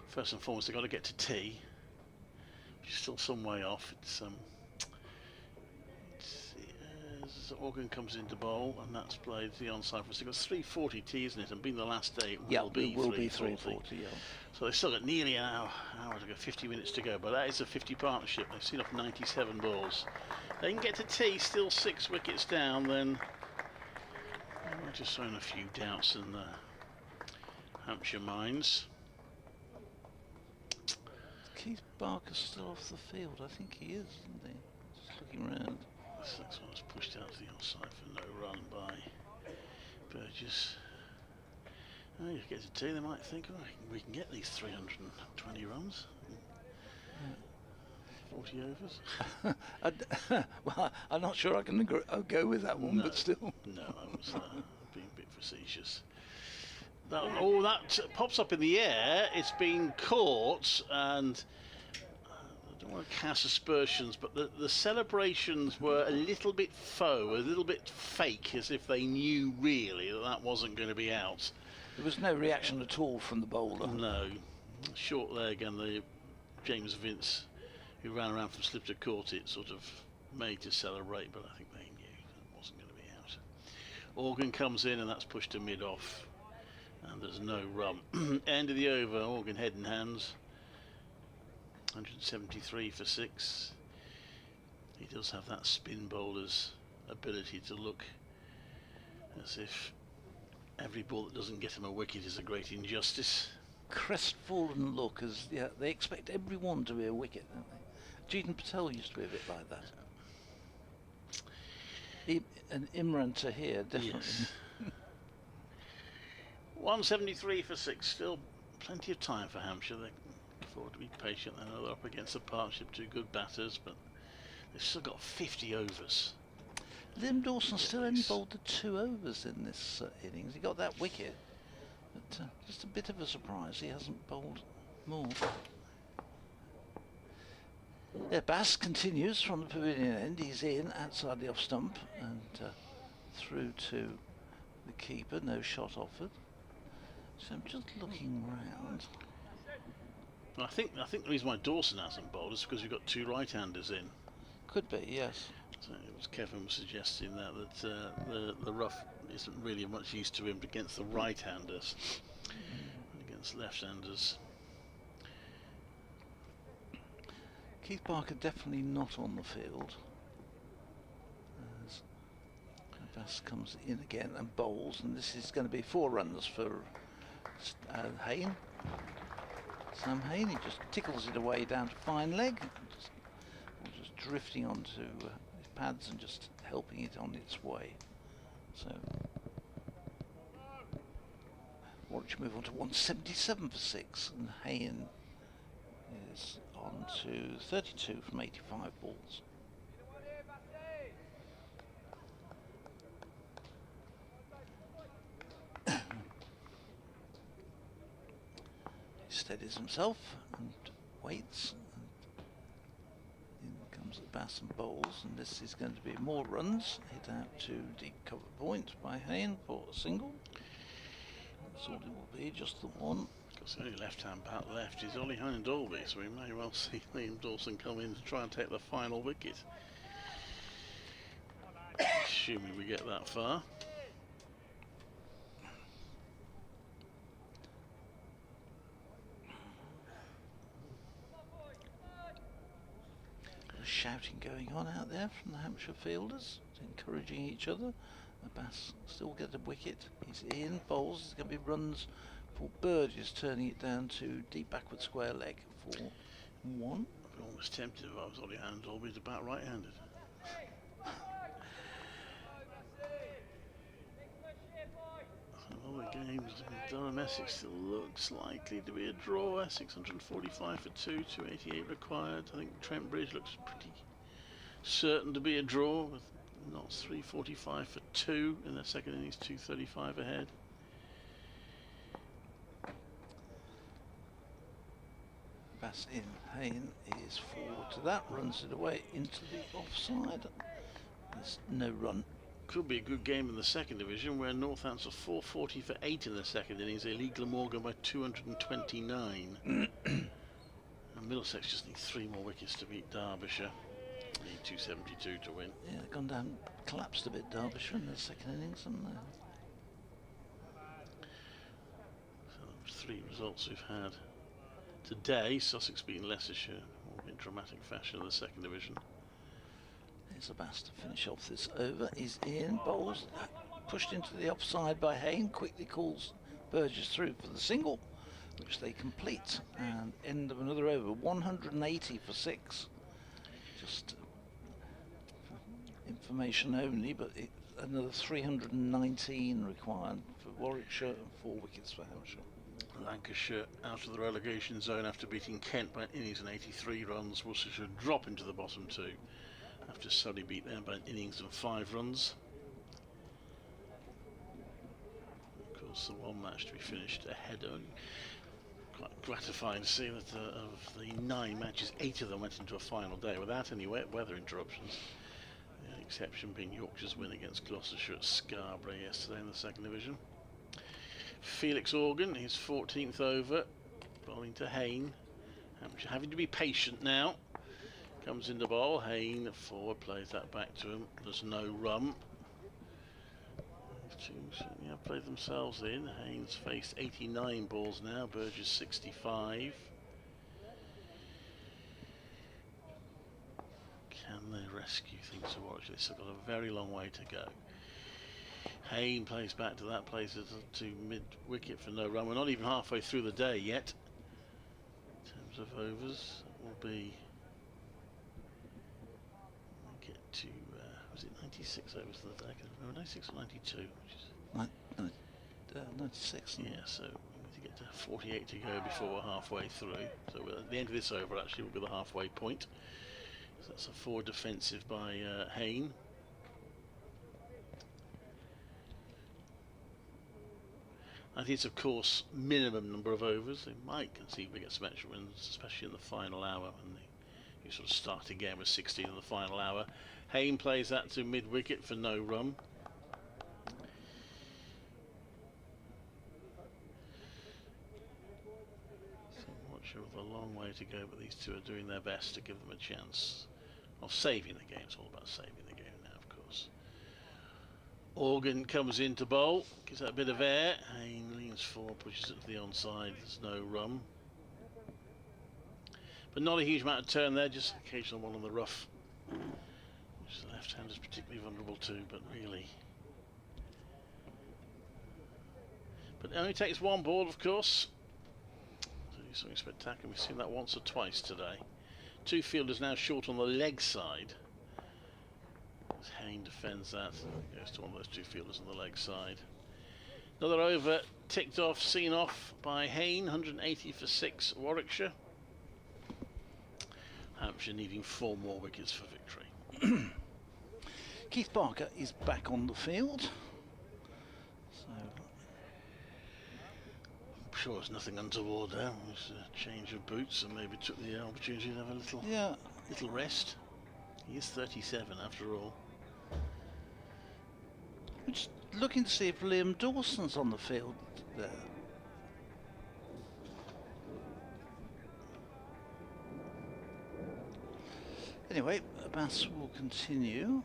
Speaker 5: first and foremost they've got to get to tea, which is still some way off. Organ comes into bowl, and that's played the onside for 6. It's 340 tea, isn't it? And being the last day, it will be 340.
Speaker 6: Yeah.
Speaker 5: So they've still got nearly an hour to go, 50 minutes to go. But that is a 50 partnership. They've seen off 97 balls. They can get to tea, still 6 wickets down. Then we're just throwing a few doubts in the Hampshire minds.
Speaker 6: Keith Barker's still off the field. I think he is, isn't he? Just looking round.
Speaker 5: This next one's pushed out to the outside for no run by Burgess. Oh, you get to tea, they might think, oh, we can get these 320 runs. 40 overs.
Speaker 6: Well, I'm not sure I can I'll go with that one, but still.
Speaker 5: No, I was being a bit facetious. That pops up in the air. It's been caught, and I don't want to cast aspersions, but the celebrations were a little bit faux, a little bit fake, as if they knew really that wasn't going to be out.
Speaker 6: There was no reaction at all from the bowler.
Speaker 5: No. Short leg, and the James Vince, who ran around from slip to caught it, sort of made to celebrate, but I think they knew it wasn't going to be out. Organ comes in, and that's pushed to mid-off, and there's no run. End of the over, Organ head and hands. 173 for 6. He does have that spin bowler's ability to look as if every ball that doesn't get him a wicket is a great injustice.
Speaker 6: Crestfallen look, as they expect everyone to be a wicket, don't they? Jeetan Patel used to be a bit like that. And Imran Tahir, definitely.
Speaker 5: Yes. 173 for 6, still plenty of time for Hampshire. They can afford to be patient. I know they're up against a partnership, 2 good batters, but they've still got 50 overs.
Speaker 6: Liam Dawson still only bowled the 2 overs in this innings. He got that wicket, but just a bit of a surprise he hasn't bowled more. Yeah, Bass continues from the pavilion end. He's in outside the off stump and through to the keeper. No shot offered. So I'm just looking round.
Speaker 5: I think the reason why Dawson hasn't bowled is because we've got two right-handers in.
Speaker 6: Could be, yes.
Speaker 5: So it was Kevin was suggesting that the rough isn't really much use to him against the right-handers, against left-handers.
Speaker 6: Keith Barker definitely not on the field. As Abbas comes in again and bowls, and this is going to be 4 runs for Hayne. Sam Hayne, he just tickles it away down to fine leg, just drifting onto his pads and just helping it on its way. So Warwickshire move on to 177 for 6, and Hayne is on to 32 from 85 balls. He steadies himself and waits. And in comes the Bass and bowls, and this is going to be more runs. Hit out to deep cover point by Hayne for a single. That's all it will be, just the one.
Speaker 5: Because the only left-hand bat left is Ollie Hine and Dolby, so we may well see Liam Dawson come in to try and take the final wicket. Assuming we get that far.
Speaker 6: Shouting going on out there from the Hampshire fielders, encouraging each other. Abbas still get a wicket. He's in, bowls. There's going to be runs for Burgess, turning it down to deep backward square leg for 1.
Speaker 5: I'm almost tempted if I was Ollie Hine and Dolby to bat right-handed. All the games Durham Essex still looks likely to be a draw. Essex 145 for 2, 288 required. I think Trent Bridge looks pretty certain to be a draw, with Notts 345 for 2 in their second innings, 235 ahead.
Speaker 6: Bass in, Hayne is forward to that, runs it away into the offside. There's no run.
Speaker 5: Could be a good game in the second division, where Northants are 440 for 8 in the second innings. They lead Glamorgan by 229. And Middlesex just need 3 more wickets to beat Derbyshire. Need 272 to win.
Speaker 6: Yeah, they've gone down, collapsed a bit, Derbyshire, in the second innings, haven't they?
Speaker 5: So 3 results we've had today. Sussex beating Leicestershire in dramatic fashion in the second division.
Speaker 6: Here's Abbas to finish off this over. He's in, bowls, pushed into the offside by Hayne, quickly calls Burgess through for the single, which they complete, and end of another over. 180 for 6. Just information only, but another 319 required for Warwickshire and 4 wickets for Hampshire.
Speaker 5: Lancashire out of the relegation zone after beating Kent by an innings and 83 runs. Worcestershire drop into the bottom 2 after Surrey beat them by an innings and 5 runs. Of course, the one match to be finished ahead only. Quite gratifying to see that of the 9 matches, 8 of them went into a final day without any wet weather interruptions. The only exception being Yorkshire's win against Gloucestershire at Scarborough yesterday in the second division. Felix Organ, his 14th over, bowling to Hayne. Hampshire having to be patient now. Comes in the bowl, Hayne forward, plays that back to him. There's no run. These two certainly have played themselves in. Haynes faced 89 balls now, Burgess 65. Can they rescue things to watch? They've still got a very long way to go. Hayne plays back to that, plays it to mid-wicket for no run. We're not even halfway through the day yet. In terms of overs, it will be... get to, was it 96 overs in the day? No, 96 or 92? Which is
Speaker 6: 96.
Speaker 5: Yeah, so we need to get to 48 to go before we're halfway through. So at the end of this over, actually, will be the halfway point. So that's a forward defensive by Hayne. I think it's, of course, minimum number of overs. They might conceivably get some extra wins, especially in the final hour, when you sort of start again with 16 in the final hour. Hayne plays that to mid-wicket for no run. with a long way to go, but these two are doing their best to give them a chance of saving the game. It's all about saving the game now, of course. Organ comes in to bowl, gives that a bit of air. Hayne leans forward, pushes it to the onside. There's no run. But not a huge amount of turn there, just occasional one on the rough. Which the left-hand is particularly vulnerable to, but really. But it only takes one ball, of course. To do something spectacular. We've seen that once or twice today. Two fielders now short on the leg side. As Hayne defends that, goes to one of those two fielders on the leg side. Another over ticked off, seen off by Hayne, 180 for 6, Warwickshire. Hampshire needing 4 more wickets for victory.
Speaker 6: Keith Barker is back on the field. So
Speaker 5: I'm sure there's nothing untoward there. It was a change of boots and maybe took the opportunity to have a little rest. He is 37 after all.
Speaker 6: We're just looking to see if Liam Dawson's on the field there. Anyway, Abbas will continue.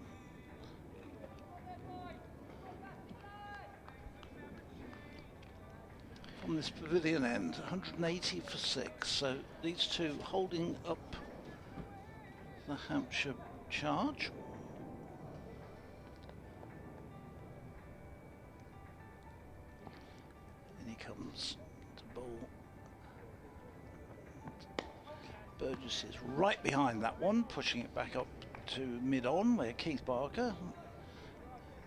Speaker 6: From this pavilion end, 180 for 6. So these two holding up the Hampshire charge. And he comes to bowl. Burgess is right behind that one, pushing it back up to mid-on, where Keith Barker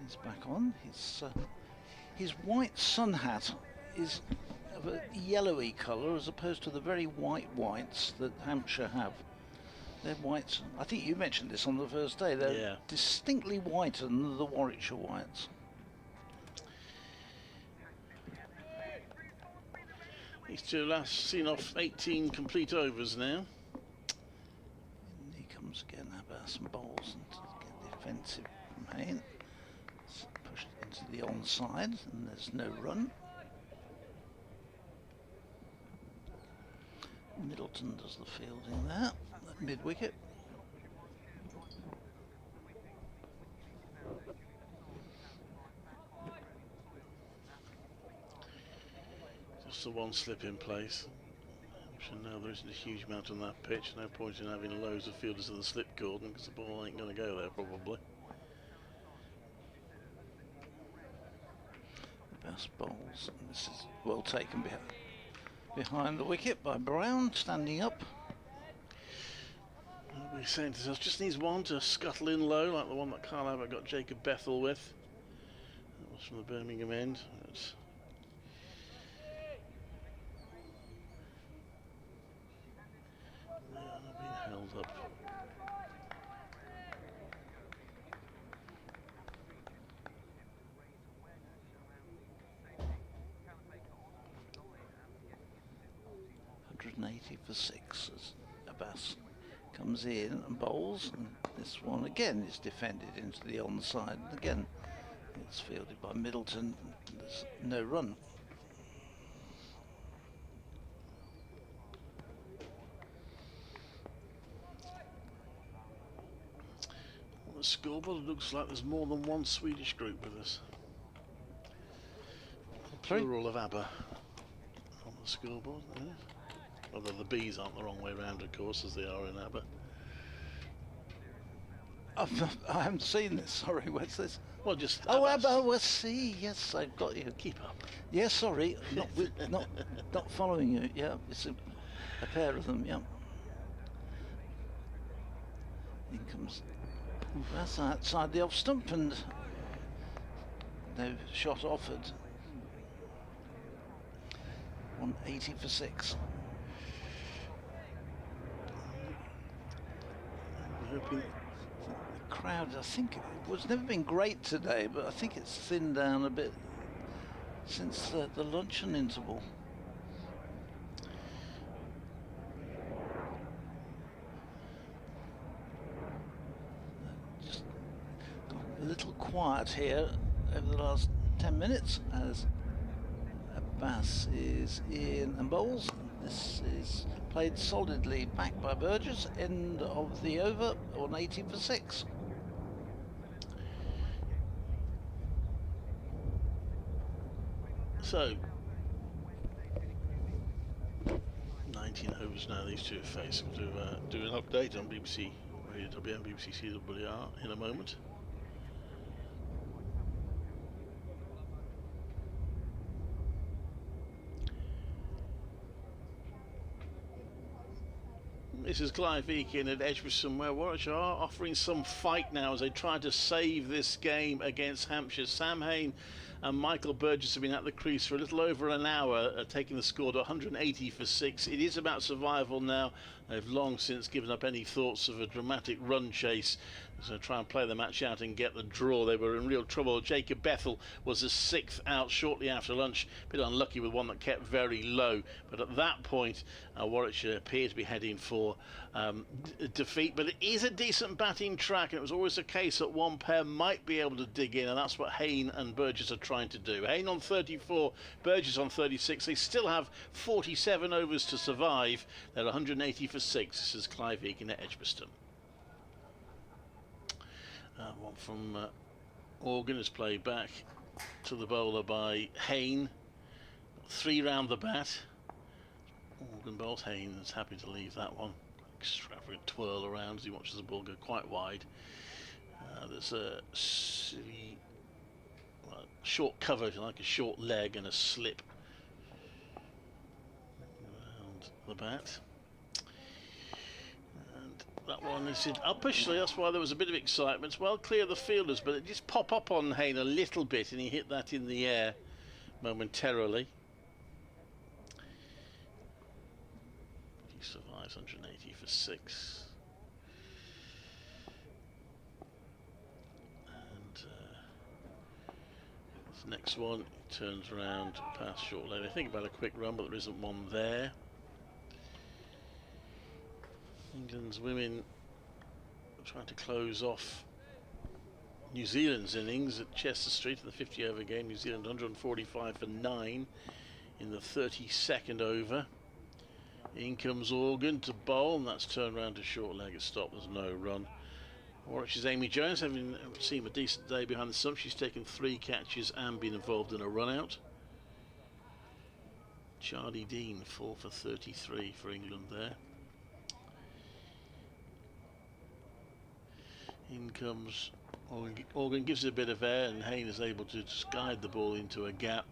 Speaker 6: is back on. His white sun hat is of a yellowy colour as opposed to the very white whites that Hampshire have. They're whites. I think you mentioned this on the first day. They're distinctly whiter than the Warwickshire whites.
Speaker 5: These two last seen off 18 complete overs now.
Speaker 6: And he comes again, Abbas, and bowls and get defensive from Hayne. It's pushed into the onside and there's no run. Middleton does the fielding there, at mid-wicket.
Speaker 5: Just the one slip in place. No, there isn't a huge amount on that pitch. No point in having loads of fielders in the slip cordon because the ball ain't going to go there probably.
Speaker 6: The best bowls. This is well taken behind the wicket by Brown, standing up.
Speaker 5: We're saying to ourselves, just needs one to scuttle in low, like the one that Carl Abbott got Jacob Bethel with. That was from the Birmingham end. That's been held up.
Speaker 6: For 6 as Abbas comes in and bowls, and this one again is defended into the onside. And again, it's fielded by Middleton. There's no run.
Speaker 5: On the scoreboard, it looks like there's more than one Swedish group with us. Plural of ABBA on the scoreboard. There. Although the B's aren't the wrong way round, of course, as they are in ABBA.
Speaker 6: I haven't seen this. Sorry, what's this?
Speaker 5: Well, just
Speaker 6: ABBA. Well, see, yes, I've got you.
Speaker 5: Keep up.
Speaker 6: Yes, sorry, not following you. Yeah, it's a pair of them. Yeah. In comes. That's outside the off stump, and no shot offered. 180 for 6.
Speaker 5: Hoping
Speaker 6: the crowd, I think it's never been great today, but I think it's thinned down a bit since the luncheon interval. Just got a little quiet here over the last 10 minutes as Abbas is in and bowls. This is played solidly back by Burgess. End of the over, 180 for 6.
Speaker 5: So, 19 overs now these two are facing. We'll do an update on BBC Radio WM, BBC CWR in a moment. This is Clive Eakin at Edgbaston, where Warwickshire are offering some fight now as they try to save this game against Hampshire. Sam Hain and Michael Burgess have been at the crease for a little over an hour, taking the score to 180 for 6. It is about survival now. They've long since given up any thoughts of a dramatic run chase. So try and play the match out and get the draw. They were in real trouble. Jacob Bethel was the 6th out shortly after lunch. A bit unlucky with one that kept very low. But at that point, Warwickshire appeared to be heading for defeat. But it is a decent batting track, and it was always a case that one pair might be able to dig in, and that's what Hain and Burgess are trying to do. Hain on 34, Burgess on 36. They still have 47 overs to survive. They're 180 for 6. This is Clive Eakin at Edgbaston. One from Organ is played back to the bowler by Hain. 3 round the bat. Organ bowls. Hain is happy to leave that one. Extravagant twirl around as he watches the ball go quite wide. There's a silly, short cover, if you like, a short leg and a slip around the bat. That one is uppishly, that's why there was a bit of excitement. It's well clear of the fielders, but it just pop up on Hain a little bit, and he hit that in the air momentarily. He survives 180 for 6. And this next one, he turns around past short leg. They think about a quick run, but there isn't one there. England's women are trying to close off New Zealand's innings at Chester Street in the 50 over game. New Zealand 145 for 9 in the 32nd over. In comes Organ to bowl, and that's turned around to short leg at stop. There's no run. Warwickshire's Amy Jones having seen a decent day behind the stump. She's taken 3 catches and been involved in a run out. Charlie Dean 4 for 33 for England there. In comes Organ, gives it a bit of air, and Hain is able to just guide the ball into a gap.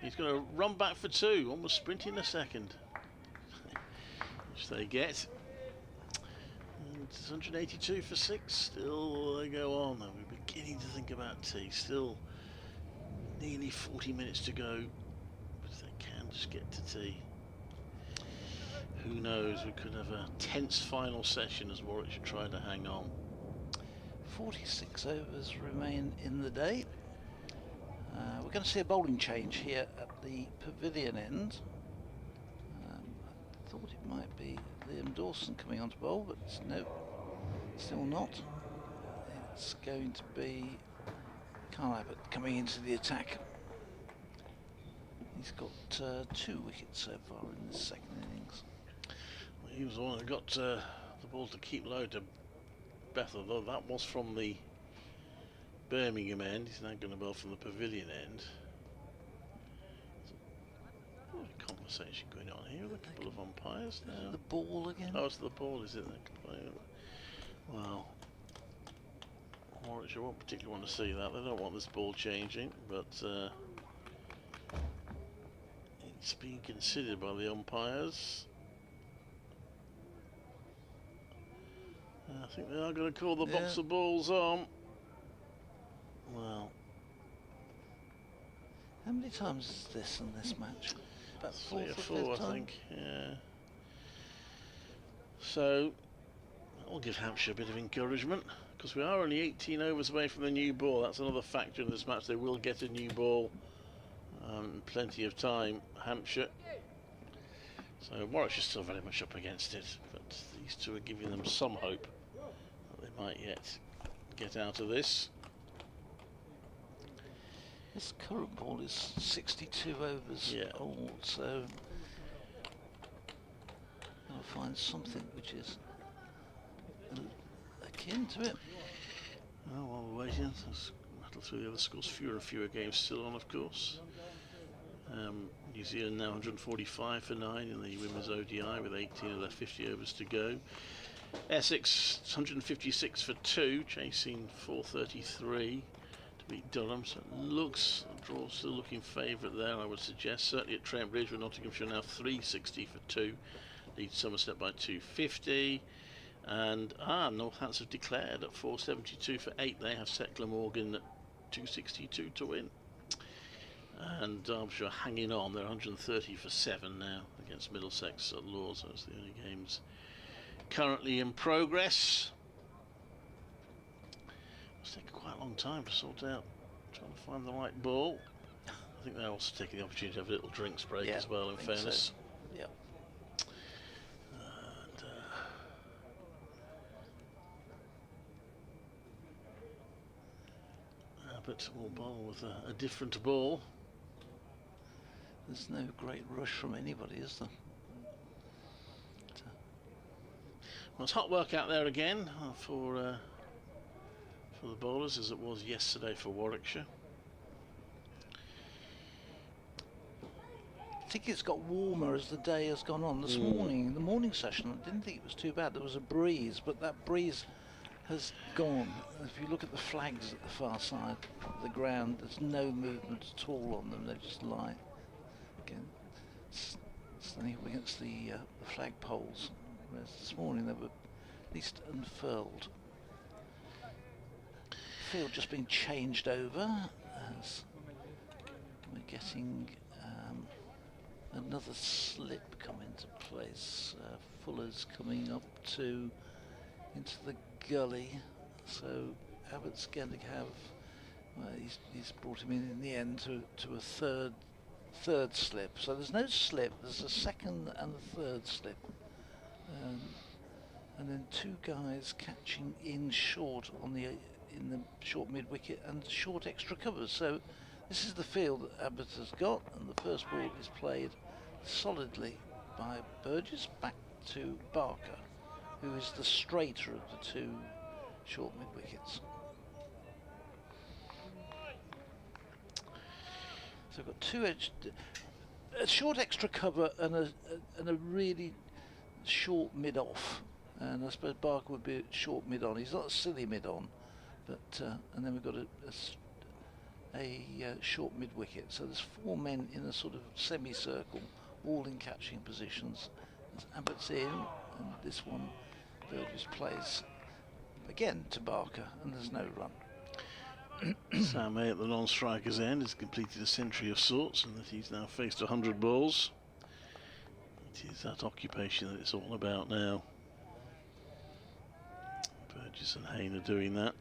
Speaker 5: He's going to run back for 2, almost sprinting a second, which they get. And it's 182 for 6. Still they go on. We're beginning to think about tea. Still nearly 40 minutes to go, but if they can just get to tea, who knows? We could have a tense final session as Warwickshire try to hang on.
Speaker 6: 46 overs remain in the day. We're going to see a bowling change here at the pavilion end. I thought it might be Liam Dawson coming on to bowl, but no, still not. It's going to be Carl Abbott coming into the attack. He's got 2 wickets so far in this second innings.
Speaker 5: Well, he was the one that got the ball to keep low to Bethel, though that was from the Birmingham end. He's now going to bowl from the pavilion end. There's a conversation going on here with a couple of umpires now.
Speaker 6: The ball again?
Speaker 5: Oh, it's the ball, is it? Well, Warwickshire won't particularly want to see that. They don't want this ball changing, but it's being considered by the umpires. I think they are going to call the box of balls on. Well,
Speaker 6: how many times is this in this match? About
Speaker 5: 3 or
Speaker 6: 4,
Speaker 5: I think. Yeah. So that'll give Hampshire a bit of encouragement, because we are only 18 overs away from the new ball. That's another factor in this match. They will get a new ball. Plenty of time, Hampshire. So Warwickshire's still very much up against it, but these two are giving them some hope that they might yet get out of this.
Speaker 6: This current ball is 62 overs old, so find something which is akin to it.
Speaker 5: Well, while we're waiting, let's rattle through the other scores. Fewer and fewer games still on, of course. New Zealand now 145 for 9 in the women's ODI with 18 of their 50 overs to go. Essex 156 for 2, chasing 433 to beat Durham. So it looks, the draw still looking favourite there, I would suggest. Certainly at Trent Bridge with Nottinghamshire now 360 for 2. Leads Somerset by 250. And Northants have declared at 472 for 8. They have set Glamorgan at 262 to win. And Derbyshire hanging on. They're 130 for 7 now against Middlesex at Lords. Those are the only games currently in progress. It's taken quite a long time to sort out, trying to find the right ball. I think they're also taking the opportunity to have a little drinks break as well, in fairness.
Speaker 6: So. Yeah.
Speaker 5: Abbott will bowl with a different ball.
Speaker 6: There's no great rush from anybody, is there?
Speaker 5: Well, it's hot work out there again for the bowlers, as it was yesterday for Warwickshire.
Speaker 6: I think it's got warmer as the day has gone on. This morning, in the morning session, I didn't think it was too bad. There was a breeze, but that breeze has gone. If you look at the flags at the far side of the ground, there's no movement at all on them. They just lie again, standing up against the flag poles. Whereas this morning they were at least unfurled. Field just being changed over as we're getting another slip come into place. Fuller's coming up into the gully, so Abbott's going to have, well, he's brought him in the end to a third slip. So there's no slip, there's a second and a third slip, and then two guys catching in short in the short mid wicket and short extra covers. So this is the field that Abbott has got, and the first ball is played solidly by Burgess back to Barker, who is the straighter of the two short mid wickets. So I've got a short extra cover and a really short mid off, and I suppose Barker would be a short mid on. He's not a silly mid on, but and then we've got a short mid wicket. So there's four men in a sort of semicircle, all in catching positions. As Abbott's in, and this one Burgess plays again to Barker, and there's no run.
Speaker 5: Sam May at the non-striker's end has completed a century of sorts, and that he's now faced 100 balls. It is that occupation that it's all about now. Burgess and Hayne are doing that.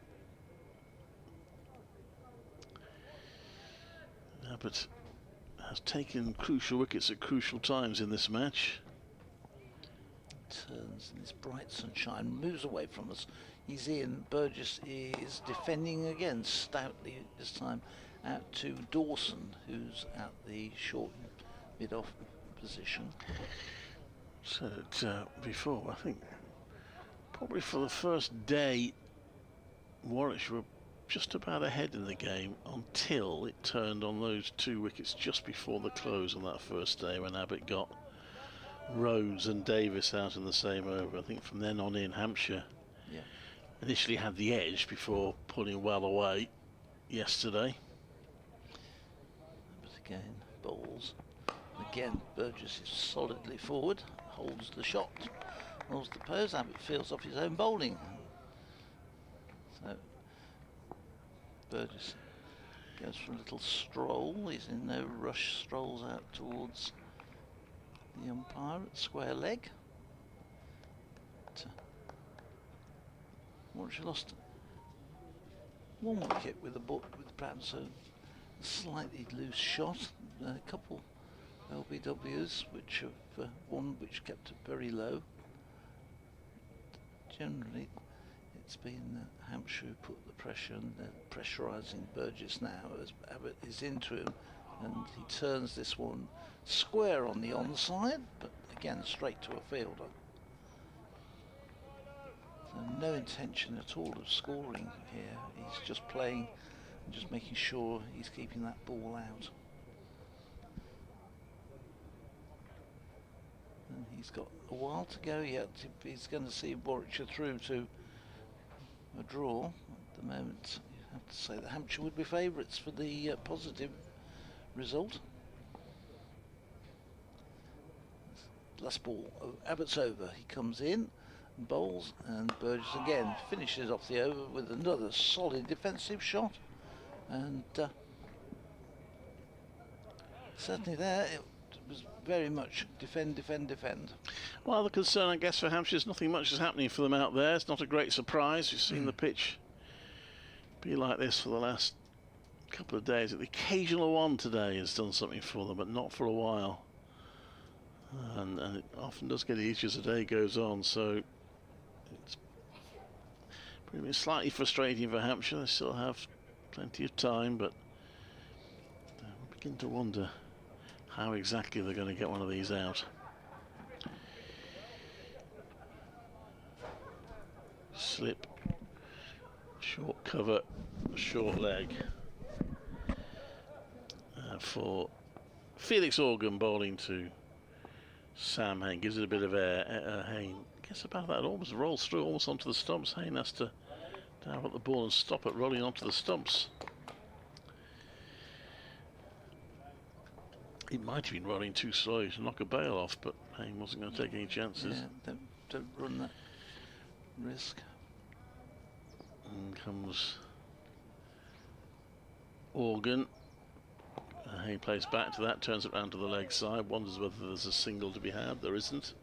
Speaker 5: Abbott has taken crucial wickets at crucial times in this match.
Speaker 6: Turns in this bright sunshine, moves away from us. He's in. Burgess is defending again stoutly this time out to Dawson, who's at the short mid-off position.
Speaker 5: So before, I think probably for the first day, Warwickshire were just about ahead in the game until it turned on those two wickets just before the close on that first day, when Abbott got Rhodes and Davis out in the same over. I think from then on in, Hampshire initially had the edge before pulling well away yesterday.
Speaker 6: But again, bowls. Again, Burgess is solidly forward, holds the shot, rolls the pose. Abbott feels off his own bowling. So Burgess goes for a little stroll. He's in no rush, strolls out towards the umpire at square leg. Warwickshire lost one wicket with the Bratton, so a slightly loose shot. A couple LBWs, which have one which kept it very low. Generally, it's been Hampshire who put the pressure, and they're pressurising Burgess now as Abbott is into him, and he turns this one square on the onside, but again straight to a fielder. So no intention at all of scoring here. He's just playing and just making sure he's keeping that ball out. And he's got a while to go yet. He's going to see Warwickshire through to a draw. At the moment, you have to say that Hampshire would be favourites for the positive result. Last ball, Abbott's over. He comes in and bowls, and Burgess again finishes off the over with another solid defensive shot. And certainly there, it was very much defend, defend, defend.
Speaker 5: Well, the concern, I guess, for Hampshire is nothing much is happening for them out there. It's not a great surprise. We've seen the pitch be like this for the last couple of days. The occasional one today has done something for them, but not for a while. And it often does get easier as the day goes on, so it's probably slightly frustrating for Hampshire. They still have plenty of time, but I begin to wonder how exactly they're going to get one of these out. Slip, short cover, short leg for Felix Organ, bowling to Sam Hain. Gives it a bit of air. Hain gets about that, almost rolls through almost onto the stumps. Hain has to dive up the ball and stop it rolling onto the stumps. It might have been rolling too slow to knock a bail off, but Hain wasn't going to take any chances.
Speaker 6: Yeah, don't run that risk.
Speaker 5: And comes Organ. He plays back to that, turns it round to the leg side, wonders whether there's a single to be had. There isn't.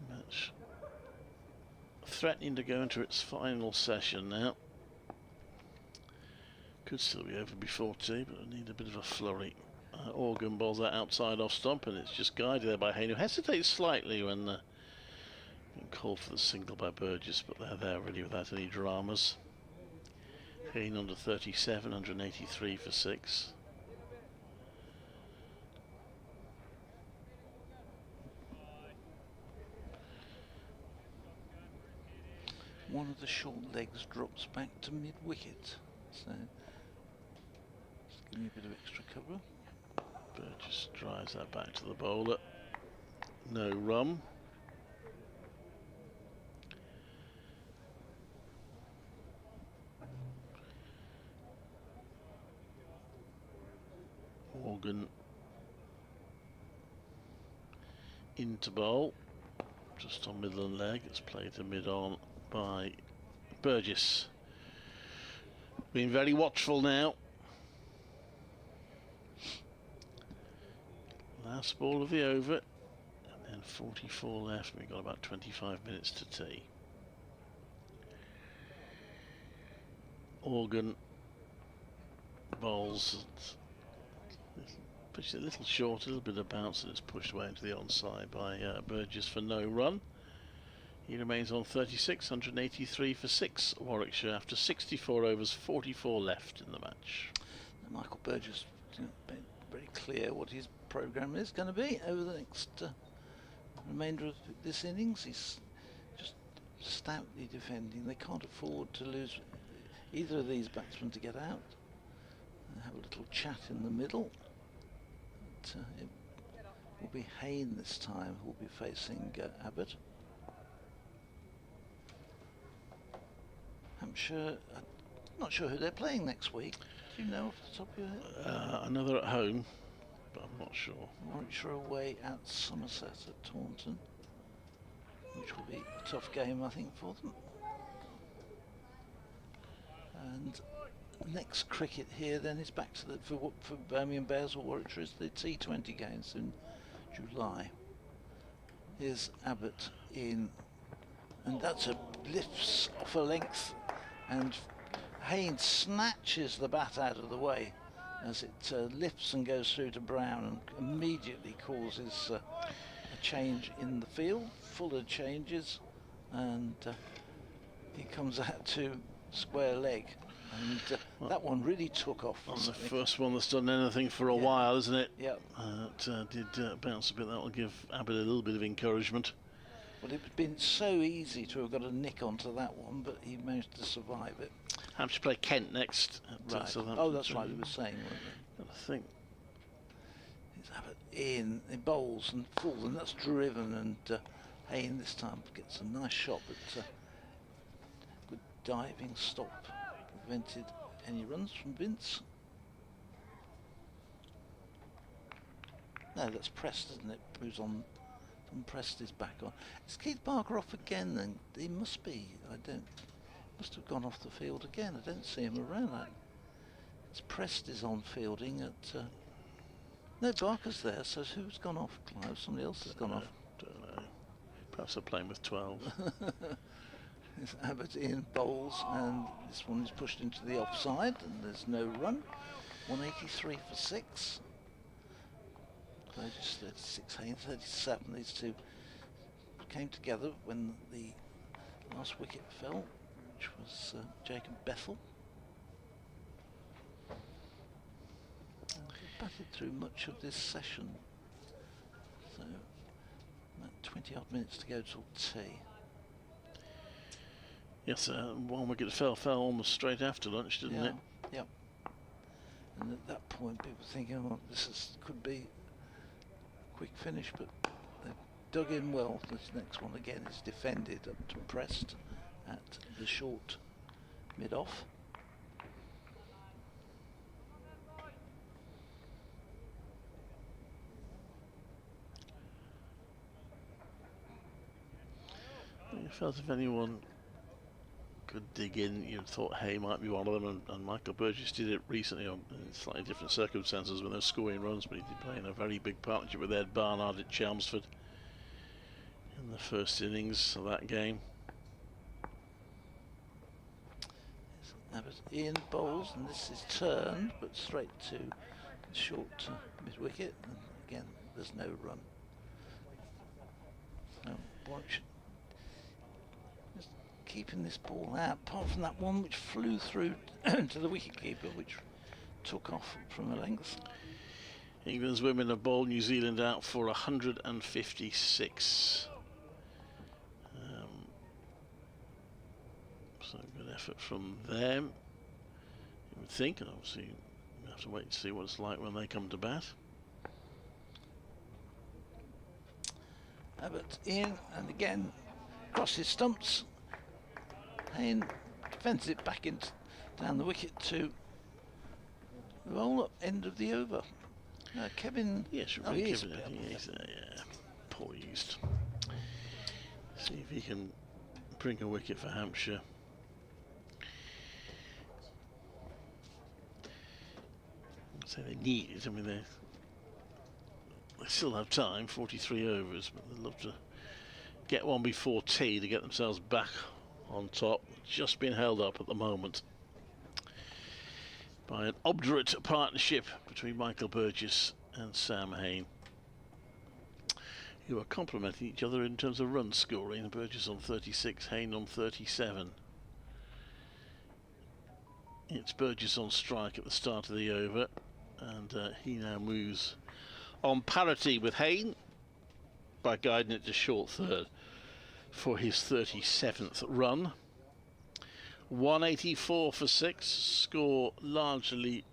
Speaker 5: Match threatening to go into its final session now. Could still be over before tea, but I need a bit of a flurry. Organ bowls that outside off stump, and it's just guided there by Hain, who hesitates slightly when being called for the single by Burgess, but they're there really without any dramas. Hain under 37, 183 for 6.
Speaker 6: One of the short legs drops back to mid-wicket, so just give me a bit of extra cover.
Speaker 5: Burgess drives that back to the bowler. No rum. Organ into bowl, just on middle and leg. It's played to mid on by Burgess. Being very watchful now. Last ball of the over, and then 44 left. We've got about 25 minutes to tea. Organ bowls. Pitched a little short, a little bit of bounce, and it's pushed away into the onside by Burgess for no run. He remains on 36, 183 for 6. Warwickshire after 64 overs, 44 left in the match.
Speaker 6: Michael Burgess, very clear what his programme is going to be over the next remainder of this innings. He's just stoutly defending. They can't afford to lose either of these batsmen to get out. They have a little chat in the middle. But, it will be Hain this time who will be facing Abbott. Hampshire, I'm not sure who they're playing next week. Do you know off the top of your head?
Speaker 5: Another at home, but I'm not sure.
Speaker 6: Warwickshire away at Somerset at Taunton, which will be a tough game, I think, for them. And next cricket here then is back to the for Birmingham Bears or Warwickshire is the T20 games in July. Here's Abbott in, and that's a lifts off a length, and Hain snatches the bat out of the way as it lifts and goes through to Brown and immediately causes a change in the field. Fuller changes, and he comes out to square leg. And that one really took off.
Speaker 5: That's the first one that's done anything for a while, isn't it?
Speaker 6: Yeah.
Speaker 5: It did bounce a bit. That will give Abbott a little bit of encouragement.
Speaker 6: Well, it would have been so easy to have got a nick onto that one, but he managed to survive it.
Speaker 5: Hampshire play Kent next.
Speaker 6: Right. Oh, that's right, we were saying, weren't
Speaker 5: I think.
Speaker 6: It's Abbott in bowls and falls, and that's driven, and Hayne this time gets a nice shot, but good diving stop. Prevented any runs from Vince. No, that's Prest, isn't it? Who's on? And Prest is back on. Is Keith Barker off again? Then he must be. Must have gone off the field again. I don't see him around. It's Prest is on fielding at. No, Barker's there. So who's gone off? Clive. Somebody else has gone off.
Speaker 5: Don't know. Perhaps they're playing with 12.
Speaker 6: It's Abbott in bowls, and this one is pushed into the offside, and there's no run. 183 for 6. Burgess 36, Hayne 37. These two came together when the last wicket fell, which was Jacob Bethel. They batted through much of this session, so about 20 odd minutes to go till tea.
Speaker 5: Yes, one wicket fell almost straight after lunch, didn't it?
Speaker 6: Yep. And at that point, people thinking, oh, could be a quick finish, but they dug in well. This next one again is defended up to Prest at the short mid-off.
Speaker 5: I felt if anyone could dig in, you'd thought Hay might be one of them, and Michael Burgess did it recently in slightly different circumstances when they were scoring runs, but he did play in a very big partnership with Ed Barnard at Chelmsford in the first innings of that game.
Speaker 6: Abbott in bowls, and this is turned, but straight to short mid-wicket, and again there's no run. So Warwickshire just keeping this ball out, apart from that one which flew through to the wicket-keeper, which took off from a length.
Speaker 5: England's women have bowled New Zealand out for 156. So good effort from them, you would think, and obviously we have to wait and see what it's like when they come to bat.
Speaker 6: Abbott in, and again crosses stumps. Hayne defends it back down the wicket to the roll-up end of the over. Kevin.
Speaker 5: Yes,
Speaker 6: oh,
Speaker 5: he's poor used. See if he can bring a wicket for Hampshire. I'd say they need it. I mean, they still have time, 43 overs, but they'd love to get one before tea to get themselves back on top. Just been held up at the moment by an obdurate partnership between Michael Burgess and Sam Hayne, who are complementing each other in terms of run scoring. Burgess on 36, Hayne on 37. It's Burgess on strike at the start of the over, and he now moves on parity with Hayne by guiding it to short third for his 37th run. 184 for 6, score largely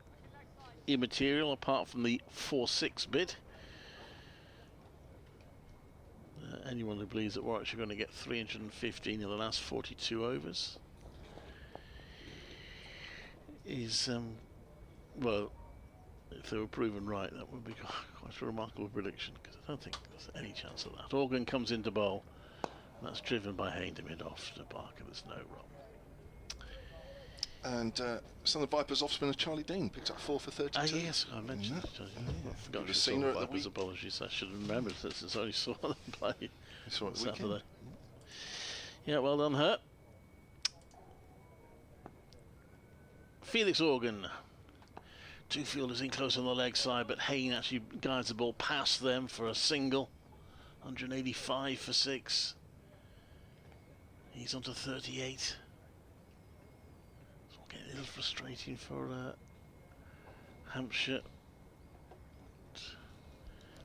Speaker 5: immaterial apart from the 4-6 bit. Anyone who believes that Warwickshire are going to get 315 in the last 42 overs is, well, if they were proven right, that would be quite a remarkable prediction, because I don't think there's any chance of that. Organ comes into bowl, and that's driven by Hayne to mid-off to Barker. There's no run.
Speaker 3: And some of the Vipers off-spinner Charlie Dean picked up 4 for 32.
Speaker 5: Yes, I mentioned it. I forgot to
Speaker 3: seen
Speaker 5: say
Speaker 3: her at the
Speaker 5: Vipers.
Speaker 3: week.
Speaker 5: Apologies, I should have remembered since I only saw them play
Speaker 3: on
Speaker 5: Saturday. Yeah, well done, her. Felix Organ. Two fielders in close on the leg side, but Hayne actually guides the ball past them for a single. 185 for 6. He's on to 38. A little frustrating for Hampshire.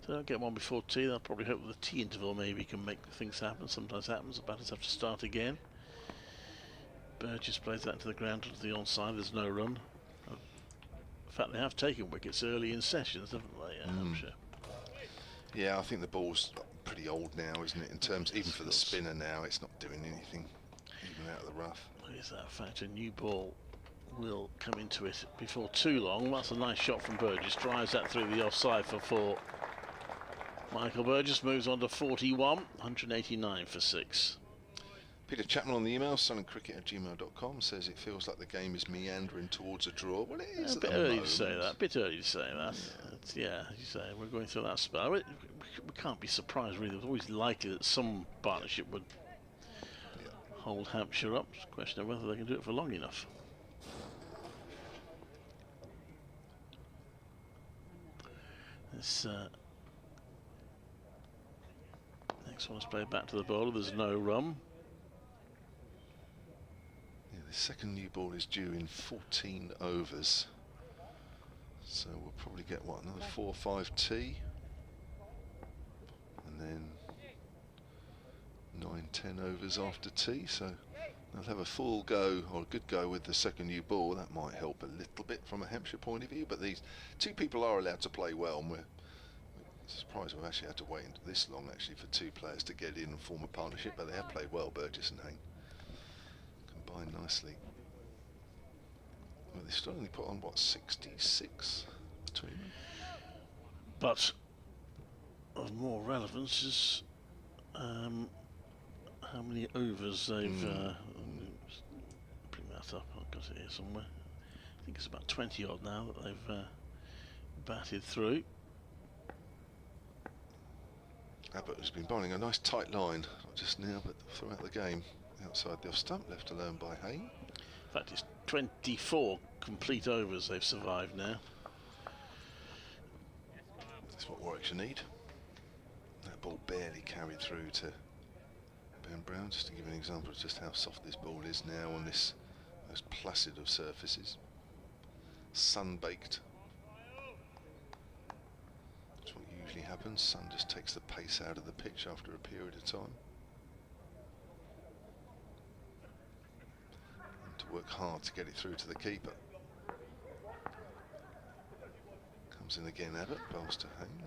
Speaker 5: They don't get one before tea. They'll probably hope that the tea interval maybe can make things happen. Sometimes happens. The batters have to start again. Burgess plays that to the ground to the onside. There's no run. In fact, they have taken wickets early in sessions, haven't they, Hampshire?
Speaker 3: Yeah, I think the ball's pretty old now, isn't it? In terms, even for the spinner now, it's not doing anything, even out of the rough.
Speaker 5: Is that fact? A new ball will come into it before too long. That's a nice shot from Burgess. Drives that through the offside for 4. Michael Burgess moves on to 41, 189 for 6.
Speaker 3: Peter Chapman on the email, sunandcricket@gmail.com, says it feels like the game is meandering towards a draw. Well, it is
Speaker 5: A bit early to say that. Yeah, as you say, we're going through that spell. We can't be surprised, really. It's always likely that some partnership would hold Hampshire up. It's a question of whether they can do it for long enough. This next one is played back to the bowler. There's no run.
Speaker 3: Yeah, the second new ball is due in 14 overs. So we'll probably get, what, another 4 or 5 tea? And then 9, 10 overs after tea. So they'll have a full go, or a good go, with the second new ball. That might help a little bit from a Hampshire point of view. But these 2 people are allowed to play well, and we're surprised we've actually had to wait this long, actually, for 2 players to get in and form a partnership. But they have played well, Burgess and Hain. Combined nicely. Well, they still only put on, what, 66 between them?
Speaker 5: But of more relevance is how many overs they've bring that up. I've got it here somewhere. I think it's about 20 odd now that they've batted through.
Speaker 3: Abbott has been bowling a nice tight line, not just now but throughout the game. Outside the off stump, left alone by Hain.
Speaker 5: In fact, it's 24 complete overs they've survived now.
Speaker 3: That's what Warwickshire need. That ball barely carried through to Ben Brown, just to give an example of just how soft this ball is now on this most placid of surfaces. Sun-baked. That's what usually happens. Sun just takes the pace out of the pitch after a period of time. And to work hard to get it through to the keeper. Comes in again, Abbott, bowls to Hain.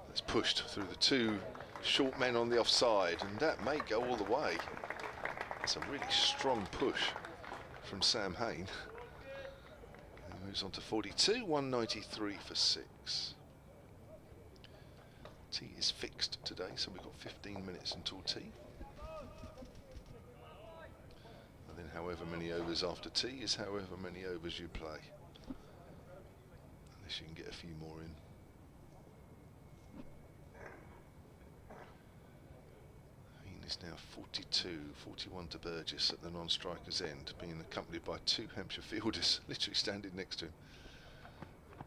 Speaker 3: That's pushed through the 2 short men on the offside, and that may go all the way. It's a really strong push from Sam Hain. He moves on to 42, 193 for 6. Tea is fixed today, so we've got 15 minutes until tea. And then however many overs after tea is however many overs you play. Unless you can get a few more in. Hain is now 42, 41 to Burgess at the non-striker's end, being accompanied by 2 Hampshire fielders literally standing next to him.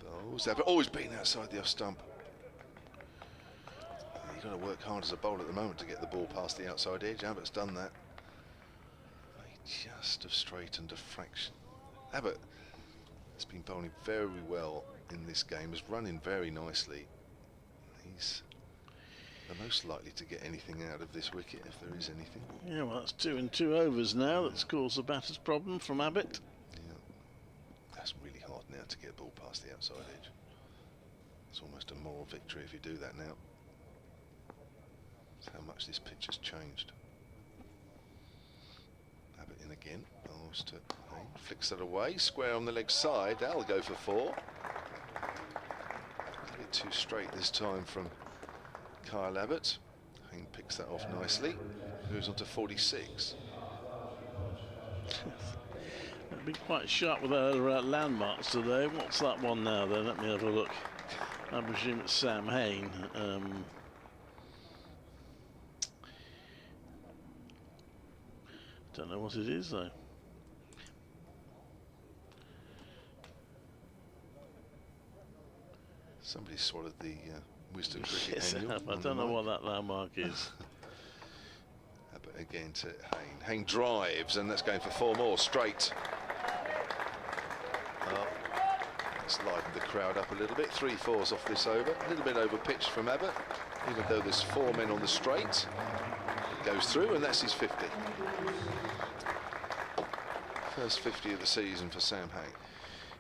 Speaker 3: Bowls, they've always been outside the off stump. You've got to work hard as a bowler at the moment to get the ball past the outside edge. Abbott's done that. They just have straightened a fraction. Abbott has been bowling very well in this game, is running very nicely. He's the most likely to get anything out of this wicket, if there is anything.
Speaker 5: Yeah, well, that's 2 in 2 overs now. That's caused the batter's problem from Abbott.
Speaker 3: Yeah, that's really hard now to get a ball past the outside edge. It's almost a moral victory if you do that now. How much this pitch has changed. Abbott in again, bowls to Hain, flicks that away, square on the leg side. That'll go for 4. A bit too straight this time from Kyle Abbott. Hain picks that off nicely, moves on to 46.
Speaker 5: They've been quite sharp with their landmarks today. What's that one now then? Let me have a look. I presume it's Sam Hain. Don't know what it is though.
Speaker 3: Somebody swallowed the Wisdom Cricket
Speaker 5: Yes,
Speaker 3: annual.
Speaker 5: I don't know what that landmark is.
Speaker 3: But again to Hain. Hain drives, and that's going for 4 more straight. Let's liven the crowd up a little bit. 3-4s off this over. A little bit over pitch from Abbott, even though there's 4 men on the straight. It goes through, and that's his 50. First 50 of the season for Sam Hay.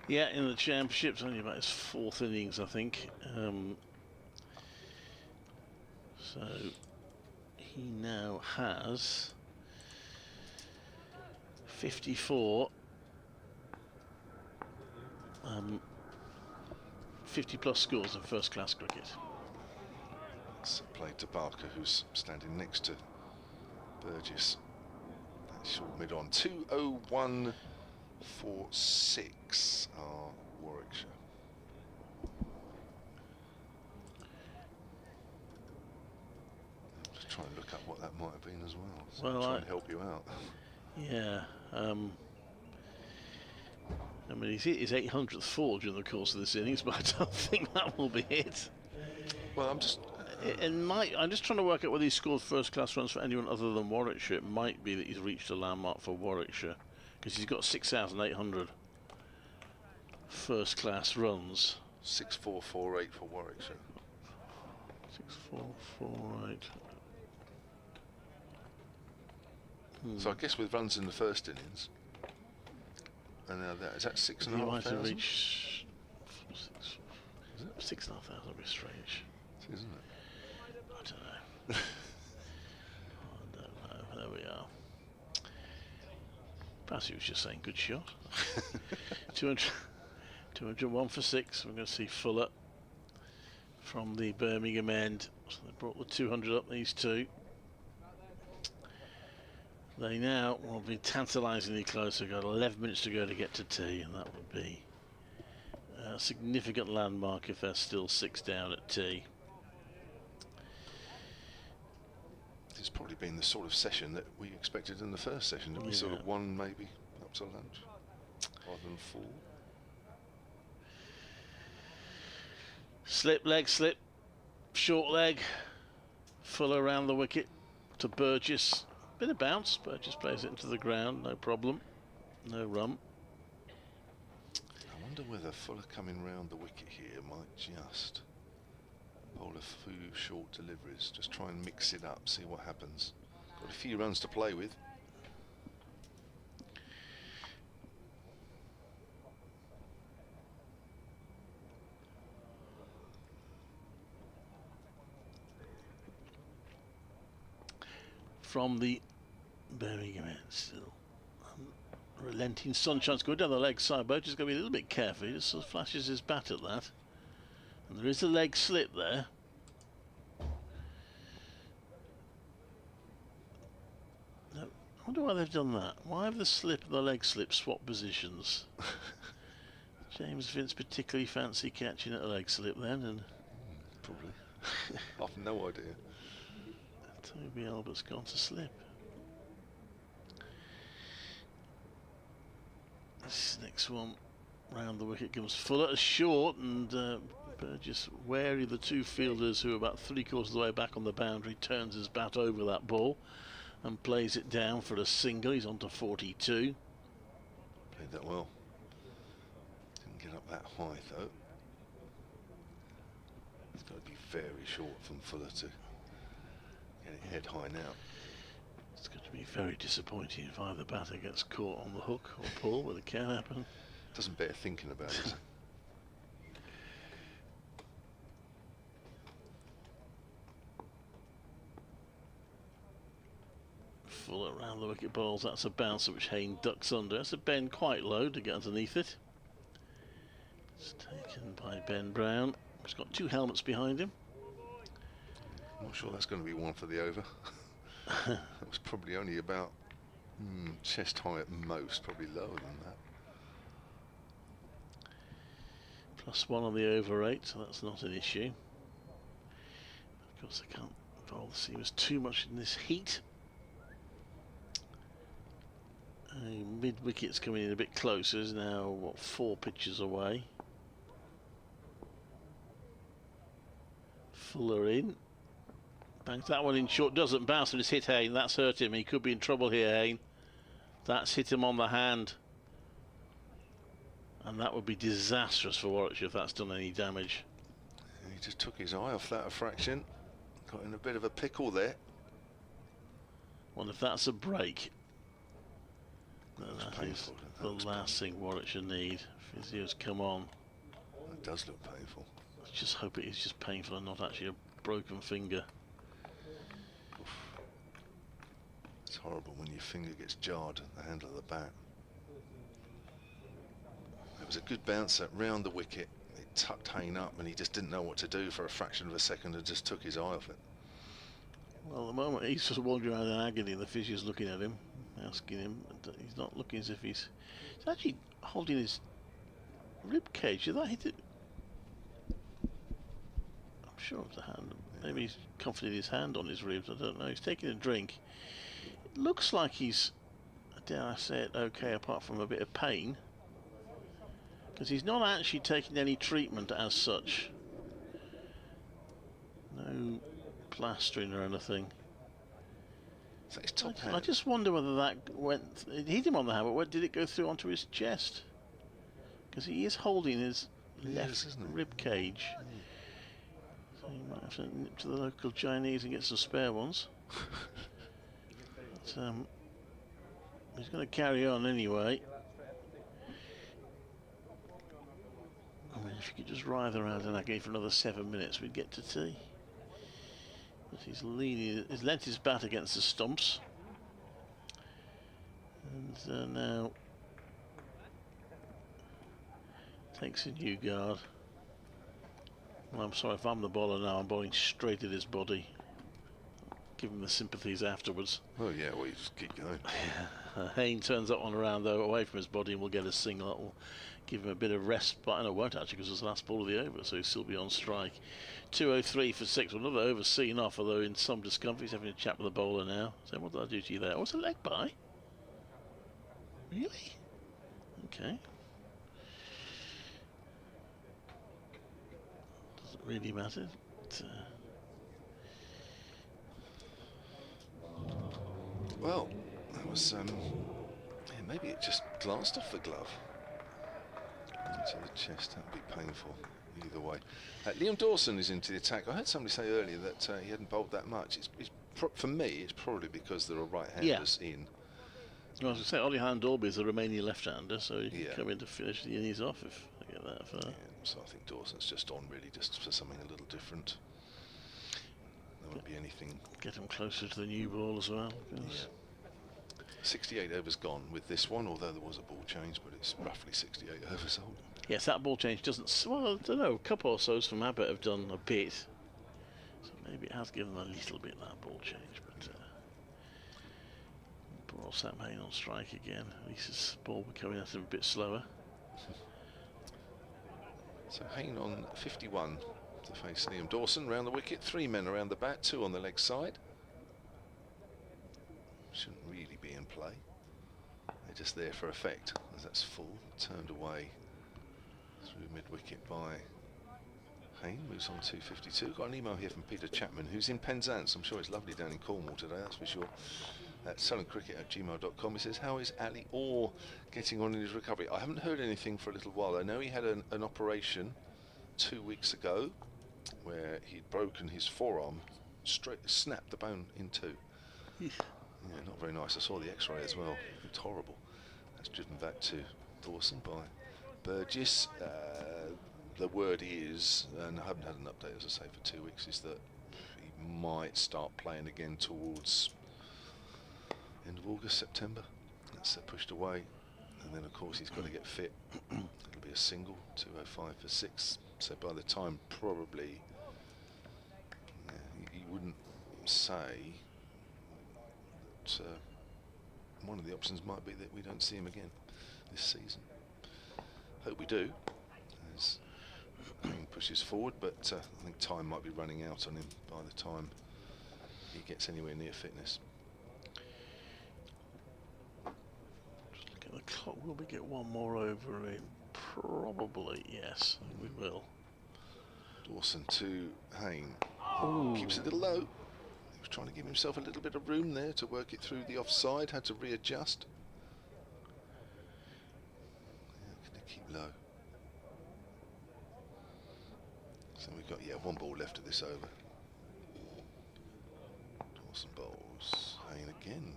Speaker 5: Yeah, in the championships, only about his 4th innings, I think. So he now has 54. 50 plus scores in first class cricket.
Speaker 3: It's played to Barker, who's standing next to Burgess. That's short mid on. 201.46 are Warwickshire. Just try and look up what that might have been as well. So
Speaker 5: Well,
Speaker 3: try and help you out.
Speaker 5: Yeah. I mean, he's hit his 800th 4 during the course of this innings, but I don't think that will be it.
Speaker 3: Well, I'm just
Speaker 5: trying to work out whether he scored first-class runs for anyone other than Warwickshire. It might be that he's reached a landmark for Warwickshire, because he's got 6,800 first-class runs.
Speaker 3: 6,448 for Warwickshire.
Speaker 5: 6,448.
Speaker 3: So I guess with runs in the first innings, and now that is that 6,500.
Speaker 5: He might have reached 6,500. Would be strange,
Speaker 3: isn't it?
Speaker 5: I don't know. I don't know. There we are. Perhaps he was just saying good shot. 201 for 6. We're going to see Fuller from the Birmingham end. So they brought the 200 up, these two. They now will be tantalisingly close. We've got 11 minutes to go to get to tea, and that would be a significant landmark if they're still 6 down at tea.
Speaker 3: It's probably been the sort of session that we expected in the first session, didn't we? Sort of 1 maybe up to lunch, rather than 4.
Speaker 5: Slip, leg, slip, short leg, Fuller around the wicket to Burgess. Bit of bounce, Burgess plays it into the ground, no problem, no run.
Speaker 3: I wonder whether Fuller coming round the wicket here might just bowl a few short deliveries, just try and mix it up, see what happens. Got a few runs to play with.
Speaker 5: From the Birmingham end still. Relenting sunshine's good down the leg side. Burgess is going to be a little bit careful. He just sort of flashes his bat at that. And there is a leg slip there. Now, I wonder why they've done that. Why have the slip and the leg slip swapped positions? James Vince particularly fancy catching at a leg slip then, and
Speaker 3: probably. I've no idea.
Speaker 5: Toby Albert's gone to slip. This next one round the wicket comes Fuller as short, and Burgess, wary of the 2 fielders who are about 3/4 of the way back on the boundary, turns his bat over that ball and plays it down for a single. He's on to 42.
Speaker 3: Played that well. Didn't get up that high though. It's got to be very short from Fuller to get it head high now.
Speaker 5: It's going to be very disappointing if either batter gets caught on the hook or pull, but it can happen.
Speaker 3: Doesn't bear thinking about it.
Speaker 5: Full around the wicket bowls. That's a bouncer which Hayne ducks under. That's a bend quite low to get underneath it. It's taken by Ben Brown. He's got 2 helmets behind him.
Speaker 3: I'm not sure that's going to be one for the over. That was probably only about chest high at most, probably lower than that.
Speaker 5: +1 on the over 8, so that's not an issue. Of course, I can't bowl the seamers too much in this heat. Mid wicket's coming in a bit closer. Is now what, 4 pitches away. Fuller in. Bangs that one in short, doesn't bounce, and it's hit Hayne. That's hurt him. He could be in trouble here, Hayne. That's hit him on the hand. And that would be disastrous for Warwickshire if that's done any damage.
Speaker 3: He just took his eye off that fraction. Got in a bit of a pickle there.
Speaker 5: Well, if that's a break, then that is
Speaker 3: painful.
Speaker 5: the last thing Warwickshire need. Physios come on.
Speaker 3: It does look painful.
Speaker 5: I just hope it is just painful and not actually a broken finger.
Speaker 3: It's horrible when your finger gets jarred at the handle of the bat. It was a good bouncer round the wicket. It tucked Hayne up and he just didn't know what to do for a fraction of a second and just took his eye off it.
Speaker 5: Well, at the moment he's just wandering around in agony and the physio's looking at him, asking him. He's not looking as if he's actually holding his rib cage. Did that hit it? I'm sure it was a hand. Maybe he's comforted his hand on his ribs. I don't know. He's taking a drink. It looks like he's, dare I say it, okay, apart from a bit of pain. Because he's not actually taking any treatment as such. No plastering or anything.
Speaker 3: So his top hand.
Speaker 5: I just wonder whether that went. It hit him on the hand, but did it go through onto his chest? Because he is holding his left rib cage. So he might have to nip to the local Chinese and get some spare ones. But, he's going to carry on anyway. I mean, if you could just writhe around in agony for another 7 minutes, we'd get to tea. But he's leaning, he's leant his bat against the stumps. And now takes a new guard. Well, I'm sorry, if I'm the bowler now, I'm bowling straight at his body. Give him the sympathies afterwards.
Speaker 3: Oh yeah, well, you just keep going.
Speaker 5: Hayne turns that one around though, away from his body, and we'll get a single. That will give him a bit of rest, but I know it won't actually, because it's the last ball of the over, so he'll still be on strike. 2:03 for 6. Well, another over seen off, although in some discomfort. He's having a chat with the bowler now. So what did I do to you there? Oh, it's a leg bye. Really? Okay. Doesn't really matter. But,
Speaker 3: well, that was yeah, maybe it just glanced off the glove into the chest. That'd be painful either way. Liam Dawson is into the attack. I heard somebody say earlier that he hadn't bowled that much. For me, it's probably because there are right-handers in.
Speaker 5: Well, I was going to say, Ollie Hand-Dalby is a Romanian left-hander, so he can come in to finish the innings off if I get that far.
Speaker 3: Yeah, so I think Dawson's just on really just for something a little different. There won't be anything.
Speaker 5: Get him closer to the new ball as well.
Speaker 3: Yeah. 68 overs gone with this one, although there was a ball change, but it's roughly 68 overs old.
Speaker 5: Yes, that ball change doesn't. Well, I don't know. A couple or so's from Abbott have done a bit, so maybe it has given them a little bit that ball change. But poor old Sam Hayne on strike again. At least his ball will be coming at him a bit slower.
Speaker 3: So Hayne on 51 to face Liam Dawson round the wicket. 3 men around the bat, 2 on the leg side. Shouldn't really be in play. They're just there for effect, as that's full. Turned away through mid-wicket by Hayne. Moves on to 52. Got an email here from Peter Chapman, who's in Penzance. I'm sure it's lovely down in Cornwall today, that's for sure. At sullencricket@gmail.com. He says, how is Ali Orr getting on in his recovery? I haven't heard anything for a little while. I know he had an operation 2 weeks ago where he'd broken his forearm, snapped the bone in two. Yeah, not very nice. I saw the x-ray as well. It's horrible. That's driven back to Dawson by Burgess. The word is, and I haven't had an update, as I say, for 2 weeks, is that he might start playing again towards end of August, September. That's pushed away. And then, of course, he's got to get fit. It'll be a single, 205 for 6. So by the time, probably, he wouldn't say that one of the options might be that we don't see him again this season. Hope we do, as he pushes forward, but I think time might be running out on him by the time he gets anywhere near fitness.
Speaker 5: Just look at the clock. Will we get one more over in? Probably, yes, we will.
Speaker 3: Dawson to Hayne.
Speaker 5: Ooh.
Speaker 3: Keeps it a little low. He was trying to give himself a little bit of room there to work it through the offside. Had to readjust. keep low. So we've got, yeah, 1 ball left of this over. Dawson bowls. Hayne again.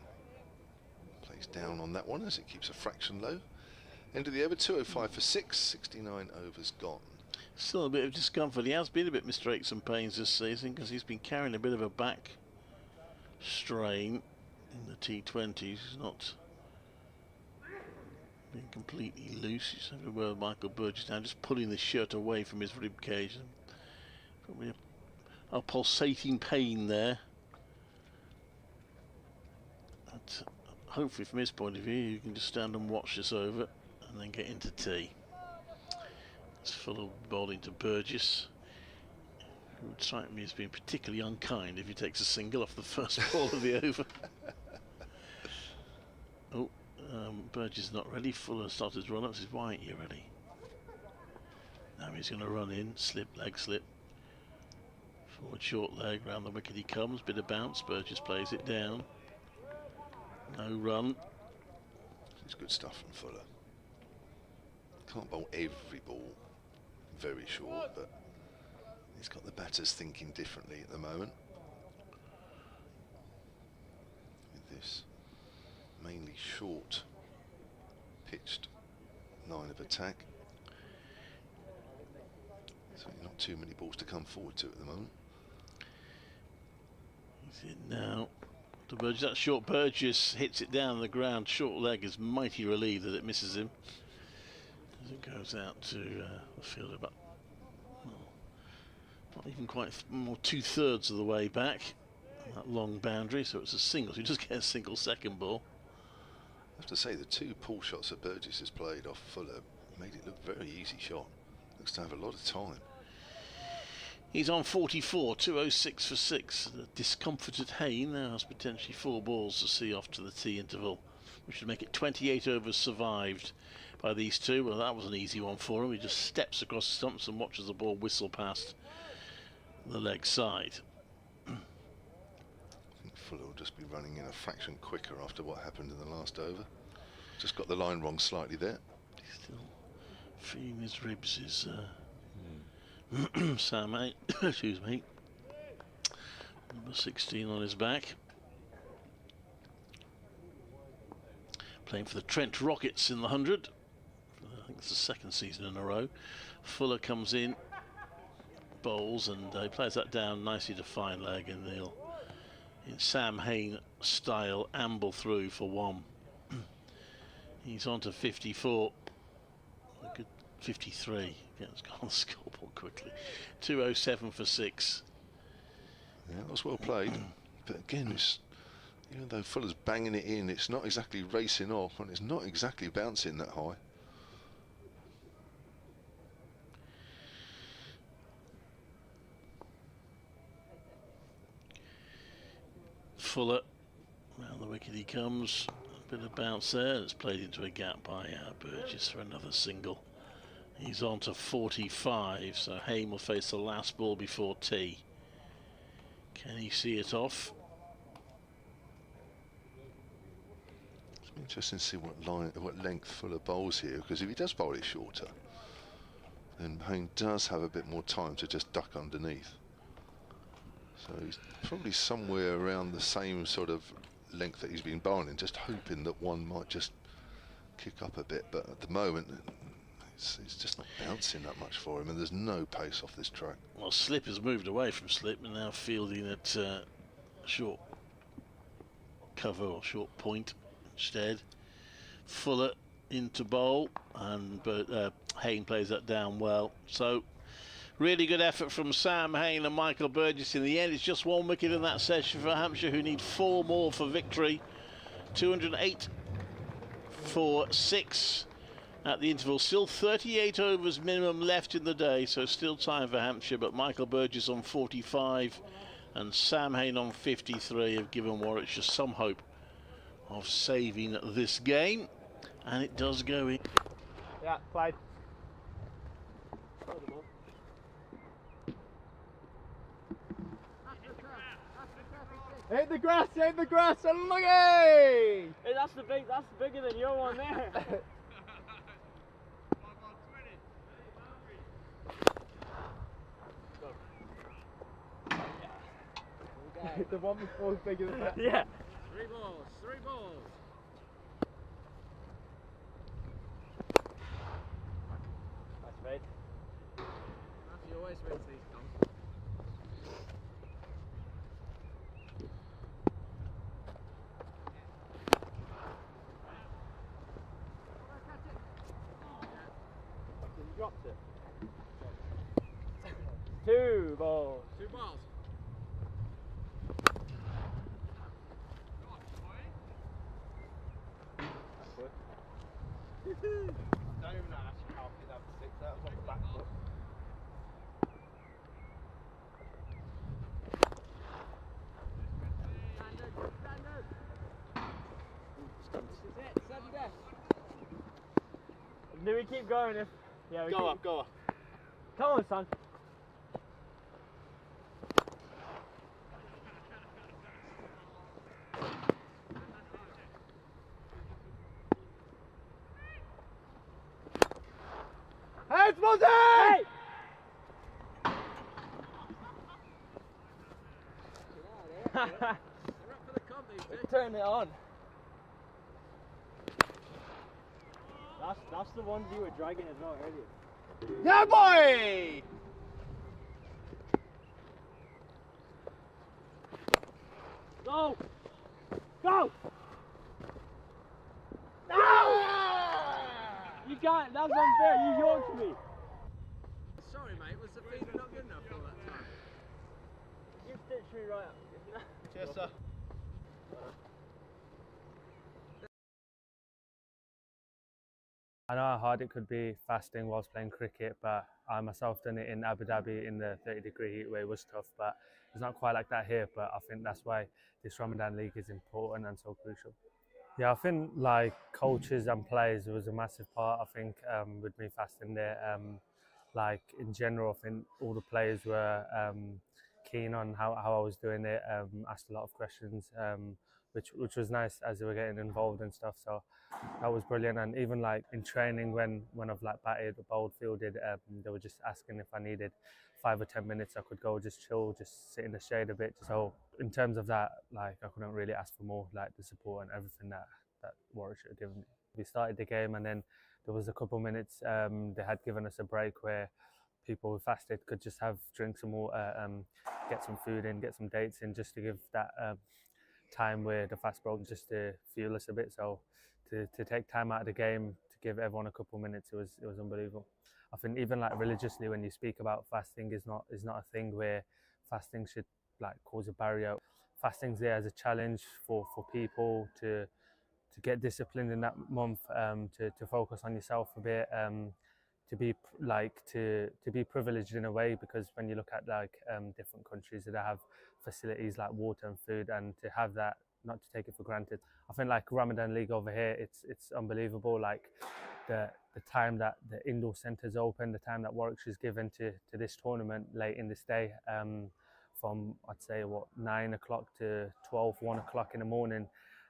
Speaker 3: Plays down on that one as it keeps a fraction low. End of the over, 205 for 6, 69 overs gone.
Speaker 5: Still a bit of discomfort. He has been a bit Mr. Aches and Pains this season because he's been carrying a bit of a back strain in the T20s. He's not been completely loose. He's having a word with Michael Burgess now, just pulling the shirt away from his rib cage. Probably a pulsating pain there. But hopefully from his point of view you can just stand and watch this over and then get into tea. It's full of bowling to Burgess, who would strike me as being particularly unkind if he takes a single off the first ball of the over. Oh, Burgess is not ready. Fuller started his run up. Says, "Why ain't you ready?" Now he's going to run in, slip, leg slip. Forward short leg, round the wicket he comes. Bit of bounce. Burgess plays it down. No run.
Speaker 3: It's good stuff from Fuller. Can't bowl every ball very short, but he's got the batters thinking differently at the moment. With this mainly short pitched line of attack. So not too many balls to come forward to at the moment.
Speaker 5: He's in now. To Burgess, that short Burgess hits it down the ground. Short leg is mighty relieved that it misses him. As it goes out to the field about, well, not even quite, more 2/3 of the way back. That long boundary, so it's a single. So you just get a single second ball.
Speaker 3: I have to say, the 2 pull shots that Burgess has played off Fuller made it look very easy shot. Looks to have a lot of time.
Speaker 5: He's on 44, 206 for 6. The discomforted Hayne now has potentially 4 balls to see off to the tea interval, which would make it 28 overs survived by these two. Well, that was an easy one for him. He just steps across the stumps and watches the ball whistle past the leg side.
Speaker 3: I think Fuller will just be running in a fraction quicker after what happened in the last over. Just got the line wrong slightly there.
Speaker 5: Still feeling his ribs is Sam, mate. Excuse me. Number 16 on his back. Playing for the Trent Rockets in the 100. I think it's the 2nd season in a row. Fuller comes in, bowls, and he plays that down nicely to fine leg, and he'll, in Sam Hayne style, amble through for 1. He's on to 54. A good 53. It's gone on the scoreboard quickly. 207 for 6.
Speaker 3: Yeah, that was well played. But again, it's, even though Fuller's banging it in, it's not exactly racing off, and it's not exactly bouncing that high.
Speaker 5: Fuller, round the wicket he comes. A bit of bounce there. It's played into a gap by Burgess for another single. He's on to 45, so Hayne will face the last ball before tea. Can he see it off?
Speaker 3: It's interesting to see what length Fuller bowls here, because if he does bowl it shorter, then Hayne does have a bit more time to just duck underneath. So he's probably somewhere around the same sort of length that he's been bowling, just hoping that one might just kick up a bit. But at the moment, it's just not bouncing that much for him, and there's no pace off this track.
Speaker 5: Well, Slip has moved away from Slip and now fielding at short cover or short point instead. Fuller into bowl, and Hayne plays that down well. So really good effort from Sam Hayne and Michael Burgess. In the end, it's just 1 wicket in that session for Hampshire, who need 4 more for victory. 208 for 6 at the interval. Still 38 overs minimum left in the day, so still time for Hampshire, but Michael Burgess on 45 and Sam Hayne on 53 have given Warwickshire some hope of saving this game, and it does go in.
Speaker 17: Yeah, Clyde. Hit the grass, and look! Hey, that's bigger than your one there. The one before was bigger than that.
Speaker 2: Yeah. 3 balls, 3 balls.
Speaker 17: That's right.
Speaker 2: You always win these comps.
Speaker 17: You dropped it. 2 balls.
Speaker 2: 2 balls.
Speaker 11: I don't even know how she did have 6. That was on the back foot.
Speaker 17: Do we keep going if... Yeah, we
Speaker 2: Go
Speaker 17: keep...
Speaker 2: up, go up.
Speaker 17: Come on, son.
Speaker 2: Hey, it's Monty!
Speaker 17: Hey! Turn it on. That's the ones you were dragging as well earlier.
Speaker 2: Yeah, boy!
Speaker 17: Go! Go!
Speaker 2: No!
Speaker 17: You can't, that's unfair, you yorked me.
Speaker 2: Sorry, mate, was the feed not good enough all that time?
Speaker 17: You stitched me right up.
Speaker 2: Cheers, sir.
Speaker 7: I know how hard it could be fasting whilst playing cricket, but I myself done it in Abu Dhabi in the 30-degree heat where it was tough, but it's not quite like that here. But I think that's why this Ramadan League is important and so crucial. Yeah, I think like coaches and players was a massive part. I think with me fasting there, like in general, I think all the players were keen on how I was doing it. Asked a lot of questions, which was nice as they were getting involved and stuff. So that was brilliant. And even like in training, when I've like batted or bowled, fielded, they were just asking if I needed 5 or 10 minutes. I could go just chill, just sit in the shade a bit. So in terms of that, like I couldn't really ask for more, like the support and everything that Warwickshire had given me. We started the game and then there was a couple minutes they had given us a break where people who fasted could just have drinks and water, get some food in, get some dates in, just to give that time where the fast broke, just to fuel us a bit. So to take time out of the game to give everyone a couple minutes, it was unbelievable. I think even like religiously, when you speak about fasting, is not a thing where fasting should like cause a barrier. Fasting's there as a challenge for people to get disciplined in that month, to focus on yourself a bit, to be privileged in a way, because when you look at like different countries that have facilities like water and food, and to have that, not to take it for granted. I think like Ramadan League over here, it's unbelievable. Like the time that the indoor centres open, the time that Warwickshire's given to this tournament late in this day, from I'd say 9 o'clock to 12, 1 o'clock in the morning.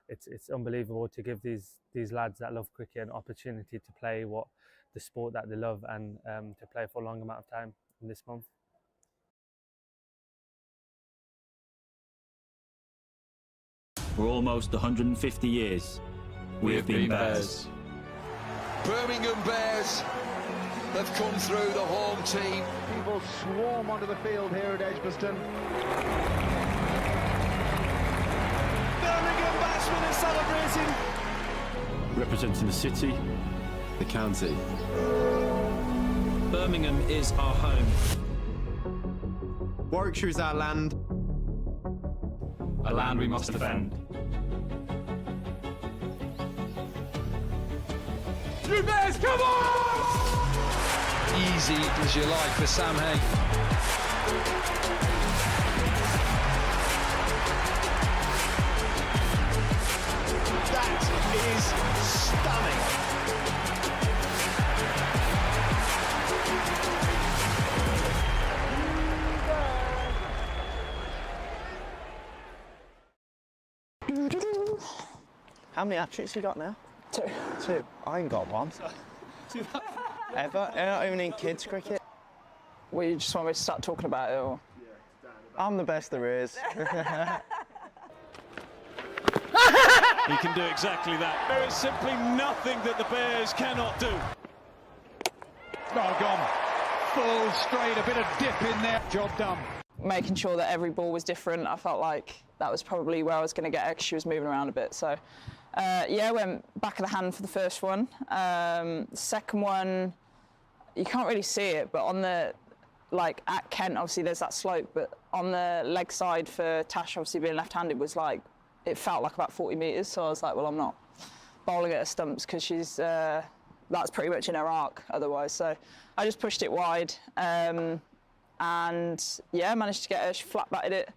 Speaker 7: It's unbelievable to give these lads that love cricket an opportunity to play the sport that they love, and to play for a long amount of time in this month.
Speaker 8: For almost 150 years, we have been Bears.
Speaker 9: Birmingham Bears have come through, the home team.
Speaker 1: People swarm onto the field here at Edgbaston.
Speaker 9: Birmingham batsmen are celebrating.
Speaker 10: Representing the city, the county.
Speaker 8: Birmingham is our home.
Speaker 10: Warwickshire is our land.
Speaker 8: A land we must defend.
Speaker 9: You Bears, come on! Easy as you like for Sam Hay. That is stunning.
Speaker 11: How many hat-tricks you got now?
Speaker 4: 2.
Speaker 11: 2. I ain't got one. Ever? Not even in kids cricket.
Speaker 4: Well, you just want me to start talking about it, or?
Speaker 11: I'm the best there is.
Speaker 12: He can do exactly that. There is simply nothing that the Bears cannot do.
Speaker 1: Oh, gone. Full straight, a bit of dip in there. Job done.
Speaker 4: Making sure that every ball was different. I felt like that was probably where I was going to get extra. She was moving around a bit. So, yeah, went back of the hand for the first one. The second one, you can't really see it, but on the, like at Kent, obviously there's that slope, but on the leg side for Tash, obviously being left-handed, was like, it felt like about 40 metres. So I was like, well, I'm not bowling at her stumps because she's, that's pretty much in her arc otherwise. So I just pushed it wide. And yeah, managed to get her. She flat batted it.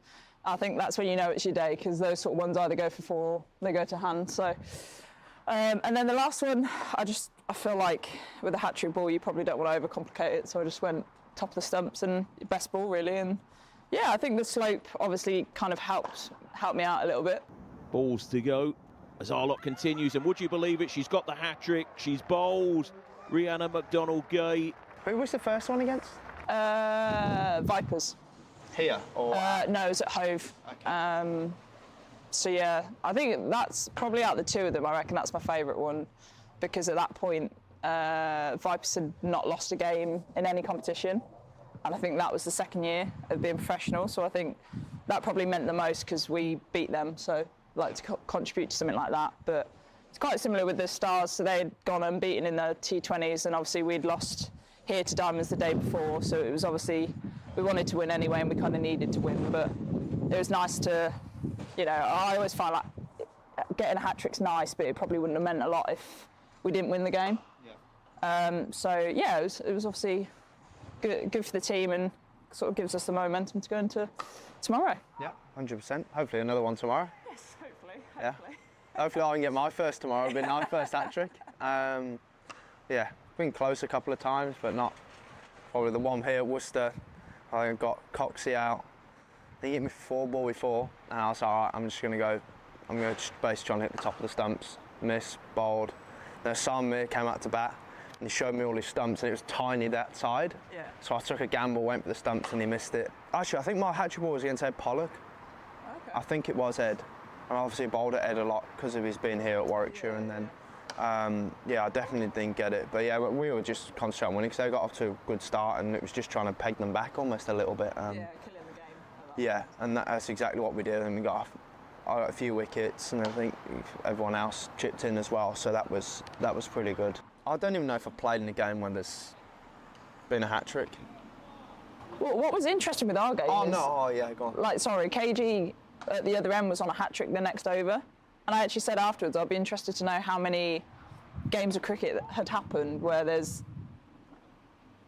Speaker 4: I think that's when you know it's your day, because those sort of ones either go for 4 or they go to hand. So, and then the last one, I feel like with a hat-trick ball, you probably don't want to overcomplicate it. So I just went top of the stumps and best ball really. And yeah, I think the slope obviously kind of helped me out a little bit.
Speaker 12: Balls to go as our lot continues, and would you believe it, she's got the hat-trick. She's bowled Rhiannon McDonald-Gay.
Speaker 11: Who was the first one against?
Speaker 4: Vipers.
Speaker 11: Here? Or?
Speaker 4: No, it was at Hove. Okay. So yeah, I think that's probably out of the two of them, I reckon that's my favourite one, because at that point, Vipers had not lost a game in any competition, and I think that was the second year of being professional, so I think that probably meant the most because we beat them, so I'd like to contribute to something like that. But it's quite similar with the Stars, so they'd gone unbeaten in the T20s, and obviously we'd lost here to Diamonds the day before, so it was obviously, we wanted to win anyway and we kind of needed to win, but it was nice to, you know, I always find like getting a hat-trick's nice, but it probably wouldn't have meant a lot if we didn't win the game. Yeah. So yeah, it was obviously good for the team and sort of gives us the momentum to go into tomorrow.
Speaker 11: Yeah, 100%. Hopefully another one tomorrow.
Speaker 4: Yes, hopefully.
Speaker 11: Yeah. Hopefully I can get my first tomorrow. It'll be my first hat-trick. Yeah, been close a couple of times, but not probably the one here at Worcester. I got Coxie out. He hit me for 4-ball before, and I was like, all right, I'm just going to just basically try and hit the top of the stumps. Miss, bowled. Then Sam came out to bat, and he showed me all his stumps, and it was tiny that side. Yeah. So I took a gamble, went for the stumps, and he missed it. Actually, I think my hat-trick ball was against Ed Pollock. Okay. I think it was Ed. And obviously bowled at Ed a lot because of his being here at Warwickshire, and then, yeah, I definitely didn't get it. But yeah, we were just concentrating on winning because they got off to a good start, and it was just trying to peg them back almost a little bit.
Speaker 4: Yeah, killing the game.
Speaker 11: Yeah, and that's exactly what we did, and we got a few wickets, and I think everyone else chipped in as well, so that was pretty good. I don't even know if I played in a game when there's been a hat-trick.
Speaker 4: Well, what was interesting with our game
Speaker 11: yeah, go on.
Speaker 4: Like, sorry, KG at the other end was on a hat-trick the next over, and I actually said afterwards I'd be interested to know how many games of cricket that had happened where there's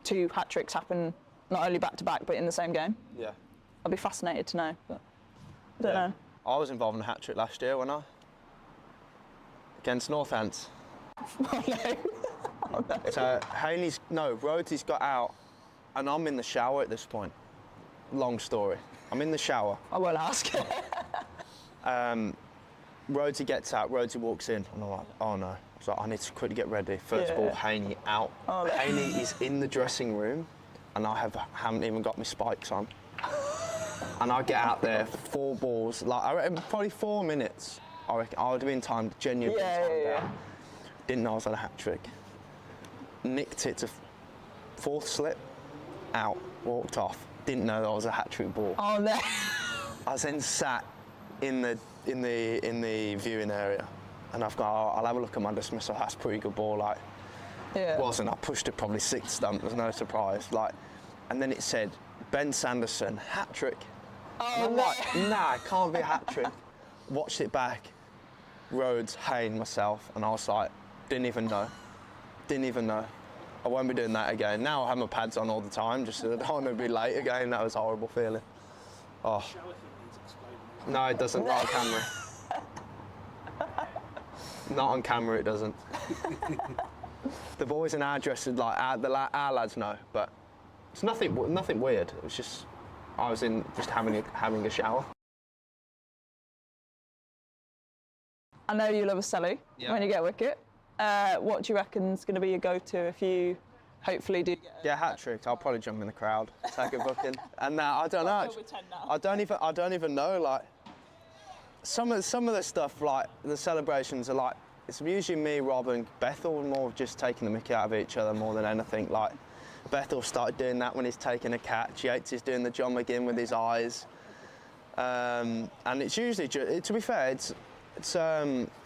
Speaker 4: 2 hat-tricks happen not only back-to-back but in the same game.
Speaker 11: Yeah.
Speaker 4: I'd be fascinated to know, but I don't know.
Speaker 11: I was involved in a hat-trick last year, wasn't I? Against Northants.
Speaker 4: Oh no. Oh no.
Speaker 11: So Rhodes's got out, and I'm in the shower at this point. Long story. I'm in the shower.
Speaker 4: I won't ask.
Speaker 11: Rhodesy gets out, Rhodesy walks in, and I'm like, oh no. So I need to quickly get ready. First ball, Haney out. Oh, Haney is in the dressing room, and I haven't even got my spikes on. And I get out there, 4 balls, like I reckon probably 4 minutes. I reckon I would have been timed, genuinely timed out. Didn't know I was on a hat-trick. Nicked it to 4th slip, out, walked off. Didn't know that was a hat-trick ball.
Speaker 4: Oh no!
Speaker 11: I was then sat in the viewing area, and I've got, I'll have a look at my dismissal. That's a pretty good ball, like. Yeah. It wasn't. I pushed it probably 6th stump. There's no surprise, like. And then it said Ben Sanderson hat-trick. Oh no! Like, nah, it can't be a hat-trick. Watched it back. Rhodes, Hayne, myself, and I was like, didn't even know. I won't be doing that again. Now I have my pads on all the time, just so I don't want to be late again. That was a horrible feeling. Oh. No, it doesn't. Not on camera. Not on camera, it doesn't. The boys in our dressing, like our lads know, but it's nothing weird. It was just I was just having a shower.
Speaker 4: I know you love a celly when you get a wicket. What do you reckon is going to be your go-to if you hopefully do.
Speaker 11: Yeah, hat trick. I'll probably jump in the crowd, take a booking. And I don't know. I don't even know. Like some of the stuff, like the celebrations are like it's usually me, Rob, and Bethel more just taking the mickey out of each other more than anything. Like Bethel started doing that when he's taking a catch. Yates is doing the John McGinn with his eyes. And it's usually, to be fair, it's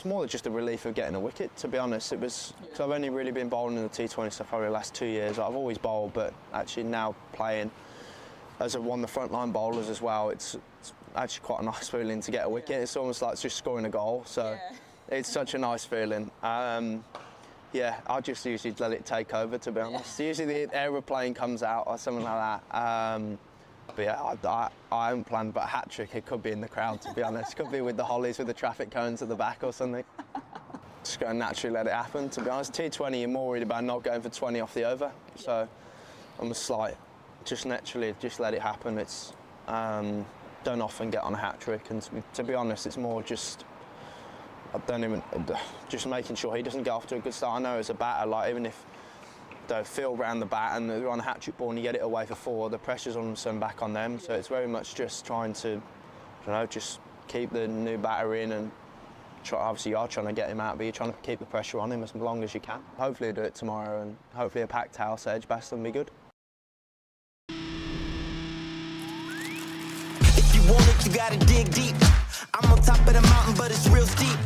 Speaker 11: more than just a relief of getting a wicket, to be honest. It was, because I've only really been bowling in the T20 stuff probably the last 2 years. I've always bowled, but actually now playing as one of the frontline bowlers as well, it's actually quite a nice feeling to get a wicket. It's almost like just scoring a goal, so it's such a nice feeling. Yeah, I just usually let it take over, to be honest. Usually the aeroplane comes out or something like that. But yeah, I haven't planned, but a hat trick, it could be in the crowd, to be honest. Could be with the hollies with the traffic cones at the back or something. Just go and naturally let it happen, to be honest. T20, you're more worried about not going for 20 off the over. So I'm just naturally, just let it happen. It's, don't often get on a hat trick. And to be honest, it's more just, just making sure he doesn't get off to a good start. I know as a batter, like even if they feel round the bat and they're on a hat-trick ball and you get it away for 4, the pressure's on them back on them. So it's very much just trying to, just keep the new batter in and obviously you are trying to get him out, but you're trying to keep the pressure on him as long as you can. Hopefully he'll do it tomorrow and hopefully a packed house at Edgbaston will be good.
Speaker 13: If you want it, you gotta dig deep. I'm on top of the mountain, but it's real steep.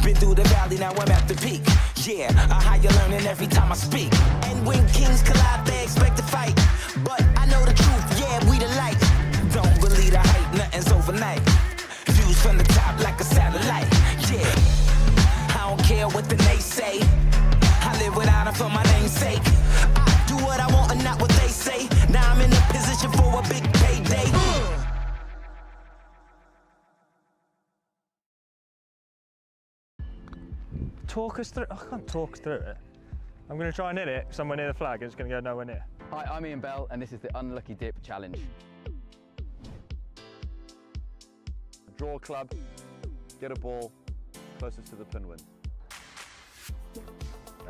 Speaker 13: Been through the valley, now I'm at the peak. Yeah, a higher learning every time I speak. And when kings collide, they expect to fight. But I know the truth, yeah, we the light. Don't believe the hype, nothing's overnight. Views from the top like a satellite. Yeah, I don't care what the nays say. I live without them for my namesake. I do what I want and not what they say. Now I'm in a position for a big payday.
Speaker 7: Talk us through. I can't talk through it. I'm going to try and hit it somewhere near the flag. It's going to go nowhere near.
Speaker 14: Hi, I'm Ian Bell, and this is the Unlucky Dip Challenge.
Speaker 15: Draw a club, get a ball closest to the pin win.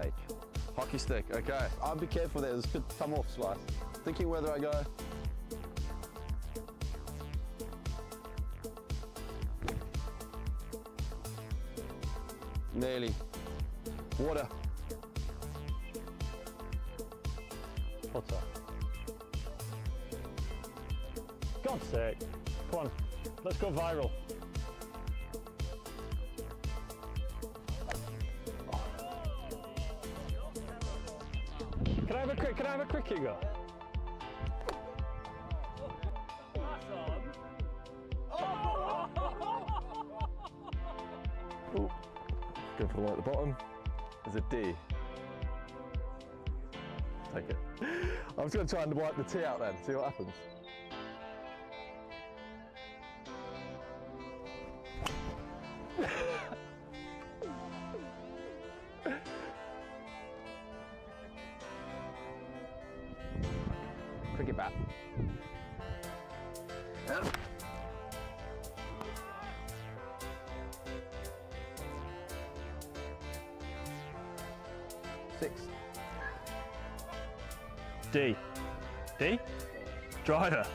Speaker 15: H. Hockey stick, okay. I'll be careful there, this could come off slice. Thinking whether I go. Nearly. Water.
Speaker 7: Potter. God's sake. Come on, let's go viral. Can I have a quickie go?
Speaker 15: Ooh. Go for the one at the bottom. There's a D. Take it. I'm just going to try and wipe the T out then, see what happens.
Speaker 14: Cricket bat.
Speaker 15: Six.
Speaker 7: D. D? Driver.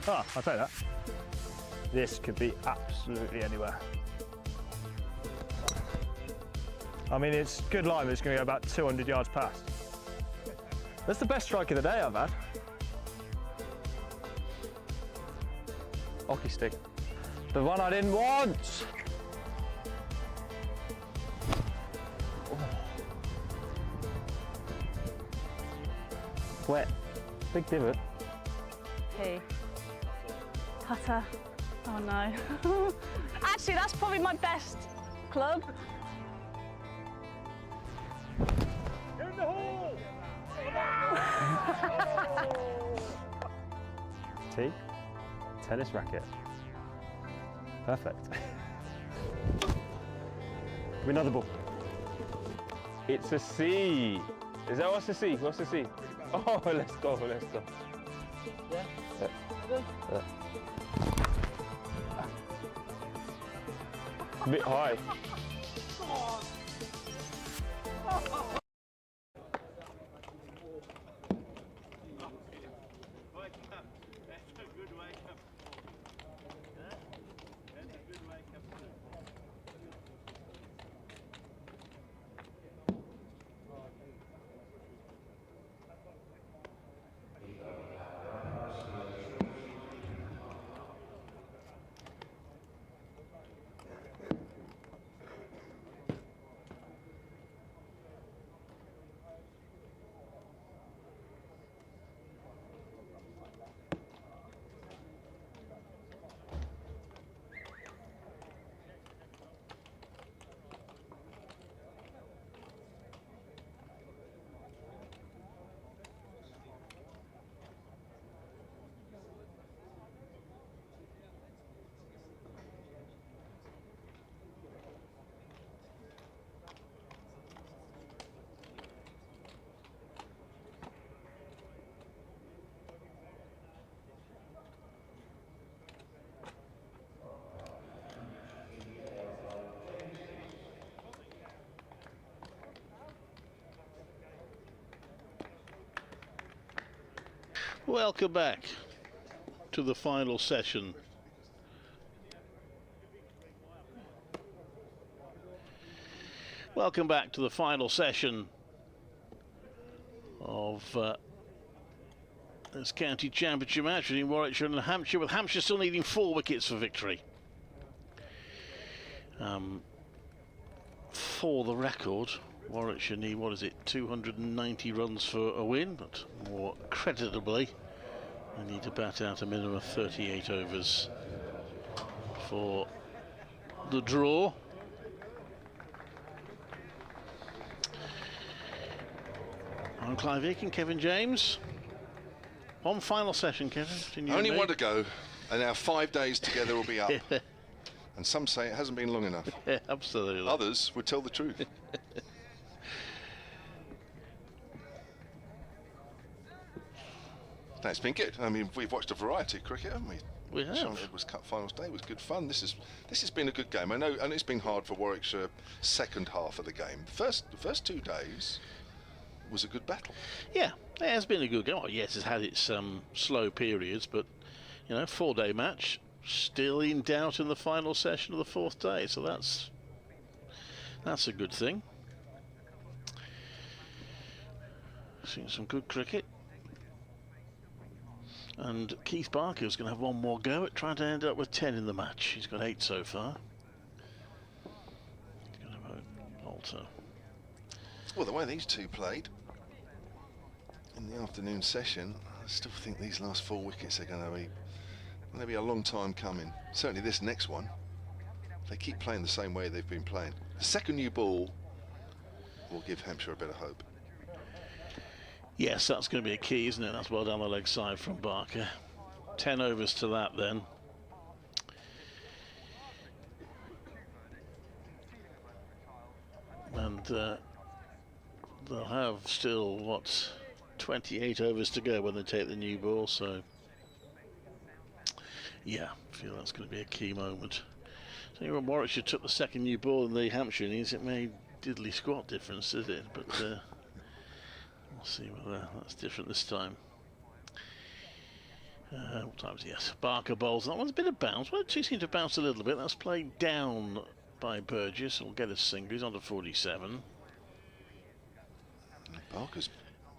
Speaker 7: Ah, I'll take that. This could be absolutely anywhere. I mean, it's good line, but it's going to go about 200 yards past. That's the best strike of the day I've had. Hockey stick. The one I didn't want! Wet. Big divot.
Speaker 16: P. Putter. Oh no. Actually, that's probably my best club.
Speaker 7: In the hole! T. Tennis racket. Perfect. Give me another ball. It's a C. Is that what's the C? What's the C? Oh, let's go, let's go.
Speaker 16: Yeah?
Speaker 7: Yeah. A bit high.
Speaker 5: Welcome back to the final session. Welcome back to the final session of this county championship match between Warwickshire and Hampshire, with Hampshire still needing 4 wickets for victory. For the record, Warwickshire need, what is it, 290 runs for a win, but more creditably, they need to bat out a minimum of 38 overs for the draw. I'm Clive Eakin, Kevin James. One final session, Kevin.
Speaker 3: Only one to go, and our 5 days together will be up. And some say it hasn't been long enough.
Speaker 5: Yeah, absolutely.
Speaker 3: Others would tell the truth. No, it's been good. I mean, we've watched a variety of cricket, haven't we?
Speaker 5: We have.
Speaker 3: Sean Edwards Cup Finals Day was good fun. This has been a good game. I know, and it's been hard for Warwickshire second half of the game. The first 2 days was a good battle.
Speaker 5: Yeah, it has been a good game. Oh, yes, it's had its slow periods, but, you know, 4-day match, still in doubt in the final session of the 4th day, so that's a good thing. Seen some good cricket. And Keith Barker's going to have one more go at trying to end up with 10 in the match. He's got 8 so far. He's going to alter.
Speaker 3: Well, the way these two played in the afternoon session, I still think these last 4 wickets are going to be a long time coming. Certainly this next one. If they keep playing the same way they've been playing, the second new ball will give Hampshire a bit of hope.
Speaker 5: Yes, that's going to be a key, isn't it? That's well down the leg side from Barker. 10 overs to that then. And they'll have still, what, 28 overs to go when they take the new ball, so yeah, I feel that's going to be a key moment. So when Warwickshire took the second new ball in the Hampshire innings, it made diddly squat difference, did it? But we'll see whether that's different this time. What time's yes? Barker bowls. That one's a bit of bounce. Well, two seem to bounce a little bit. That's played down by Burgess. Will get a single. He's on to 47.
Speaker 3: Barker's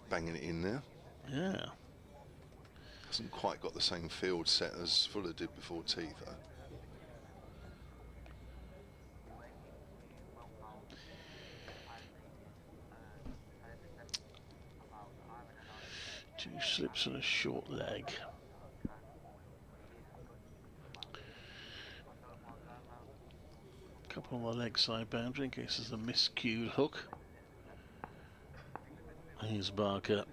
Speaker 3: banging it in there.
Speaker 5: Yeah.
Speaker 3: Hasn't quite got the same field set as Fuller did before tea, though.
Speaker 5: Two slips and a short leg. Couple on the leg side boundary in case there's a miscued hook. Here's Barker.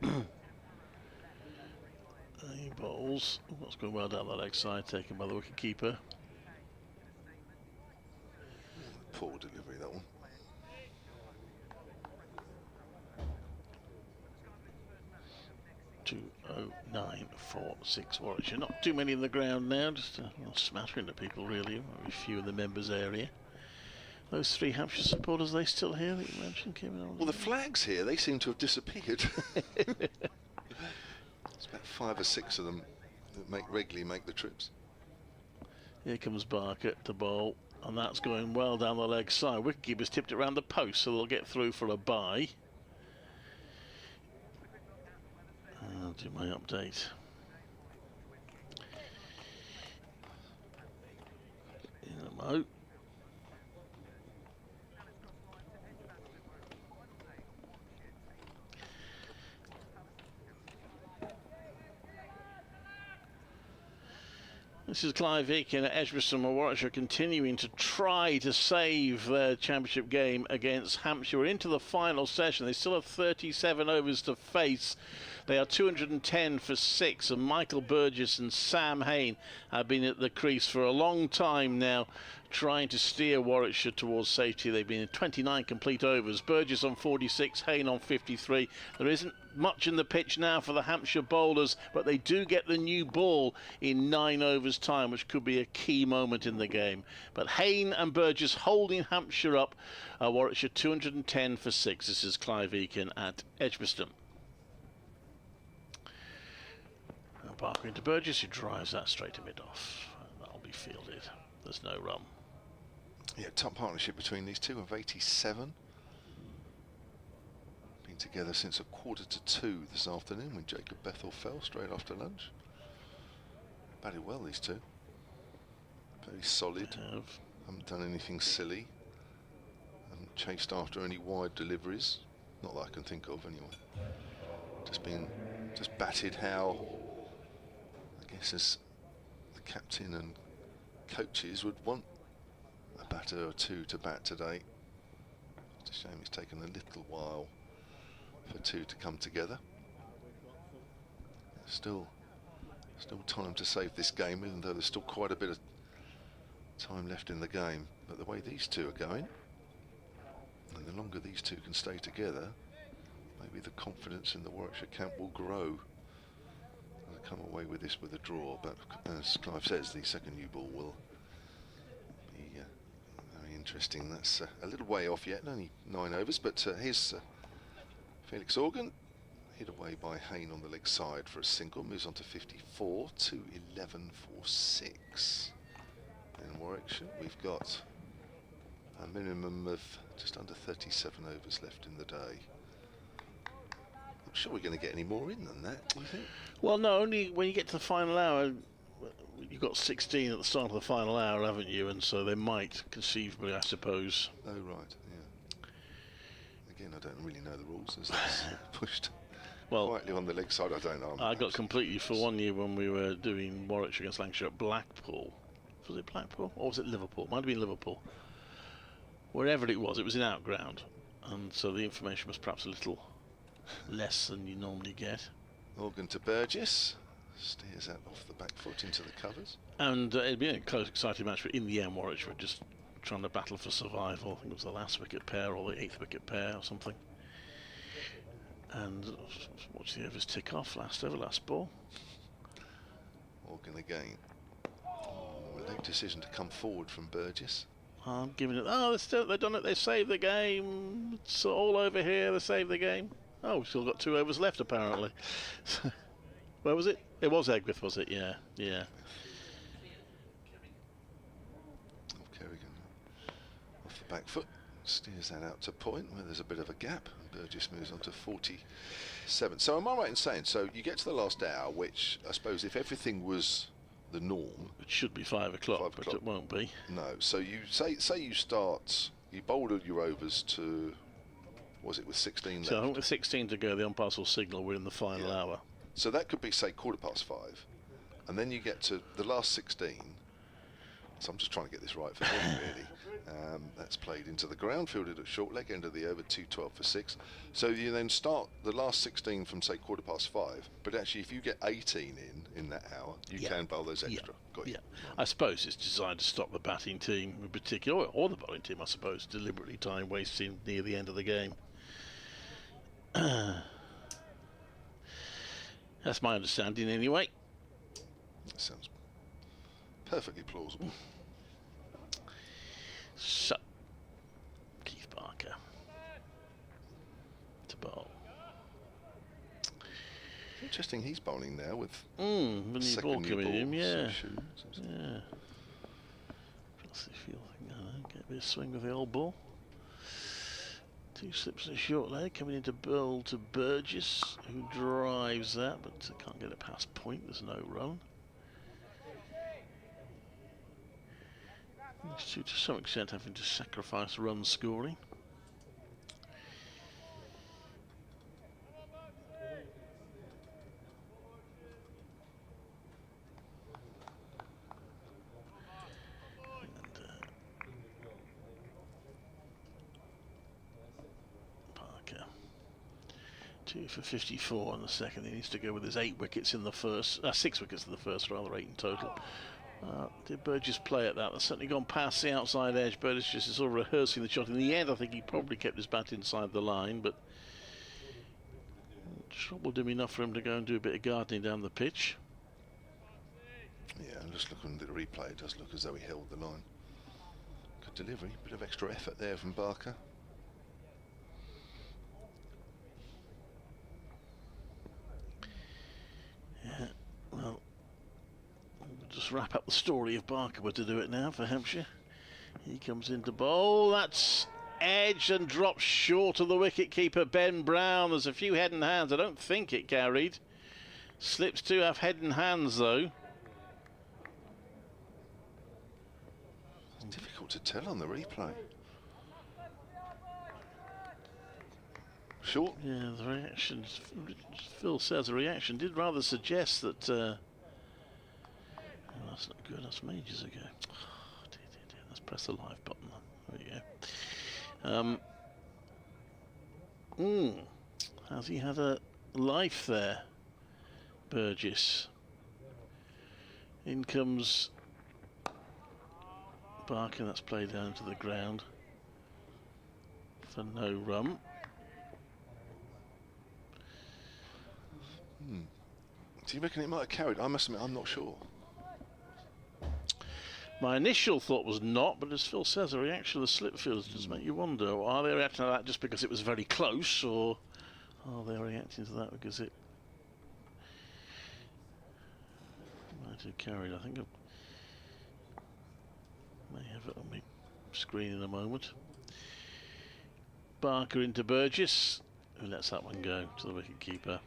Speaker 5: He bowls. That's going well down the leg side, taken by the wicket keeper.
Speaker 3: Poor delivery, that one.
Speaker 5: Two, 20946 Warwickshire. Not too many in the ground now, just a smattering of people really, very few in the members area. Those 3 Hampshire supporters, are they still here that you mentioned, Kim?
Speaker 3: Well, the flags here, they seem to have disappeared. There's about 5 or 6 of them that regularly make the trips.
Speaker 5: Here comes Barker to bowl, and that's going well down the leg side. Wicketkeeper's tipped it around the post, so they'll get through for a bye. I'll do my update. In a mo. This is Clive Eakin at Edgbaston, where Warwickshire continuing to try to save their championship game against Hampshire. We're into the final session. They still have 37 overs to face. They are 210 for 6, and Michael Burgess and Sam Hain have been at the crease for a long time now, trying to steer Warwickshire towards safety. They've been in 29 complete overs. Burgess on 46, Hain on 53. There isn't much in the pitch now for the Hampshire bowlers, but they do get the new ball in 9 overs time, which could be a key moment in the game. But Hain and Burgess holding Hampshire up. Warwickshire 210 for 6. This is Clive Eakin at Edgbaston. Barker into Burgess, who drives that straight to mid-off. That'll be fielded. There's no run.
Speaker 3: Yeah, top partnership between these two of 87. Been together since 1:45 this afternoon when Jacob Bethel fell straight after lunch. Batted well, these two. Very solid. Haven't done anything silly. Haven't chased after any wide deliveries. Not that I can think of, anyway. Just batted how, I guess, as the captain and coaches would want a batter or two to bat today. It's a shame it's taken a little while for two to come together. Still time to save this game, even though there's still quite a bit of time left in the game. But the way these two are going, and the longer these two can stay together, maybe the confidence in the Warwickshire camp will grow. They'll come away with this with a draw, but as Clive says, the second new ball will be very interesting. That's a little way off yet, only 9 overs, but here's Felix Organ, hit away by Hayne on the leg side for a single, moves on to 54, 2-11 for 6. In Warwickshire, we've got a minimum of just under 37 overs left in the day. I'm sure we're going to get any more in than that, do you think?
Speaker 5: Well, no, only when you get to the final hour. You've got 16 at the start of the final hour, haven't you? And so they might conceivably, I suppose.
Speaker 3: Oh, right, yeah. Again, I don't really know the rules as that's pushed quietly on the leg side. I don't know.
Speaker 5: I got completely for 1 year when we were doing Warwickshire against Lancashire at Blackpool. Was it Blackpool or was it Liverpool? Might have been Liverpool. Wherever it was in outground, and so the information was perhaps a little less than you normally get.
Speaker 3: Organ to Burgess, steers out off the back foot into the covers.
Speaker 5: And it'd be a close, exciting match, but in the end, Warwickshire were just trying to battle for survival. I think it was the last wicket pair or the 8th wicket pair or something. And watch the overs tick off. Last over, last ball.
Speaker 3: Organ again. A late decision to come forward from Burgess.
Speaker 5: I'm giving it. Oh, they've done it. They saved the game. It's all over here. They saved the game. Oh, we've still got 2 overs left, apparently. Where was it? It was Edgbaston, was it? Yeah, yeah.
Speaker 3: Kerrigan off the back foot, steers that out to point where there's a bit of a gap. And Burgess moves on to 47. So am I right in saying, so you get to the last hour, which I suppose if everything was the norm,
Speaker 5: it should be 5 o'clock, but it won't be.
Speaker 3: No. So you say you bowled all your overs to, was it with 16 left?
Speaker 5: So I think with 16 to go, the umpires will signal we're in the final hour.
Speaker 3: So that could be, say, 5:15, and then you get to the last 16. So I'm just trying to get this right for him, really. That's played into the ground, fielded at short leg, end of the over, 2-12 for 6. So you then start the last 16 from, say, 5:15, but actually if you get 18 in that hour, you can bowl those extra. Got you.
Speaker 5: Yeah, I suppose it's designed to stop the batting team in particular, or the bowling team, I suppose, deliberately time wasting near the end of the game. That's my understanding anyway.
Speaker 3: That sounds perfectly plausible.
Speaker 5: So, Keith Barker to bowl.
Speaker 3: Interesting, he's bowling now with
Speaker 5: the ball coming in, yeah.
Speaker 3: Yeah.
Speaker 5: Just feel get a bit of swing with the old ball. 2 slips and a short leg coming into Burl to Burgess, who drives that, but can't get it past point. There's no run. These two, to some extent, having to sacrifice run scoring. Parker 2 for 54 on the second. He needs to go with his 8 wickets in the first, 6 wickets in the first, rather, 8 in total. Did Burgess play at that? That's certainly gone past the outside edge. Burgess just is sort of rehearsing the shot. In the end, I think he probably kept his bat inside the line, but troubled him enough for him to go and do a bit of gardening down the pitch.
Speaker 3: Yeah, I'm just looking at the replay. It does look as though he held the line. Good delivery, bit of extra effort there from Barker.
Speaker 5: Yeah, well, Let's wrap up the story of Barker were to do it now for Hampshire. He comes into bowl. That's edged and drops short of the wicket keeper Ben Brown. There's a few head and hands. I don't think it carried. Slips to have head and hands though.
Speaker 3: It's difficult to tell on the replay. Short?
Speaker 5: Yeah, the reaction, Phil says the reaction did rather suggest that. Oh, that's not good, that's from ages ago. Oh, dear. Let's press the live button. There we go. Has he had a life there, Burgess? In comes Barker, that's played down to the ground for no run.
Speaker 3: Do you reckon it might have carried? I must admit, I'm not sure.
Speaker 5: My initial thought was not, but as Phil says, the reaction of the slip fielders does make you wonder, are they reacting to that just because it was very close, or are they reacting to that because it might have carried? I think I may have it on my screen in a moment. Barker into Burgess, who lets that one go to the wicket keeper.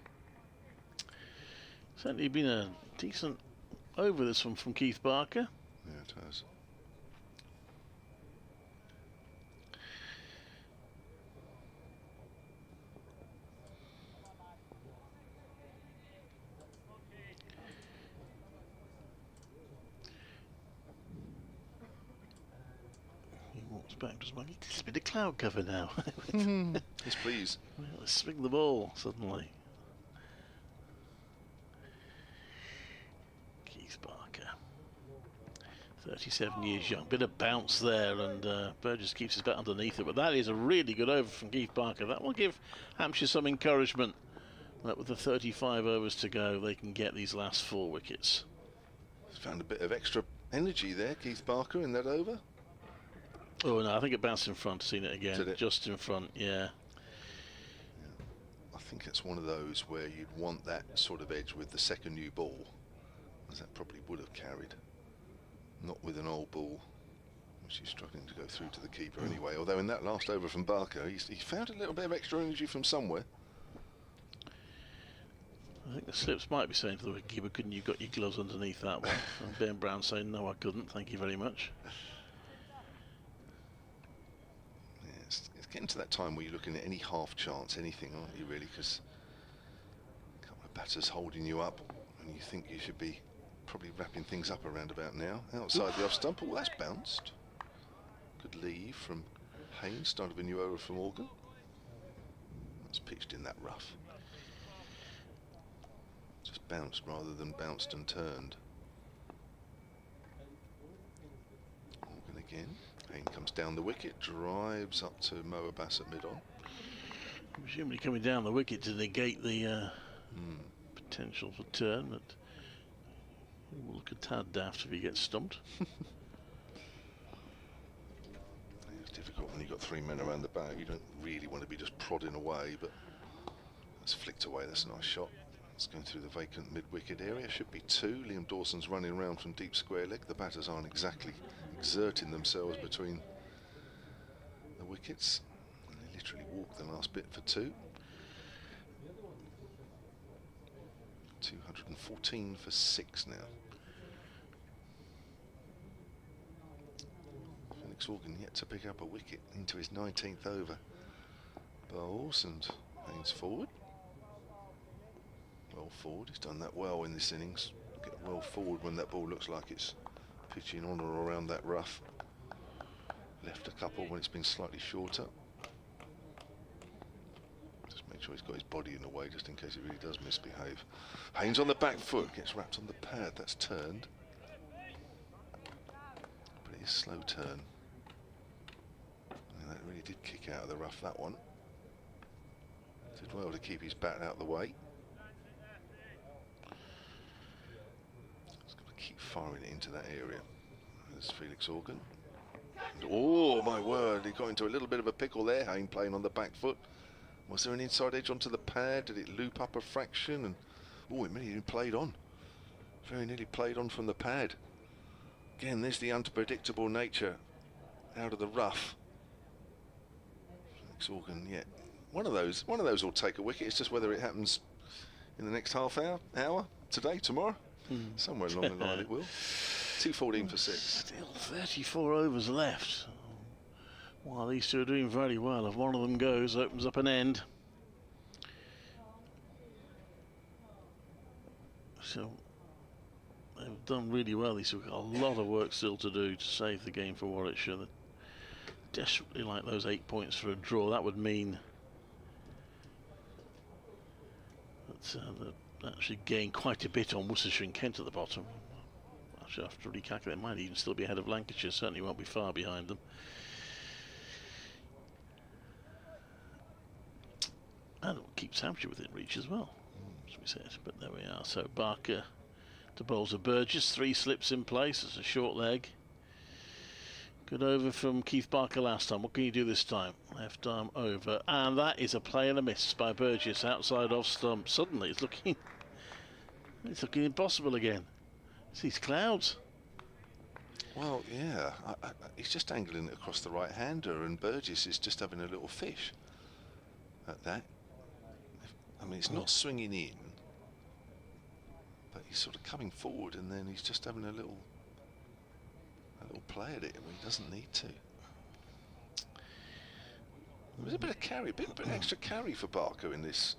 Speaker 5: Certainly been a decent over this one from Keith Barker.
Speaker 3: Yeah, it has.
Speaker 5: He walks back, does well. It's a bit of cloud cover now.
Speaker 3: Yes, please.
Speaker 5: Well, let's swing the ball suddenly. Keith Barker, 37 years young. Bit of bounce there, and Burgess keeps his bat underneath it. But that is a really good over from Keith Barker. That will give Hampshire some encouragement that with the 35 overs to go, they can get these last 4 wickets.
Speaker 3: Found a bit of extra energy there, Keith Barker, in that over.
Speaker 5: Oh no, I think it bounced in front. Seen it again.
Speaker 3: Did it?
Speaker 5: Just in front, yeah.
Speaker 3: I think it's one of those where you'd want that sort of edge with the second new ball, as that probably would have carried. Not with an old ball, which he's struggling to go through to the keeper anyway. Although in that last over from Barker, he found a little bit of extra energy from somewhere.
Speaker 5: I think the slips might be saying to the wicketkeeper, couldn't you got your gloves underneath that one? And Ben Brown saying, no, I couldn't, thank you very much.
Speaker 3: Yeah, it's getting to that time where you're looking at any half chance, anything, aren't you, really? Because a couple of batters holding you up, and you think you should be probably wrapping things up around about now. Outside the off stump, oh, that's bounced. Good leave from Haynes, start of a new over from Morgan. That's pitched in that rough. Just bounced rather than bounced and turned. Morgan again. Haynes comes down the wicket, drives up to Mo Abbas at mid-on.
Speaker 5: Presumably coming down the wicket to negate the potential for turn, but it will look a tad daft if he gets stumped.
Speaker 3: It's difficult when you've got 3 men around the bat. You don't really want to be just prodding away, but that's flicked away. That's a nice shot. It's going through the vacant mid-wicket area. Should be 2. Liam Dawson's running around from deep square leg. The batters aren't exactly exerting themselves between the wickets. And they literally walk the last bit for 2. 214 for 6 now. Felix Organ yet to pick up a wicket into his 19th over. Bowls and Haynes forward. Well forward, he's done that well in this innings. Get well forward when that ball looks like it's pitching on or around that rough. Left a couple when it's been slightly shorter. Just make sure he's got his body in the way just in case he really does misbehave. Haynes on the back foot, gets wrapped on the pad, that's turned. But it is slow turn. And that really did kick out of the rough, that one. Did well to keep his bat out of the way. Keep firing it into that area. There's Felix Organ. And, oh my word, he got into a little bit of a pickle there. Haynes playing on the back foot. Was there an inside edge onto the pad? Did it loop up a fraction? And oh, it nearly played on. Very nearly played on from the pad. Again, there's the unpredictable nature out of the rough. Flex Organ, yeah. One of those will take a wicket. It's just whether it happens in the next half hour, today, tomorrow. Somewhere along the line it will. 2:14 for 6.
Speaker 5: Still 34 overs left. While these two are doing very well, if one of them goes, opens up an end. So they've done really well. These have got a lot of work still to do to save the game for Warwickshire. They desperately like those 8 points for a draw. That would mean that they actually gain quite a bit on Worcestershire and Kent at the bottom. Actually, after recalculating, they might even still be ahead of Lancashire. Certainly won't be far behind them. And it keeps Hampshire within reach as well, as we said. But there we are. So Barker to bowls of Burgess. 3 slips in place. It's a short leg. Good over from Keith Barker last time. What can you do this time? Left arm over. And that is a play and a miss by Burgess outside off stump. Suddenly it's looking impossible again. It's these clouds.
Speaker 3: Well, yeah. He's just angling it across the right-hander, and Burgess is just having a little fish at that. I mean, it's not swinging in, but he's sort of coming forward, and then he's just having a little play at it. I mean, he doesn't need to. There was a bit of carry, a bit extra carry for Barker in this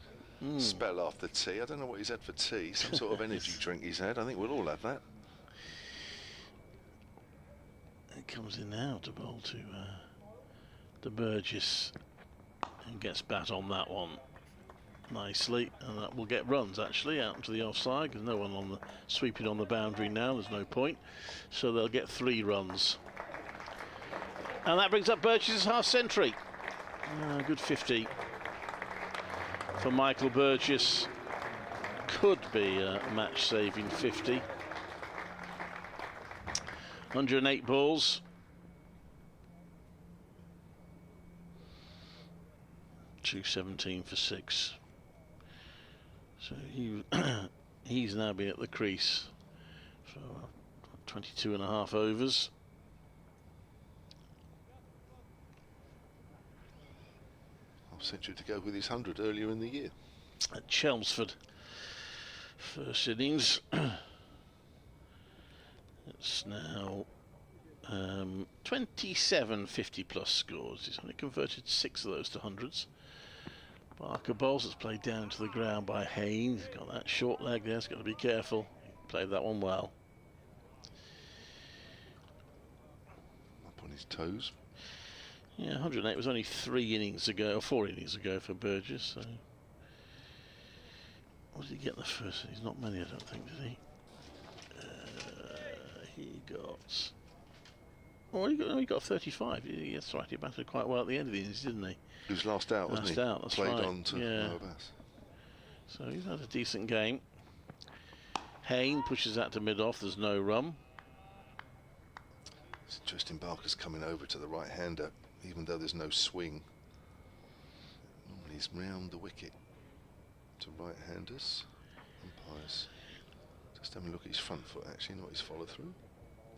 Speaker 3: spell after tea. I don't know what he's had for tea. Some sort of energy drink he's had. I think we'll all have that.
Speaker 5: It comes in now to bowl to Burgess, and gets bat on that one nicely, and that will get runs actually out to the offside because no one on the sweeping on the boundary now. There's no point, so they'll get 3 runs, and that brings up Burgess's half century. Good 50 for Michael Burgess. Could be a match saving 50. 108 balls. 217 for 6. So he's now been at the crease for 22.5 overs.
Speaker 3: Half century to go with his 100 earlier in the year.
Speaker 5: At Chelmsford, first innings. It's now 27 50-plus scores. He's only converted 6 of those to hundreds. Barker bowls. It's played down to the ground by Haynes. He's got that short leg there. He's got to be careful. He played that one well.
Speaker 3: Up on his toes.
Speaker 5: Yeah, 108 was only 3 innings ago, or 4 innings ago for Burgess. So, what did he get the first? He's not many, I don't think, did he? He got. Oh, he got 35. That's right. He batted quite well at the end of the innings, didn't he?
Speaker 3: He was last out, wasn't he?
Speaker 5: Last out. That's
Speaker 3: Played
Speaker 5: right.
Speaker 3: on to Bass.
Speaker 5: So he's had a decent game. Hayne pushes that to mid-off. There's no run.
Speaker 3: It's interesting. Barker's coming over to the right-hander, even though there's no swing. Normally he's round the wicket to right-handers. Umpires just having a look at his front foot, actually, not his follow-through.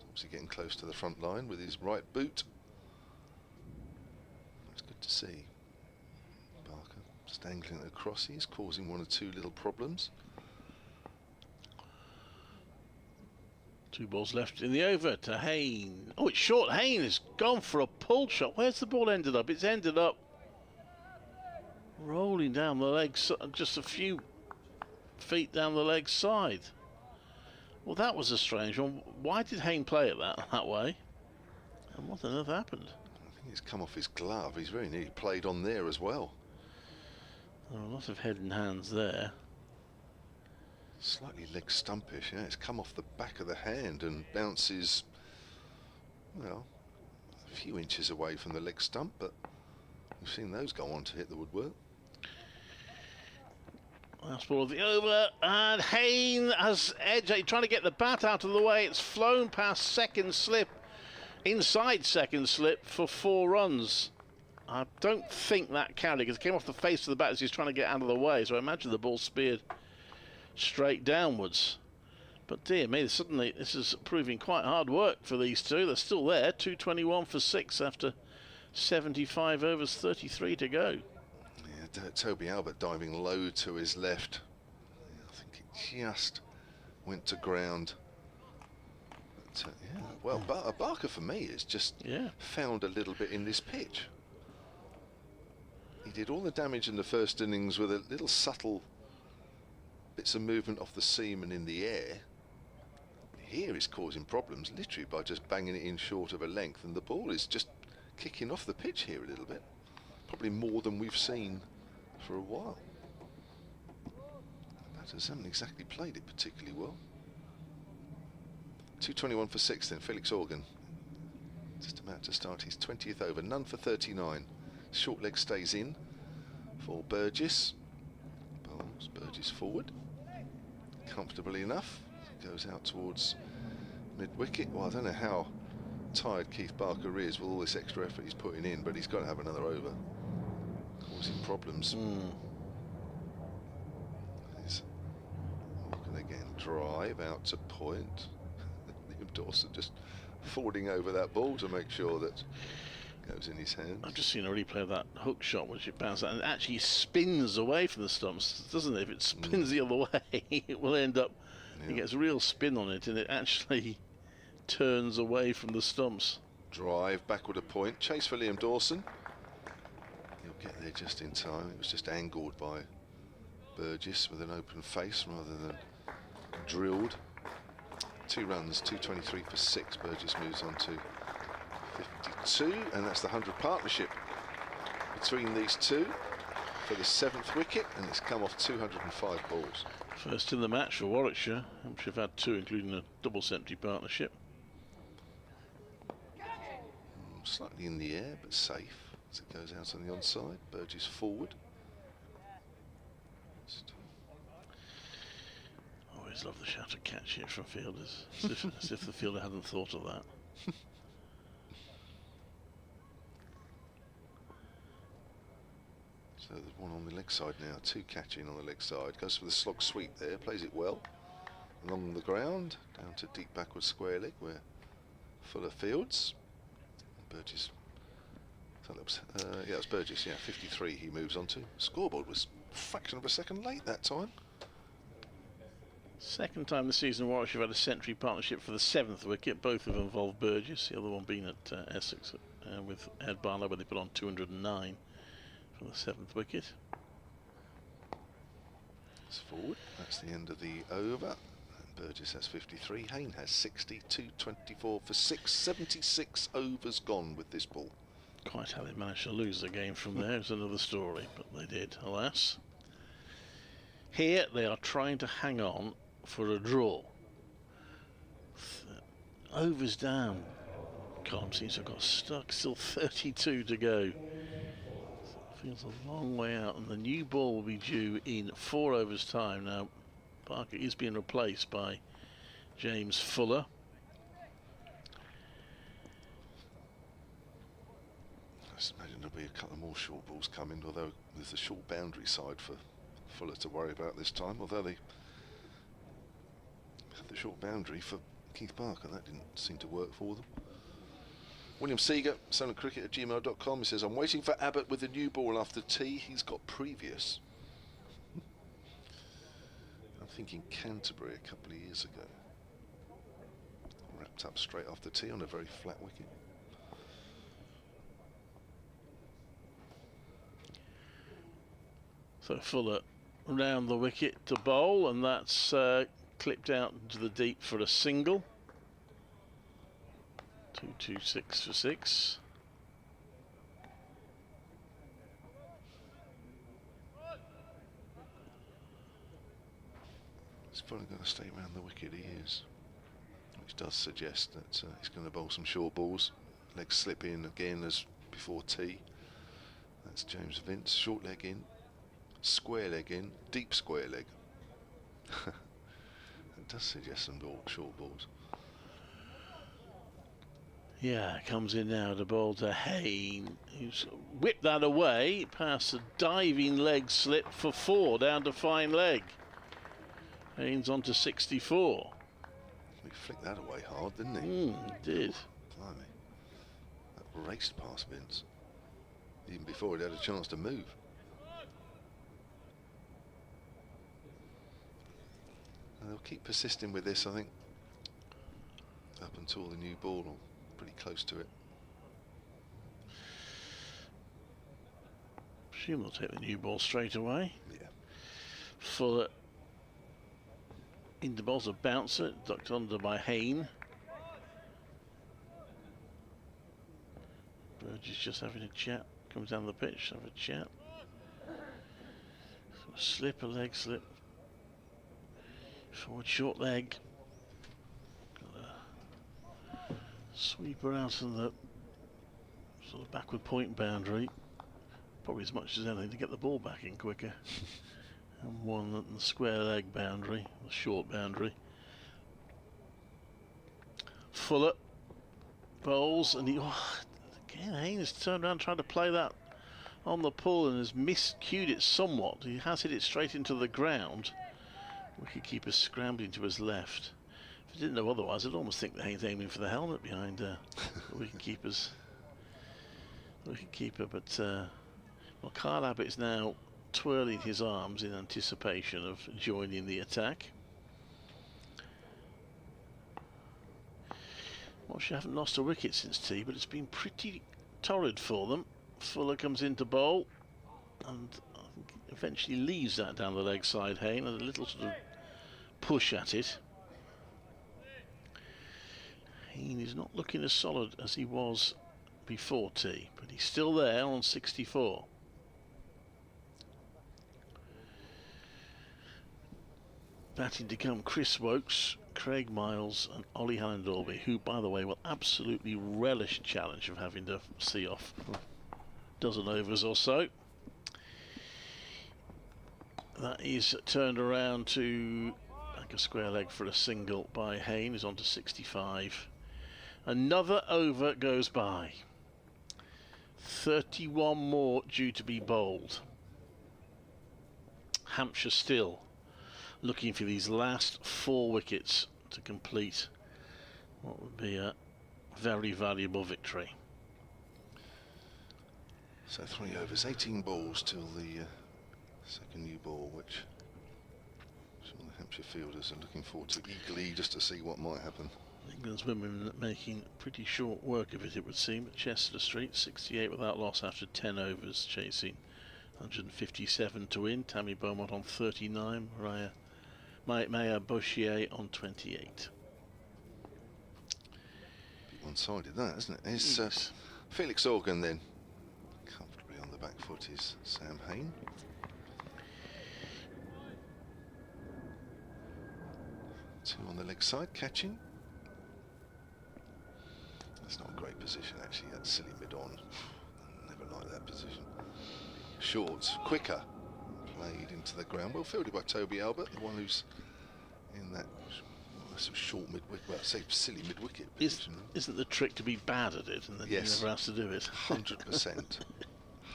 Speaker 3: Obviously getting close to the front line with his right boot. It's good to see. Barker just angling it across. He's causing 1 or 2 little problems.
Speaker 5: 2 balls left in the over to Hayne. Oh, it's short. Hayne has gone for a pull shot. Where's the ball ended up? It's ended up rolling down the legs, just a few feet down the leg side. Well, that was a strange one. Why did Hayne play it that way? And what on earth happened?
Speaker 3: I think it's come off his glove. He's very nearly played on there as well.
Speaker 5: There are a lot of head and hands there.
Speaker 3: Slightly leg stumpish, yeah. It's come off the back of the hand and bounces, well, a few inches away from the leg stump, but we've seen those go on to hit the woodwork.
Speaker 5: Last ball of the over, and Hayne has edge, trying to get the bat out of the way. It's flown past second slip, inside second slip for 4 runs. I don't think that counted because it came off the face of the bat as he's trying to get out of the way, so I imagine the ball speared straight downwards. But dear me, suddenly this is proving quite hard work for these two. They're still there, 221 for 6 after 75 overs, 33 to go.
Speaker 3: Yeah, Toby Albert diving low to his left. I think it just went to ground. But, yeah, well, Barker for me has just found a little bit in this pitch. He did all the damage in the first innings with a little subtle bits of movement off the seam and in the air. Here he's causing problems literally by just banging it in short of a length, and the ball is just kicking off the pitch here a little bit. Probably more than we've seen for a while. Batters haven't exactly played it particularly well. 221 for 6 then, Felix Organ. Just about to start his 20th over, none for 39. Short leg stays in for Burgess. Bowls Burgess forward. Comfortably enough. Goes out towards mid-wicket. Well, I don't know how tired Keith Barker is with all this extra effort he's putting in, but he's got to have another over. Causing problems. He's Morgan again, drive out to point. Liam Dawson just falling over that ball to make sure that goes in his hands.
Speaker 5: I've just seen a replay of that hook shot which it bounced out and it actually spins away from the stumps, doesn't it? If it spins the other way, it will end up, it gets real spin on it and it actually turns away from the stumps.
Speaker 3: Drive backward a point, chase for Liam Dawson. He'll get there just in time. It was just angled by Burgess with an open face rather than drilled. 2 runs, 223 for 6. Burgess moves on to 52, and that's the 100 partnership between these two for the 7th wicket, and it's come off 205 balls.
Speaker 5: First in the match for Warwickshire. Hampshire have had 2, including a double century partnership.
Speaker 3: Slightly in the air, but safe as it goes out on the onside. Burgess forward.
Speaker 5: Always love the shout of catch it from fielders, as if the fielder hadn't thought of that.
Speaker 3: So there's one on the leg side now, 2 catching on the leg side. Goes for the slog sweep there, plays it well. Along the ground, down to deep backward square leg where Fuller fields. Burgess, yeah, it was Burgess, yeah, 53 he moves on to. Scoreboard was a fraction of a second late that time.
Speaker 5: Second time this season Warwickshire have had a century partnership for the 7th wicket. Both have involved Burgess, the other one being at Essex with Ed Barlow, where they put on 209 for the 7th wicket.
Speaker 3: It's forward, that's the end of the over. And Burgess has 53, Hayne has 60, 224 for 6, 76 overs gone with this ball.
Speaker 5: Quite how they managed to lose the game from there is another story, but they did, alas. Here they are trying to hang on for a draw. Overs down. Column seems to have got stuck, still 32 to go. Feels a long way out, and the new ball will be due in 4 overs time. Now Parker is being replaced by James Fuller.
Speaker 3: I just imagine there'll be a couple more short balls coming, although there's a short boundary side for Fuller to worry about this time, although they had the short boundary for Keith Barker. That didn't seem to work for them. William Seeger, sonandcricket@gmail.com. He says, I'm waiting for Abbott with the new ball after tea. He's got previous. I'm thinking Canterbury a couple of years ago. Wrapped up straight after tea on a very flat wicket.
Speaker 5: So Fuller round the wicket to bowl, and that's clipped out into the deep for a single. 226 for 6.
Speaker 3: He's probably going to stay around the wicket, he is. Which does suggest that he's going to bowl some short balls. Legs slip in again as before tea. That's James Vince, short leg in. Square leg in, deep square leg. It does suggest some short balls.
Speaker 5: Yeah, comes in now to bowl to Hayne, who's whipped that away past a diving leg slip for 4 down to fine leg. Hayne's on to 64.
Speaker 3: He flicked that away hard, didn't he?
Speaker 5: He did.
Speaker 3: Blimey. That raced past Vince. Even before he'd had a chance to move. And they'll keep persisting with this, I think, up until the new ball, or pretty close to it.
Speaker 5: Presume they'll take the new ball straight away.
Speaker 3: Yeah.
Speaker 5: Fuller into balls, a bouncer, ducked under by Hayne. Burgess just having a chat, comes down the pitch, have a chat. So a slip, a leg slip. Forward short leg. Got a sweeper out of the sort of backward point boundary. Probably as much as anything to get the ball back in quicker. And one at the square leg boundary, the short boundary. Fuller bowls, and he again Haynes turned around trying to play that on the pull and has miscued it somewhat. He has hit it straight into the ground. Wicketkeeper scrambling to his left. If I didn't know otherwise, I'd almost think that Haynes aiming for the helmet behind the wicketkeeper. But well, Kyle Abbott's now twirling his arms in anticipation of joining the attack. Warwickshire haven't lost a wicket since tea, but it's been pretty torrid for them. Fuller comes into bowl and I think eventually leaves that down the leg side. Hayne and a little sort of push at it. Hayne is not looking as solid as he was before tea, but he's still there on 64. Batting to come Chris Wokes, Craig Miles and Ollie Hallandorby, who by the way will absolutely relish the challenge of having to see off a dozen overs or so. That is turned around to like a square leg for a single by Hayne, is on to 65. Another over goes by. 31 more due to be bowled. Hampshire still looking for these last 4 wickets to complete what would be a very valuable victory.
Speaker 3: So 3 overs, 18 balls till the second new ball, which some of the Hampshire fielders are looking forward to eagerly, just to see what might happen.
Speaker 5: England's women making pretty short work of it, it would seem, at Chester Street. 68 without loss after 10 overs, chasing 157 to win. Tammy Beaumont on 39, Maya Bouchier on 28.
Speaker 3: One-sided that, isn't it? Is Felix Organ then comfortably on the back foot is Sam Hayne. Two on the leg side, catching. That's not a great position actually, that's silly mid-on. Never liked that position. Shorts, quicker, played into the ground. Well fielded by Toby Albert, the one who's in that sort of short mid-wicket, well, say silly mid-wicket position.
Speaker 5: Isn't the trick to be bad at it and then
Speaker 3: yes.
Speaker 5: you never have to do it?
Speaker 3: 100%.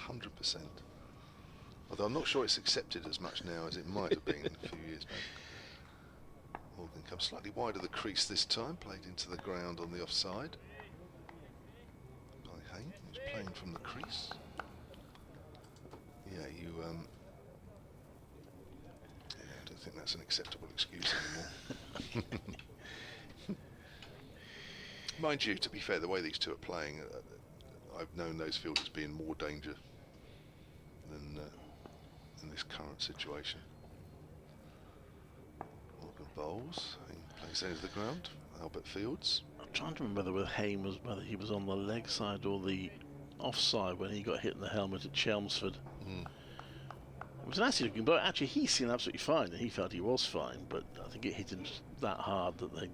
Speaker 3: 100%. Although I'm not sure it's accepted as much now as it might have been a few years back. Morgan comes slightly wide of the crease this time, played into the ground on the offside. By Hayne, who's playing from the crease. Yeah, I don't think that's an acceptable excuse anymore. Mind you, to be fair, the way these two are playing, I've known those fielders be in more danger than in this current situation. Morgan bowls, he plays into the ground. Albert fields.
Speaker 5: I'm trying to remember whether Hayne was he was on the leg side or the offside when he got hit in the helmet at Chelmsford. It was an nasty looking, but actually he seemed absolutely fine, and he felt he was fine, but I think it hit him that hard that they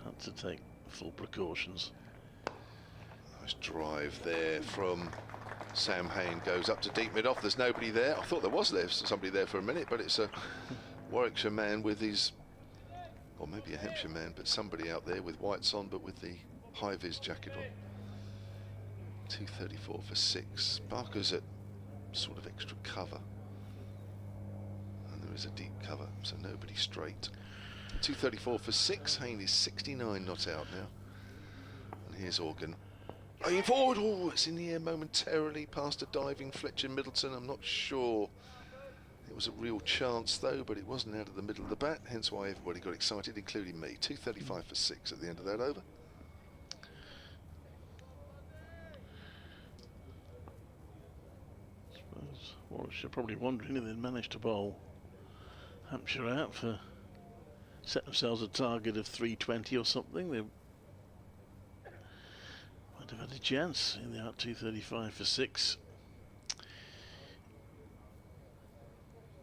Speaker 5: had to take full precautions.
Speaker 3: Nice drive there from Sam Hayne, goes up to deep mid-off. There's nobody there. I thought there was somebody there for a minute, but it's a Warwickshire man with his, or maybe a Hampshire man, but somebody out there with whites on, but with the high-vis jacket on. 234 for 6. Barker's at sort of extra cover, and there is a deep cover, so nobody straight. 234 for 6. Hayne is 69 not out now. And here's Organ. Going forward. Oh, it's in the air momentarily past a diving Fletcher Middleton. I'm not sure it was a real chance though, but it wasn't out of the middle of the bat, hence why everybody got excited, including me. 235 for 6 at the end of that over.
Speaker 5: I suppose Warwickshire probably wondering if they'd managed to bowl Hampshire out for set themselves a target of 320 or something. They might have had a chance in the out 235 for 6.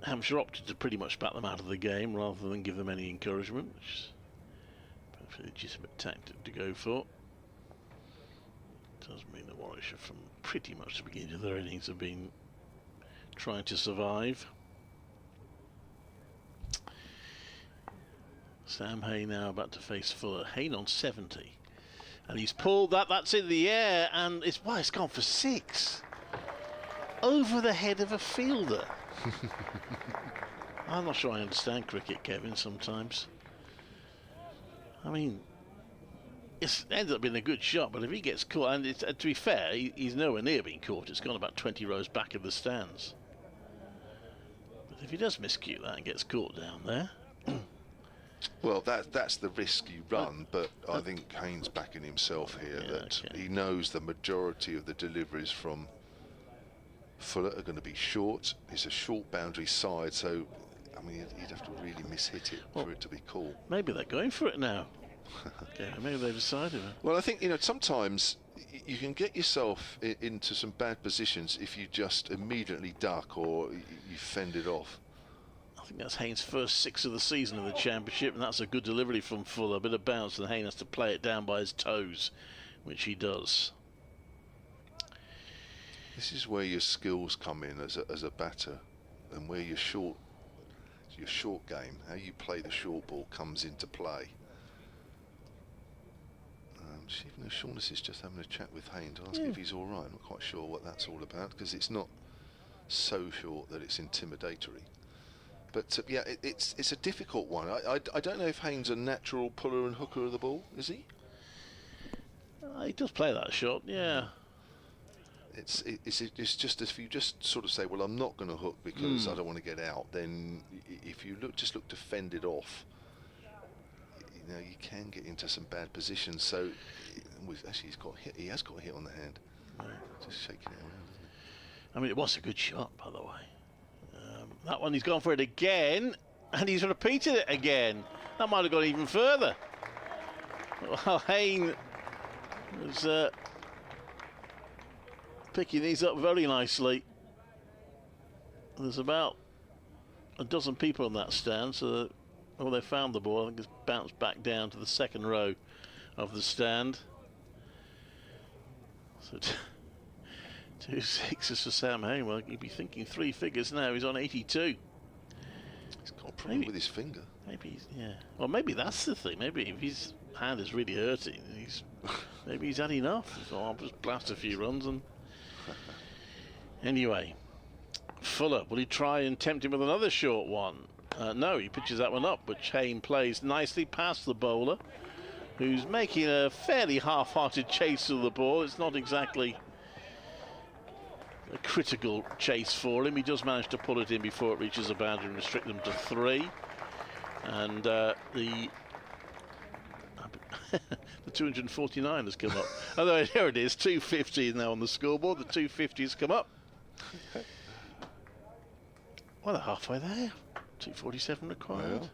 Speaker 5: Hampshire opted to pretty much bat them out of the game rather than give them any encouragement, which is perhaps a legitimate tactic to go for. It does mean that Warwickshire from pretty much the beginning of their innings have been trying to survive. Sam Hay now about to face Fuller. Hayne on 70. And he's pulled that, that's in the air, and it's gone for 6. Over the head of a fielder. I'm not sure I understand cricket, Kevin, sometimes. I mean, it ends up being a good shot, but if he gets caught, and to be fair, he's nowhere near being caught. It's gone about 20 rows back of the stands. But if he does miscue that and gets caught down there...
Speaker 3: Well, that's the risk you run, but I think Hayne's backing himself here, that he knows the majority of the deliveries from Fuller are going to be short. It's a short boundary side, so I mean you'd have to really mishit it for it to be called.
Speaker 5: Maybe they're going for it now. Okay, maybe they've decided it.
Speaker 3: Well, I think, you know, sometimes you can get yourself into some bad positions if you just immediately duck or you fend it off.
Speaker 5: I think that's Hayne's first 6 of the season in the championship, and that's a good delivery from Fuller. A bit of bounce, and Hayne has to play it down by his toes, which he does.
Speaker 3: This is where your skills come in as a batter, and where your short game, how you play the short ball, comes into play. Even though Shaughnessy is just having a chat with Hayne to ask if he's all right, I'm not quite sure what that's all about, because it's not so short that it's intimidatory. But yeah, it's a difficult one. I don't know if Hayne's a natural puller and hooker of the ball, is he?
Speaker 5: He does play that shot, yeah.
Speaker 3: It's just if you just sort of say, well, I'm not going to hook because I don't want to get out, then if you look to fend it off, you know, you can get into some bad positions. So actually he has got a hit on the hand. Right. Just shaking it around, isn't it?
Speaker 5: I mean, it was a good shot, by the way. That one, he's gone for it again, and he's repeated it again. That might have gone even further. Well, Hayne was picking these up very nicely. There's about a dozen people on that stand, so they found the ball. I think it's bounced back down to the second row of the stand. So 2 6s for Sam Hay. Well, you'd be thinking 3 figures now. He's on 82.
Speaker 3: He's got a problem with his finger.
Speaker 5: Maybe, yeah. Well, maybe that's the thing. Maybe if his hand is really hurting, maybe he's had enough. So I'll just blast a few runs and. Anyway, Fuller, will he try and tempt him with another short one? No, he pitches that one up, which Hayne plays nicely past the bowler, who's making a fairly half-hearted chase of the ball. It's not exactly a critical chase for him. He does manage to pull it in before it reaches the boundary and restrict them to 3. And the 249 has come up. Although here it is, 250 is now on the scoreboard. The 250 has come up. Well, they're halfway there. 247 required.
Speaker 3: Well,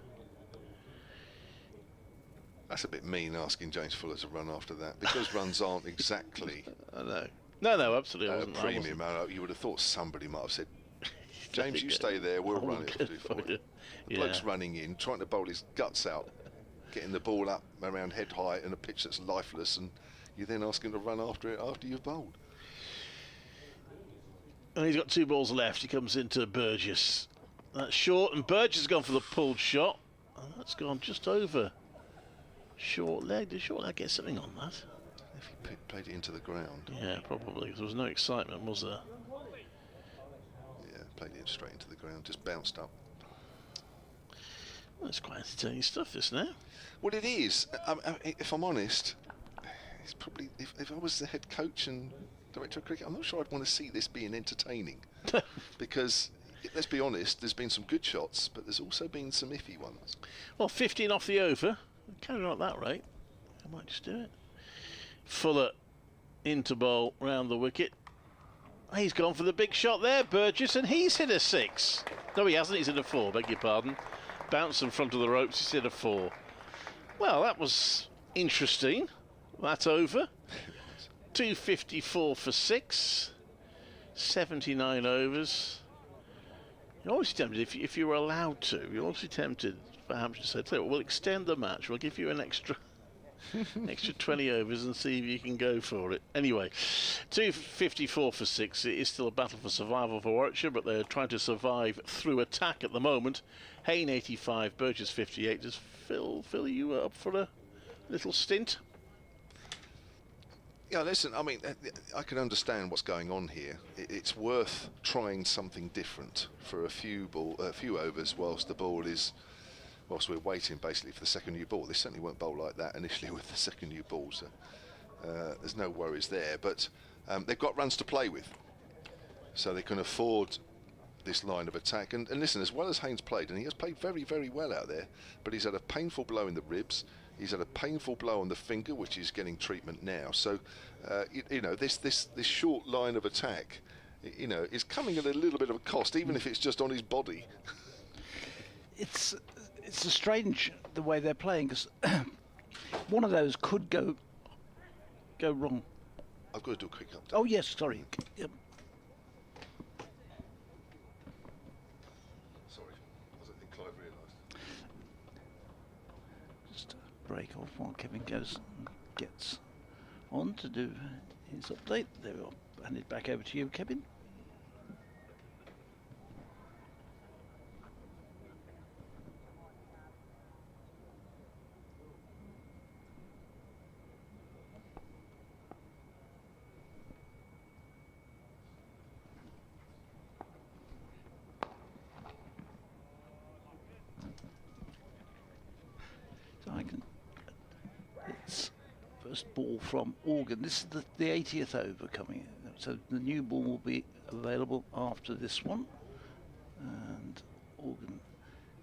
Speaker 3: that's a bit mean asking James Fuller to run after that, because runs aren't exactly.
Speaker 5: I know. No, absolutely.
Speaker 3: A premium. You would have thought somebody might have said, James, you stay there, we'll run it for you. The bloke's running in, trying to bowl his guts out, getting the ball up around head height in a pitch that's lifeless, and you then ask him to run after it after you've bowled.
Speaker 5: And he's got 2 balls left. He comes into Burgess. That's short, and Burgess has gone for the pulled shot. And that's gone just over short leg. Did short leg get something on that?
Speaker 3: If he played it into the ground.
Speaker 5: Yeah, probably. There was no excitement, was there?
Speaker 3: Yeah, played it straight into the ground, just bounced up.
Speaker 5: That's quite entertaining stuff, this now.
Speaker 3: Well, it is. If I'm honest, it's probably if I was the head coach and director of cricket, I'm not sure I'd want to see this being entertaining. Because, let's be honest, there's been some good shots, but there's also been some iffy ones.
Speaker 5: Well, 15 off the over. Carry on at that rate. I might just do it. Fuller into bowl round the wicket. He's gone for the big shot there, Burgess, and he's hit a 6. No, he hasn't. He's hit a 4, beg your pardon. Bounce in front of the ropes, he's hit a 4. Well, that was interesting. That's over. 254 for 6. 79 overs. You're always tempted, if you were allowed to, you're also tempted for Hampshire to say, "Look, we'll extend the match, we'll give you an extra 20 overs and see if you can go for it." Anyway, 254 for 6. It is still a battle for survival for Warwickshire, but they're trying to survive through attack at the moment. Hayne 85, Burgess 58. Does Phil, you up for a little stint?
Speaker 3: Yeah, listen, I mean, I can understand what's going on here. It's worth trying something different for a few overs whilst we're waiting basically for the second new ball. They certainly won't bowl like that initially with the second new ball, so there's no worries there. But they've got runs to play with, so they can afford this line of attack. And listen, as well as Haynes played, and he has played very, very well out there, but he's had a painful blow in the ribs. He's had a painful blow on the finger, which is getting treatment now. So, you know, this short line of attack, you know, is coming at a little bit of a cost, even if it's just on his body.
Speaker 6: It's a strange the way they're playing, because one of those could go wrong.
Speaker 3: I've got to do a quick update.
Speaker 6: Oh yes, sorry. Yep.
Speaker 3: Sorry, I don't think Clive realised.
Speaker 6: Just break off while Kevin gets on to do his update. There we are. Hand it back over to you, Kevin. It's first ball from Organ. This is the 80th over coming in. So the new ball will be available after this one. And Organ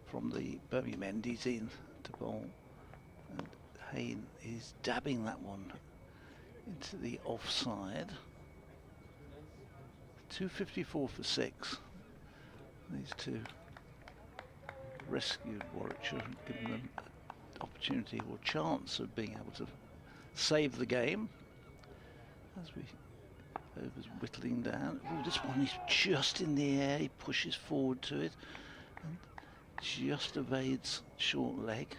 Speaker 6: from the Birmingham end, he's in to bowl. And Hayne is dabbing that one into the offside. 254 for 6. These two rescued Warwickshire, given them opportunity or chance of being able to save the game. As we overs whittling down. Oh, this one is just in the air. He pushes forward to it and just evades short leg.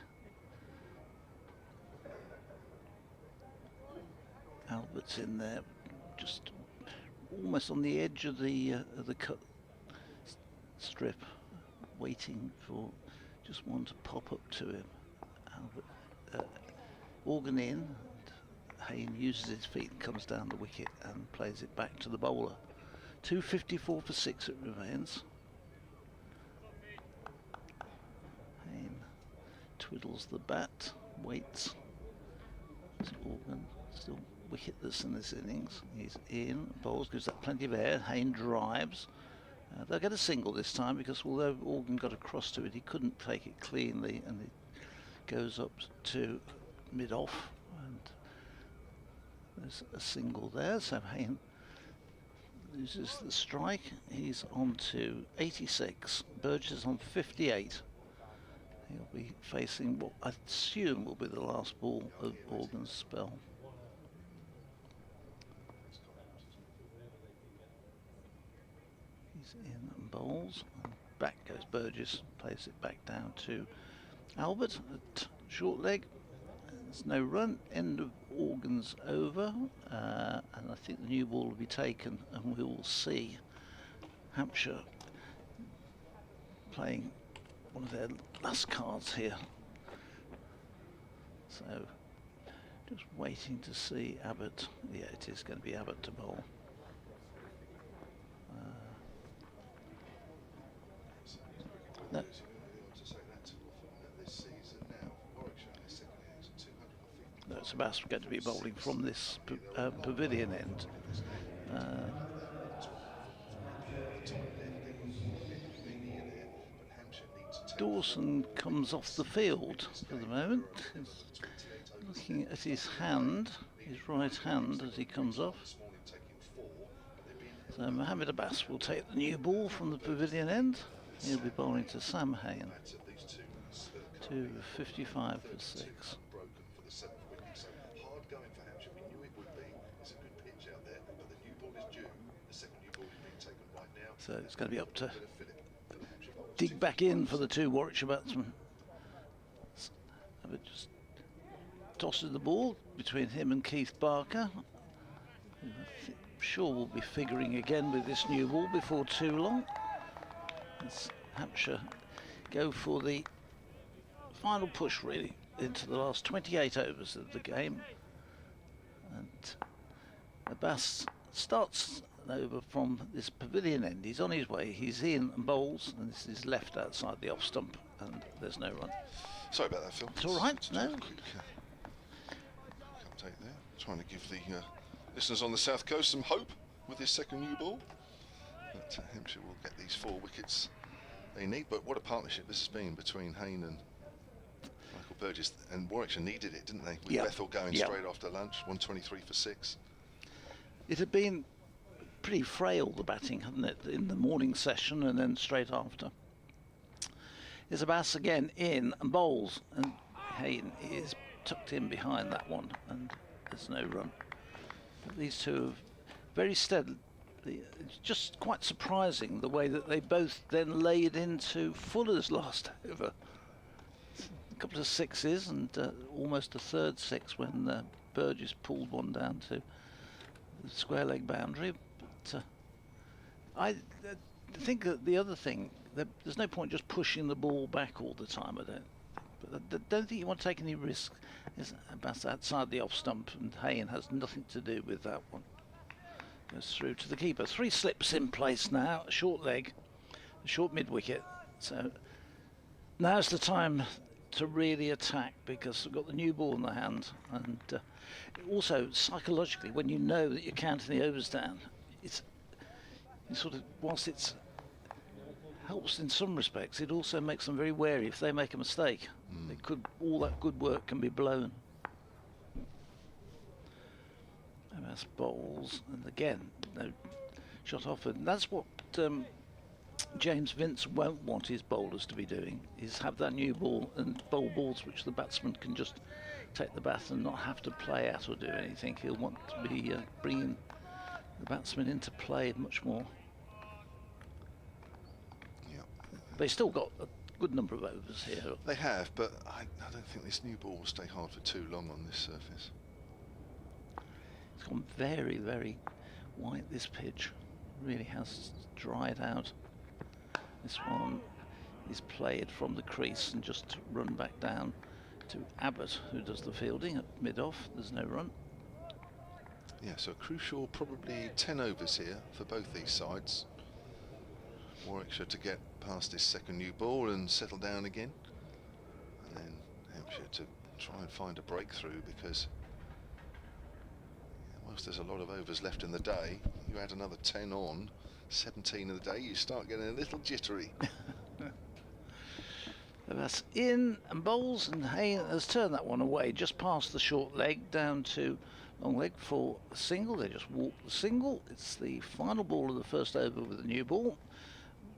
Speaker 6: Albert's in there, just almost on the edge of the cut strip, waiting for just one to pop up to him. Albert, Organ in, and Hayne uses his feet and comes down the wicket and plays it back to the bowler. 254 for 6 it remains. Hayne twiddles the bat, waits. It's Organ still wicketless in this innings. He's in, bowls, gives that plenty of air. Hayne drives. They'll get a single this time, because although Organ got across to it, he couldn't take it cleanly, and it goes up to mid-off, and there's a single there. So Hayne loses the strike. He's on to 86. Burgess on 58. He'll be facing what I assume will be the last ball of Organ's spell. He's in and bowls, and back goes Burgess, plays it back down to Albert at short leg. There's no run, end of Organ's over, and I think the new ball will be taken, and we will see Hampshire playing one of their last cards here. So just waiting to see Abbott. Yeah, it is going to be Abbott to bowl. No. Sebastian were going to be bowling from this pavilion end. Dawson comes off the field for the moment. He's looking at his hand, his right hand, as he comes off. So Mohammed Abbas will take the new ball from the pavilion end. He'll be bowling to Sam Hain. 2:55 for 6. So it's going to be up to dig back in for the two Warwickshire batsmen. Just tosses the ball between him and Keith Barker. I'm sure we'll be figuring again with this new ball before too long. As Hampshire go for the final push really into the last 28 overs of the game. And Abbas starts over from this pavilion end. He's on his way, he's in and bowls, and this is left outside the off stump, and there's no run.
Speaker 3: Sorry about that, Phil.
Speaker 6: It's all right, no.
Speaker 3: Quick update there. Trying to give the listeners on the south coast some hope with this second new ball. But Hampshire will get these 4 wickets they need. But what a partnership this has been between Hain and Michael Burgess. And Warwickshire needed it, didn't they? With Bethel going straight after lunch, 123 for 6.
Speaker 6: It had been pretty frail, the batting, hadn't it, in the morning session and then straight after. Here's Abbas again in and bowls, and Hain is tucked in behind that one, and there's no run. But these two have very steadily. It's just quite surprising the way that they both then laid into Fuller's last over. A couple of sixes and almost a third 6 when Burgess pulled one down to the square leg boundary. But I think that the other thing, there's no point just pushing the ball back all the time. I don't think you want to take any risk. That's outside the off stump, and Hain has nothing to do with that one. Goes through to the keeper. 3 slips in place now. A short leg, a short mid wicket. So now's the time to really attack, because we've got the new ball in the hand, and also psychologically, when you know that you're counting the overs down, it's sort of, whilst it's helps in some respects, it also makes them very wary. If they make a mistake, it could, all that good work can be blown. MS bowls, and again, no shot offered. And that's what James Vince won't want his bowlers to be doing, is have that new ball and bowl balls which the batsman can just take the bat and not have to play at or do anything. He'll want to be bringing the batsman into play much more. They still got a good number of overs here.
Speaker 3: They have, but I don't think this new ball will stay hard for too long on this surface.
Speaker 6: It's gone very, very white, this pitch. Really has dried out. This one is played from the crease and just run back down to Abbott, who does the fielding at mid-off. There's no run.
Speaker 3: Yeah, so crucial, probably 10 overs here for both these sides. Warwickshire to get past this second new ball and settle down again, and then Hampshire to try and find a breakthrough, because whilst there's a lot of overs left in the day, you add another 10 on, 17 of the day, you start getting a little jittery.
Speaker 6: That's in and bowls, and Hain has turned that one away just past the short leg down to long leg for a single. They just walk the single. It's the final ball of the first over with the new ball.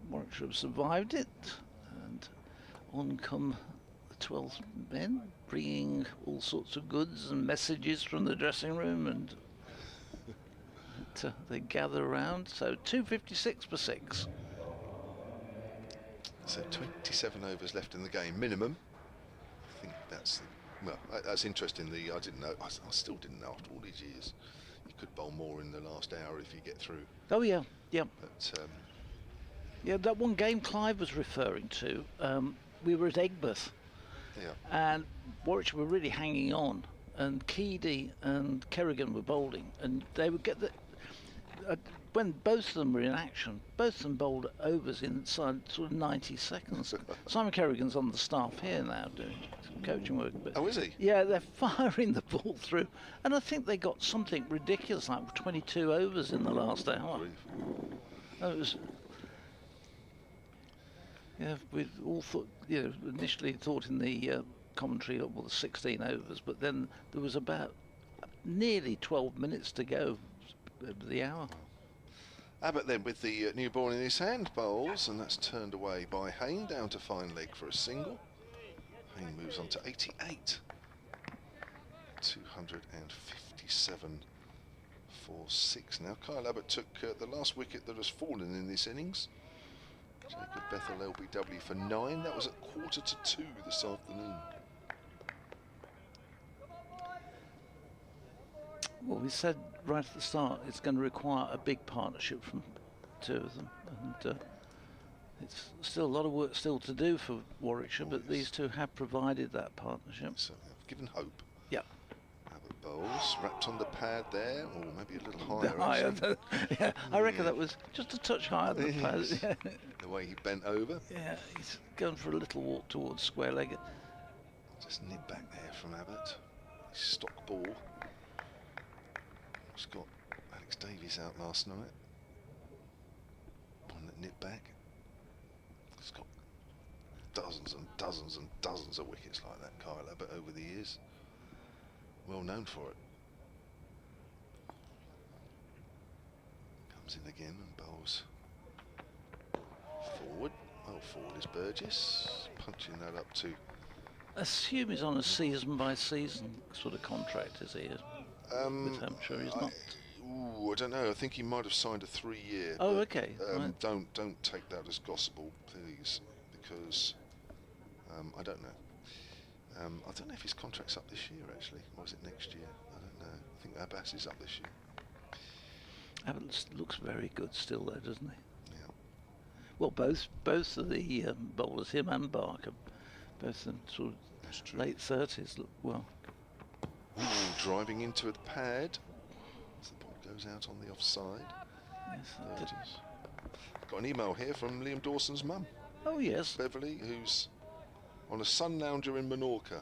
Speaker 6: Warwickshire have survived it, and on come the 12th men, bringing all sorts of goods and messages from the dressing room, and they gather around. So 2:56 for 6.
Speaker 3: So 27 overs left in the game, minimum. I think that's, well, that's interesting. I didn't know, I still didn't know after all these years. You could bowl more in the last hour if you get through.
Speaker 6: Oh yeah, yeah.
Speaker 3: But
Speaker 6: yeah, that one game Clive was referring to, we were at Edgbaston, and Warwickshire were really hanging on, and Keedy and Kerrigan were bowling, and they would get the when both of them were in action, both of them bowled overs inside sort of 90 seconds. Simon Kerrigan's on the staff here now doing some coaching work. But
Speaker 3: oh, is he?
Speaker 6: Yeah, they're firing the ball through. And I think they got something ridiculous, like 22 overs in the last hour. That was... Yeah, we all thought, initially thought in the commentary, well, the 16 overs, but then there was about nearly 12 minutes to go over the hour.
Speaker 3: Abbott then with the new ball in his hand bowls, and that's turned away by Hayne down to fine leg for a single. Hayne moves on to 88. 257 for 6. Now Kyle Abbott took the last wicket that has fallen in this innings. Jacob Bethel LBW for 9. That was at 1:45 this afternoon.
Speaker 6: Well, we said right at the start it's going to require a big partnership from two of them, and it's still a lot of work still to do for Warwickshire, but these two have provided that partnership.
Speaker 3: So they've given hope.
Speaker 6: Yeah.
Speaker 3: Abbott bowls, wrapped on the pad there, or maybe a little higher.
Speaker 6: Yeah, I reckon that was just a touch higher than the pad. Yeah.
Speaker 3: The way he bent over.
Speaker 6: Yeah, he's going for a little walk towards square leg.
Speaker 3: Just nip back there from Abbott. Stock ball. He's got Alex Davies out last night. One that nipped back. He's got dozens and dozens and dozens of wickets like that, Kyle Abbott, over the years. Well known for it. Comes in again and bowls forward. Well, forward is Burgess. Punching that up to...
Speaker 6: Assume he's on a season by season sort of contract, is he? With Hampshire, he's not.
Speaker 3: I don't know. I think he might have signed a 3-year.
Speaker 6: Oh, okay. Right.
Speaker 3: Don't take that as gospel, please, because I don't know. I don't know if his contract's up this year actually, or is it next year? I don't know. I think Abbas is up this year.
Speaker 6: Abbott looks very good still, though, doesn't he?
Speaker 3: Yeah.
Speaker 6: Well, both of the bowlers, him and Barker, both in sort of late 30s, look well.
Speaker 3: Ooh, driving into the pad. As the ball goes out on the offside.
Speaker 6: Yes,
Speaker 3: got an email here from Liam Dawson's mum.
Speaker 6: Oh yes.
Speaker 3: Beverly, who's on a sun lounger in Menorca.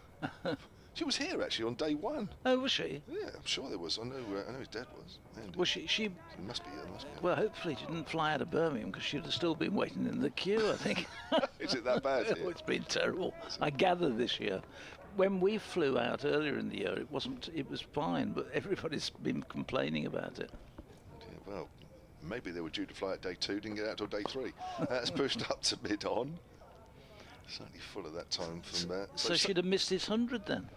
Speaker 3: She was here actually on day 1.
Speaker 6: Oh, was she?
Speaker 3: Yeah, I'm sure there was. I know his dad was.
Speaker 6: Well, she
Speaker 3: must be here.
Speaker 6: Well, hopefully she didn't fly out of Birmingham, because she'd have still been waiting in the queue, I think.
Speaker 3: Is it that bad here?
Speaker 6: Oh, it's been terrible. I gather this year. When we flew out earlier in the year, it was fine, but everybody's been complaining about it.
Speaker 3: Yeah, well, maybe they were due to fly at day 2, didn't get out till day 3. That's pushed up to mid-on. Certainly full of that time from that.
Speaker 6: So she'd have missed his 100 then?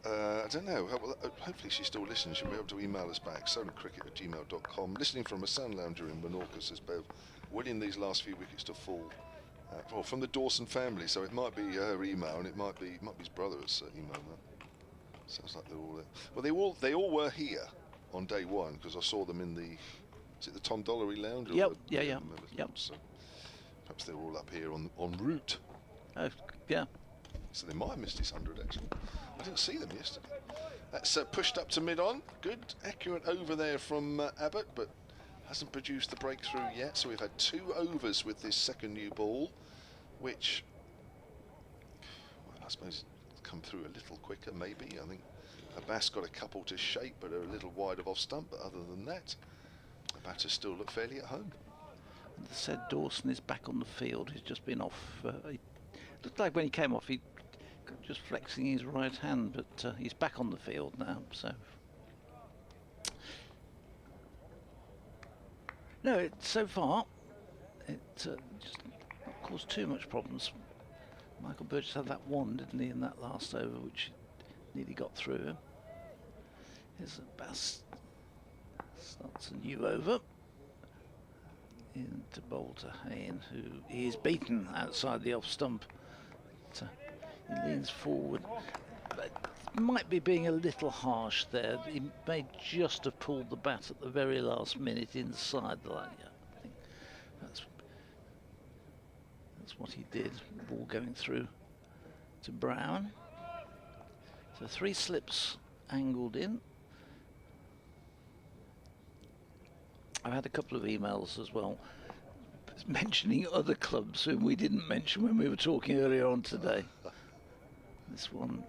Speaker 3: I don't know. Hopefully she's still listening. She'll be able to email us back. solarcricket@gmail.com. Listening from a sun lounger in Menorca, says Bev. Willing these last few wickets to fall. Well, from the Dawson family, so it might be her email, and it might be his brother's email. That sounds like they're all there. Well, they all were here on day 1, because I saw them in the the Tom Dollery Lounge?
Speaker 6: Yep. Yeah.
Speaker 3: So perhaps they're all up here en route.
Speaker 6: Yeah.
Speaker 3: So they might have missed his 100 actually. I didn't see them yesterday. That's pushed up to mid-on. Good, accurate over there from Abbott, but hasn't produced the breakthrough yet. So we've had 2 overs with this second new ball, which, well, I suppose come through a little quicker maybe. I think Abbas got a couple to shape, but are a little wide of off stump. But other than that, the batters still look fairly at home.
Speaker 6: And they said Dawson is back on the field. He's just been off. It looked like when he came off, he just flexing his right hand, but he's back on the field now. So no, so far it just not caused too much problems. Michael Burgess had that one, didn't he, in that last over, which nearly got through him. Here's Abbas. Starts a new over. Into bowl to Hayne, who he is beaten outside the off stump. So he leans forward. But might be being a little harsh there. He may just have pulled the bat at the very last minute inside the line. Yeah, I think that's what he did. Ball going through to Brown. So 3 slips angled in. I've had a couple of emails as well mentioning other clubs whom we didn't mention when we were talking earlier on today. This one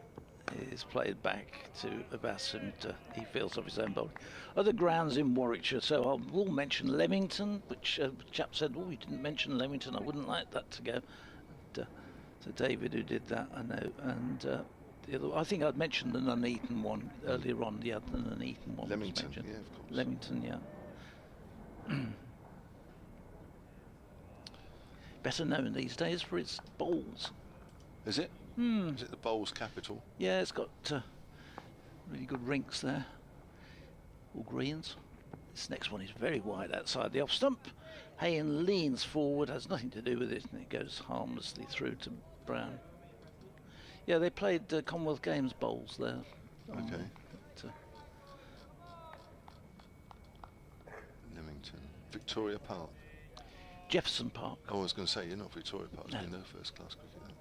Speaker 6: is played back to Edgbaston. He feels of his own bowling. Other grounds in Warwickshire, so I will mention Leamington, which the chap said, oh, you didn't mention Leamington, I wouldn't like that to go. And, so David, who did that, I know, and the other, I think I'd mentioned the Nuneaton one earlier on. Yeah, the Nuneaton one.
Speaker 3: Leamington, yeah, of course.
Speaker 6: Leamington, yeah. Better known these days for its bowls.
Speaker 3: Is it? Is it the bowls capital?
Speaker 6: Yeah, it's got really good rinks there. All greens. This next one is very wide outside the off stump. Hayden leans forward, has nothing to do with it, and it goes harmlessly through to Brown. Yeah, they played Commonwealth Games bowls there.
Speaker 3: Okay. Leamington. Victoria Park.
Speaker 6: Jefferson Park.
Speaker 3: Oh, I was going to say, you're not Victoria Park.
Speaker 6: No.
Speaker 3: There's been no first class cricket there.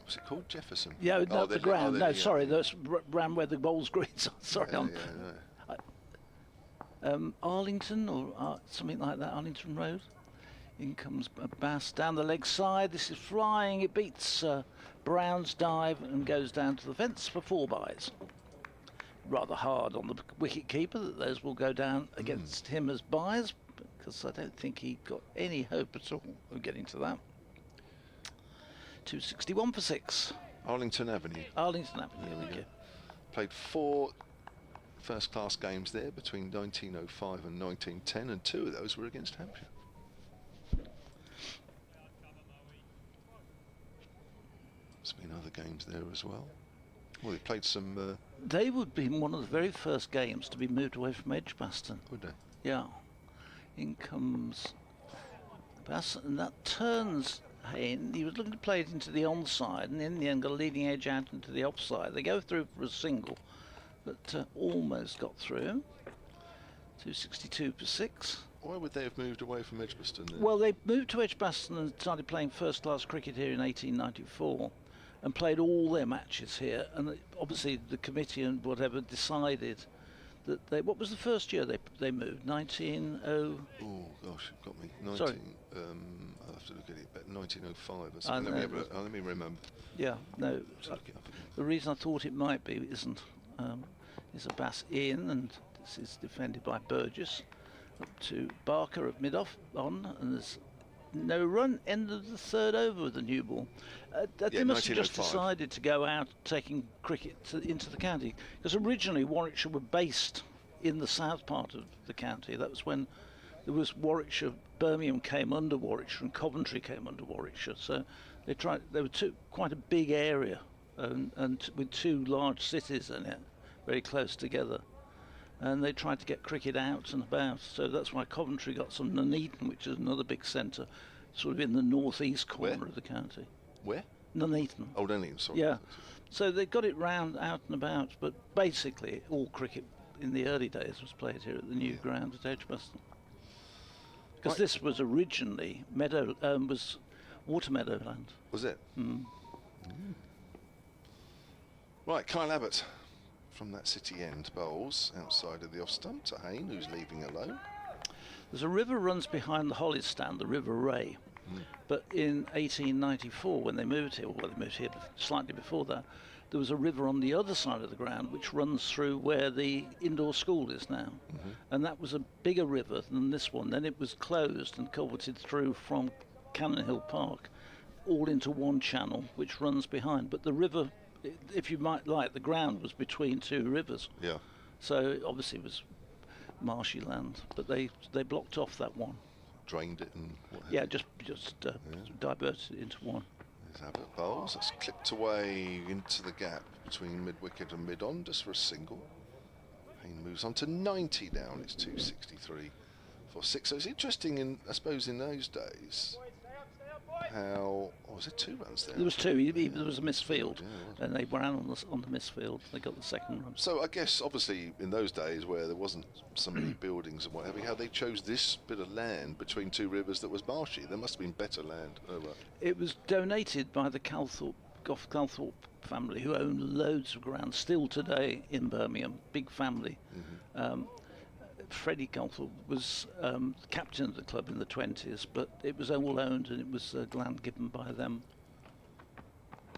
Speaker 3: What's it called? Jefferson?
Speaker 6: Yeah,
Speaker 3: oh,
Speaker 6: not the ground. No,
Speaker 3: yeah.
Speaker 6: sorry, that's round where the bowls greens are. Sorry, Arlington or something like that, Arlington Road. In comes Bass down the leg side. This is flying. It beats Brown's dive and goes down to the fence for 4 byes. Rather hard on the wicket keeper that those will go down against him as byes, because I don't think he got any hope at all of getting to that. 261 for 6.
Speaker 3: Arlington Avenue.
Speaker 6: Arlington Avenue, there we go.
Speaker 3: Played 4 first class games there between 1905 and 1910, and 2 of those were against Hampshire. There's been other games there as well. Well, they played some...
Speaker 6: They would be one of the very first games to be moved away from Edgbaston.
Speaker 3: Would they?
Speaker 6: Yeah. In comes Bass, and that turns in. He was looking to play it into the onside, and in the end got a leading edge out into the offside. They go through for a single, but almost got through. 262 for 6.
Speaker 3: Why would they have moved away from Edgbaston then?
Speaker 6: Well, they moved to Edgbaston and started playing first-class cricket here in 1894 and played all their matches here. And obviously the committee and whatever decided that they... What was the first year they moved? 19...
Speaker 3: Oh, gosh, you've got me.
Speaker 6: Sorry.
Speaker 3: I'll have to look at it, but 1905 or something. Let me remember.
Speaker 6: Yeah, no. The reason I thought it might be isn't. Is a Bass in, and this is defended by Burgess. Up to Barker at mid-off on, and there's no run. End of the 3rd over with the new ball. They must have just decided to go out taking cricket into the county, because originally Warwickshire were based in the south part of the county. That was when there was Warwickshire. Birmingham came under Warwickshire and Coventry came under Warwickshire. So they tried. They were quite a big area, and with 2 large cities in it, very close together. And they tried to get cricket out and about, so that's why Coventry got some Nuneaton, which is another big centre, sort of in the northeast corner of the county.
Speaker 3: Where?
Speaker 6: Nuneaton.
Speaker 3: Oh, Nuneaton, sorry.
Speaker 6: Yeah, so they got it round, out and about, but basically all cricket in the early days was played here at the new ground at Edgbaston. Because this was originally was water meadowland.
Speaker 3: Was it? Right, Kyle Abbott. From that city end bowls outside of the off stump to Hayne, who's leaving alone.
Speaker 6: There's a river runs behind the Hollies stand, the River Ray. But in 1894, when they moved here, well, they moved here slightly before that, there was a river on the other side of the ground which runs through where the indoor school is now. And that was a bigger river than this one. Then it was closed and culverted through from Cannon Hill Park all into one channel which runs behind. But the river, if you might like, the ground was between 2 rivers.
Speaker 3: Yeah.
Speaker 6: So obviously it was marshy land, but they blocked off that one.
Speaker 3: Drained it and what have
Speaker 6: yeah,
Speaker 3: you.
Speaker 6: just diverted it into one.
Speaker 3: There's Abbott bowls. That's clipped away into the gap between mid-wicket and mid-on, just for a single. Hayne moves on to 90 down. It's 263 for 6. So it's interesting, I suppose, in those days, how... Oh, was it 2 runs there?
Speaker 6: There was 2. There was a missed field, and they ran on the missed field. They got the second run.
Speaker 3: So I guess, obviously, in those days where there wasn't so many buildings and what have you, how they chose this bit of land between 2 rivers that was marshy. There must have been better land.
Speaker 6: It was donated by the Gough Calthorpe family, who own loads of ground still today in Birmingham. Big family. Freddie Golfer was captain of the club in the 20s, but it was all owned and it was land given by them.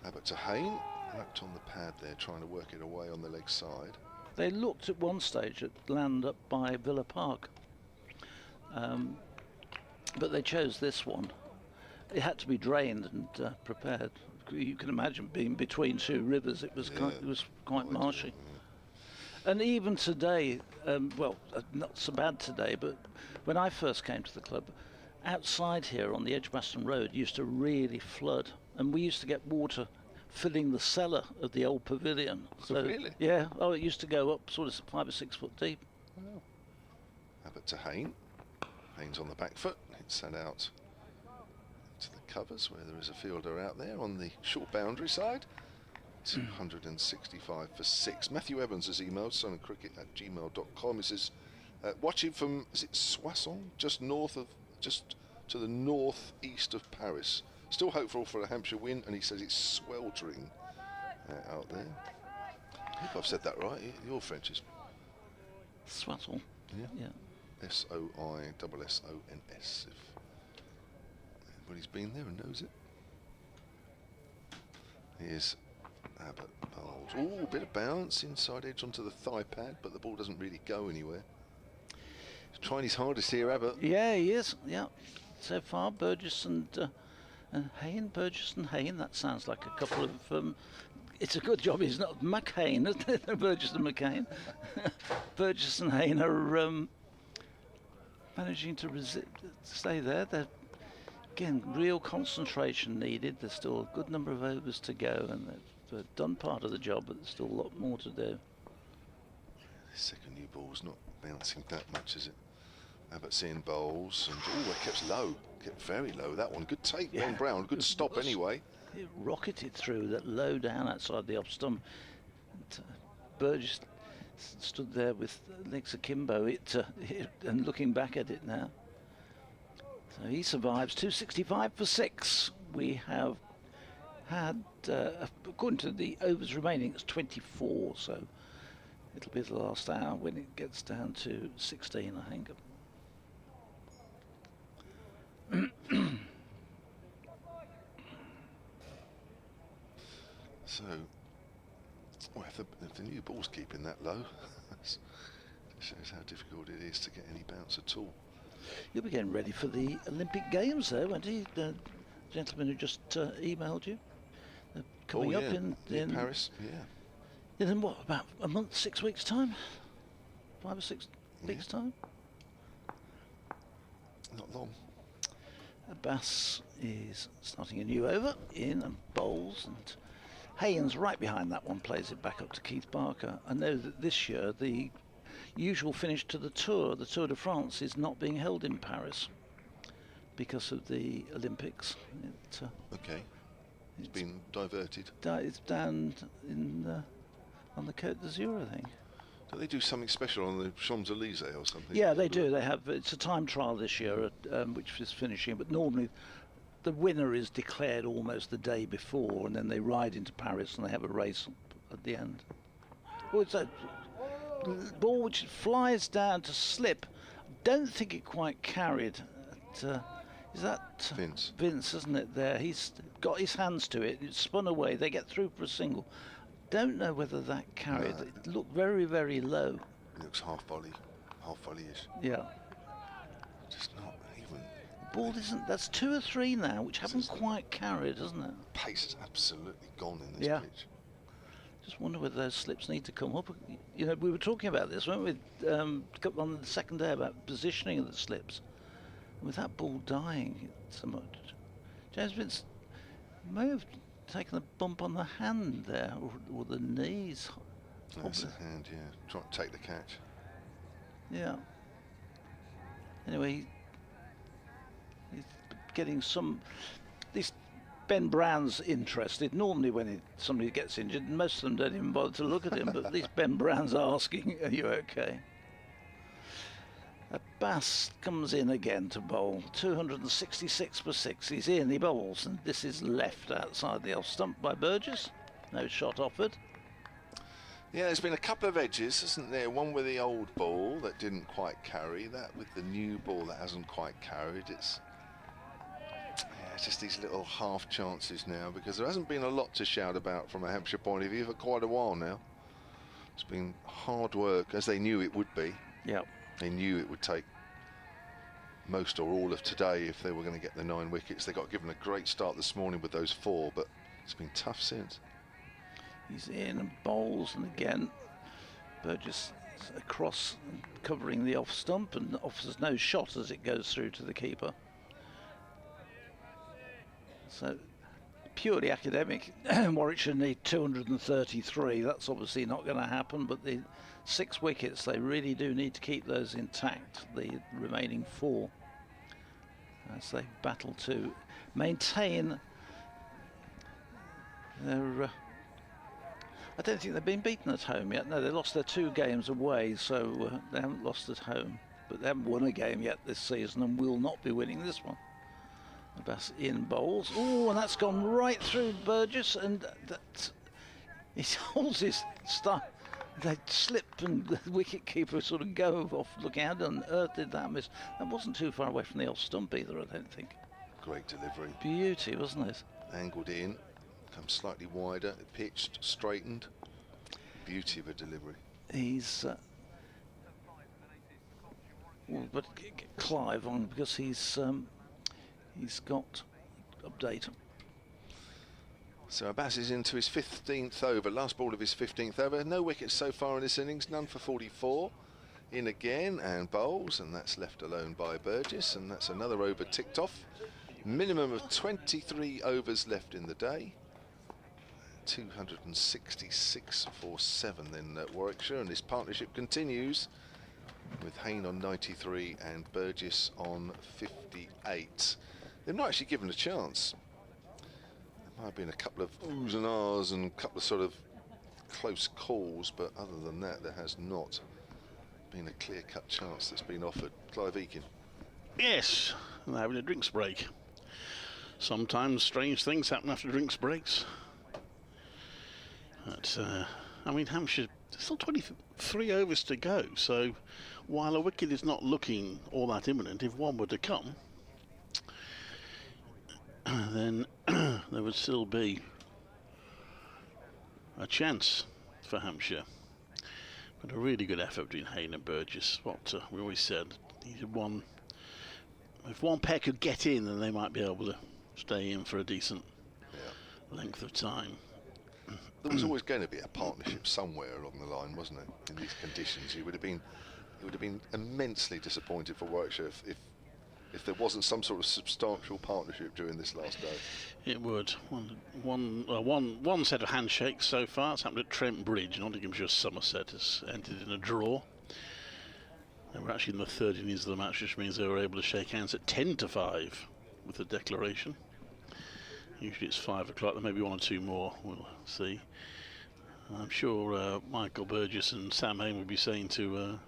Speaker 3: Abbott to Hayne, wrapped on the pad there, trying to work it away on the leg side.
Speaker 6: They looked at one stage at land up by Villa Park, but they chose this one. It had to be drained and prepared. You can imagine being between two rivers. It was quite marshy. And even today, well, not so bad today, but when I first came to the club, outside here on the Edgbaston Road used to really flood, and we used to get water filling the cellar of the old pavilion. So,
Speaker 3: really?
Speaker 6: Yeah. Oh, it used to go up sort of 5 or 6 foot deep.
Speaker 3: Oh. Abbott to Hayne. Hayne's on the back foot. Hits that out to the covers where there is a fielder out there on the short boundary side. 265 for 6. Matthew Evans has emailed sonandcricket@gmail.com. He says, watching from, is it Soissons, just to the northeast of Paris. Still hopeful for a Hampshire win, and he says it's sweltering out there. I hope I've said that right. Your French is
Speaker 6: Soissons. Yeah.
Speaker 3: S-O-I-S-S-O-N-S. If anybody's been there and knows it. Here's Abbott bowls. Oh, a bit of bounce inside edge onto the thigh pad, but the ball doesn't really go anywhere. He's trying his hardest here, Abbott.
Speaker 6: Yeah, he is. Yeah. So far, Burgess and Hayne. Burgess and Hayne. That sounds like a couple of. It's a good job he's not McHayne, isn't it? Burgess and McCain. Burgess and Hayne are managing to stay there. They're, again, real concentration needed. There's still a good number of overs to go, and they've done part of the job, but there's still a lot more to do.
Speaker 3: The second new ball's not bouncing that much, is it? Abbott seeing bowls, and it kept low, kept very low. That one, good take, Ben Brown, good stop anyway.
Speaker 6: It rocketed through that low down outside the off stump. And, Burgess stood there with legs akimbo, and looking back at it now. So he survives. 265 for 6. We have had, according to the overs remaining, it's 24. So it'll be the last hour when it gets down to 16, I think.
Speaker 3: So, well, if the new ball's keeping that low, it shows how difficult it is to get any bounce at all.
Speaker 6: You'll be getting ready for the Olympic Games there, won't he? The gentleman who just emailed you. Coming up in
Speaker 3: Paris, yeah.
Speaker 6: In what, about a month, 6 weeks' time? 5 or 6 weeks' time?
Speaker 3: Not long.
Speaker 6: Bass is starting a new over in and bowls, and Haynes right behind that one plays it back up to Keith Barker. I know that this year the usual finish to the Tour de France, is not being held in Paris because of the Olympics.
Speaker 3: Okay, it's been diverted.
Speaker 6: It's down in on the Côte d'Azur, I think.
Speaker 3: Do they do something special on the Champs-Élysées or something?
Speaker 6: Yeah, they do. They have. It's a time trial this year, which is finishing. But normally, the winner is declared almost the day before, and then they ride into Paris and they have a race at the end. Well, it's a ball which flies down to slip. Don't think it quite carried. Is that
Speaker 3: Vince?
Speaker 6: Vince, isn't it? There, he's got his hands to it. It's spun away. They get through for a single. Don't know whether that carried.
Speaker 3: No.
Speaker 6: It looked very, very low.
Speaker 3: It looks half volley-ish.
Speaker 6: Yeah.
Speaker 3: Just not even.
Speaker 6: Ball isn't. That's 2 or 3 now, which haven't quite carried, hasn't it?
Speaker 3: Pace is absolutely gone in this pitch.
Speaker 6: Just wonder whether those slips need to come up. You know, we were talking about this, weren't we, on the second day about positioning of the slips. And with that ball dying so much, James Vince may have taken a bump on the hand there, or the knees.
Speaker 3: That's a hand, yeah. Trying to take the catch.
Speaker 6: Yeah. Anyway, he's getting some. This Ben Brown's interested. Normally, when somebody gets injured, most of them don't even bother to look at him. But at least Ben Brown's asking, "Are you okay?" Bass comes in again to bowl. 266 for 6. He's in, he bowls, and this is left outside the off stump by Burgess. No shot offered.
Speaker 3: Yeah, there's been a couple of edges, isn't there? One with the old ball that didn't quite carry, that with the new ball that hasn't quite carried. It's just these little half chances now, because there hasn't been a lot to shout about from a Hampshire point of view for quite a while now. It's been hard work, as they knew it would be.
Speaker 6: Yep.
Speaker 3: They knew it would take most or all of today if they were going to get the 9 wickets. They got given a great start this morning with those 4, but it's been tough since.
Speaker 6: He's in and bowls, and again Burgess across, covering the off stump, and offers no shot as it goes through to the keeper. So purely academic, Warwickshire need 233. That's obviously not going to happen, but the 6 wickets, they really do need to keep those intact, the remaining 4, as they battle to maintain their... I don't think they've been beaten at home yet. No, they lost their 2 games away, so they haven't lost at home. But they haven't won a game yet this season and will not be winning this one. Abbas in bowls. Oh, and that's gone right through Burgess, and that he holds his stuff. They slip, and the wicket keeper sort of go off looking. How on earth did that miss? That wasn't too far away from the off stump either, I don't think.
Speaker 3: Great delivery.
Speaker 6: Beauty, wasn't it?
Speaker 3: Angled in, comes slightly wider, pitched, straightened. Beauty of a delivery.
Speaker 6: He's well, but Clive on, because he's got update.
Speaker 3: So Abbas is into his 15th over, last ball of his 15th over. No wickets so far in this innings, none for 44. In again and bowls, and that's left alone by Burgess, and that's another over ticked off. Minimum of 23 overs left in the day. 266 for 7 then at Warwickshire, and this partnership continues with Hayne on 93 and Burgess on 58. They've not actually given a chance. There might have been a couple of oohs and ahs and a couple of sort of close calls, but other than that, there has not been a clear-cut chance that's been offered. Clive Eakin.
Speaker 5: Yes, they're having a drinks break. Sometimes strange things happen after drinks breaks. But, I mean, Hampshire, there's still 23 overs to go, so while a wicket is not looking all that imminent, if one were to come, then there would still be a chance for Hampshire. But a really good effort between Hayne and Burgess. What we always said, one, if one pair could get in, then they might be able to stay in for a decent length of time.
Speaker 3: There was always going to be a partnership somewhere along the line, wasn't it? In these conditions, it would have been immensely disappointed for Warwickshire if there wasn't some sort of substantial partnership during this last day.
Speaker 5: It would. One set of handshakes so far. It's happened at Trent Bridge. Nottinghamshire Somerset has entered in a draw. They were actually in the 3rd innings of the match, which means they were able to shake hands at 10-5 with the declaration. Usually it's 5 o'clock. There may be 1 or 2 more. We'll see. I'm sure Michael Burgess and Sam Hayne would be saying to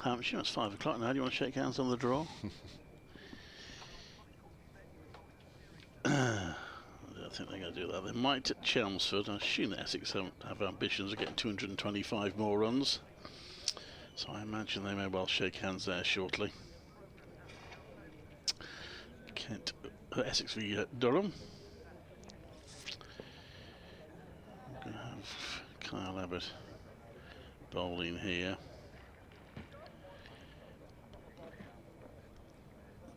Speaker 5: Hampshire, it's 5 o'clock now. Do you want to shake hands on the draw? I don't think they're going to do that. They might at Chelmsford. I assume that Essex have ambitions of getting 225 more runs. So I imagine they may well shake hands there shortly. Kent, Essex v Durham. We're going to have Kyle Abbott bowling here.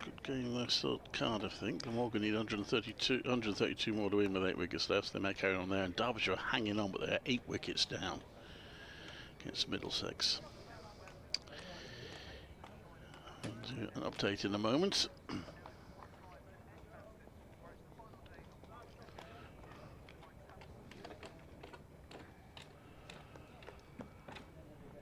Speaker 5: Good game though, still Cardiff, I think. Glamorgan need 132 more to win with 8 wickets left. They may carry on there, and Derbyshire are hanging on, but they're 8 wickets down against Middlesex. I'll do an update in a moment.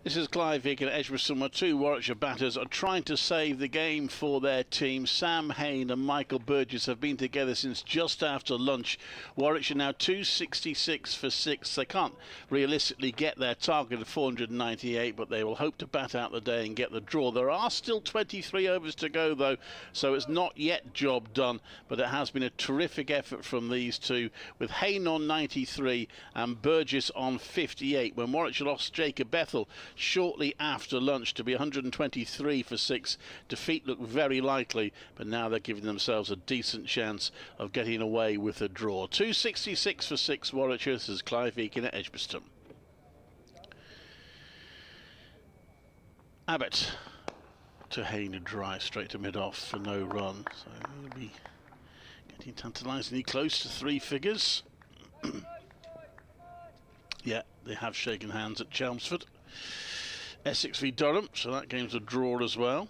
Speaker 5: This is Clive Vick and Edgbaston, where two Warwickshire batters are trying to save the game for their team. Sam Hain and Michael Burgess have been together since just after lunch. Warwickshire now 266 for 6. They can't realistically get their target of 498, but they will hope to bat out the day and get the draw. There are still 23 overs to go, though, so it's not yet job done, but it has been a terrific effort from these two, with Hain on 93 and Burgess on 58. When Warwickshire lost Jacob Bethel shortly after lunch to be 123 for 6. Defeat looked very likely, but now they're giving themselves a decent chance of getting away with a draw. 266 for 6 Warwickshire. This is Clive Eakin at Edgbaston. Abbott to Hain, a drive straight to mid-off for no run, so he'll be getting tantalisingly close to 3 figures. Yeah, they have shaken hands at Chelmsford. Essex v Durham, so that game's a draw as well.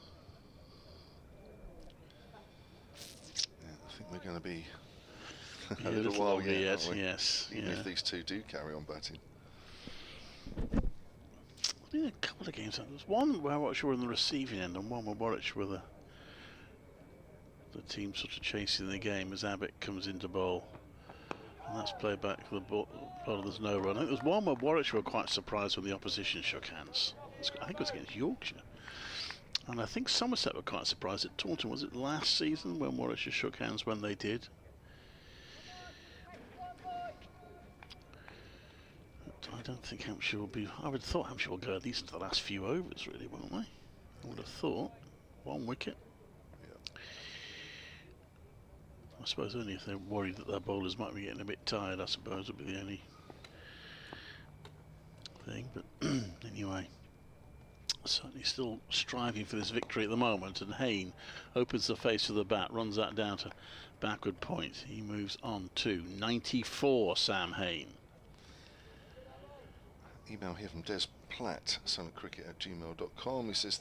Speaker 3: Yeah, I think we're going to be
Speaker 5: a
Speaker 3: little while
Speaker 5: longer
Speaker 3: yet,
Speaker 5: yet, yes.
Speaker 3: Even
Speaker 5: Yeah.
Speaker 3: if these two do carry on batting.
Speaker 5: Been a couple of games. There's one where Warwickshire were in the receiving end, and one where Warwickshire were the team sort of chasing the game as Abbott comes into bowl. And that's played back for the ball. There's no run. I think there's one where Warwickshire were quite surprised when the opposition shook hands. I think it was against Yorkshire. And I think Somerset were quite surprised at Taunton. Was it last season when Warwickshire shook hands when they did? But I don't think Hampshire will be... I would have thought Hampshire will go at least to the last few overs, really, won't they? I would have thought. 1 wicket. I suppose only if they're worried that their bowlers might be getting a bit tired, I suppose would be the only thing. But anyway, certainly still striving for this victory at the moment. And Hain opens the face of the bat, runs that down to backward point. He moves on to 94, Sam Hain.
Speaker 3: Email here from Des Platt, sonatcricket@gmail.com. He says,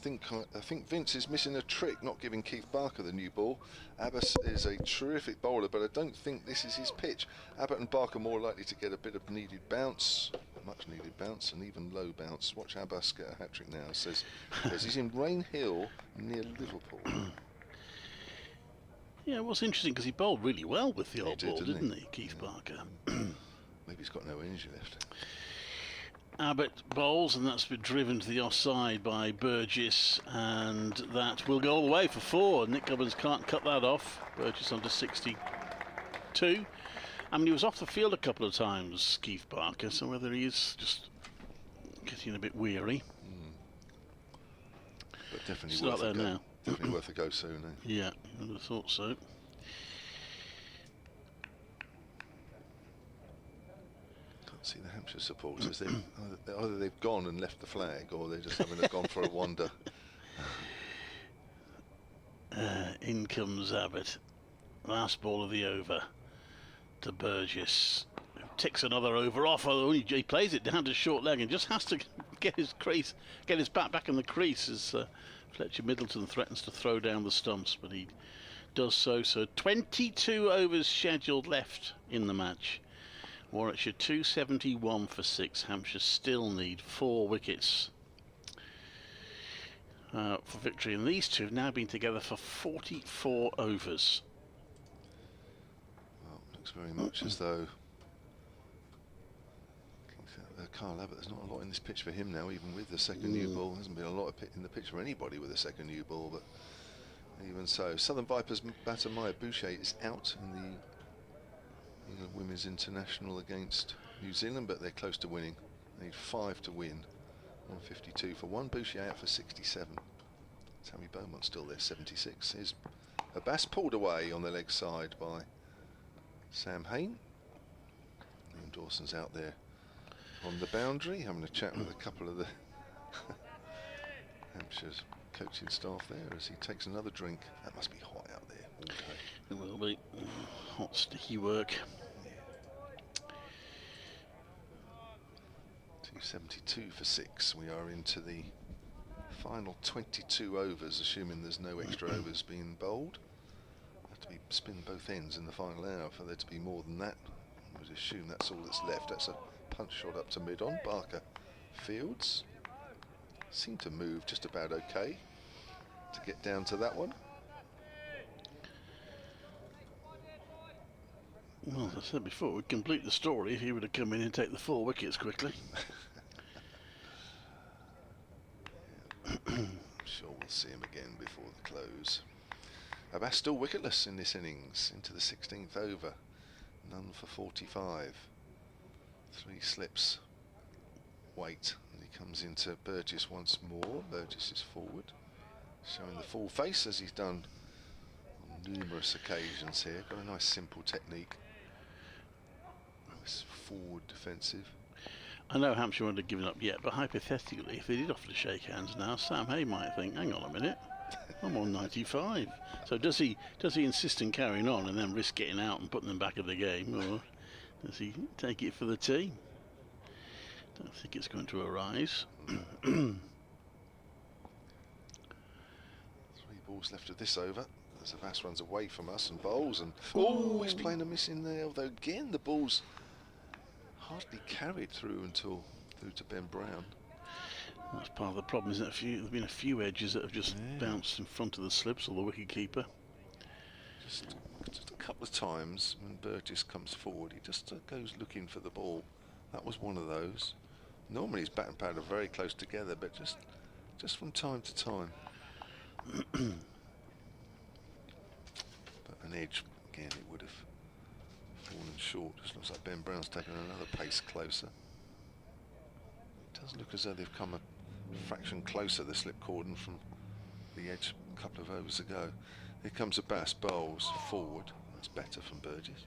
Speaker 3: I think Vince is missing a trick, not giving Keith Barker the new ball. Abbott is a terrific bowler, but I don't think this is his pitch. Abbott and Barker more likely to get a bit of needed bounce, much needed bounce, and even low bounce. Watch Abbott get a hat-trick now, says he's in Rain Hill near Liverpool.
Speaker 5: Yeah, it was interesting because he bowled really well with the old ball, didn't he, Keith Barker?
Speaker 3: Maybe he's got no energy left.
Speaker 5: Abbott bowls, and that's been driven to the offside by Burgess, and that will go all the way for 4. Nick Gubbins can't cut that off. Burgess under 62. I mean, he was off the field a couple of times, Keith Barker, so whether he is just getting a bit weary.
Speaker 3: But definitely
Speaker 5: Still
Speaker 3: worth
Speaker 5: out
Speaker 3: a
Speaker 5: there
Speaker 3: go.
Speaker 5: now.
Speaker 3: Definitely worth a go soon, eh?
Speaker 5: Yeah, I would have thought so.
Speaker 3: See the Hampshire supporters, either they've gone and left the flag, or they're just having gone for a wander.
Speaker 5: In comes Abbott. Last ball of the over to Burgess. Ticks another over off, although he plays it down to short leg and just has to get his bat back in the crease as Fletcher Middleton threatens to throw down the stumps, but he does so. So 22 overs scheduled left in the match. Warwickshire 271 for 6. Hampshire still need 4 wickets for victory, and these two have now been together for 44 overs.
Speaker 3: Well, looks very much as though Carl Abbott, there's not a lot in this pitch for him now, even with the second new ball. There hasn't been a lot in the pitch for anybody with a second new ball, but even so. Southern Vipers batter Maya Boucher is out in the England Women's International against New Zealand, but they're close to winning. They need 5 to win. 152 for 1. Boucher out for 67. Tammy Beaumont still there, 76. Here's Abbas pulled away on the leg side by Sam Hain. Liam Dawson's out there on the boundary, having a chat with a couple of the Hampshire's coaching staff there as he takes another drink. That must be hot out there all day.
Speaker 5: It will be hot, sticky work.
Speaker 3: 272 for 6. We are into the final 22 overs, assuming there's no extra overs being bowled. Have to be spin both ends in the final hour for there to be more than that. I would assume that's all that's left. That's a punch shot up to mid-on. Barker fields. seemed to move just about okay to get down to that one.
Speaker 5: Well, as I said before, we'd complete the story if he would have come in and take the 4 wickets quickly.
Speaker 3: I'm sure we'll see him again before the close. Abbas still wicketless in this innings, into the 16th over. None for 45. 3 slips. Wait, and he comes into Burgess once more. Burgess is forward, showing the full face as he's done on numerous occasions here. Got a nice simple technique. Nice forward defensive.
Speaker 5: I know Hampshire won't have given up yet, but hypothetically, if they did offer to shake hands now, Sam Hay might think, hang on a minute, I'm on 95. So does he insist on carrying on and then risk getting out and putting them back in the game, or does he take it for the team? Don't think it's going to arise.
Speaker 3: 3 balls left of this over. As Abbas runs away from us and bowls, and oh, he's playing a miss in there. Although again, the ball's hardly carried through to Ben Brown.
Speaker 5: That's part of the problem, isn't it? There've been a few edges that have just bounced in front of the slips or the wicket keeper.
Speaker 3: Just a couple of times when Burgess comes forward, he just goes looking for the ball. That was one of those. Normally his bat and pad are very close together, but just from time to time. But an edge, again, it would have fallen short. Just looks like Ben Brown's taken another pace closer. It does look as though they've come a fraction closer, the slip cordon, from the edge a couple of overs ago. Here comes Abbas, bowls forward. That's better from Burgess.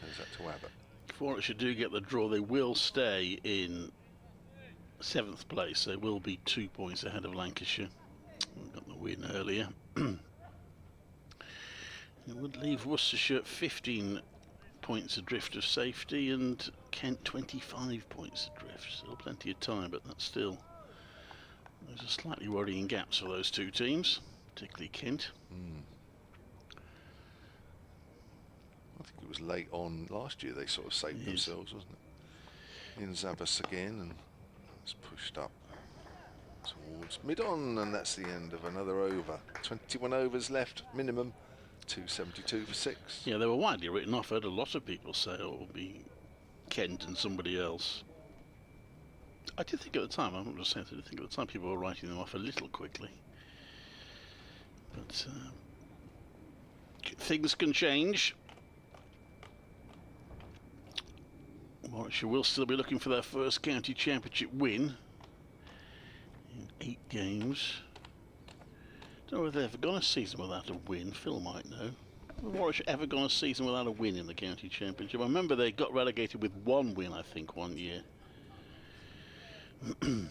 Speaker 3: Goes that to Abbott.
Speaker 5: If Warwickshire do get the draw, they will stay in 7th place. They will be 2 points ahead of Lancashire. We got the win earlier. It would leave Worcestershire 15 points adrift of safety and Kent 25 points adrift. Still plenty of time, but that's still, there's a slightly worrying gaps for those 2 teams, particularly Kent.
Speaker 3: I think it was late on last year they sort of saved themselves, wasn't it? In Zabas again, and it's pushed up towards mid-on, and that's the end of another over. 21 overs left, minimum. 272 for 6.
Speaker 5: Yeah, they were widely written off. I heard a lot of people say, oh, it'll be Kent and somebody else. I did think at the time, I'm not just saying, I did think at the time people were writing them off a little quickly. But things can change. Warwickshire will still be looking for their first county championship win in 8 games. Don't know if they've ever gone a season without a win. Phil might know. Have Warwickshire ever gone a season without a win in the county championship? I remember they got relegated with 1 win, I think, one year. And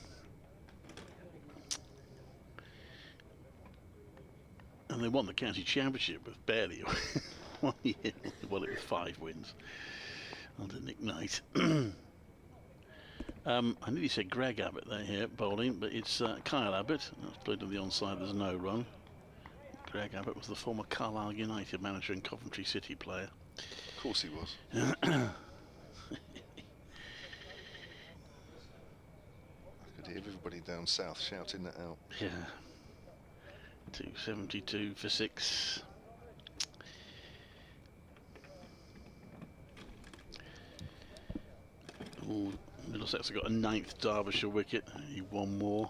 Speaker 5: they won the county championship with barely a win. 1 year. Well, it was 5 wins under Nick Knight. I nearly said Greg Abbott there here bowling, but it's Kyle Abbott. That's played on the onside, there's no run. Greg Abbott was the former Carlisle United manager and Coventry City player.
Speaker 3: Of course he was. I could hear everybody down south shouting that out.
Speaker 5: Yeah. 272 for 6. Ooh. Middlesex have got a 9th Derbyshire wicket. He won more.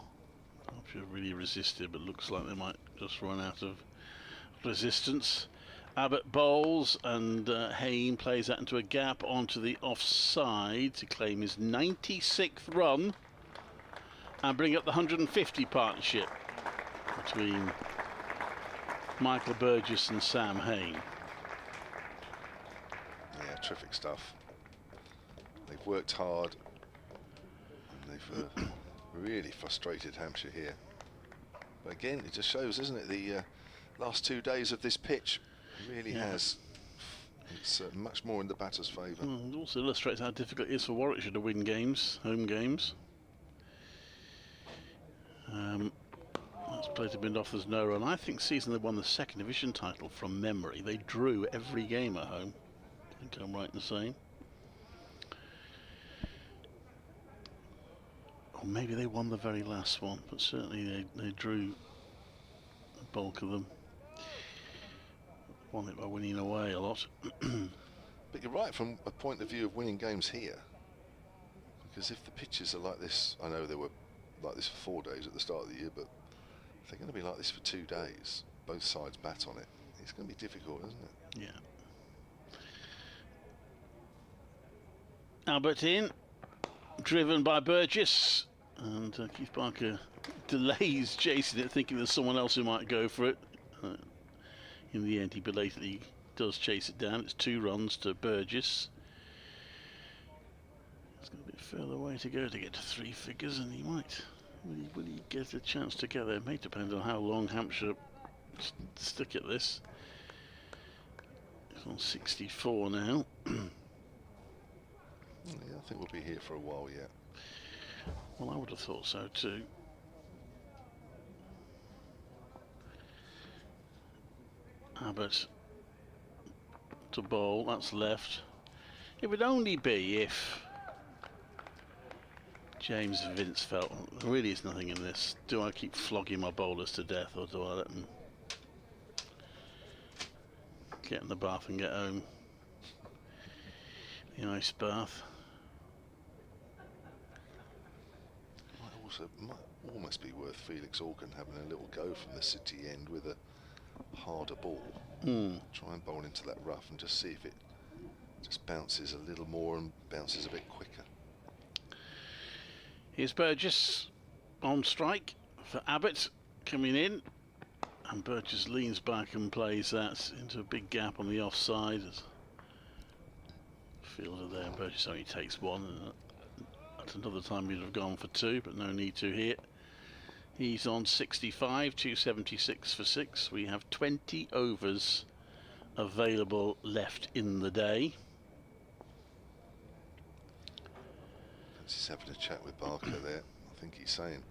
Speaker 5: Derbyshire really resisted, but looks like they might just run out of resistance. Abbott bowls, and Hayne plays that into a gap onto the offside to claim his 96th run and bring up the 150 partnership between Michael Burgess and Sam Hayne.
Speaker 3: Yeah, terrific stuff. They've worked hard. They've really frustrated Hampshire here. But again, it just shows, isn't it, the last 2 days of this pitch really has. It's much more in the batter's favour.
Speaker 5: It also illustrates how difficult it is for Warwickshire to win games, home games. That's played to been off, there's no run. I think season they won the 2nd division title from memory. They drew every game at home. I think I'm right in saying. Or maybe they won the very last one, but certainly they drew the bulk of them. Won it by winning away a lot.
Speaker 3: But you're right from a point of view of winning games here. Because if the pitches are like this, I know they were like this for 4 days at the start of the year, but if they're going to be like this for 2 days, both sides bat on it, it's going to be difficult, isn't it?
Speaker 5: Yeah. Albert in, driven by Burgess, and Keith Parker delays chasing it, thinking there's someone else who might go for it. In the end, he belatedly does chase it down. It's 2 runs to Burgess. It's got a bit further away to go to get to 3 figures, and he might. Will he get a chance to get there? It may depend on how long Hampshire stick at this. It's on 64 now.
Speaker 3: Yeah, I think we'll be here for a while yet.
Speaker 5: Well, I would have thought so too. Abbott to bowl, that's left. It would only be if James Vince felt there really is nothing in this. Do I keep flogging my bowlers to death, or do I let them get in the bath and get home? The ice bath.
Speaker 3: Might almost be worth Felix Organ having a little go from the city end with a harder ball. Try and bowl into that rough and just see if it just bounces a little more and bounces a bit quicker.
Speaker 5: Here's Burgess on strike for Abbott coming in, and Burgess leans back and plays that into a big gap on the offside. Fielder there, Burgess only takes 1, and at another time he'd have gone for 2, but no need to here. He's on 65, 276 for 6. We have 20 overs available left in the day.
Speaker 3: Just having a chat with Barker there. I think he's saying,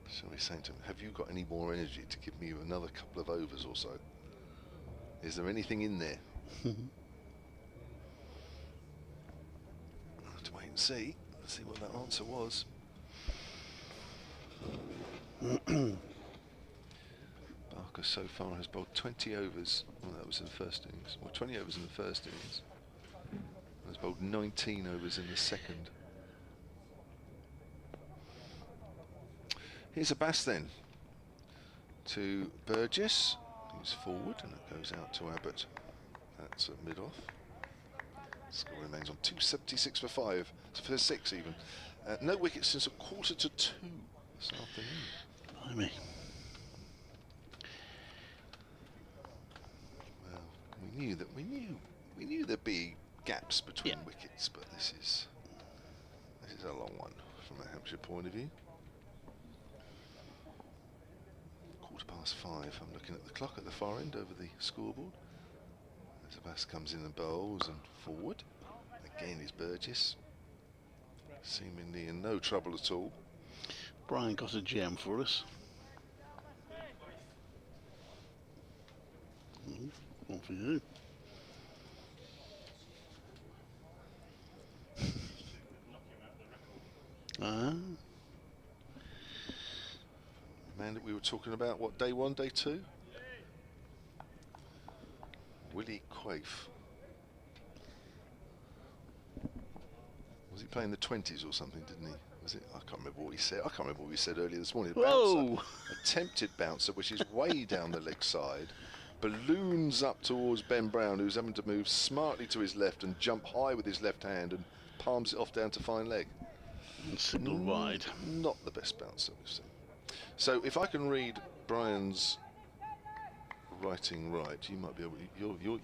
Speaker 3: shall we say to him, have you got any more energy to give me another couple of overs or so? Is there anything in there? We'll have to wait and see. Let's see what that answer was. Barker so far has bowled 20 overs. Well, that was in the first innings. Well, 20 overs in the first innings. Has bowled 19 overs in the second. Here's a bass then to Burgess. He's forward and it goes out to Abbott. That's a mid-off. Score remains on 276 for 5, for 6 even. No wickets since 1/4 to 2 this afternoon.
Speaker 5: Blimey.
Speaker 3: Well, we knew there'd be gaps between wickets, but this is a long one from a Hampshire point of view. 5:15. I'm looking at the clock at the far end over the scoreboard. Zabas comes in and bowls and forward. Again is Burgess. Seemingly in no trouble at all.
Speaker 5: Brian got a gem for us. One for you.
Speaker 3: Man that we were talking about, what, day 1, day 2? Willie Quaife. Was he playing the 20s or something, didn't he? Was it? I can't remember what he said. I can't remember what we said earlier this morning. Bouncer, attempted bouncer, which is way down the leg side, balloons up towards Ben Brown, who's having to move smartly to his left and jump high with his left hand and palms it off down to fine leg.
Speaker 5: Signal wide.
Speaker 3: Not the best bouncer we've seen. So if I can read Brian's writing right, you might be able to,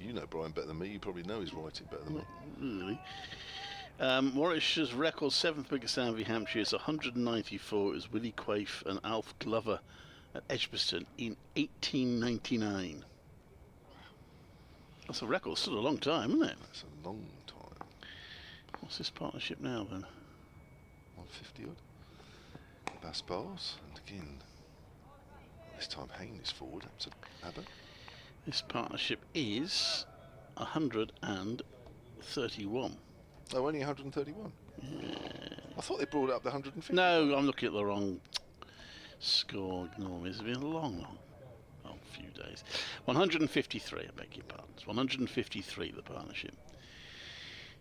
Speaker 3: you know Brian better than me, you probably know his writing better than me.
Speaker 5: Really? Warwickshire's record 7th biggest Anvy Hampshire is 194. It was Willie Quaife and Alf Glover at Edgbaston in 1899. That's a record, still a long time, isn't it?
Speaker 3: That's a long time.
Speaker 5: What's this partnership now then?
Speaker 3: 150 odd. Bass bowls, and again, this time Hayne is forward up to Abbott.
Speaker 5: This partnership is 131.
Speaker 3: Oh, only 131?
Speaker 5: Yeah.
Speaker 3: I thought they brought up the 150.
Speaker 5: No, I'm looking at the wrong score. Ignore me. It's been a long few days. 153, I beg your pardons. 153, the partnership.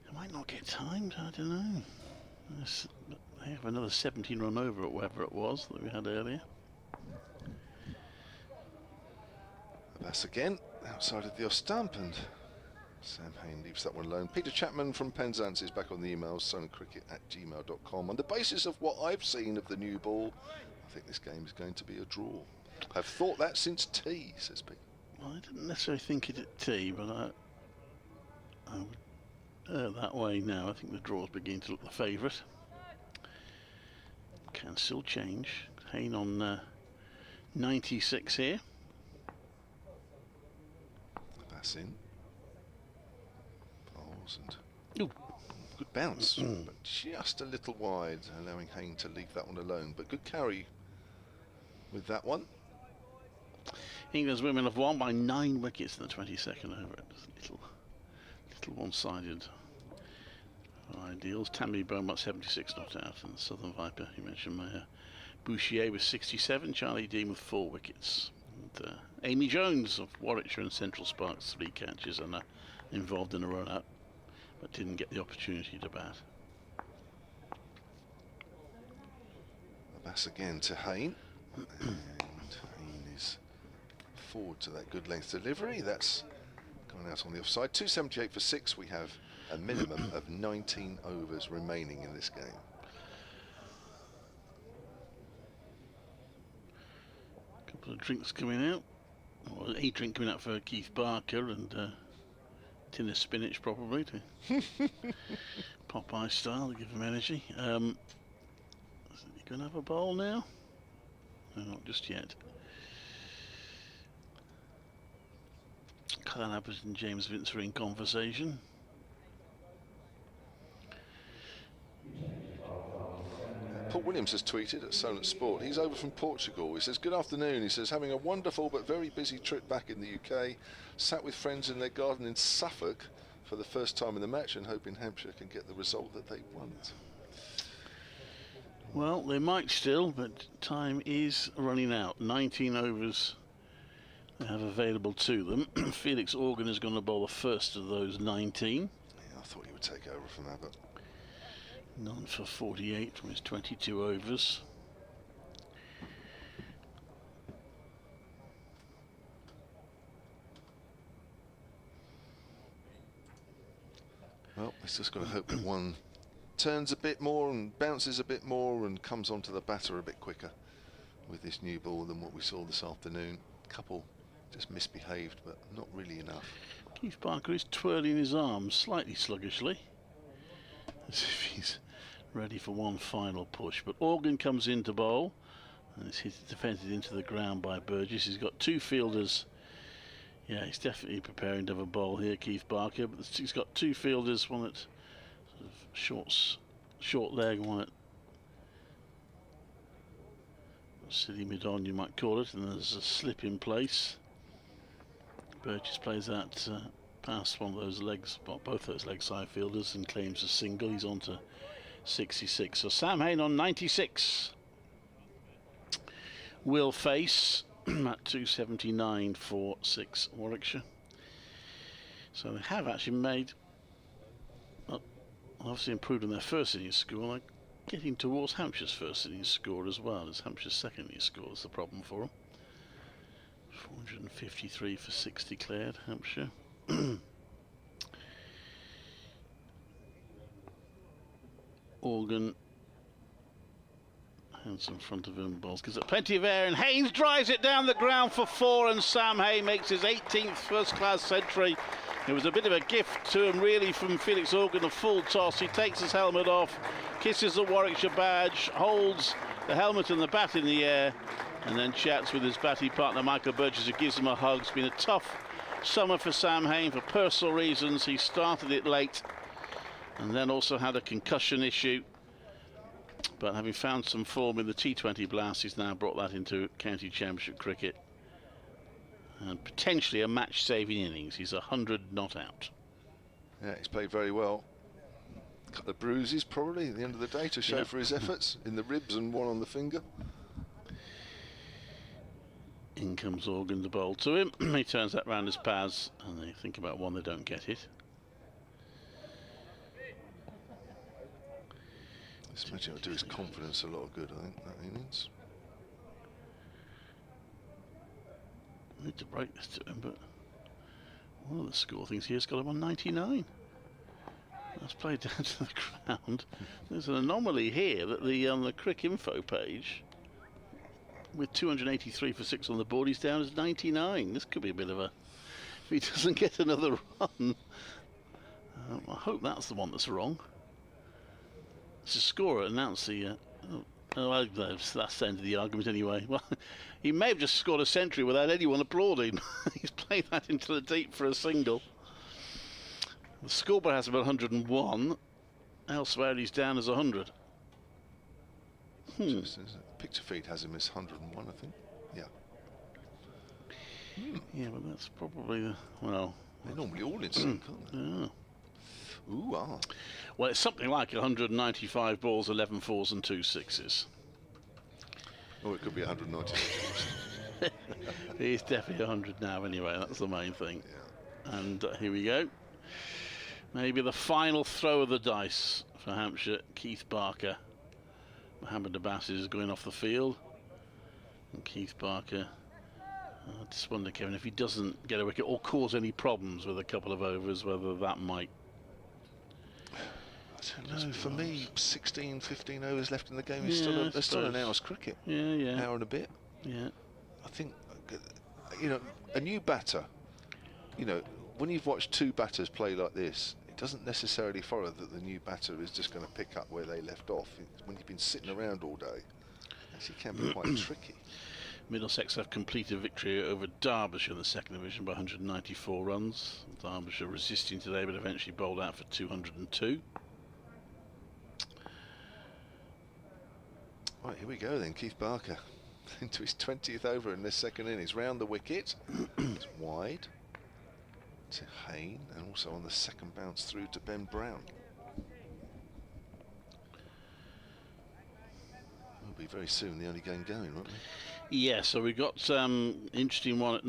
Speaker 5: I might not get timed, I don't know. They have another 17 run over at whatever it was that we had earlier.
Speaker 3: That's again outside of the off stump, and Sam Hain leaves that one alone. Peter Chapman from Penzance is back on the emails, soncricket@gmail.com. On the basis of what I've seen of the new ball, I think this game is going to be a draw. I've thought that since tea, says Pete.
Speaker 5: Well, I didn't necessarily think it at tea, but I would err that way now. I think the draws begin to look the favourite. Can still change. Hain on 96 here.
Speaker 3: That's in. Bowls and good bounce, but just a little wide, allowing Hain to leave that one alone. But good carry with that one.
Speaker 5: England's women have won by 9 wickets in the 22nd over. It was a little one-sided ideals. Tammy Beaumont 76 not out, and the Southern Viper, you mentioned Maya Bouchier with 67, Charlie Dean with 4 wickets. And, Amy Jones of Warwickshire and Central Sparks 3 catches and involved in a run-out, but didn't get the opportunity to bat.
Speaker 3: That's again to Hain, and Hain is forward to that good length delivery. That's going out on the offside. 278 for 6. We have a minimum of 19 overs remaining in this game.
Speaker 5: A couple of drinks coming out. Well, a drink coming out for Keith Barker and tin of spinach probably to Popeye style to give him energy. You going to have a bowl now? No, not just yet. Colin Abbott and James Vince are in conversation.
Speaker 3: Paul Williams has tweeted at Solent Sport. He's over from Portugal. He says, good afternoon. He says, having a wonderful but very busy trip back in the UK. Sat with friends in their garden in Suffolk for the first time in the match and hoping Hampshire can get the result that they want.
Speaker 5: Well, they might still, but time is running out. 19 overs they have available to them. Felix Organ is going to bowl the first of those 19.
Speaker 3: Yeah, I thought he would take over from Abbott.
Speaker 5: None for 48 from his 22 overs.
Speaker 3: Well, he's just got to hope that one turns a bit more and bounces a bit more and comes onto the batter a bit quicker with this new ball than what we saw this afternoon. Couple just misbehaved, but not really enough.
Speaker 5: Keith Barker is twirling his arms slightly sluggishly, as if he's ready for one final push. But Organ comes in to bowl, and it's defended into the ground by Burgess. He's got 2 fielders. Yeah, he's definitely preparing to have a bowl here, Keith Barker. But he's got 2 fielders, one at sort of short leg, one at silly mid-on, you might call it, and there's a slip in place. Burgess plays that past one of those legs, well, both those leg side fielders, and claims a single. He's on to 66. So Sam Hain on 96 will face at 279 for 6 Warwickshire. So they have actually made, obviously improved on their first innings score, like getting towards Hampshire's first innings score as well as Hampshire's second innings score is the problem for them. 453 for 6 declared, Hampshire. Organ hands in front of him, balls gives it plenty of air, and Haynes drives it down the ground for 4, and Sam Hain makes his 18th first-class century. It was a bit of a gift to him, really, from Felix Organ, a full toss. He takes his helmet off, kisses the Warwickshire badge, holds the helmet and the bat in the air, and then chats with his batting partner, Michael Burgess, who gives him a hug. It's been a tough summer for Sam Hain for personal reasons. He started it late and then also had a concussion issue. But having found some form in the T20 blast, he's now brought that into county championship cricket. And potentially a match-saving innings. He's 100 not out.
Speaker 3: Yeah, he's played very well. couple of bruises probably at the end of the day to show for his efforts in the ribs and one on the finger.
Speaker 5: In comes Organ to bowl to him. He turns that round his pads, and they think about one, they don't get it.
Speaker 3: This match will do his confidence a lot of good, I think, that innings.
Speaker 5: I need to break this to him, but one of the score things here's got him on 99. That's played down to the ground. There's an anomaly here that the Crick info page, with 283 for 6 on the board, he's down as 99. This could be a bit of a... If he doesn't get another run, I hope that's the one that's wrong. It's a scorer announced the... that's the end of the argument anyway. Well, he may have just scored a century without anyone applauding. He's played that into the deep for a single. The scoreboard has about 101. Elsewhere he's down as 100.
Speaker 3: Picture feed has him as 101, I think. Yeah.
Speaker 5: Yeah, but that's probably the... Well...
Speaker 3: They're normally all in sync, aren't they?
Speaker 5: Yeah.
Speaker 3: Ooh, ah.
Speaker 5: Well, it's something like 195 balls, 11 fours and 2 sixes.
Speaker 3: Or it could be 195.
Speaker 5: He's definitely 100 now anyway, that's the main thing.
Speaker 3: Yeah.
Speaker 5: And here we go. Maybe the final throw of the dice for Hampshire. Keith Barker. Mohammed Abbas is going off the field. And Keith Barker... I just wonder, Kevin, if he doesn't get a wicket or cause any problems with a couple of overs, whether that might...
Speaker 3: I don't know, for me, 16, 15 overs left in the game is still an hour's cricket.
Speaker 5: Yeah.
Speaker 3: Hour and a bit.
Speaker 5: Yeah.
Speaker 3: I think, you know, a new batter, you know, when you've watched two batters play like this, it doesn't necessarily follow that the new batter is just going to pick up where they left off. When you've been sitting around all day, it actually can be quite tricky.
Speaker 5: Middlesex have completed victory over Derbyshire in the second division by 194 runs. Derbyshire resisting today, but eventually bowled out for 202.
Speaker 3: Right, here we go then. Keith Barker into his 20th over in this second innings. Round the wicket. It's wide to Hayne, and also on the second bounce through to Ben Brown. Will be very soon the only game going, won't we?
Speaker 5: Yeah, so we got interesting one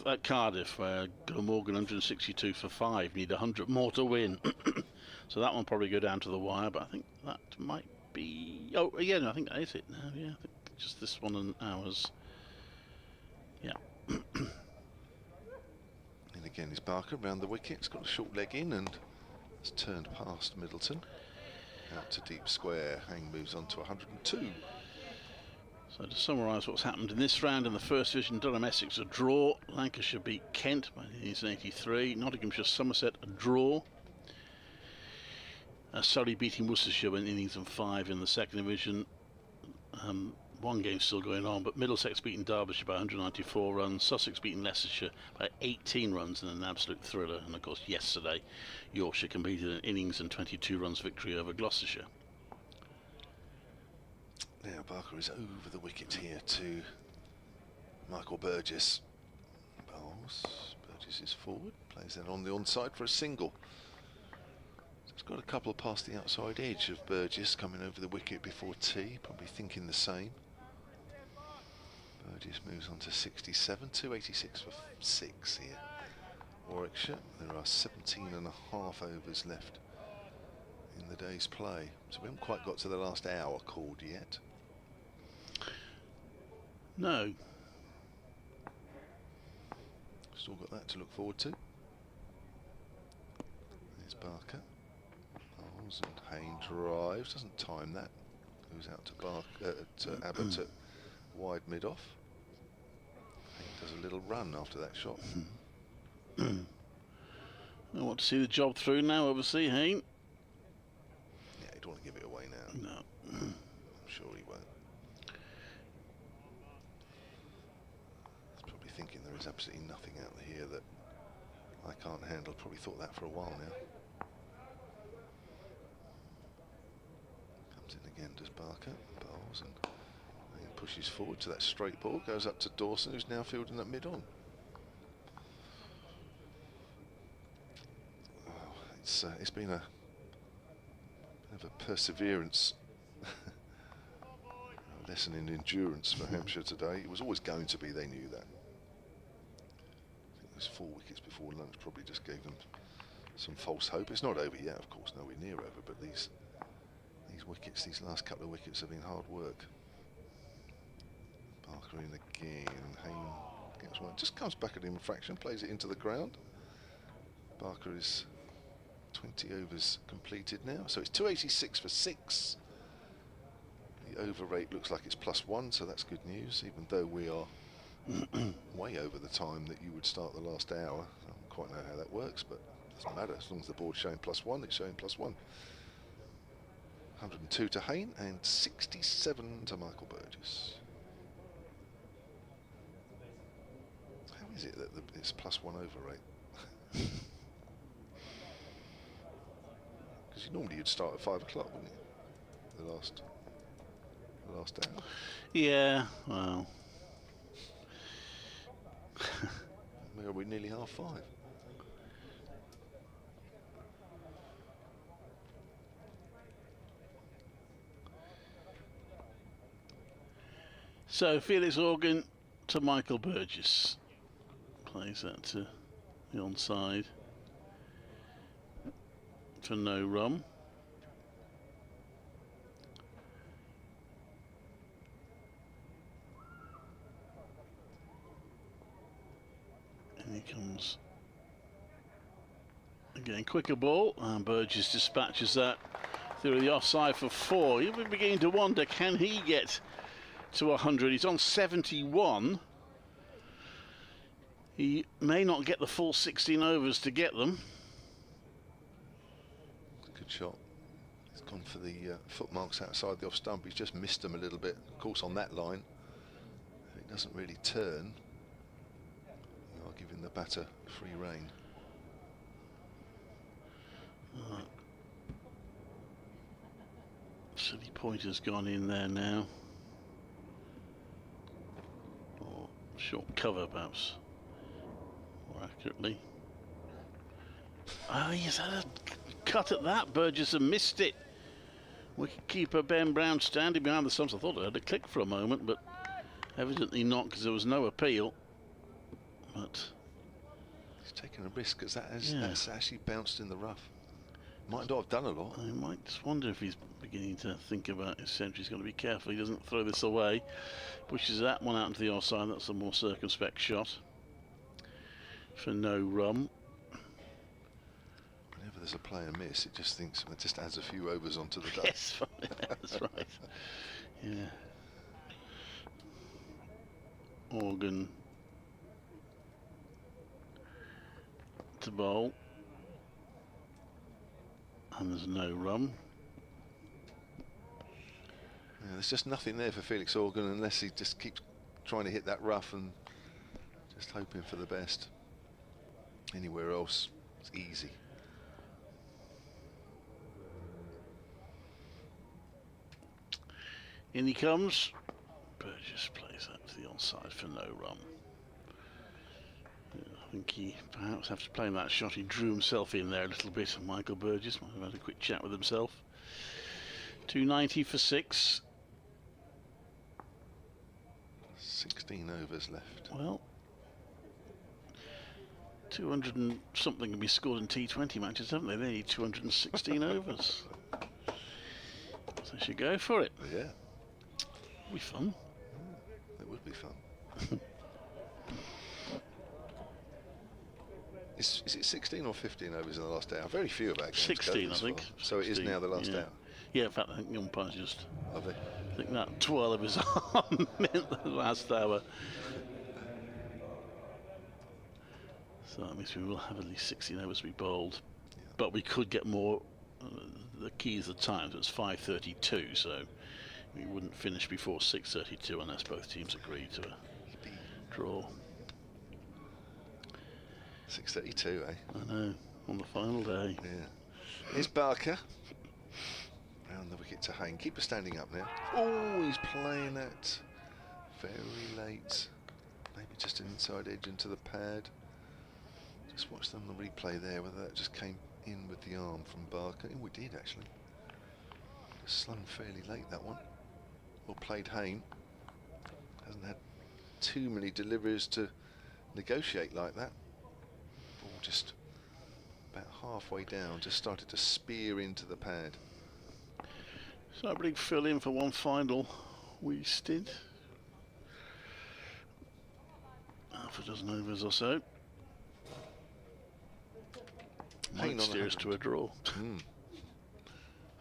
Speaker 5: at Cardiff, where Glamorgan 162 for 5, need 100 more to win. So that one probably go down to the wire, but I think that might be... Oh, yeah, no, I think that is it now. Yeah, I think just this one and ours. Yeah.
Speaker 3: And again is Barker round the wicket. It's got a short leg in and it's turned past Middleton. Out to deep square. Hang moves on to 102.
Speaker 5: So to summarise what's happened in this round, in the first division, Durham Essex a draw, Lancashire beat Kent by innings in 83, Nottinghamshire Somerset a draw, Surrey beating Worcestershire in innings in 5 in the second division. One game still going on, but Middlesex beating Derbyshire by 194 runs, Sussex beating Leicestershire by 18 runs in an absolute thriller, and of course yesterday Yorkshire completed an innings and 22 runs victory over Gloucestershire.
Speaker 3: Now Barker is over the wicket here to Michael Burgess. Bowls. Burgess is forward, plays that on the onside for a single. So it's got a couple past the outside edge of Burgess coming over the wicket before tea, probably thinking the same. Burgess moves on to 67, 286 for 6 here. Warwickshire, there are 17 and a half overs left in the day's play. So we haven't quite got to the last hour called yet.
Speaker 5: No.
Speaker 3: Still got that to look forward to. There's Barker. Bowls and Hayne drives. Doesn't time that. Goes out to Barker, to Abbott at wide mid-off. Hayne does a little run after that shot.
Speaker 5: I want to see the job through now, obviously, Hayne.
Speaker 3: Yeah, you don't want to give it away now.
Speaker 5: No.
Speaker 3: I'm sure he won't. He's probably thinking there is absolutely nothing out here that I can't handle. Probably thought that for a while now. Comes in again, does Barker. Bowls and he pushes forward to that straight ball. Goes up to Dawson, who's now fielding at mid-on. It's been a Have a perseverance. A lesson in endurance for Hampshire today. It was always going to be, they knew that. I think it was 4 wickets before lunch, probably just gave them some false hope. It's not over yet, of course, nowhere near over, but these wickets, these last couple of wickets have been hard work. Barker in again, Hayne gets one, just comes back at him a fraction, plays it into the ground. Barker is 20 overs completed now, so it's 286 for 6. The over rate looks like it's +1, so that's good news, even though we are way over the time that you would start the last hour. I don't quite know how that works, but it doesn't matter. As long as the board's showing +1, it's showing +1. 102 to Hayne and 67 to Michael Burgess. How is it that it's +1 over rate? Because normally you'd start at 5 o'clock, wouldn't you? The last hour.
Speaker 5: Yeah, well.
Speaker 3: We're nearly 5:30.
Speaker 5: So Felix Organ to Michael Burgess. Plays that to the onside for no run. And he comes again, quicker ball, and Burgess dispatches that through the offside for 4. You'll be beginning to wonder, can he get to 100? He's on 71. He may not get the full 16 overs to get them.
Speaker 3: Good shot. He's gone for the footmarks outside the off stump. He's just missed them a little bit. Of course, on that line, if it doesn't really turn, you are giving the batter free rein.
Speaker 5: Silly pointer's gone in there now. Or short cover, perhaps, more accurately. Oh, he's had a cut at that. Burgess had missed it. Wicketkeeper Ben Brown standing behind the stumps. I thought I had a click for a moment, but evidently not, because there was no appeal. But
Speaker 3: he's taken a risk, because that's actually bounced in the rough. Might not have done a lot.
Speaker 5: I might just wonder if he's beginning to think about his century. He's got to be careful he doesn't throw this away. Pushes that one out into the offside. That's a more circumspect shot for no run.
Speaker 3: Whenever there's a player miss, it just thinks it just adds a few overs onto the day.
Speaker 5: Yes, that's right. Yeah. Organ to bowl. And there's no run.
Speaker 3: Yeah, there's just nothing there for Felix Organ unless he just keeps trying to hit that rough and just hoping for the best. Anywhere else, it's easy.
Speaker 5: In he comes. Burgess plays that to the onside for no run. I think he perhaps after playing that shot he drew himself in there a little bit. Michael Burgess might have had a quick chat with himself. 290 for 6.
Speaker 3: 16 overs left.
Speaker 5: Well, 200 and something can be scored in T20 matches, haven't they? They need 216 overs. So they should go for it.
Speaker 3: Yeah.
Speaker 5: It'll be fun.
Speaker 3: It would be fun. Is it 16 or 15 overs in the last hour? Very few of our games
Speaker 5: 16, I think.
Speaker 3: So 16, it is now the last hour.
Speaker 5: Yeah, in fact, I think the umpires just.
Speaker 3: Have they?
Speaker 5: I think that 12 is on in the last hour. So that means we will have at least 16 overs to be bowled, but we could get more. The key is the time. So it's 5:32, so we wouldn't finish before 6:32 unless both teams agree to a draw.
Speaker 3: 6:32, eh?
Speaker 5: I know, on the final day.
Speaker 3: Yeah. Here's Barker. Round the wicket to Hayne. Keeper standing up now. Oh, he's playing that very late. Maybe just an inside edge into the pad. Just watch them the replay there, whether that just came in with the arm from Barker. Oh, we did actually. Slung fairly late, that one. Well played, Hayne. Hasn't had too many deliveries to negotiate like that. Ball just about halfway down, just started to spear into the pad.
Speaker 5: So I bring Phil in for one final wee stint. Half a dozen overs or so.
Speaker 3: Hayne
Speaker 5: Might steer us to a draw.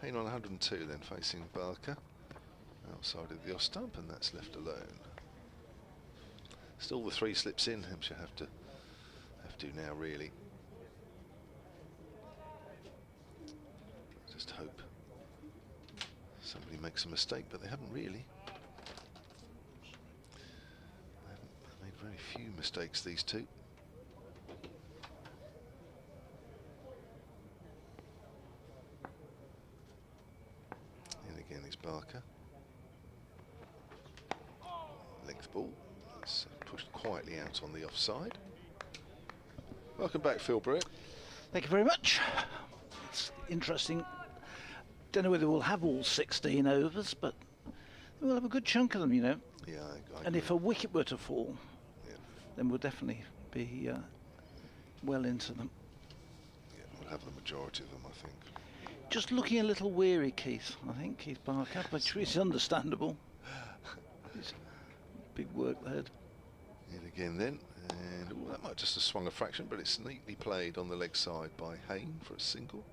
Speaker 3: Hayne on 102 then, facing Barker outside of the off stump, and that's left alone. Still the 3 slips in. Hampshire have to now, really. Just hope somebody makes a mistake, but they haven't really. They haven't made very few mistakes, these two. And again is Barker. Length ball. It's pushed quietly out on the offside. Welcome back, Phil Brett.
Speaker 6: Thank you very much. It's interesting. Don't know whether we'll have all 16 overs, but we'll have a good chunk of them, you know.
Speaker 3: Yeah, I
Speaker 6: and if a wicket were to fall, then we'll definitely be well into them.
Speaker 3: Yeah, we'll have the majority of them, I think.
Speaker 6: Just looking a little weary, Keith. I think Keith Barker, which is understandable. It's a big workload.
Speaker 3: Yet again, then, and that might just have swung a fraction, but it's neatly played on the leg side by Hayne for a single.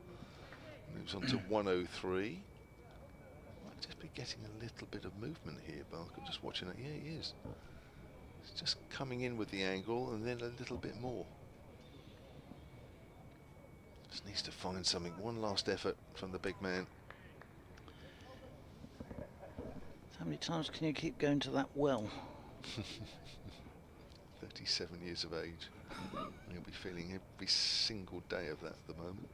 Speaker 3: Moves on to 103. Might just be getting a little bit of movement here, Barker. Just watching it. Yeah, he is. He's just coming in with the angle and then a little bit more. Just needs to find something. One last effort from the big man.
Speaker 6: How many times can you keep going to that well?
Speaker 3: 37 years of age. He'll be feeling every single day of that at the moment.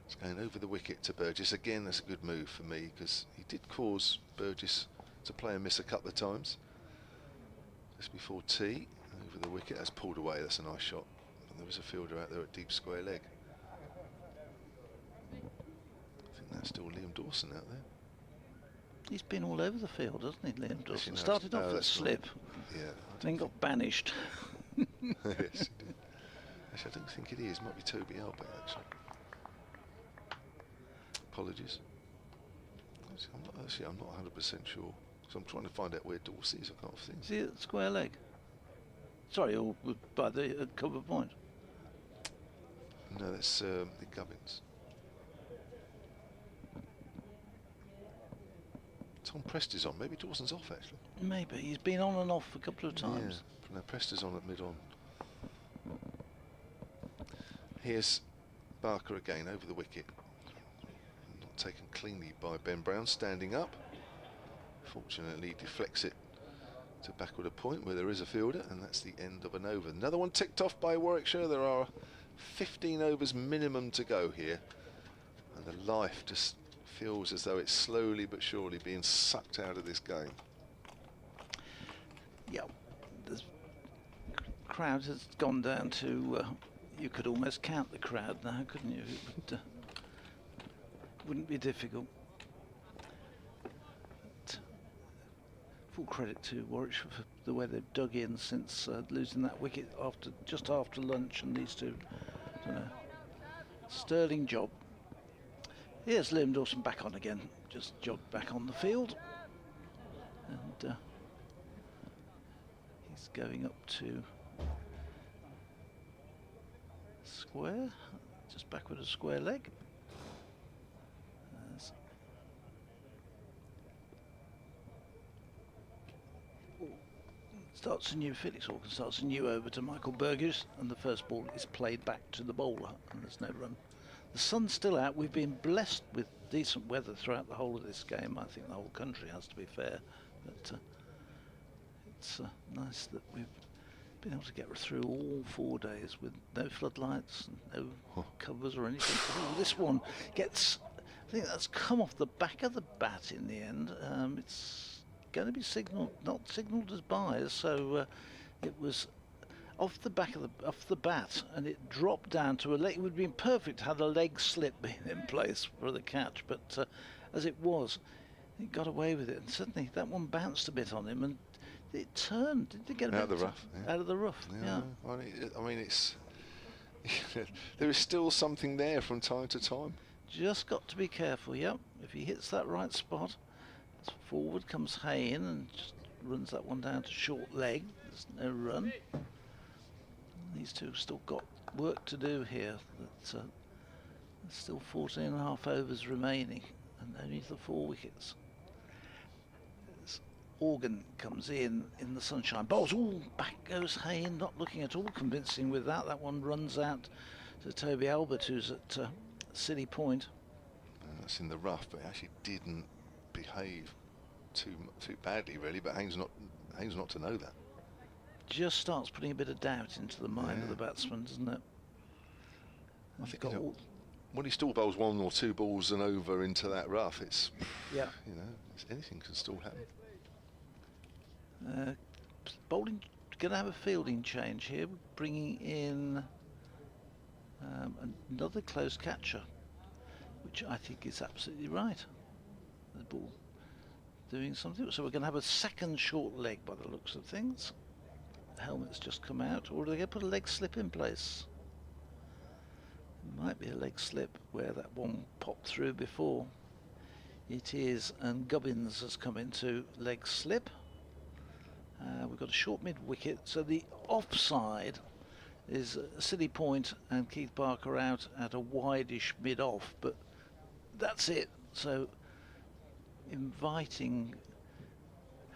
Speaker 3: It's going over the wicket to Burgess. Again, that's a good move for me, because he did cause Burgess to play and miss a couple of times. Just before tea, over the wicket. That's pulled away. That's a nice shot. And there was a fielder out there at deep square leg. I think that's still Liam Dawson out there.
Speaker 6: He's been all over the field, hasn't he, Liam Dawson?
Speaker 3: No,
Speaker 6: Started off with a slip, then got banished.
Speaker 3: Yes, he did. Actually, I don't think it is. It might be Toby Albert, actually. Apologies. I'm not 100% sure. So I'm trying to find out where Dorsey is. I can't see him.
Speaker 6: Is he at square leg? Sorry, or by the cover point?
Speaker 3: No, that's the Gubbins. Tom Presti's on. Maybe Dawson's off, actually.
Speaker 6: Maybe. He's been on and off a couple of times.
Speaker 3: Yeah. No, Presti's on at mid-on. Here's Barker again over the wicket. Not taken cleanly by Ben Brown, standing up. Fortunately, he deflects it to backward a point where there is a fielder, and that's the end of an over. Another one ticked off by Warwickshire. There are 15 overs minimum to go here, and the life just feels as though it's slowly but surely being sucked out of this game.
Speaker 6: Yeah, the crowd has gone down to, you could almost count the crowd now, couldn't you? It would, wouldn't be difficult. But full credit to Warwickshire for the way they've dug in since losing that wicket just after lunch, and these two done a sterling job. Here's Liam Dawson back on again, just jogged back on the field, and he's going up to square, just backward of square leg. Starts a new, Felix Hawkins starts a new over to Michael Burgess, and the first ball is played back to the bowler, and there's no run. The sun's still out. We've been blessed with decent weather throughout the whole of this game. I think the whole country has to be fair, but it's nice that we've been able to get through all 4 days with no floodlights, no covers or anything. Oh, this one gets, I think that's come off the back of the bat in the end. It's going to be signalled, not signalled as buyers, so it was off the back of the bat, and it dropped down to a leg. It would have been perfect had a leg slip been in place for the catch, but as it was, he got away with it, and suddenly that one bounced a bit on him, and it turned. Did it get
Speaker 3: out of the rough? Yeah.
Speaker 6: Out of the rough. Yeah.
Speaker 3: I mean, it's there is still something there from time to time.
Speaker 6: Just got to be careful. Yep. If he hits that right spot, forward comes Hayne and just runs that one down to short leg. There's no run. These two still got work to do here. There's still 14.5 overs remaining, and only the 4 wickets. As Organ comes in the sunshine. Bowls, back goes Hayne, not looking at all convincing with that. That one runs out to Toby Albert, who's at City Point.
Speaker 3: That's in the rough, but it actually didn't behave too badly, really. But Haynes not to know that.
Speaker 6: Just starts putting a bit of doubt into the mind of the batsman, doesn't it?
Speaker 3: I think when he still bowls 1 or 2 balls and over into that rough, it's anything can still happen.
Speaker 6: Bowling going to have a fielding change here, bringing in another close catcher, which I think is absolutely right. The ball doing something, so we're going to have a second short leg by the looks of things. The helmet's just come out, or are they going to put a leg slip in place? It might be a leg slip where that one popped through before. It is, and Gubbins has come into leg slip. We've got a short mid wicket, so the offside is City Point and Keith Barker out at a wideish mid off, but that's it. So inviting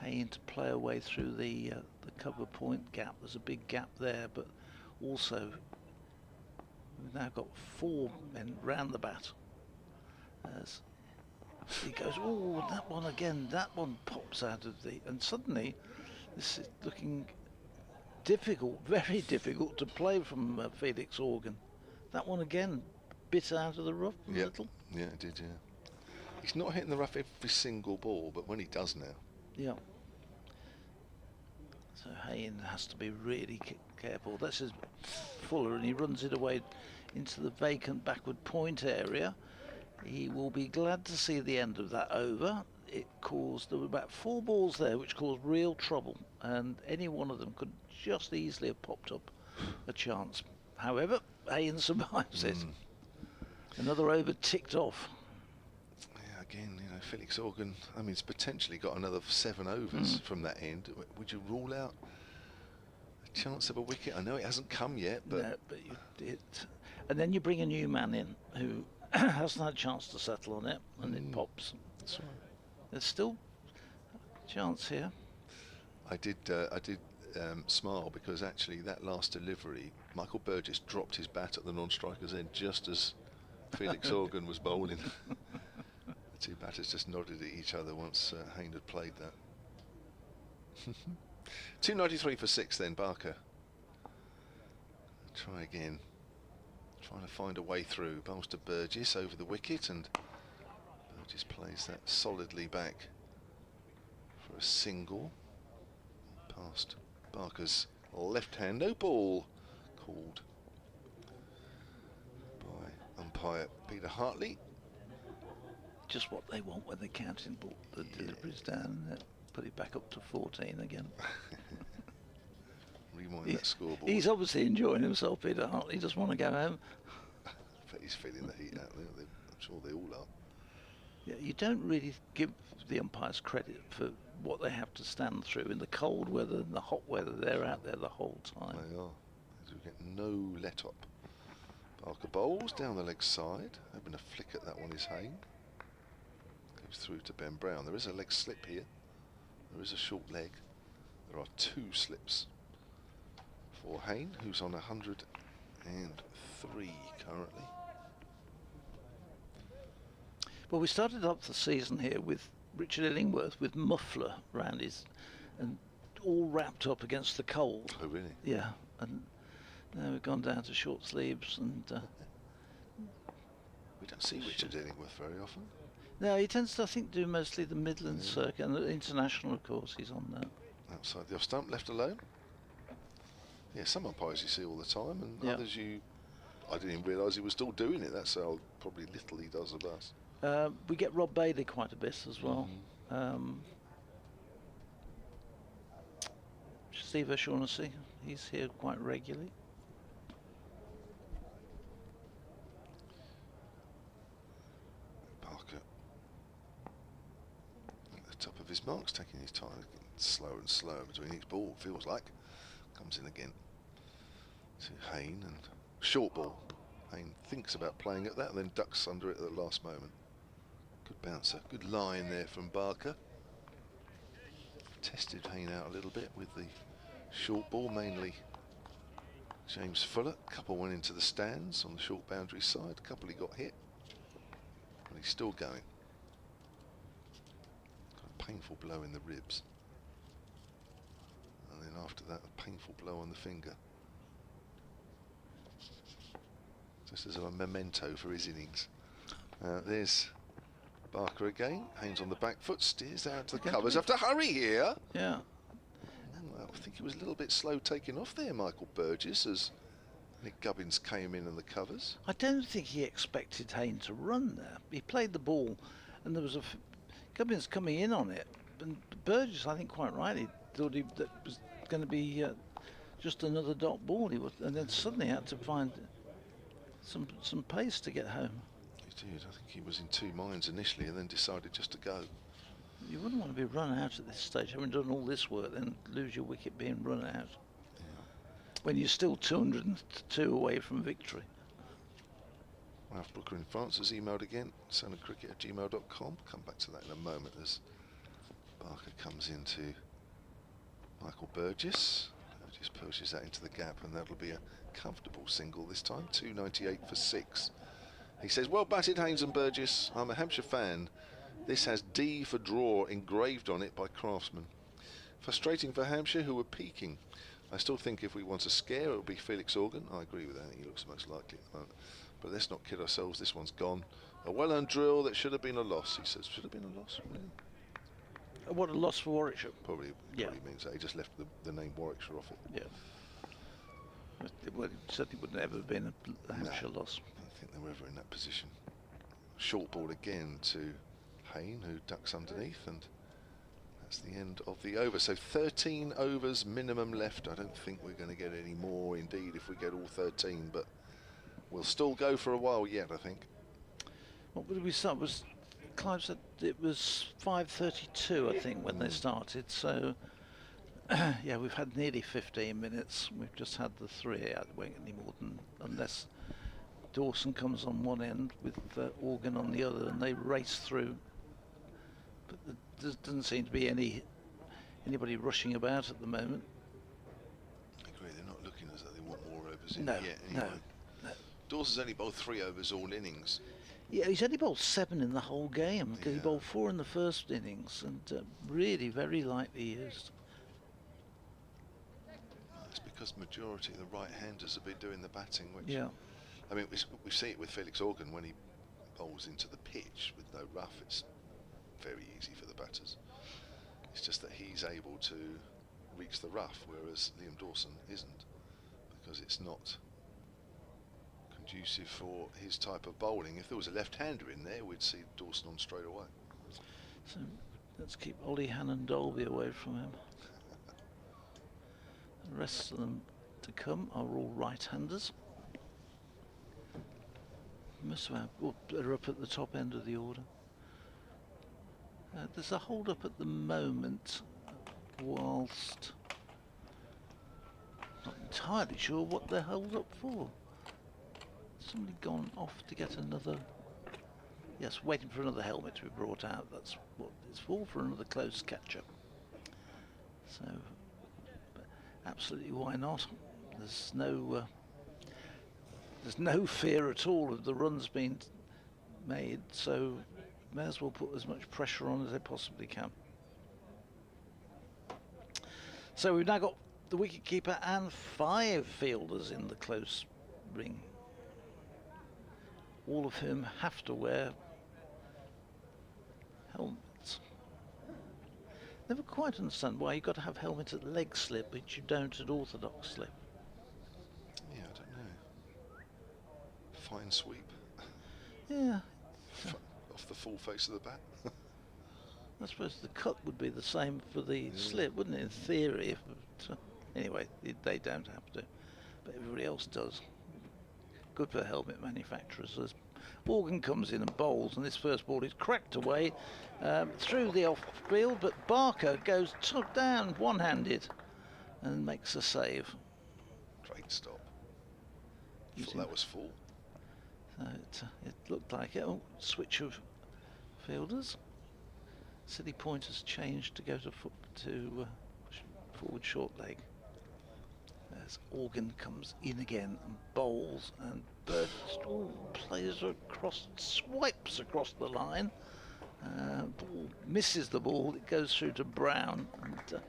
Speaker 6: Hayne to play away through the cover point gap. There's a big gap there, but also we've now got 4 men round the bat. As he goes, that one again, that one pops out of and suddenly this is looking difficult, very difficult to play from Felix Organ. That one again, bit out of the rough a little.
Speaker 3: Yeah, it did, yeah. He's not hitting the rough every single ball, but when he does now.
Speaker 6: Yeah. So Hayne has to be really careful. This is Fuller, and he runs it away into the vacant backward point area. He will be glad to see the end of that over. There were about 4 balls there which caused real trouble, and any one of them could just easily have popped up a chance. However, Hayne survives it. Another over ticked off.
Speaker 3: Yeah, again, Felix Organ, I mean, he's potentially got another 7 overs from that end. Would you rule out a chance of a wicket? I know it hasn't come yet, but...
Speaker 6: No, but you did. And then you bring a new man in who hasn't had a chance to settle on it, and it pops.
Speaker 3: That's right.
Speaker 6: There's still a chance here.
Speaker 3: I did smile because actually that last delivery, Michael Burgess dropped his bat at the non-striker's end just as Felix Organ was bowling. The 2 batters just nodded at each other once Hayne had played that. 293 for 6 then, Barker. Try again. Trying to find a way through. Bowls to Burgess over the wicket, and Burgess plays that solidly back for a single. Past Barker's left hand. No ball called by umpire Peter Hartley.
Speaker 6: Just what they want when they're counting ball. The deliveries down and put it back up to 14 again.
Speaker 3: Rewind that scoreboard.
Speaker 6: He's obviously enjoying himself, Peter Hartley. He just want to go home.
Speaker 3: But he's feeling the heat out there. I'm sure they all are.
Speaker 6: Yeah, you don't really give the umpires credit for what they have to stand through in the cold weather and the hot weather. They're out there the whole time.
Speaker 3: They are. They get no let up. Barker bowls down the leg side. Hoping a flick at that one is Hayne. Goes through to Ben Brown. There is a leg slip here. There is a short leg. There are 2 slips for Hayne, who's on 103 currently.
Speaker 6: Well, we started up the season here with Richard Illingworth with muffler around his and all wrapped up against the cold.
Speaker 3: Oh, really?
Speaker 6: Yeah, and now we've gone down to short sleeves, and
Speaker 3: we don't see Richard Illingworth very often.
Speaker 6: No, he tends to, I think, do mostly the Midland circuit, and the international, of course, he's on that.
Speaker 3: Outside the off stump, left alone. Yeah, some umpires you see all the time, and others I didn't even realise he was still doing it. That's how probably little he does of us.
Speaker 6: We get Rob Bailey quite a bit as well. Steve O'Shaughnessy, he's here quite regularly.
Speaker 3: Parker at the top of his marks, taking his time, slower and slower between each ball, feels like. Comes in again to Hayne, and short ball. Hayne thinks about playing at that and then ducks under it at the last moment. Good bouncer, good line there from Barker. Tested Hayne out a little bit with the short ball, mainly James Fuller. A couple went into the stands on the short boundary side, a couple he got hit, but he's still going. Got a painful blow in the ribs, and then after that a painful blow on the finger. Just as a memento for his innings. There's Barker again. Haynes on the back foot, steers out to the covers. Have to hurry here.
Speaker 6: Yeah.
Speaker 3: I think he was a little bit slow taking off there, Michael Burgess, as Nick Gubbins came in the covers.
Speaker 6: I don't think he expected Hayne to run there. He played the ball, and there was Gubbins coming in on it. And Burgess, I think quite rightly, thought that was going to be just another dot ball. And then suddenly had to find some pace to get home.
Speaker 3: He did. I think he was in two minds initially, and then decided just to go.
Speaker 6: You wouldn't want to be run out at this stage, having done all this work, then lose your wicket being run out. Yeah. When you're still 202 away from victory.
Speaker 3: Ralph Brooker in France has emailed again, soundofcricket@gmail.com. Come back to that in a moment as Barker comes into Michael Burgess. Burgess pushes that into the gap, and that'll be a comfortable single this time, 298 for 6. He says, well batted Haynes and Burgess. I'm a Hampshire fan. This has D for draw engraved on it by Craftsman. Frustrating for Hampshire, who were peaking. I still think if we want a scare, it will be Felix Organ. I agree with that. He looks most likely at the moment. But let's not kid ourselves. This one's gone. A well-earned drill that should have been a loss, he says. Should have been a loss? Really?
Speaker 6: What a loss for Warwickshire.
Speaker 3: Probably means that. He just left the name Warwickshire off it.
Speaker 6: Yeah. Well, it certainly wouldn't ever have been a Hampshire loss.
Speaker 3: I don't think they were ever in that position. Short ball again to Hayne, who ducks underneath, and that's the end of the over. So 13 overs minimum left. I don't think we're going to get any more, indeed, if we get all 13, but we'll still go for a while yet, I think.
Speaker 6: What did we start? Clive said it was 5:32, I think, when they started. So, yeah, we've had nearly 15 minutes. We've just had the 3. I won't get any more than, unless Dawson comes on one end with Organ on the other, and they race through. But there doesn't seem to be anybody rushing about at the moment.
Speaker 3: I agree. They're not looking as though they want more overs in yet. Anyway.
Speaker 6: No.
Speaker 3: Dawson's only bowled 3 overs all innings.
Speaker 6: Yeah, he's only bowled 7 in the whole game, because he bowled 4 in the first innings, and really very lightly used.
Speaker 3: It's because majority of the right-handers have been doing the batting, which,
Speaker 6: yeah.
Speaker 3: I mean, we see it with Felix Organ when he bowls into the pitch with no rough. It's very easy for the batters. It's just that he's able to reach the rough, whereas Liam Dawson isn't, because it's not conducive for his type of bowling. If there was a left-hander in there, we'd see Dawson on straight away.
Speaker 6: So let's keep Ollie Hannon Dolby away from him. The rest of them to come are all right-handers. Most of them are up at the top end of the order. There's a hold-up at the moment, whilst not entirely sure what they're held up for. Somebody gone off to get another. Yes, waiting for another helmet to be brought out. That's what it's for another close catch-up. So, absolutely, why not? There's no fear at all of the runs being made, so may as well put as much pressure on as they possibly can. So we've now got the wicketkeeper and 5 fielders in the close ring, all of whom have to wear helmets. Never quite understand why you've got to have helmet at leg slip, but you don't at orthodox slip.
Speaker 3: Yeah, I don't know. Fine sweep.
Speaker 6: Yeah.
Speaker 3: off the full face of the bat.
Speaker 6: I suppose the cut would be the same for the slip, wouldn't it, in theory? But, anyway, they don't have to, but everybody else does. Good for helmet manufacturers. As Morgan comes in and bowls, and this first ball is cracked away through the off-field, but Barker goes down one-handed and makes a save.
Speaker 3: Great stop. Thought that was full.
Speaker 6: So it looked like it. Oh, switch of fielders. City Point has changed to go to forward short leg. As Organ comes in again and bowls, and Burgess plays across, swipes across the line. Ball misses the ball. It goes through to Brown, and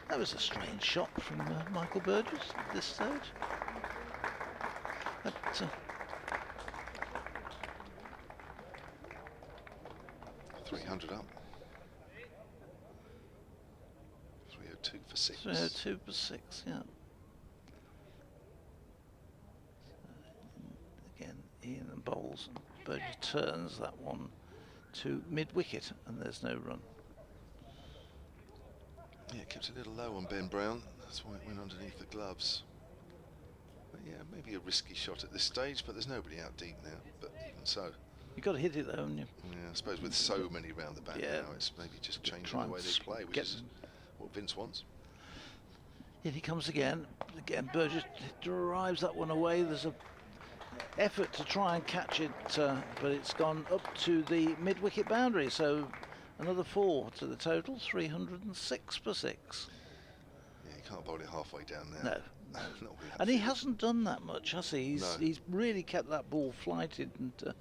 Speaker 6: that was a strange shot from Michael Burgess at this stage. But,
Speaker 3: 300 up. 302 for 6.
Speaker 6: 302 for 6, yeah. Again, Ian and bowls. Burgess turns that one to mid-wicket, and there's no run.
Speaker 3: Yeah, it kept a little low on Ben Brown. That's why it went underneath the gloves. But yeah, maybe a risky shot at this stage, but there's nobody out deep now. But even so,
Speaker 6: you've got to hit it though, haven't you?
Speaker 3: Yeah, I suppose with so many round the back now, it's maybe just changing the way they play, which is what Vince wants.
Speaker 6: In he comes again. Again, Burgess drives that one away. There's a effort to try and catch it, but it's gone up to the mid-wicket boundary. So another 4 to the total, 306 for 6.
Speaker 3: Yeah, you can't bowl it halfway down there.
Speaker 6: No.
Speaker 3: Not with
Speaker 6: And he hasn't done that much, has he? He's really kept that ball flighted, and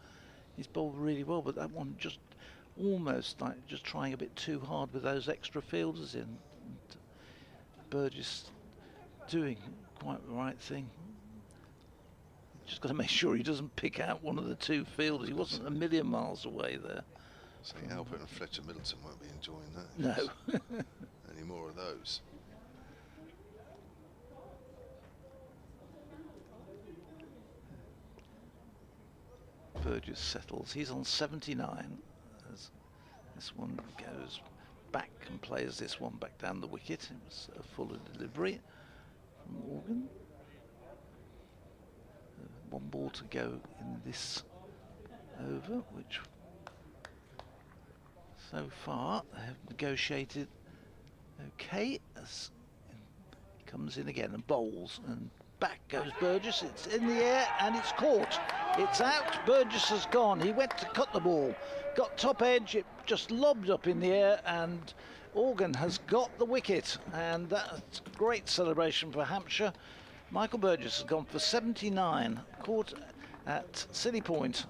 Speaker 6: he's bowled really well, but that one just almost like just trying a bit too hard with those extra fielders in. And Burgess doing quite the right thing. Just got to make sure he doesn't pick out one of the 2 fielders. He wasn't a million miles away there.
Speaker 3: So Albert and Fletcher Middleton won't be enjoying that.
Speaker 6: No.
Speaker 3: Any more of those?
Speaker 6: Burgess settles. He's on 79 as this one goes back and plays this one back down the wicket. It was a fuller delivery from Morgan. 1 ball to go in this over, which so far they have negotiated okay. As he comes in again and bowls, and back goes Burgess. It's in the air and it's caught. It's out. Burgess has gone. He went to cut the ball, got top edge. It just lobbed up in the air, and Organ has got the wicket. And that's great celebration for Hampshire. Michael Burgess has gone for 79, caught at City Point.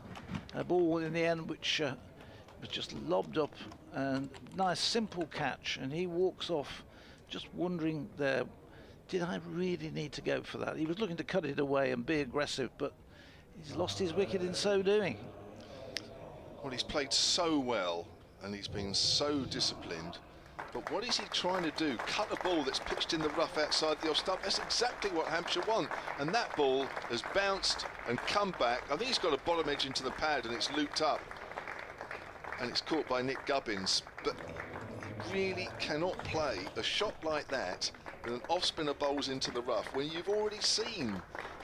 Speaker 6: A ball in the end which was just lobbed up, and nice simple catch, and he walks off just wondering there, did I really need to go for that? He was looking to cut it away and be aggressive, but he's lost his wicket in so doing.
Speaker 3: Well, he's played so well and he's been so disciplined, but what is he trying to do? Cut a ball that's pitched in the rough outside the off stump. That's exactly what Hampshire want, and that ball has bounced and come back. I think he's got a bottom edge into the pad and it's looped up, and it's caught by Nick Gubbins. But you really cannot play a shot like that with an off-spinner bowls into the rough when you've already seen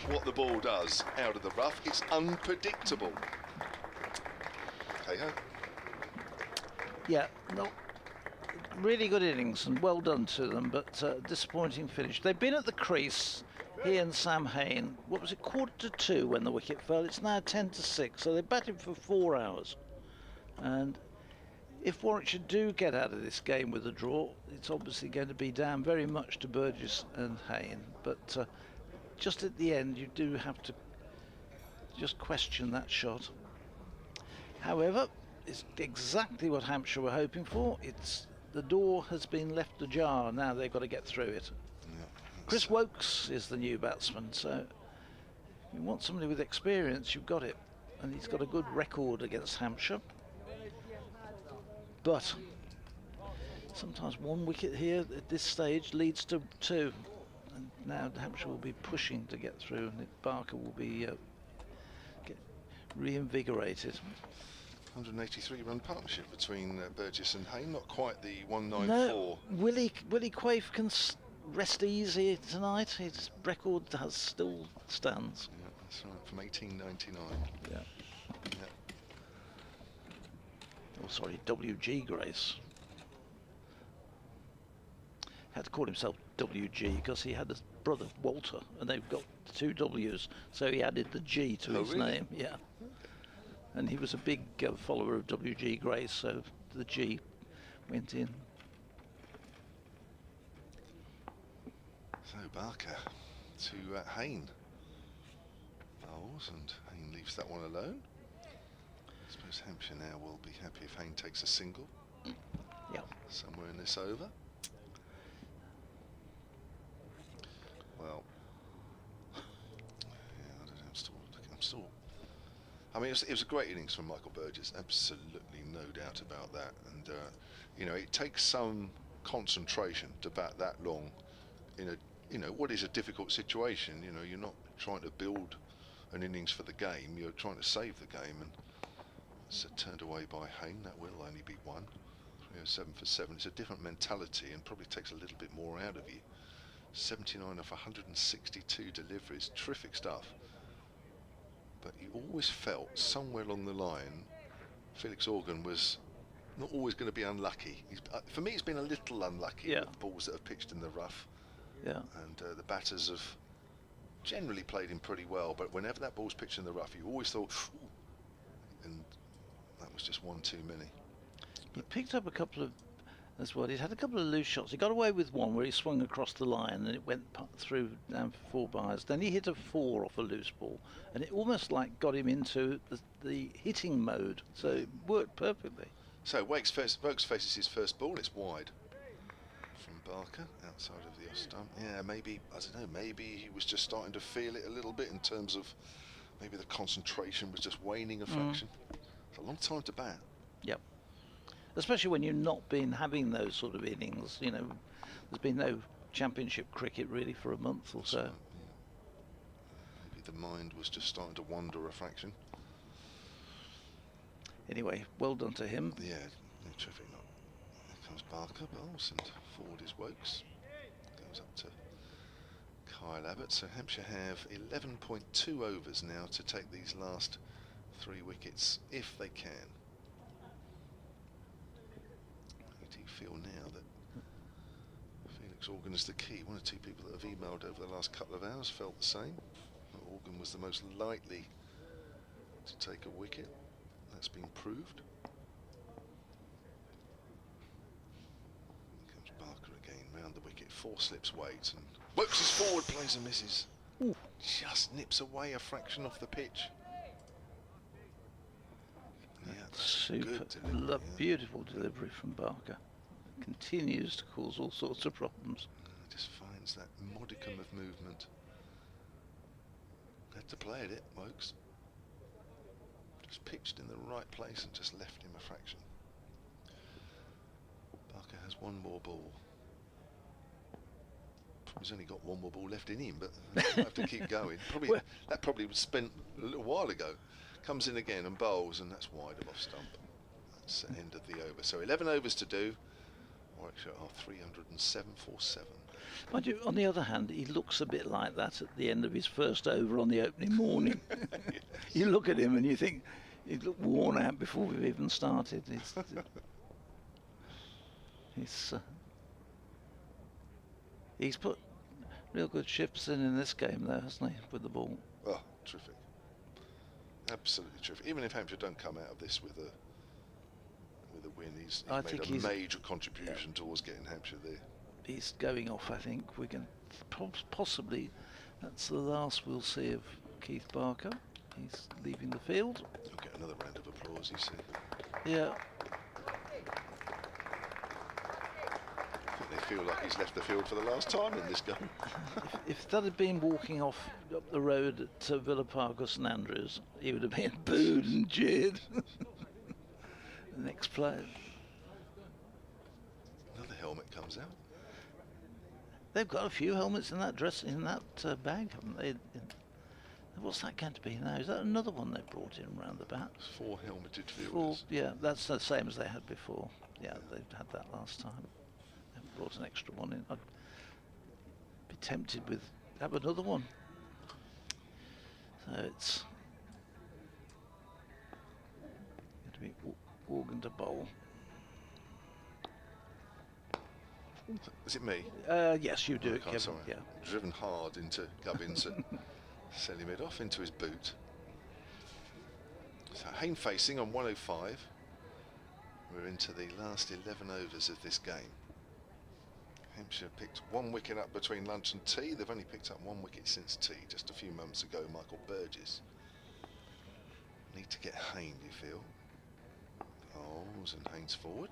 Speaker 3: what the ball does out of the rough. It's unpredictable. Hey-ho.
Speaker 6: Yeah, no, really good innings and well done to them, but disappointing finish. They've been at the crease, he and Sam Hain. What was it, 1:45 when the wicket fell? It's now 10:06, so they batted for 4 hours. And if Warwickshire do get out of this game with a draw, it's obviously going to be down very much to Burgess and Hain. But just at the end, you do have to just question that shot. However, it's exactly what Hampshire were hoping for. It's the door has been left ajar. Now they've got to get through it.
Speaker 3: Yeah,
Speaker 6: Chris Wokes is the new batsman, so if you want somebody with experience, you've got it. And he's got a good record against Hampshire. But sometimes 1 wicket here at this stage leads to 2. And now Hampshire will be pushing to get through, and Barker will be get reinvigorated.
Speaker 3: 183-run partnership between Burgess and Hayne. Not quite the 194.
Speaker 6: No, Willie Quaife can rest easy tonight. His record still stands.
Speaker 3: Yeah, that's right, from 1899.
Speaker 6: Yeah.
Speaker 3: Yeah.
Speaker 6: Oh, sorry, W.G. Grace. Had to call himself W.G. because he had a brother, Walter, and they've got 2 W's, so he added the G to his name. Yeah. And he was a big follower of W.G. Grace, so the G went in.
Speaker 3: So Barker to Hayne. Bowls, and Hayne leaves that one alone. I suppose Hampshire now will be happy if Hayne takes a single.
Speaker 6: Yeah.
Speaker 3: Somewhere in this over. Well, yeah, I don't know. I'm still. I mean, it was a great innings from Michael Burgess. Absolutely no doubt about that. And you know, it takes some concentration to bat that long in a, you know, what is a difficult situation. You know, you're not trying to build an innings for the game. You're trying to save the game. And it's turned away by Hayne. That will only be 1. 307 for 7. It's a different mentality and probably takes a little bit more out of you. 79 off 162 deliveries, terrific stuff. But you always felt somewhere along the line Felix Organ was not always going to be unlucky. For me, he's been a little unlucky with balls that have pitched in the rough.
Speaker 6: Yeah.
Speaker 3: And the batters have generally played him pretty well, but whenever that ball's pitched in the rough, you always thought, ooh, and that was just 1 too many.
Speaker 6: He picked up a couple of, as well, he's had a couple of loose shots. He got away with one where he swung across the line and it went through down for 4 bars. Then he hit a 4 off a loose ball, and it almost like got him into the hitting mode, so it worked perfectly.
Speaker 3: So Wokes faces his first ball. It's wide from Barker outside of the off stump. Yeah, maybe, I don't know, maybe he was just starting to feel it a little bit in terms of maybe the concentration was just waning a fraction. It's a long time to bat.
Speaker 6: Yep. Especially when you've not been having those sort of innings. You know, there's been no championship cricket really for a month or so.
Speaker 3: Right, yeah. Maybe the mind was just starting to wander a fraction.
Speaker 6: Anyway, well done to him.
Speaker 3: Yeah, terrific. Here comes Barker, bowls, and forward is Wokes. Goes up to Kyle Abbott. So Hampshire have 11.2 overs now to take these last 3 wickets, if they can. How do you feel now that Felix Organ is the key? 1 or 2 people that have emailed over the last couple of hours felt the same. Organ was the most likely to take a wicket. That's been proved. Here comes Barker again, round the wicket, 4 slips, waits, and Wokes is forward, plays and misses.
Speaker 6: Ooh.
Speaker 3: Just nips away a fraction off the pitch. Yeah,
Speaker 6: super,
Speaker 3: good delivery,
Speaker 6: beautiful delivery from Barker. Continues to cause all sorts of problems.
Speaker 3: Just finds that modicum of movement. Had to play at it, Wokes. Just pitched in the right place and just left him a fraction. Barker has 1 more ball. He's only got 1 more ball left in him, but he'll have to keep going. That probably was spent a little while ago. Comes in again and bowls, and that's wide of off stump. That's the end of the over. So 11 overs to do. Warwickshire are 307 for 7.
Speaker 6: Mind you, on the other hand, he looks a bit like that at the end of his first over on the opening morning.
Speaker 3: Yes.
Speaker 6: You look at him and you think he looked worn out before we've even started. He's put real good shifts in this game, though, hasn't he, with the ball?
Speaker 3: Oh, terrific. Absolutely terrific. Even if Hampshire don't come out of this with a win, he's made a major contribution towards getting Hampshire there.
Speaker 6: He's going off, I think. We can possibly, that's the last we'll see of Keith Barker. He's leaving the field.
Speaker 3: He'll get another round of applause, you see.
Speaker 6: Yeah.
Speaker 3: I think they feel like he's left the field for the last time in this game.
Speaker 6: If that had been walking off up the road to Villa Park or St Andrews, he would have been booed and jeered. The next player.
Speaker 3: Another helmet comes out.
Speaker 6: They've got a few helmets in that bag, haven't they? What's that going to be now? Is that another one they brought in round the bat?
Speaker 3: 4 helmeted fielders.
Speaker 6: Yeah, that's the same as they had before. Yeah, they had that last time. They brought an extra one in. I'd be tempted with have another one. So it's going to be organ to bowl.
Speaker 3: Is it me?
Speaker 6: Yes, you do it, Kevin.
Speaker 3: Sorry.
Speaker 6: Yeah.
Speaker 3: Driven hard into Gubbins and sending it off into his boot. So Hayne facing on 105. We're into the last 11 overs of this game. Hampshire picked 1 wicket up between lunch and tea. They've only picked up 1 wicket since tea, just a few months ago. Michael Burgess. Need to get Hayne, do you feel? Bowls and Haynes forward.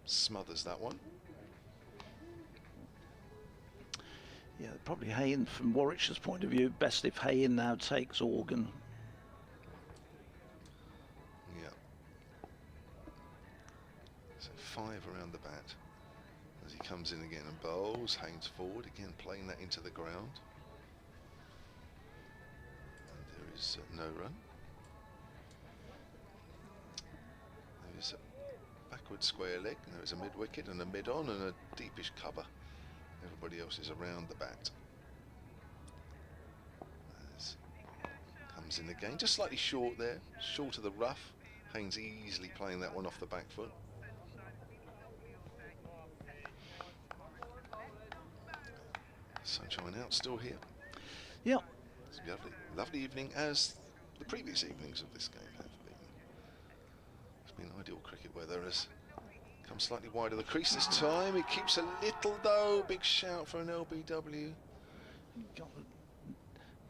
Speaker 3: Smothers that one.
Speaker 6: Yeah, probably Hayne, from Warwickshire's point of view, best if Hayne now takes organ.
Speaker 3: Yeah. So 5 around the bat. As he comes in again and bowls, Haynes forward, again playing that into the ground. And there is no run. There is a backward square leg, and there is a mid-wicket and a mid-on and a deepish cover. Everybody else is around the bat. As comes in again, just slightly short there, short of the rough. Haynes easily playing that one off the back foot. Sunshine out still here.
Speaker 6: Yeah.
Speaker 3: It's a lovely, lovely evening, as the previous evenings of this game have been. It's been ideal cricket weather as come slightly wide of the crease this time. It keeps a little though. Big shout for an LBW.
Speaker 6: He got the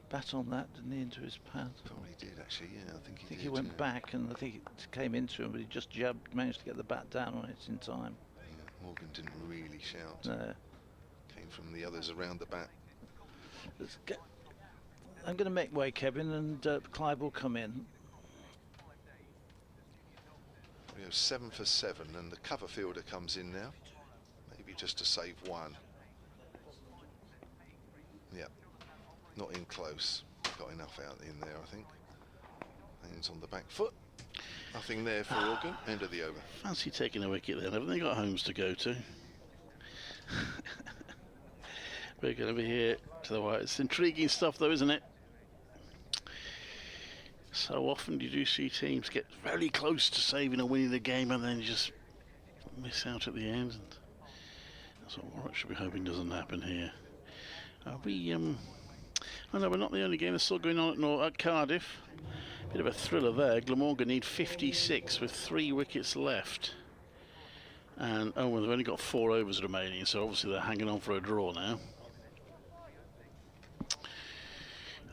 Speaker 6: bat on that, didn't he, into his pad?
Speaker 3: Probably did actually, yeah. I think he did.
Speaker 6: He went back and I think it came into him, but he just managed to get the bat down on it in time.
Speaker 3: Yeah, Morgan didn't really shout.
Speaker 6: No.
Speaker 3: Came from the others around the bat.
Speaker 6: I'm going to make way, Kevin, and Clive will come in.
Speaker 3: We have 7 for 7, and the cover fielder comes in now. Maybe just to save 1. Yeah, not in close. Got enough out in there, I think. Hands on the back foot. Nothing there for Organ. End of the over.
Speaker 5: Fancy taking a wicket then. Haven't they got homes to go to? We're going to be here to the right. It's intriguing stuff, though, isn't it? So often you do see teams get very close to saving or winning the game and then just miss out at the end. And that's what Warwickshire should be hoping doesn't happen here. Are we? Oh no, we're not the only game. That's still going on at Cardiff. Bit of a thriller there. Glamorgan need 56 with 3 wickets left. And oh, well, they've only got 4 overs remaining, so obviously they're hanging on for a draw now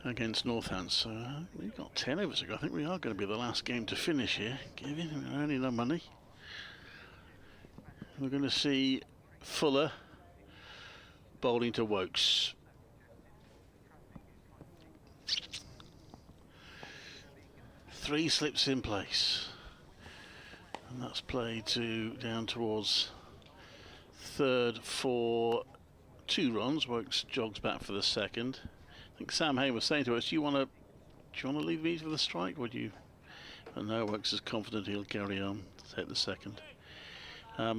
Speaker 5: against Northants. So we've got 10 overs to go. I think we are going to be the last game to finish here. Giving we're earning no money. We're going to see Fuller bowling to Wokes. Three slips in place, and that's played to down towards third for 2 runs. Wokes jogs back for the second. I think Sam Hay was saying to us, do you want to leave these for the strike? Would you? And no, Wokes is confident he'll carry on to take the second. I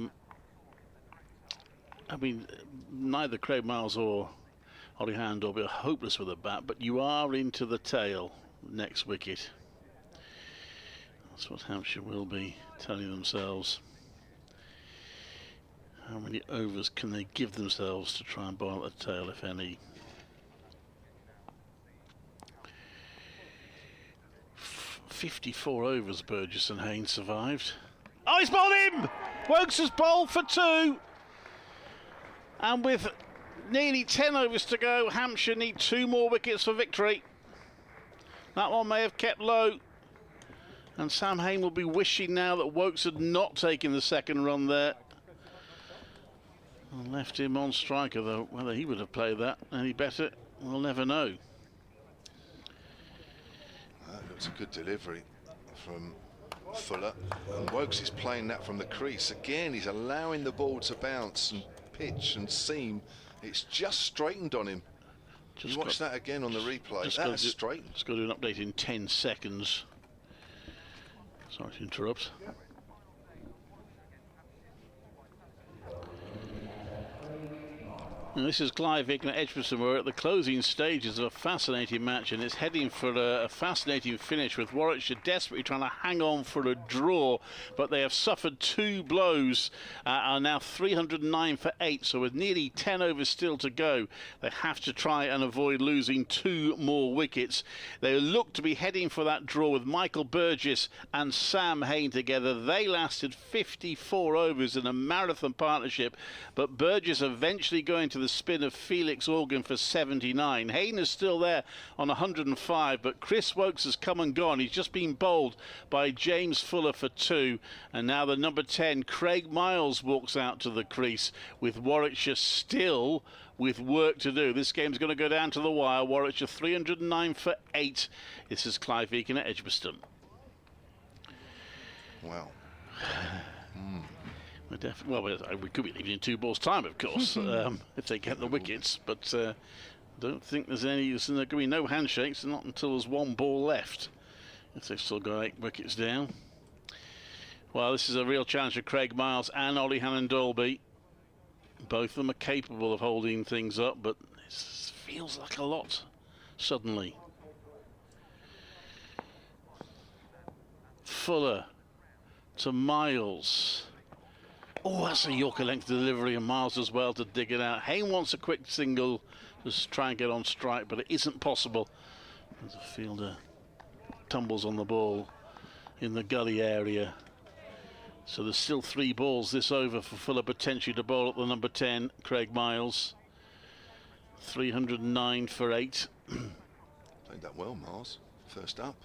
Speaker 5: mean, neither Craig Miles or Ollie Hand will be hopeless with a bat, but you are into the tail next wicket. That's what Hampshire will be telling themselves. How many overs can they give themselves to try and boil at the tail, if any? 54 overs Burgess and Haynes survived. Oh, he's bowled him! Wokes has bowled for 2. And with nearly 10 overs to go, Hampshire need 2 more wickets for victory. That one may have kept low. And Sam Hain will be wishing now that Wokes had not taken the second run there. And left him on striker, though. Whether he would have played that any better, we'll never know.
Speaker 3: That was a good delivery from Fuller. And Wokes is playing that from the crease. Again, he's allowing the ball to bounce and pitch and seam. It's just straightened on him. You watch that again on the replay. That's straight.
Speaker 5: Just got to do an update in 10 seconds. Sorry to interrupt. And this is Clive Vick and Edgbaston. We're at the closing stages of a fascinating match, and it's heading for a fascinating finish, with Warwickshire desperately trying to hang on for a draw, but they have suffered 2 blows, are now 309 for 8, so with nearly 10 overs still to go, they have to try and avoid losing 2 more wickets. They look to be heading for that draw with Michael Burgess and Sam Hain together. They lasted 54 overs in a marathon partnership, but Burgess eventually going to the spin of Felix Organ for 79. Hain is still there on 105, but Chris Wokes has come and gone. He's just been bowled by James Fuller for 2, and now the number 10, Craig Miles, walks out to the crease, with Warwickshire still with work to do. This game's going to go down to the wire. Warwickshire 309 for 8. This is Clive Eakin at Edgbaston.
Speaker 3: Wow.
Speaker 5: Well, we could be leaving in 2 balls' time, of course, if they get the wickets. But I don't think there's going to be no handshakes, not until there's 1 ball left, if they've still got 8 wickets down. Well, this is a real challenge for Craig Miles and Ollie Hannon-Dolby. Both of them are capable of holding things up, but it feels like a lot suddenly. Fuller to Miles. Oh, that's a Yorker length delivery, and Miles as well to dig it out. Hain wants a quick single, just try and get on strike, but it isn't possible. As a fielder tumbles on the ball in the gully area. So there's still 3 balls this over for Fuller potentially to bowl at the number 10, Craig Miles. 309 for 8.
Speaker 3: Played that well, Miles. First up.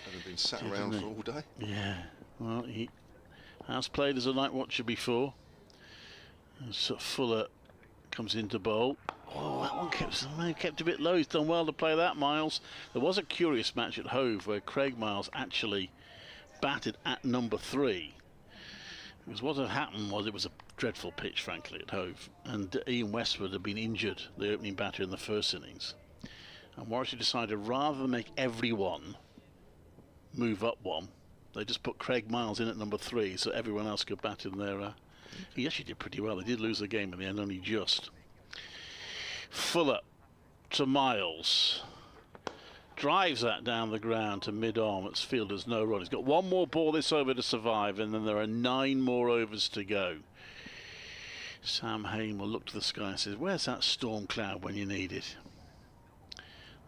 Speaker 3: Having been sat around for all day.
Speaker 5: Yeah. Well, he has played as a night watcher before. So Fuller comes into bowl. Oh, that one kept a bit low. He's done well to play that, Miles. There was a curious match at Hove where Craig Miles actually batted at number 3. Because what had happened was it was a dreadful pitch, frankly, at Hove. And Ian Westwood had been injured, the opening batter in the first innings. And Warwickshire decided rather than make everyone move up 1, they just put Craig Miles in at number 3 so everyone else could bat in there. He actually did pretty well. They did lose the game in the end, only just. Fuller to Miles. Drives that down the ground to mid-arm. It's fielder's no run. He's got 1 more ball this over to survive, and then there are 9 more overs to go. Sam Hain will look to the sky and says, where's that storm cloud when you need it?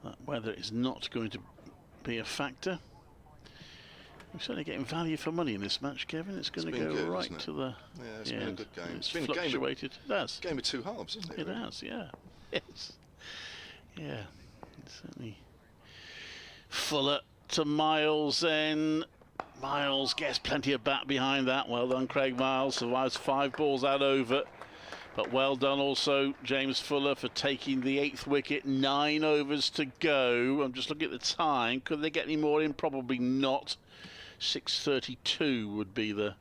Speaker 5: That weather is not going to be a factor. We're certainly getting value for money in this match, Kevin. It's going to go
Speaker 3: good,
Speaker 5: right to the
Speaker 3: Yeah, it's been a good game.
Speaker 5: It's
Speaker 3: been
Speaker 5: fluctuated.
Speaker 3: It has. Game of 2 halves, isn't it?
Speaker 5: It
Speaker 3: really?
Speaker 5: has, yeah. Yes. Yeah, certainly. Fuller to Miles, then Miles gets plenty of bat behind that. Well done, Craig Miles. Survives 5 balls out over. But well done also, James Fuller, for taking the 8th wicket. 9 overs to go. I'm just looking at the time. Could they get any more in? Probably not. 6:32 would be the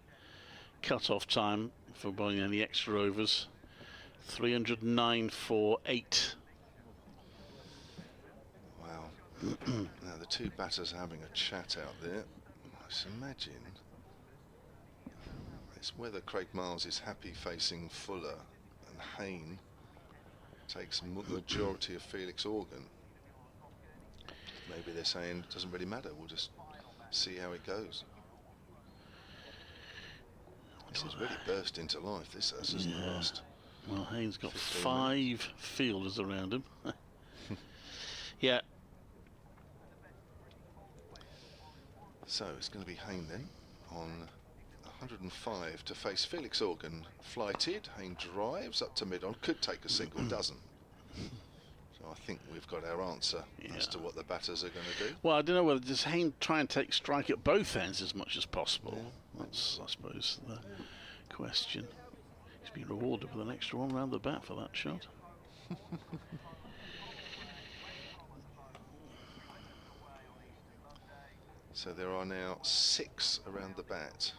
Speaker 5: cut-off time for bowling any extra overs. 309 for 8.
Speaker 3: Wow. Now the 2 batters are having a chat out there. Let's imagine it's whether Craig Miles is happy facing Fuller and Hain takes the majority of Felix Organ. Maybe they're saying it doesn't really matter, we'll just see how it goes. This has really burst into life, this has, isn't it? Last.
Speaker 5: Well, Hain's got 5 fielders around him. Yeah.
Speaker 3: So it's going to be Hain then on 105 to face Felix Organ. Flighted, Hain drives up to mid-on, could take a single, doesn't. So I think we've got our answer as to what the batters are going to do.
Speaker 5: Well, I don't know whether does Hain try and take strike at both ends as much as possible. That's, I suppose, the question. He's been rewarded with an extra 1 round the bat for that shot.
Speaker 3: So there are now 6 around the bat.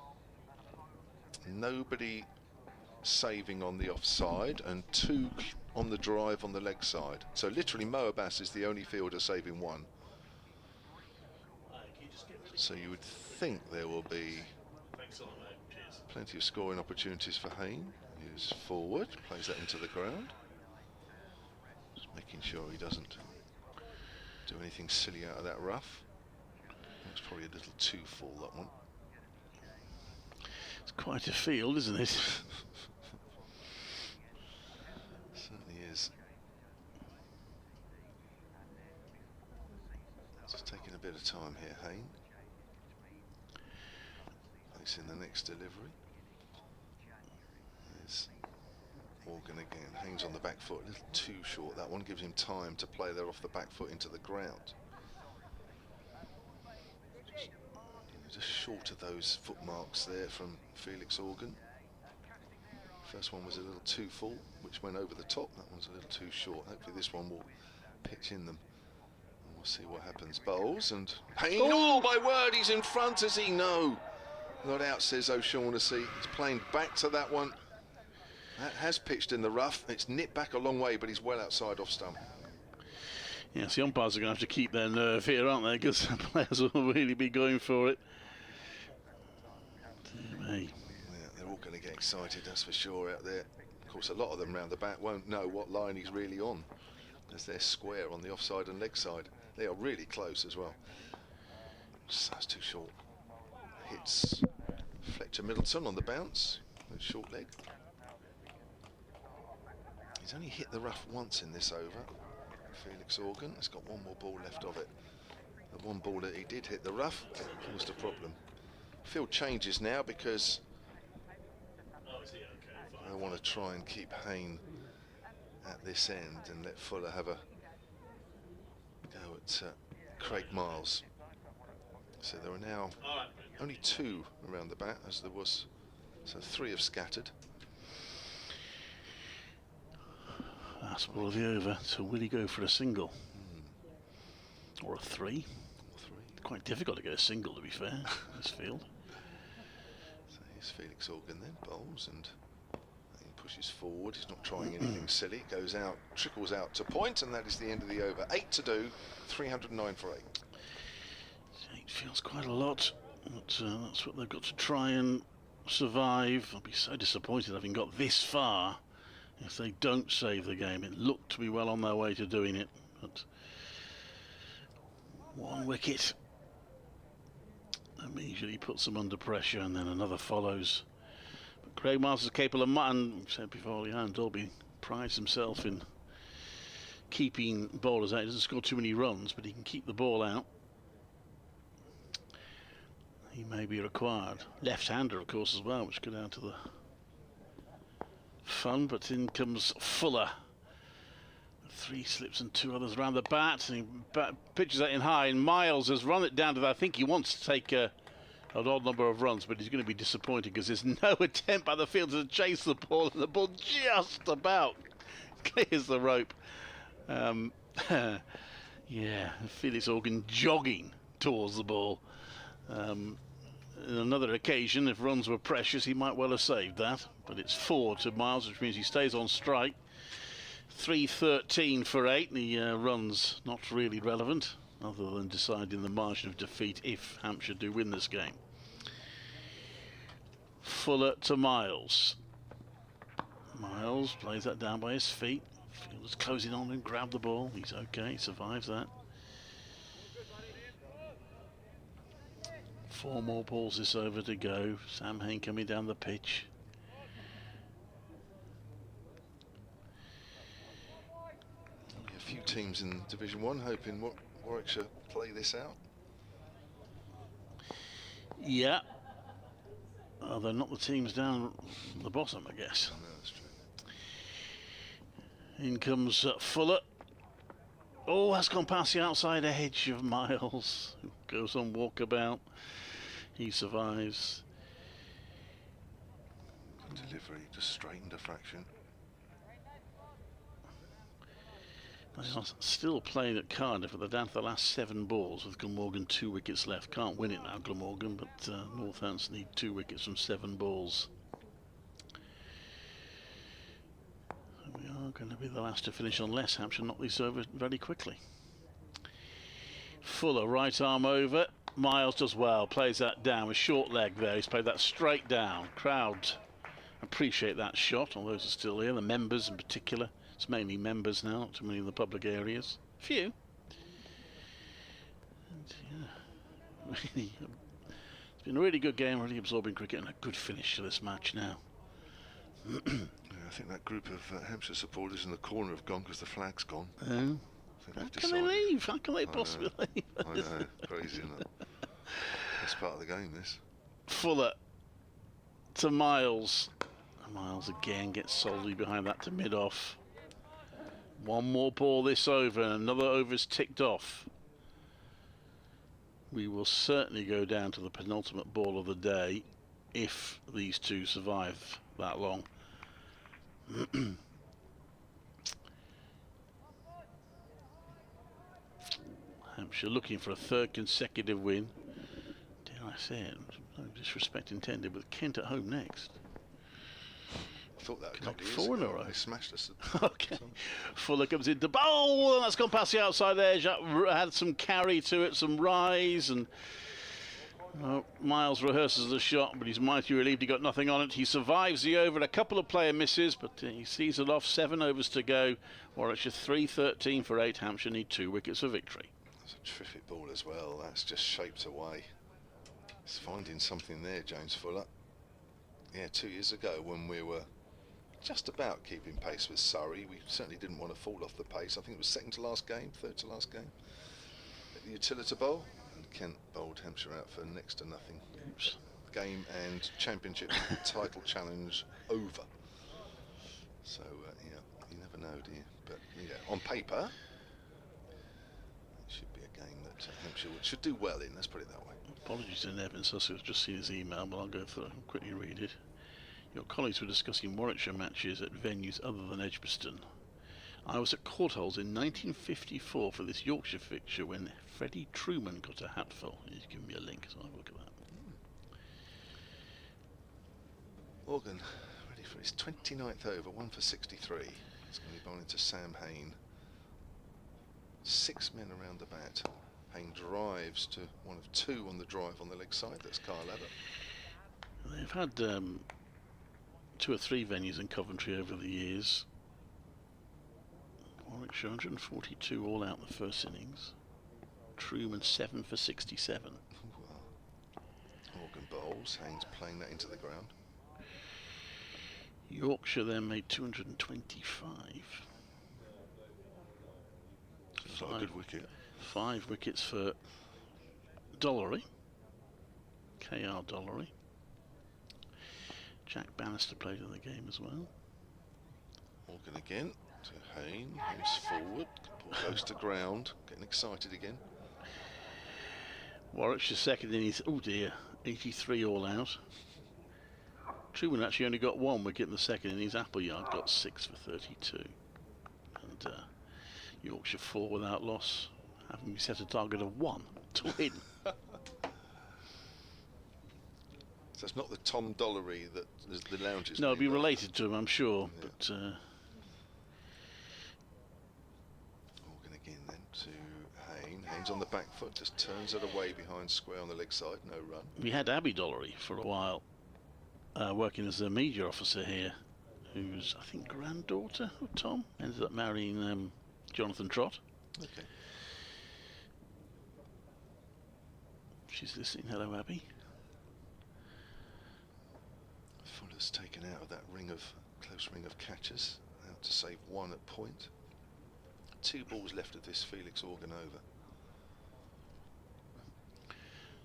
Speaker 3: Nobody saving on the offside, and 2 on the drive on the leg side. So literally Mo Abbas is the only fielder saving one. So you would think there will be plenty of scoring opportunities for Hayne. He's forward, plays that into the ground. Just making sure he doesn't do anything silly out of that rough. That's probably a little too full, that one.
Speaker 5: It's quite a field, isn't it?
Speaker 3: Certainly is. Just taking a bit of time here, Hayne. It's in the next delivery. There's Morgan again. Haynes on the back foot, a little too short. That one gives him time to play there off the back foot into the ground. Just short of those foot marks there from Felix Organ. First one was a little too full, which went over the top. That one's a little too short. Hopefully this one will pitch in them. And we'll see what happens. Bowles and Hayne. Oh, my word, he's in front, is he? No. Not out, says O'Shaughnessy. He's playing back to that one. That has pitched in the rough. It's nipped back a long way, but he's well outside off stump.
Speaker 5: Yes, the umpires are going to have to keep their nerve here, aren't they? Because players will really be going for it.
Speaker 3: Yeah, they're all going to get excited, that's for sure, out there. Of course, a lot of them round the back won't know what line he's really on, as they're square on the offside and leg side. They are really close as well. That's too short. Hits Fletcher Middleton on the bounce, short leg. He's only hit the rough once in this over. Felix Organ has got one more ball left of it. The one ball that he did hit the rough caused a problem. Field changes now because I want to try and keep Hayne at this end and let Fuller have a go at Craig Miles. So there are now only 2 around the bat, as there was, so 3 have scattered.
Speaker 5: Last ball of the over, so will he go for a single? Or a 3? Quite difficult to get a single, to be fair, in this field.
Speaker 3: So here's Felix Organ then, bowls, and he pushes forward. He's not trying anything silly. Goes out, trickles out to point, and that is the end of the over. 8 to do, 309 for 8.
Speaker 5: 8 feels quite a lot, but that's what they've got to try and survive. I'll be so disappointed having got this far if they don't save the game. It looked to be well on their way to doing it, but 1 wicket immediately puts them under pressure, and then another follows. But Craig Miles is capable of, and we've said before, Leanne Dolby prides himself in keeping bowlers out. He doesn't score too many runs, but he can keep the ball out. He may be required. Left-hander, of course, as well, which could add to the fun, but in comes Fuller. 3 slips and 2 others around the bat, and he pitches that in high, and Miles has run it down to that. I think he wants to take an odd number of runs, but he's going to be disappointed because there's no attempt by the fielder to chase the ball, and the ball just about clears the rope. Yeah, Felix Organ jogging towards the ball. In another occasion, if runs were precious, he might well have saved that, but it's 4 to Miles, which means he stays on strike. 313 for 8. The runs not really relevant, other than deciding the margin of defeat if Hampshire do win this game. Fuller to Miles. Miles plays that down by his feet. Fielder's closing on and grab the ball. He's okay, survives that. 4 more balls this over to go. Sam Hayne coming down the pitch.
Speaker 3: A few teams in Division 1 hoping Warwickshire play this out.
Speaker 5: Yeah. Oh, they're not the teams down the bottom, I guess.
Speaker 3: No, that's true.
Speaker 5: In comes Fuller. Oh, that's gone past the outside edge of Miles. Goes on walkabout. He survives.
Speaker 3: Delivery just straightened a fraction.
Speaker 5: Still playing at Cardiff, but they're down to the last 7 balls with Glamorgan 2 wickets left. Can't win it now, Glamorgan, but Northants need 2 wickets from 7 balls. So we are going to be the last to finish unless Hampshire knock these over very quickly. Fuller, right arm over. Miles does well, plays that down with short leg there. He's played that straight down. Crowd appreciate that shot, all those are still here, the members in particular. It's mainly members now, not too many in the public areas. Few. And, yeah, really, it's been a really good game, really absorbing cricket, and a good finish to this match now.
Speaker 3: Yeah, I think that group of Hampshire supporters in the corner have gone because the flag's gone.
Speaker 5: Oh. How can they leave? How can they possibly leave?
Speaker 3: I know, crazy, isn't it? That's part of the game, this.
Speaker 5: Fuller to Miles. Miles again gets solidly behind that to mid-off. One more ball this over, and another over's ticked off. We will certainly go down to the penultimate ball of the day if these two survive that long. Hampshire looking for a third consecutive win. Dare I say it? No disrespect intended, with Kent at home next.
Speaker 3: I thought that
Speaker 5: Knocked four in a row.
Speaker 3: They smashed us.
Speaker 5: Okay. Fuller comes into bowl, and that's gone past the outside edge. That had some carry to it, some rise, and Miles rehearses the shot, but he's mighty relieved he got nothing on it. He survives the over, a couple of player misses, but he sees it off. 7 overs to go. Warwickshire 3-13 for 8. Hampshire need 2 wickets for victory.
Speaker 3: That's a terrific ball as well. That's just shaped away. He's finding something there, James Fuller. Yeah, 2 years ago when we were just about keeping pace with Surrey, we certainly didn't want to fall off the pace. I think it was second to last game, third to last game. At the Utility Bowl, and Kent bowled Hampshire out for next to nothing.
Speaker 5: Oops.
Speaker 3: Game and championship title challenge over. So yeah, you never know, do you? But yeah, on paper, it should be a game that Hampshire should do well in. Let's put it that way.
Speaker 5: Apologies to Nevin, so I've just seen his email, but I'll go through and quickly read it. Your colleagues were discussing Warwickshire matches at venues other than Edgbaston. I was at Courtholes in 1954 for this Yorkshire fixture when Freddie Truman got a hatful. He's given me a link, so I'll have a look at that.
Speaker 3: Morgan, ready for his 29th over, 1 for 63. It's going to be bowling to Sam Hain. 6 men around the bat. Hain drives to 1 of 2 on the drive on the leg side. That's Kyle Abbott.
Speaker 5: They've had 2 or 3 venues in Coventry over the years. Warwickshire 142 all out in the first innings. Truman 7 for 67.
Speaker 3: Morgan bowls. Hain's playing that into the ground.
Speaker 5: Yorkshire then made 225.
Speaker 3: That's not a good wicket.
Speaker 5: 5 wickets for Dollery. KR Dollery. Jack Bannister played in the game as well.
Speaker 3: Morgan again to Hain. Hain's forward. Ball goes to ground. Getting excited again.
Speaker 5: Warwickshire second innings. Oh dear. 83 all out. Truman actually only got 1 wicket in the second innings. Appleyard got 6 for 32. And Yorkshire 4 without loss, having set a target of 1 to win.
Speaker 3: So it's not the Tom Dollery that the lounges.
Speaker 5: No, it'll be related to him, I'm sure. Yeah. But
Speaker 3: Morgan again then to Hain. Hain's on the back foot, just turns it away behind square on the leg side. No run.
Speaker 5: We had Abby Dollery for a while, working as a media officer here, whose I think granddaughter of Tom ended up marrying Jonathan Trott.
Speaker 3: Okay.
Speaker 5: She's listening. Hello, Abby.
Speaker 3: Fuller's taken out of that close ring of catchers, out to save 1 at point. 2 balls left of this Felix Organ over.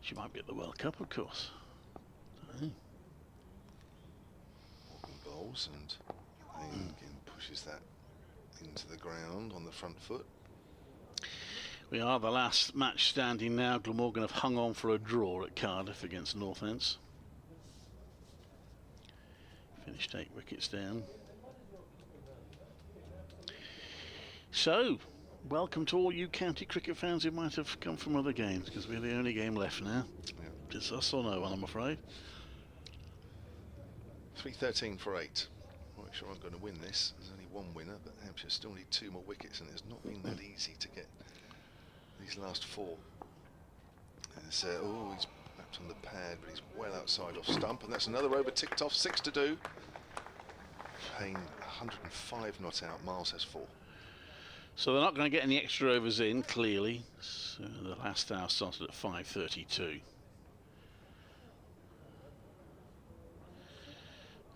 Speaker 5: She might be at the World Cup, of course.
Speaker 3: Morgan bowls and Hain again pushes that into the ground on the front foot.
Speaker 5: We are the last match standing now. Glamorgan have hung on for a draw at Cardiff against Northants. Finished 8 wickets down. So, welcome to all you county cricket fans who might have come from other games, because we're the only game left now. Yeah. It's us or no one, I'm afraid.
Speaker 3: 3-13 for 8. Warwickshire aren't going to win this. There's only one winner, but Hampshire still need 2 more wickets, and it's not been that easy to get these last 4. He's backed on the pad, but he's well outside off stump, and that's another over ticked off. 6 to do. Payne 105 not out. Miles has 4.
Speaker 5: So they're not going to get any extra overs in, clearly. So the last hour started at 5:32.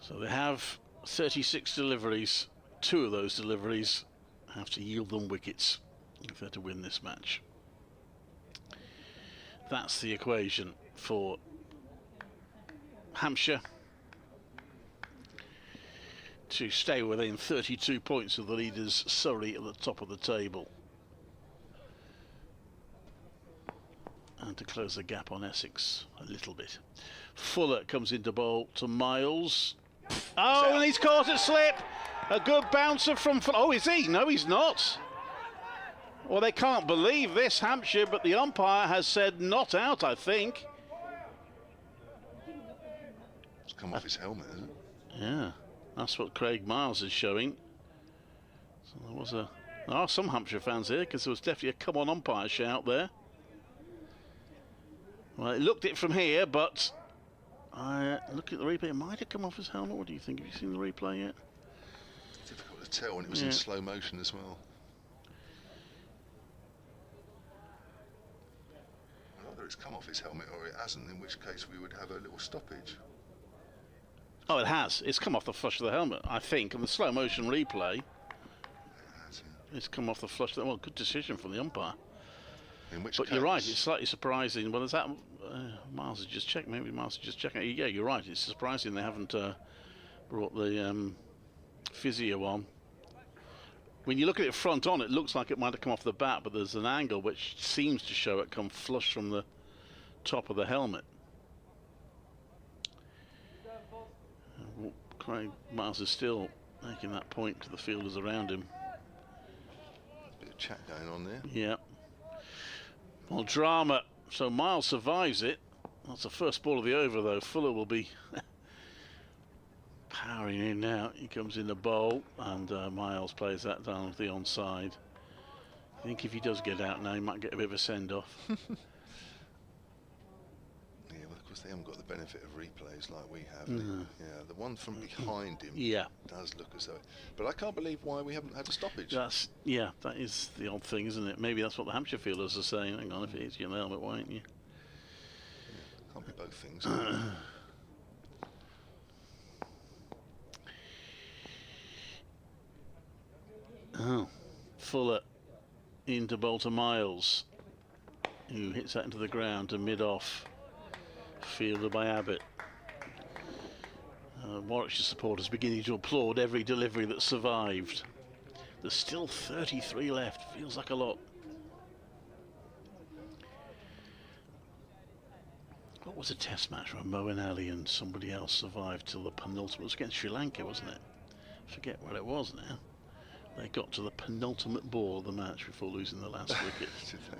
Speaker 5: So they have 36 deliveries. 2 of those deliveries have to yield them wickets if they're to win this match. That's the equation for Hampshire to stay within 32 points of the leaders Surrey at the top of the table, and to close the gap on Essex a little bit. Fuller comes into bowl to Miles. Oh, and he's caught a slip. A good bouncer from Fuller. Oh, is he? No, he's not. Well, they can't believe this, Hampshire, but the umpire has said not out, I think.
Speaker 3: It's come off his helmet, isn't it?
Speaker 5: Yeah, that's what Craig Miles is showing. So there was there are some Hampshire fans here, because there was definitely a come on umpire shout there. Well, it looked it from here, but I look at the replay. It might have come off his helmet. What do you think? Have you seen the replay yet?
Speaker 3: It's difficult to tell, and it was in slow motion as well. Either it's come off his helmet or it hasn't, in which case we would have a little stoppage.
Speaker 5: Oh, it has. It's come off the flush of the helmet, I think. On the slow motion replay, it's come off the flush. Well, good decision from the umpire.
Speaker 3: In which
Speaker 5: but
Speaker 3: case,
Speaker 5: you're right, it's slightly surprising. Well, is that Miles has just checked? Maybe Miles has just checked. Yeah, you're right. It's surprising they haven't brought the physio on. When you look at it front on, it looks like it might have come off the bat, but there's an angle which seems to show it come flush from the top of the helmet. Craig Miles is still making that point to the fielders around him.
Speaker 3: Bit of chat going on there.
Speaker 5: Yeah. Well, drama. So Miles survives it. That's the first ball of the over, though. Fuller will be powering in now. He comes in the bowl, and Miles plays that down to the onside. I think if he does get out now, he might get a bit of a send-off.
Speaker 3: Yeah, well, of course, they haven't got the benefit of replays like we have. Yeah, the one from behind him does look as though. But I can't believe why we haven't had a stoppage.
Speaker 5: That is the odd thing, isn't it? Maybe that's what the Hampshire fielders are saying. Hang on, if it hits you in the helmet, why aren't you?
Speaker 3: Yeah, can't be both things.
Speaker 5: Oh, Fuller into bowl to Miles, who hits that into the ground to mid-off, fielded by Abbott. Warwickshire supporters beginning to applaud every delivery that survived. There's still 33 left, feels like a lot. What was a test match where Moeen Ali and somebody else survived till the penultimate? It was against Sri Lanka, wasn't it? I forget what it was now. They got to the penultimate ball of the match before losing the last wicket.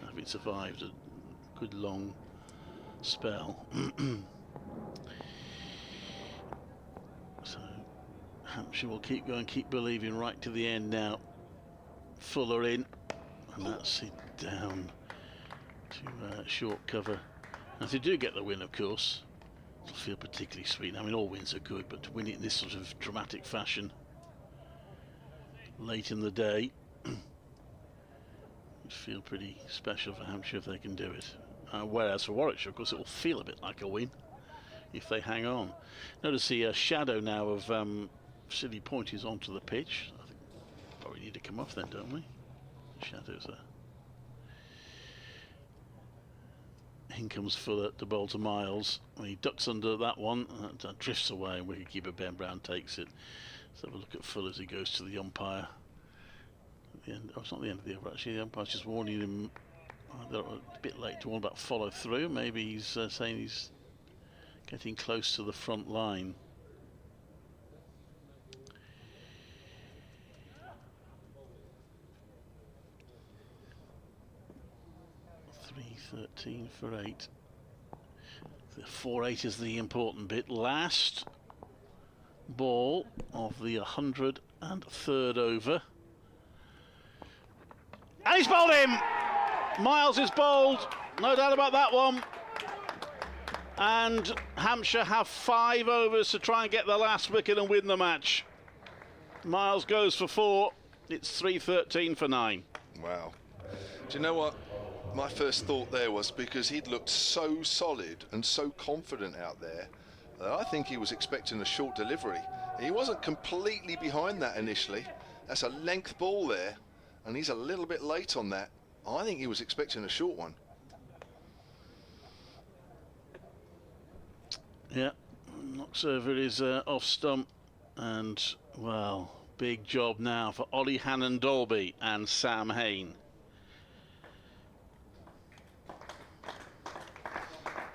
Speaker 5: Having survived a good long spell. So Hampshire will keep going, keep believing right to the end now. Fuller in, and that's it down to short cover. And if they do get the win, of course, it'll feel particularly sweet. I mean, all wins are good, but to win it in this sort of dramatic fashion late in the day would feel pretty special for Hampshire if they can do it. Whereas for Warwickshire, of course, it will feel a bit like a win if they hang on. Notice the shadow now of Silly Point is onto the pitch. I think probably need to come off then, don't we? The shadow's there. In comes Fuller to bowl to Miles. When he ducks under that one, and drifts away, and wicketkeeper Ben Brown takes it. Let's have a look at Fuller as he goes to the umpire. At the end, it's not the end of the over, actually. The umpire's just warning him. They're a bit late to warn about follow through. Maybe he's saying he's getting close to the front line. .313 for 8. The 4-8 is the important bit. Last ball of the 103rd over. And he's bowled him! Miles is bowled, no doubt about that one. And Hampshire have 5 overs to try and get the last wicket and win the match. Miles goes for 4. It's 3:13 for 9.
Speaker 3: Wow. Do you know what? My first thought there was because he'd looked so solid and so confident out there that I think he was expecting a short delivery. He wasn't completely behind that initially. That's a length ball there, and he's a little bit late on that. I think he was expecting a short one.
Speaker 5: Yeah, knocks over his off stump, and, well, big job now for Ollie Hannon-Dolby and Sam Hain.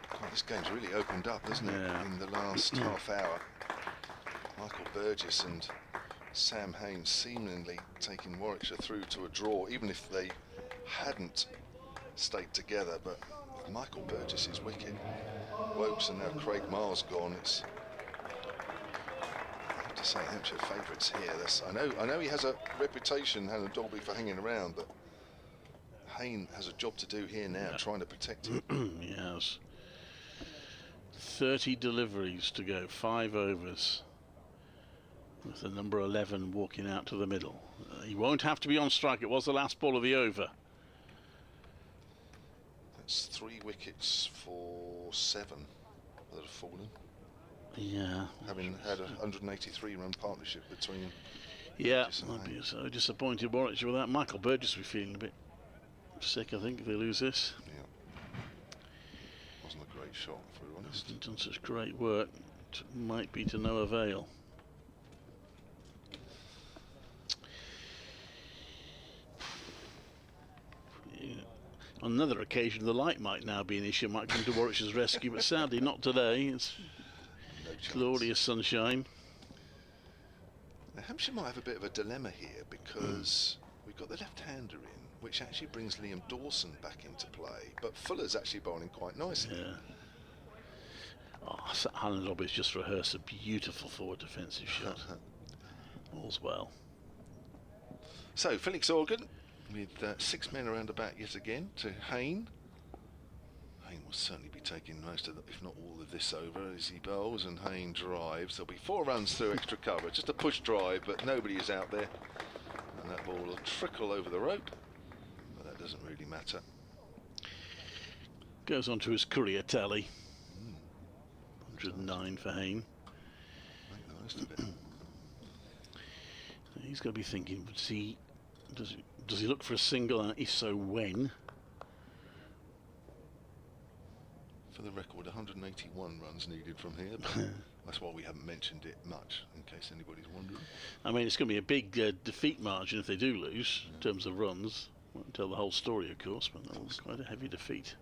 Speaker 3: God, this game's really opened up, hasn't it, in the last half hour. Michael Burgess and Sam Hain seemingly taking Warwickshire through to a draw, even if they hadn't stayed together. But Michael Burgess's wicket, Wokes and now Craig Miles gone. It's, I have to say, Hampshire favourites here. I know he has a reputation, Hannon-Dolby, for hanging around, but Hain has a job to do here now, trying to protect him.
Speaker 5: He has 30 deliveries to go, 5 overs, with the number 11 walking out to the middle. He won't have to be on strike. It was the last ball of the over.
Speaker 3: That's 3 wickets for 7 that have fallen.
Speaker 5: Yeah.
Speaker 3: Having had a 183-run partnership between.
Speaker 5: Yeah, I'd be so disappointed Warwickshire without Michael Burgess. Will be feeling a bit sick, I think, if they lose this.
Speaker 3: Yeah. Wasn't a great shot, if we're honest.
Speaker 5: He's done such great work. It might be to no avail. On another occasion, the light might now be an issue, might come to Warwickshire's rescue, but sadly not today. It's glorious sunshine.
Speaker 3: Now, Hampshire might have a bit of a dilemma here because we've got the left-hander in, which actually brings Liam Dawson back into play, but Fuller's actually bowling quite nicely.
Speaker 5: Yeah. Oh, Hannon-Dolby's just rehearsed a beautiful forward defensive shot. All's well.
Speaker 3: So, Felix Organ with 6 men around the bat yet again to Hain. Hain will certainly be taking most of, if not all of this over as he bowls, and Hain drives. There'll be 4 runs through extra cover, just a push drive, but nobody is out there. And that ball will trickle over the rope, but that doesn't really matter.
Speaker 5: Goes on to his career tally. 109 for Hain.
Speaker 3: Make the most of it.
Speaker 5: He's got to be thinking, does he look for a single, and if so, when?
Speaker 3: For the record, 181 runs needed from here, but that's why we haven't mentioned it much, in case anybody's wondering.
Speaker 5: I mean, it's going to be a big defeat margin if they do lose, in terms of runs. Won't tell the whole story, of course, but that was quite a heavy defeat.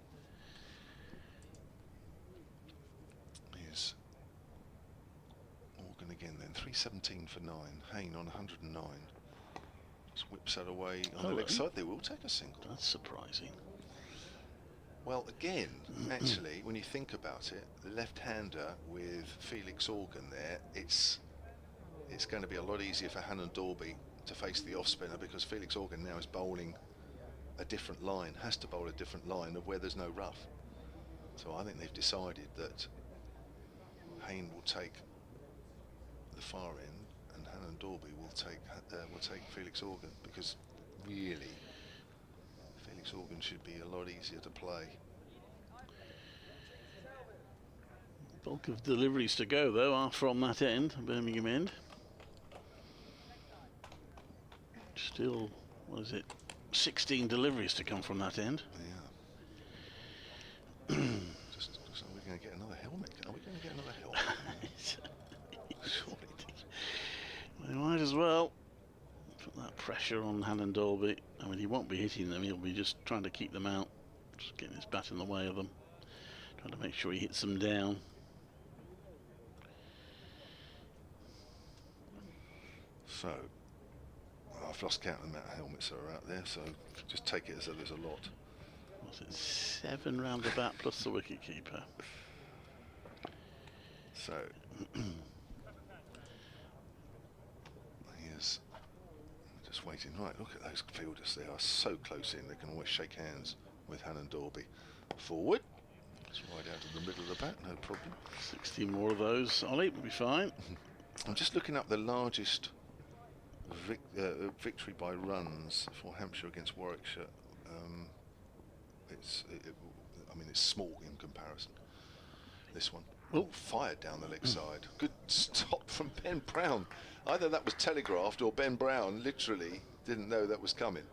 Speaker 3: Here's Organ again then, 317 for 9, Hain on 109. Just whips that away on the leg side. They will take a single.
Speaker 5: That's surprising.
Speaker 3: Well, again, actually, when you think about it, left-hander with Felix Organ there, it's going to be a lot easier for Hannon-Dolby to face the off-spinner, because Felix Organ now is bowling a different line, has to bowl a different line of where there's no rough. So I think they've decided that Hain will take the far end, and Hannon-Dolby will take Felix Organ, because really Felix Organ should be a lot easier to play.
Speaker 5: Bulk of deliveries to go though are from that end, Birmingham end. Still, what is it, 16 deliveries to come from that end.
Speaker 3: Yeah. Just are we going to get another helmet? Are we going to get another helmet?
Speaker 5: They might as well put that pressure on Hannon-Dolby. I mean, he won't be hitting them, he'll be just trying to keep them out, just getting his bat in the way of them, trying to make sure he hits them down.
Speaker 3: So, I've lost count of the amount of helmets that are out there, so just take it as though there's a lot.
Speaker 5: Was it 7 round the bat plus the wicket keeper?
Speaker 3: So, Here's just waiting. Right, look at those fielders. They are so close in. They can always shake hands with Hannon Dorby. Forward. It's right out of the middle of the bat, no problem.
Speaker 5: 60 more of those, Ollie, will be fine.
Speaker 3: I'm just looking up the largest victory by runs for Hampshire against Warwickshire. I mean, it's small in comparison. This one. Oh, fired down the leg side. Good stop from Ben Brown. Either that was telegraphed or Ben Brown literally didn't know that was coming.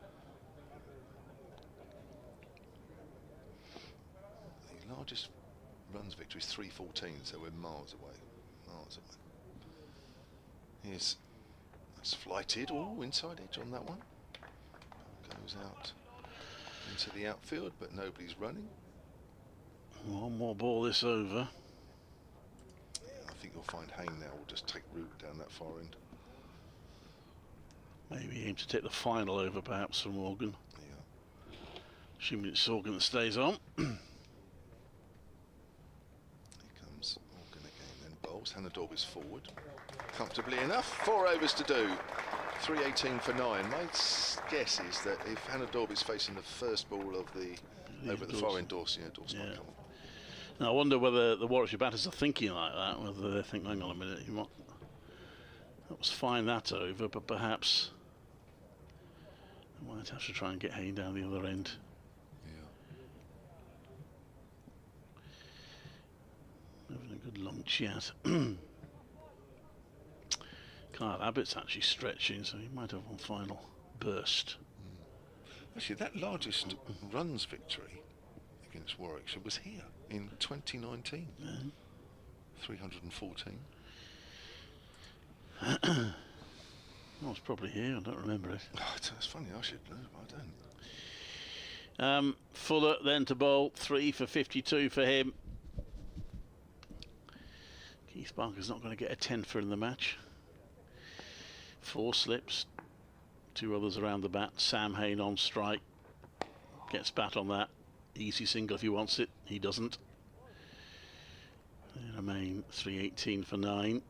Speaker 3: The largest runs victory is 314, so we're miles away. Miles away. That's flighted. Oh, inside edge on that one. Goes out into the outfield, but nobody's running.
Speaker 5: One more ball this over.
Speaker 3: I think you'll find Hayne now will just take root down that far end.
Speaker 5: Maybe aim to take the final over perhaps from Morgan. Yeah. Assuming it's Morgan that stays on.
Speaker 3: Here comes Morgan again, then bowls. Hannah Dorby's forward. Comfortably enough. 4 overs to do. 318 for 9. My guess is that if Hannah Dorby's facing the first ball of the over the far end, Dawson might come on.
Speaker 5: Now, I wonder whether the Warwickshire batters are thinking like that, whether they think, hang on a minute, that was fine that over, but perhaps they might have to try and get Hayne down the other end. Yeah. Having a good long chat. Kyle Abbott's actually stretching, so he might have one final burst.
Speaker 3: Actually, that largest runs victory against Warwickshire was here in 2019. Yeah. 314.
Speaker 5: Well, it's probably here. I don't remember it.
Speaker 3: Oh, it's funny. I should know. I don't.
Speaker 5: Fuller then to bowl. 3 for 52 for him. Keith Barker's not going to get a 10 for in the match. 4 slips. 2 others around the bat. Sam Hayne on strike. Gets bat on that. Easy single if he wants it. He doesn't. They remain 318 for 9.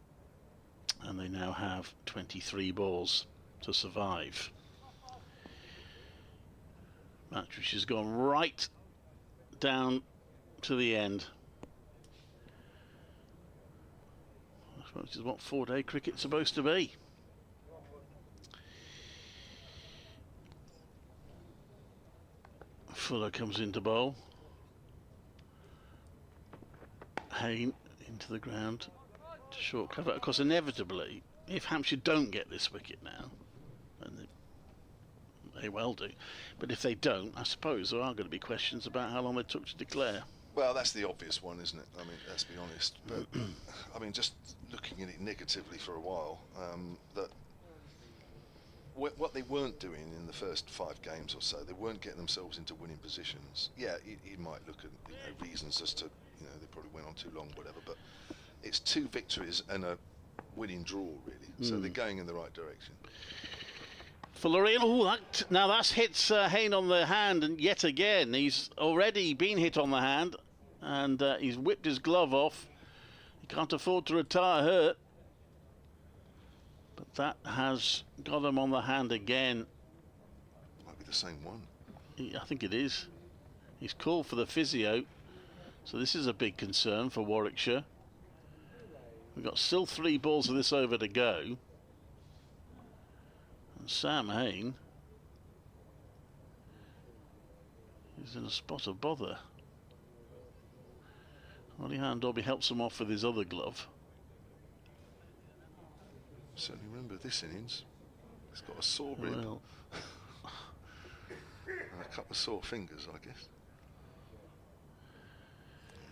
Speaker 5: And they now have 23 balls to survive. Match which has gone right down to the end. Which is what 4-day cricket's supposed to be. Fuller comes into bowl. Hayne into the ground to short cover. Of course, inevitably, if Hampshire don't get this wicket now, and they well do, but if they don't, I suppose there are going to be questions about how long they took to declare.
Speaker 3: Well, that's the obvious one, isn't it? I mean, let's be honest. But I mean, just looking at it negatively for a while, that what they weren't doing in the first 5 games or so, they weren't getting themselves into winning positions. Yeah, you might look at reasons as to they probably went on too long, whatever. But it's 2 victories and a winning draw, really. So they're going in the right direction.
Speaker 5: Fuller, now that's hits Hayne on the hand, and yet again he's already been hit on the hand, and he's whipped his glove off. He can't afford to retire hurt, but that has got him on the hand again.
Speaker 3: Might be the same one.
Speaker 5: I think it is. He's called for the physio, so this is a big concern for Warwickshire. We've got still 3 balls of this over to go. And Sam Hayne is in a spot of bother. Ollie Handoby helps him off with his other glove.
Speaker 3: Certainly remember this innings. He's got a sore rib.
Speaker 5: Well.
Speaker 3: And a couple of sore fingers, I guess.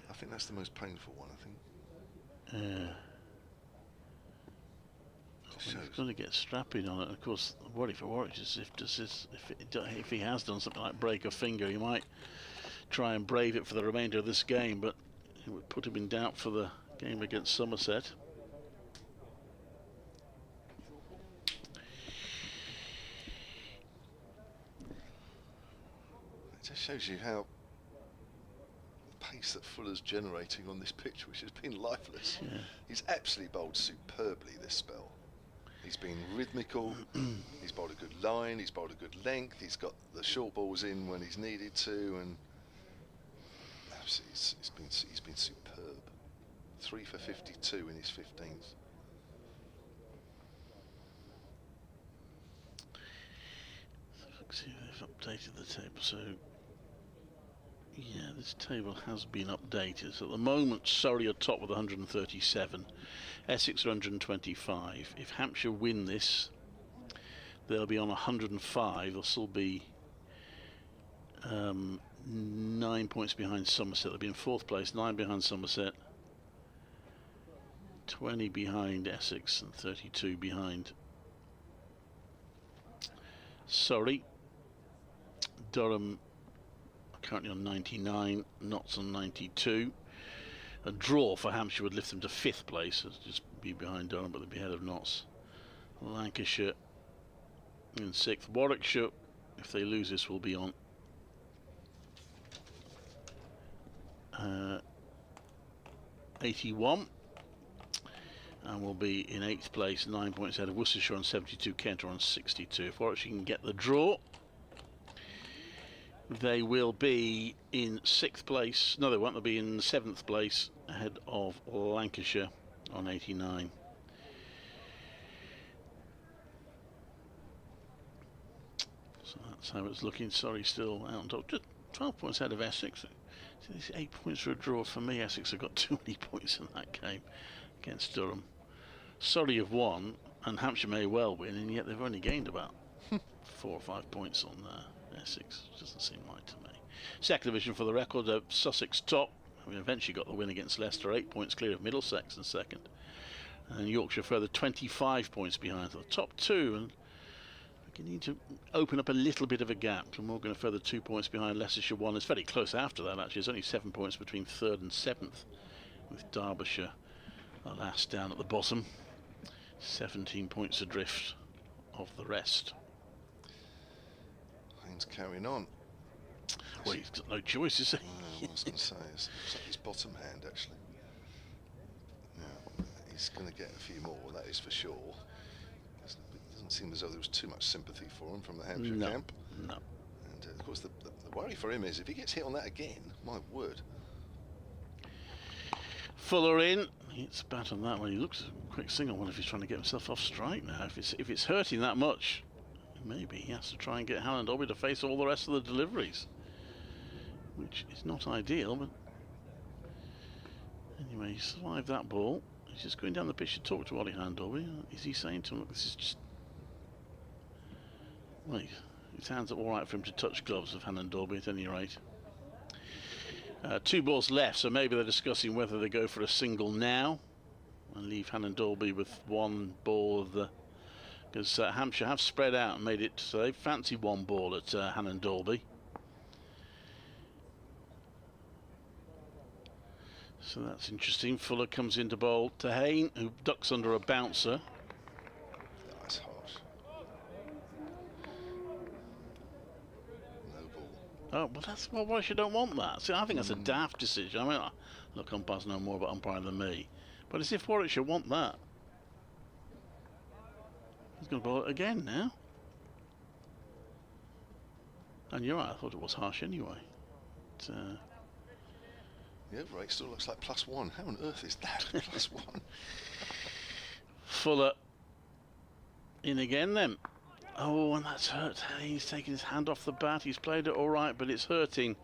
Speaker 3: I think that's the most painful one, I think.
Speaker 5: Yeah. He's going to get strapping on it. Of course, the worry for Warwick is if he has done something like break a finger, he might try and brave it for the remainder of this game, but it would put him in doubt for the game against Somerset.
Speaker 3: It just shows you how the pace that Fuller's generating on this pitch, which has been lifeless.
Speaker 5: Yeah.
Speaker 3: He's absolutely bowled superbly this spell. He's been rhythmical. He's bowled a good line. He's bowled a good length. He's got the short balls in when he's needed to, and he's been superb. 3 for 52 in his 15s.
Speaker 5: Let's see if they've updated the table. So, yeah, this table has been updated. So at the moment, Surrey are top with 137. Essex are 125. If Hampshire win this, they'll be on 105. They'll still be 9 points behind Somerset. They'll be in 4th place, 9 behind Somerset, 20 behind Essex, and 32 behind Surrey. Durham are currently on 99, Notts on 92. A draw for Hampshire would lift them to 5th place, so just be behind Durham, but they'd be ahead of Notts. Lancashire in 6th. Warwickshire, if they lose this, will be on 81, and will be in 8th place, 9 points ahead of Worcestershire on 72, Kent are on 62. If Warwickshire can get the draw, they will be in 6th place. No, they won't. They'll be in 7th place, ahead of Lancashire on 89. So that's how it's looking. Sorry, still out on top. Just 12 points ahead of Essex. So this 8 points for a draw. For me, Essex have got too many points in that game against Durham. Surrey have won, and Hampshire may well win, and yet they've only gained about 4 or 5 points on Essex. Doesn't seem right to me. Second division for the record, Sussex top. I mean, eventually got the win against Leicester, 8 points clear of Middlesex in second. And Yorkshire further 25 points behind. So the top two, and we need to open up a little bit of a gap. And Morgan are further 2 points behind Leicestershire 1. It's very close after that, actually. There's only 7 points between 3rd and 7th, with Derbyshire alas down at the bottom. 17 points adrift of the rest.
Speaker 3: Things carrying on.
Speaker 5: Well, he's got no choice, is he?
Speaker 3: I was going to say, it's like his bottom hand, actually. Yeah, he's going to get a few more, that is for sure. It doesn't seem as though there was too much sympathy for him from the Hampshire camp.
Speaker 5: No.
Speaker 3: And of course, the worry for him is if he gets hit on that again, my word.
Speaker 5: Fuller in. It's bat on that one. He looks a quick single. I wonder if he's trying to get himself off strike now. If it's hurting that much, maybe he has to try and get Helen Dobby to face all the rest of the deliveries, which is not ideal, but anyway, he survived that ball. He's just going down the pitch to talk to Ollie Handorby. Is he saying to him, look, this is just... Well, his hands are all right for him to touch gloves of Hannon Dolby at any rate. 2 balls left, so maybe they're discussing whether they go for a single now and leave Hannon Dolby with 1 ball of the... Because Hampshire have spread out and made it, so they fancy 1 ball at Hannon Dolby. So that's interesting. Fuller comes into bowl to Hayne, who ducks under a bouncer.
Speaker 3: That's harsh. No ball.
Speaker 5: Oh, well, that's why you don't want that. See, I think that's a daft decision. I mean, look, umpires know more about umpiring than me. But as if Warwickshire want that. He's going to bowl it again now. And you're right, I thought it was harsh anyway. But,
Speaker 3: the overrate still looks like +1. How on earth is that +1?
Speaker 5: Fuller in again then. Oh, and that's hurt. He's taking his hand off the bat. He's played it all right, but it's hurting.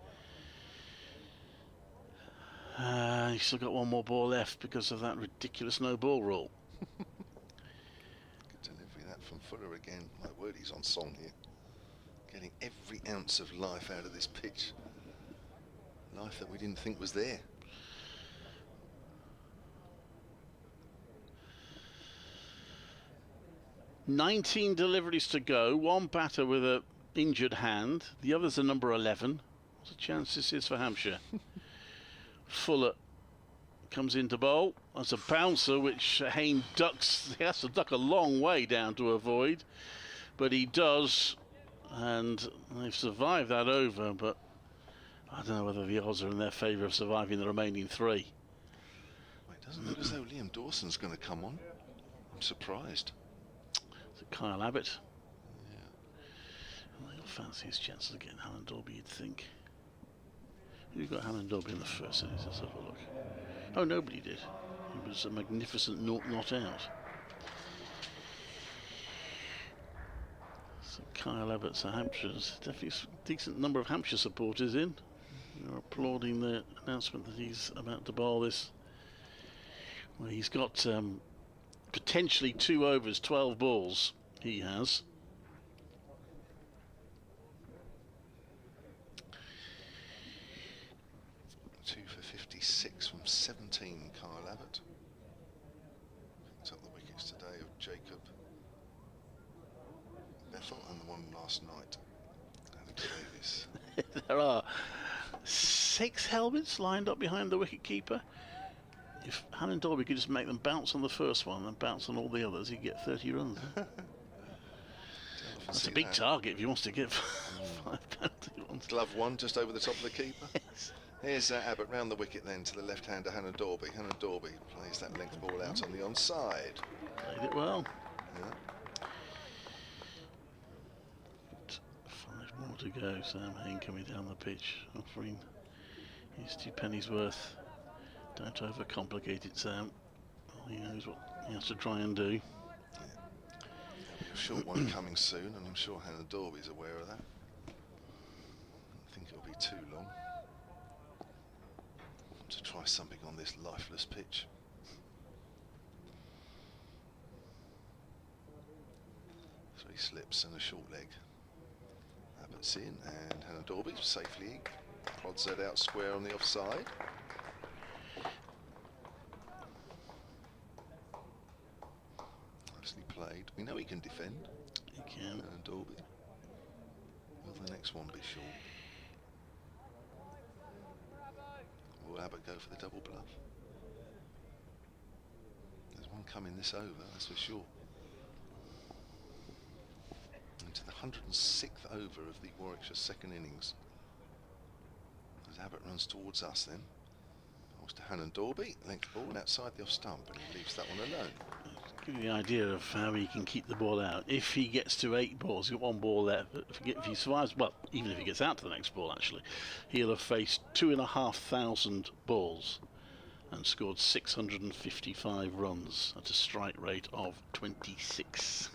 Speaker 5: He's still got 1 more ball left because of that ridiculous no ball rule.
Speaker 3: Good delivery that from Fuller again. My word, he's on song here. Getting every ounce of life out of this pitch. Life that we didn't think was there.
Speaker 5: "19 deliveries to go. 1 batter with an injured hand. The other's a number 11. What a chance this is for Hampshire." Fuller comes into bowl. That's a bouncer which Hayne ducks. He has to duck a long way down to avoid, but he does, and they've survived that over, but I don't know whether the odds are in their favour of surviving the remaining 3.
Speaker 3: It doesn't look as though Liam Dawson's going to come on. I'm surprised.
Speaker 5: So Kyle Abbott. Well, he'll fancy his chances of getting Alan Dolby, you'd think. Who got Alan Dolby in the first innings? Let's have a look. Oh, nobody did. He was a magnificent not out. So Kyle Abbott, so Hampshire's definitely a decent number of Hampshire supporters in. They're applauding the announcement that he's about to bowl this. Well, he's got potentially 2 overs, 12 balls. He has.
Speaker 3: Two for 56 from 17, Kyle Abbott. Picked up the wickets today of Jacob Bethel and the one last night, Alex Davis.
Speaker 5: There are 6 helmets lined up behind the wicket-keeper. If Alan Dolby could just make them bounce on the first one and bounce on all the others, he'd get 30 runs. That's a big target if he wants to get 5 penalty runs.
Speaker 3: Glove one just over the top of the keeper. Yes. Here's Abbott round the wicket then to the left-hander Hannah Dorby. Hannah Dorby plays that length ball out on the onside.
Speaker 5: Played it well.
Speaker 3: Yeah.
Speaker 5: 5 more to go. Sam Hain coming down the pitch, offering his 2 pennies worth. Don't overcomplicate it, Sam. He knows what he has to try and do.
Speaker 3: Yeah. A short one coming soon, and I'm sure Hannah Dorby's aware of that. I don't think it'll be too long to try something on this lifeless pitch. Three slips and a short leg. Abbott's in, and Hannah Dorby safely prods that out square on the offside. Nicely played. We know he can defend.
Speaker 5: He can.
Speaker 3: Hannah Dorby. Will the next one be short? Will Abbott go for the double bluff? There's one coming this over, that's for sure. Into the 106th over of the Warwickshire second innings. As Abbott runs towards us then. Balls to Hannah Dorby, length ball outside the off stump, and he leaves that one alone.
Speaker 5: Give you the idea of how he can keep the ball out. If he gets to 8 balls, he's got 1 ball left. If he survives, well, even if he gets out to the next ball, actually, he'll have faced 2,500 balls and scored 655 runs at a strike rate of 26.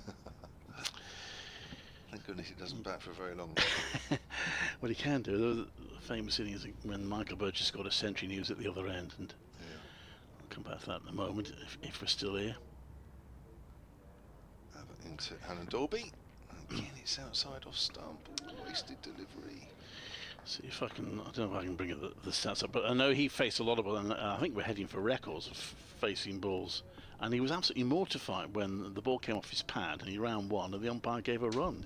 Speaker 3: Thank goodness he doesn't bat for very long.
Speaker 5: What he can do, the famous innings when Michael Burgess scored a century, and he was at the other end, and I'll come back to that in a moment if we're still here.
Speaker 3: Into Hannah Dorby. Again, it's outside off stump. Wasted delivery.
Speaker 5: See if I can. I don't know if I can bring the stats up, but I know he faced a lot of balls, and I think we're heading for records of facing balls. And he was absolutely mortified when the ball came off his pad and he ran one, and the umpire gave a run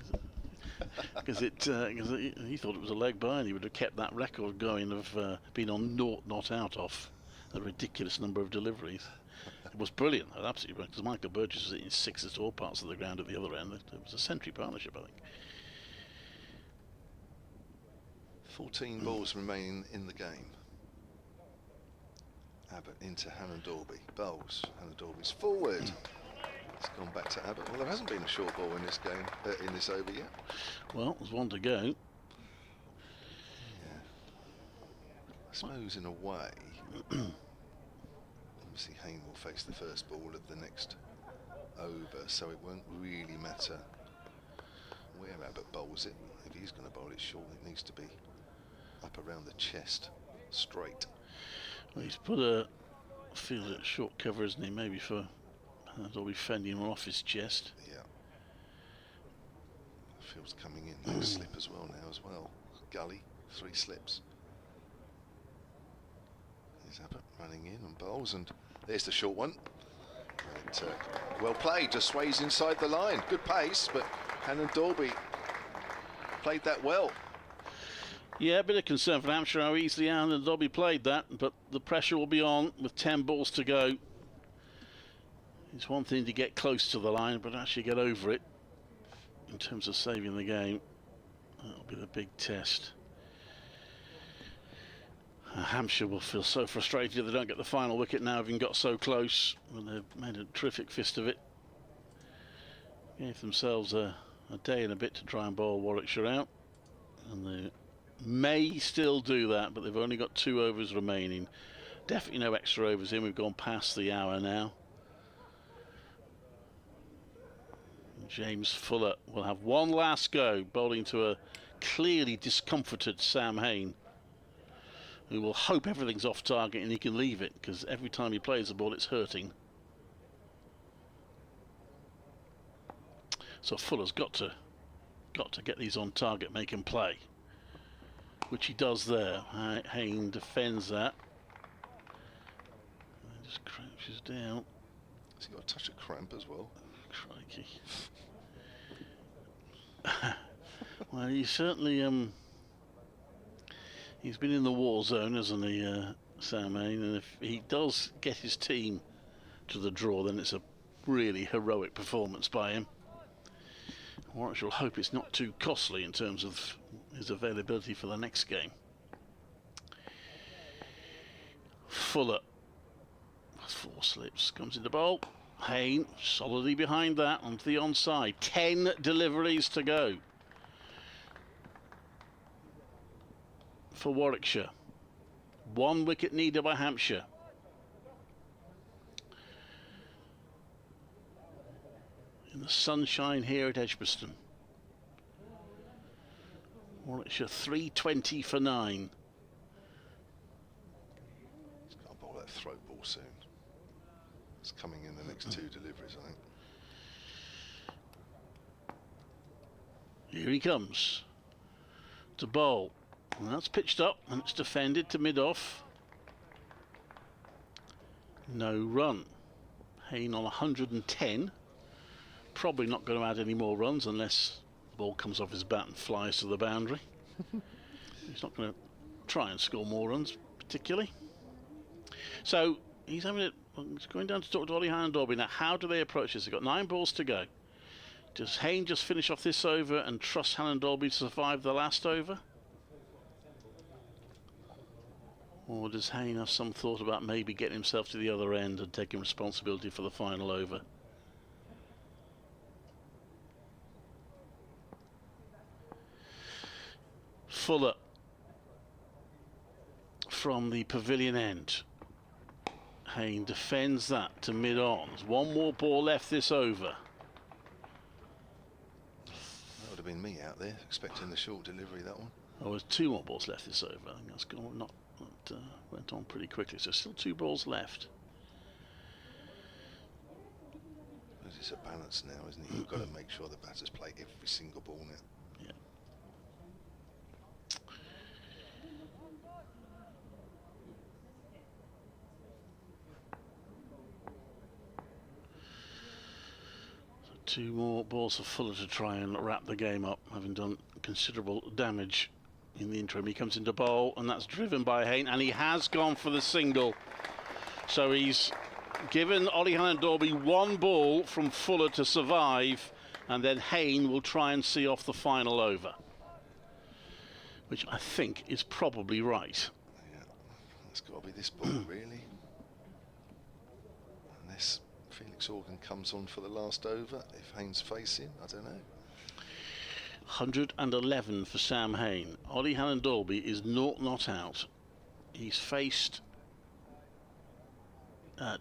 Speaker 5: because he thought it was a leg by, and he would have kept that record going of being on 0 not out off a ridiculous number of deliveries. It was brilliant, absolutely brilliant, because Michael Burgess was hitting 6 at all parts of the ground at the other end. It was a century partnership, I think.
Speaker 3: 14 balls remaining in the game. Abbott into Hannah Dorby. Bowls. Hannah Dorby's forward. It's gone back to Abbott. Well, there hasn't been a short ball in this game, in this over yet.
Speaker 5: Well, there's one to go.
Speaker 3: Yeah. I suppose in a way. Obviously, Hain will face the first ball of the next over, so it won't really matter where Abbott bowls it. If he's going to bowl it short, it needs to be up around the chest, straight.
Speaker 5: Well, he's put a field at short cover, isn't he? Maybe for that'll be fending him off his chest.
Speaker 3: Yeah. The field's coming in. Next slip as well now as well. Gully, 3 slips. Here's Abbott running in and bowls, and there's the short one. And, well played, just sways inside the line. Good pace, but Hannah Dorby played that well.
Speaker 5: Yeah, a bit of concern for Hampshire how easily Hannah Dorby played that, but the pressure will be on with 10 balls to go. It's one thing to get close to the line, but actually get over it in terms of saving the game. That'll be the big test. Hampshire will feel so frustrated if they don't get the final wicket now, having got so close. Well, they've made a terrific fist of it. Gave themselves a day and a bit to try and bowl Warwickshire out, and they may still do that, but they've only got 2 overs remaining. Definitely no extra overs in. We've gone past the hour now. James Fuller will have one last go, bowling to a clearly discomforted Sam Hain, who will hope everything's off target and he can leave it, because every time he plays the ball it's hurting. So Fuller's got to get these on target, make him play, which he does there. Hain defends that. And just crouches down.
Speaker 3: Has he got a touch of cramp as well?
Speaker 5: Crikey. Well, he's certainly he's been in the war zone, hasn't he, Sam Hain? And if he does get his team to the draw, then it's a really heroic performance by him. Warwickshire will hope it's not too costly in terms of his availability for the next game. Fuller, 4 slips, comes into bowl. Hain solidly behind that onto the onside. 10 deliveries to go for Warwickshire. 1 wicket needed by Hampshire. In the sunshine here at Edgbaston. Warwickshire 320 for 9.
Speaker 3: He's got to bowl that throat ball soon. It's coming in the next 2 deliveries, I think.
Speaker 5: Here he comes to bowl. And that's pitched up and it's defended to mid-off. No run. Hain on 110. Probably not going to add any more runs unless the ball comes off his bat and flies to the boundary. He's not going to try and score more runs particularly. So he's going down to talk to Ollie Hannon-Dalby. Now, how do they approach this? They've got 9 balls to go. Does Hain just finish off this over and trust Hannon-Dalby to survive the last over? Or does Hain have some thought about maybe getting himself to the other end and taking responsibility for the final over? Fuller from the pavilion end. Hain defends that to mid-on. There's 1 more ball left this over.
Speaker 3: That would have been me out there, expecting the short delivery, that one.
Speaker 5: Oh, there's 2 more balls left this over. I think that's gone, went on pretty quickly. So still 2 balls left.
Speaker 3: It's a balance now, isn't it? You've got to make sure the batters play every single ball now.
Speaker 5: Yeah. So 2 more balls for Fuller to try and wrap the game up, having done considerable damage in the interim. He comes into bowl and that's driven by Hain, and he has gone for the single. So he's given Ollie Hannon-Dalby 1 ball from Fuller to survive, and then Hain will try and see off the final over, which I think is probably right.
Speaker 3: Yeah, it's got to be this ball really. Unless Felix Organ comes on for the last over, if Hain's facing, I don't know.
Speaker 5: 111 for Sam Hain. Ollie Hannon-Dalby is not out. He's faced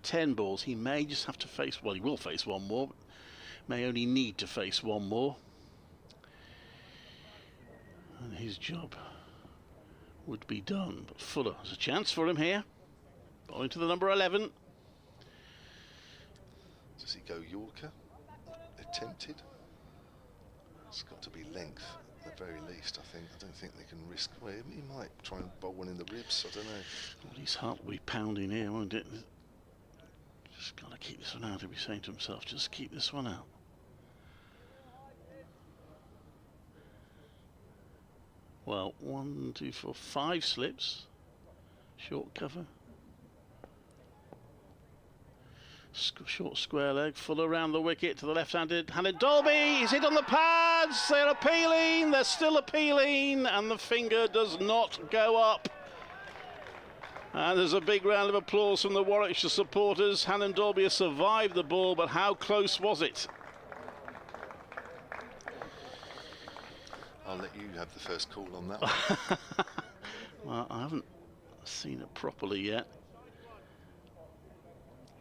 Speaker 5: 10 balls. He may just have to face, well, he will face 1 more, but may only need to face 1 more. And his job would be done. But Fuller has a chance for him here. Bowling to the number 11.
Speaker 3: Does he go Yorker? Attempted? It's got to be length at the very least, I think. I don't think they can risk. Well, he might try and bowl one in the ribs, I don't know.
Speaker 5: Well, his heart will be pounding here, won't it? Just got to keep this one out, he'll be saying to himself, just keep this one out. Well, 1, 2, 4, 5 slips. Short cover. Short square leg, full around the wicket to the left-handed Hannon-Dalby. He's hit on the pads. They're appealing. They're still appealing, and the finger does not go up. And there's a big round of applause from the Warwickshire supporters. Hannon-Dalby has survived the ball, but how close was it?
Speaker 3: I'll let you have the first call on that one.
Speaker 5: Well, I haven't seen it properly yet.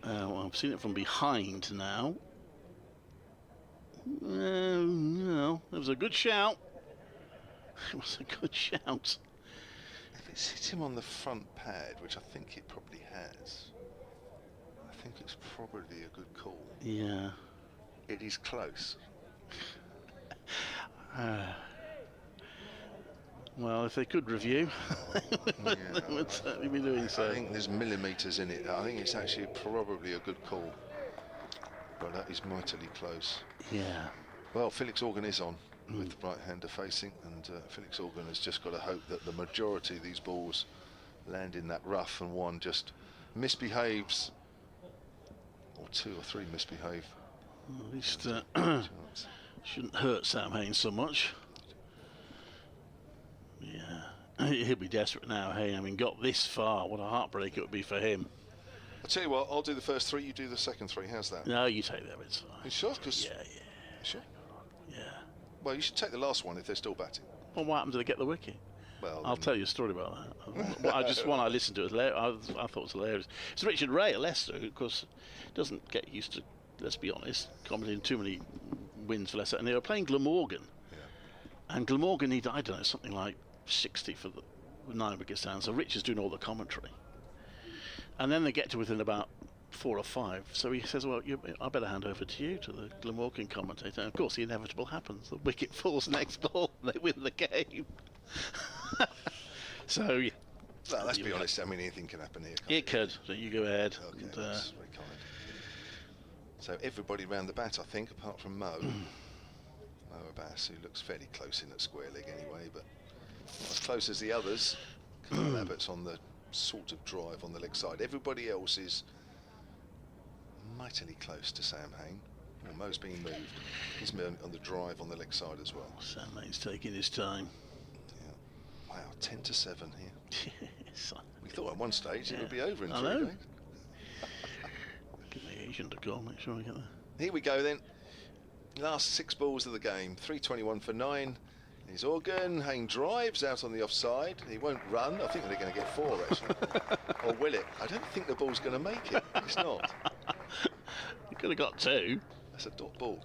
Speaker 5: Well, I've seen it from behind now. No, it was a good shout. It was a good shout.
Speaker 3: If it's hit him on the front pad, which I think it probably has, I think it's probably a good call.
Speaker 5: Yeah.
Speaker 3: It is close.
Speaker 5: Well, if they could review, they would certainly be doing so.
Speaker 3: I think there's millimetres in it. I think it's actually probably a good call. But that is mightily close.
Speaker 5: Yeah.
Speaker 3: Well, Felix Organ is on with the right-hander facing, and Felix Organ has just got to hope that the majority of these balls land in that rough and one just misbehaves, or 2 or 3 misbehave.
Speaker 5: Well, at least shouldn't hurt Sam Haynes so much. Yeah, he'll be desperate now. Hey, I mean, got this far. What a heartbreak it would be for him.
Speaker 3: I'll tell you what, I'll do the first 3, you do the second 3. How's that?
Speaker 5: No, you take that. It's fine.
Speaker 3: You sure? Cause
Speaker 5: yeah.
Speaker 3: Sure?
Speaker 5: Yeah.
Speaker 3: Well, you should take the last one if they're still batting.
Speaker 5: Well, what happened to they get the wicket?
Speaker 3: Well,
Speaker 5: I'll tell you a story about that. Well, I listened to it. I thought it was hilarious. It's Richard Ray at Leicester, who, of course, doesn't get used to, let's be honest, commenting too many wins for Leicester. And they were playing Glamorgan. Yeah. And Glamorgan needed, I don't know, something like 60 for the 9 wickets down. So Rich is doing all the commentary. And then they get to within about 4 or 5. So he says, well, I better hand over to you, to the Glamorgan commentator. And of course, the inevitable happens. The wicket falls next ball and they win the game. So, yeah.
Speaker 3: Well, let's be honest, I mean, anything can happen here.
Speaker 5: It could. So you go ahead.
Speaker 3: Okay, that's very kind. So everybody round the bat, I think, apart from Mo. Mo Abbas, who looks fairly close in at square leg anyway, but not as close as the others. Kyle Abbott's on the sort of drive on the leg side. Everybody else is mightily close to Sam Hayne. Well, Mo's being moved. He's on the drive on the leg side as well.
Speaker 5: Sam Hayne's taking his time.
Speaker 3: Yeah. Wow, 10-7 here.
Speaker 5: Yes.
Speaker 3: We thought at one stage it would be over in 3 days.
Speaker 5: Give the agent a call, make sure we get there.
Speaker 3: Here we go then. Last 6 balls of the game. 3:21 for 9. He's Organ. Hayne drives out on the offside. He won't run. I think they're going to get 4 actually. Or will it? I don't think the ball's going to make it. It's not.
Speaker 5: You could have got 2.
Speaker 3: That's a dot ball.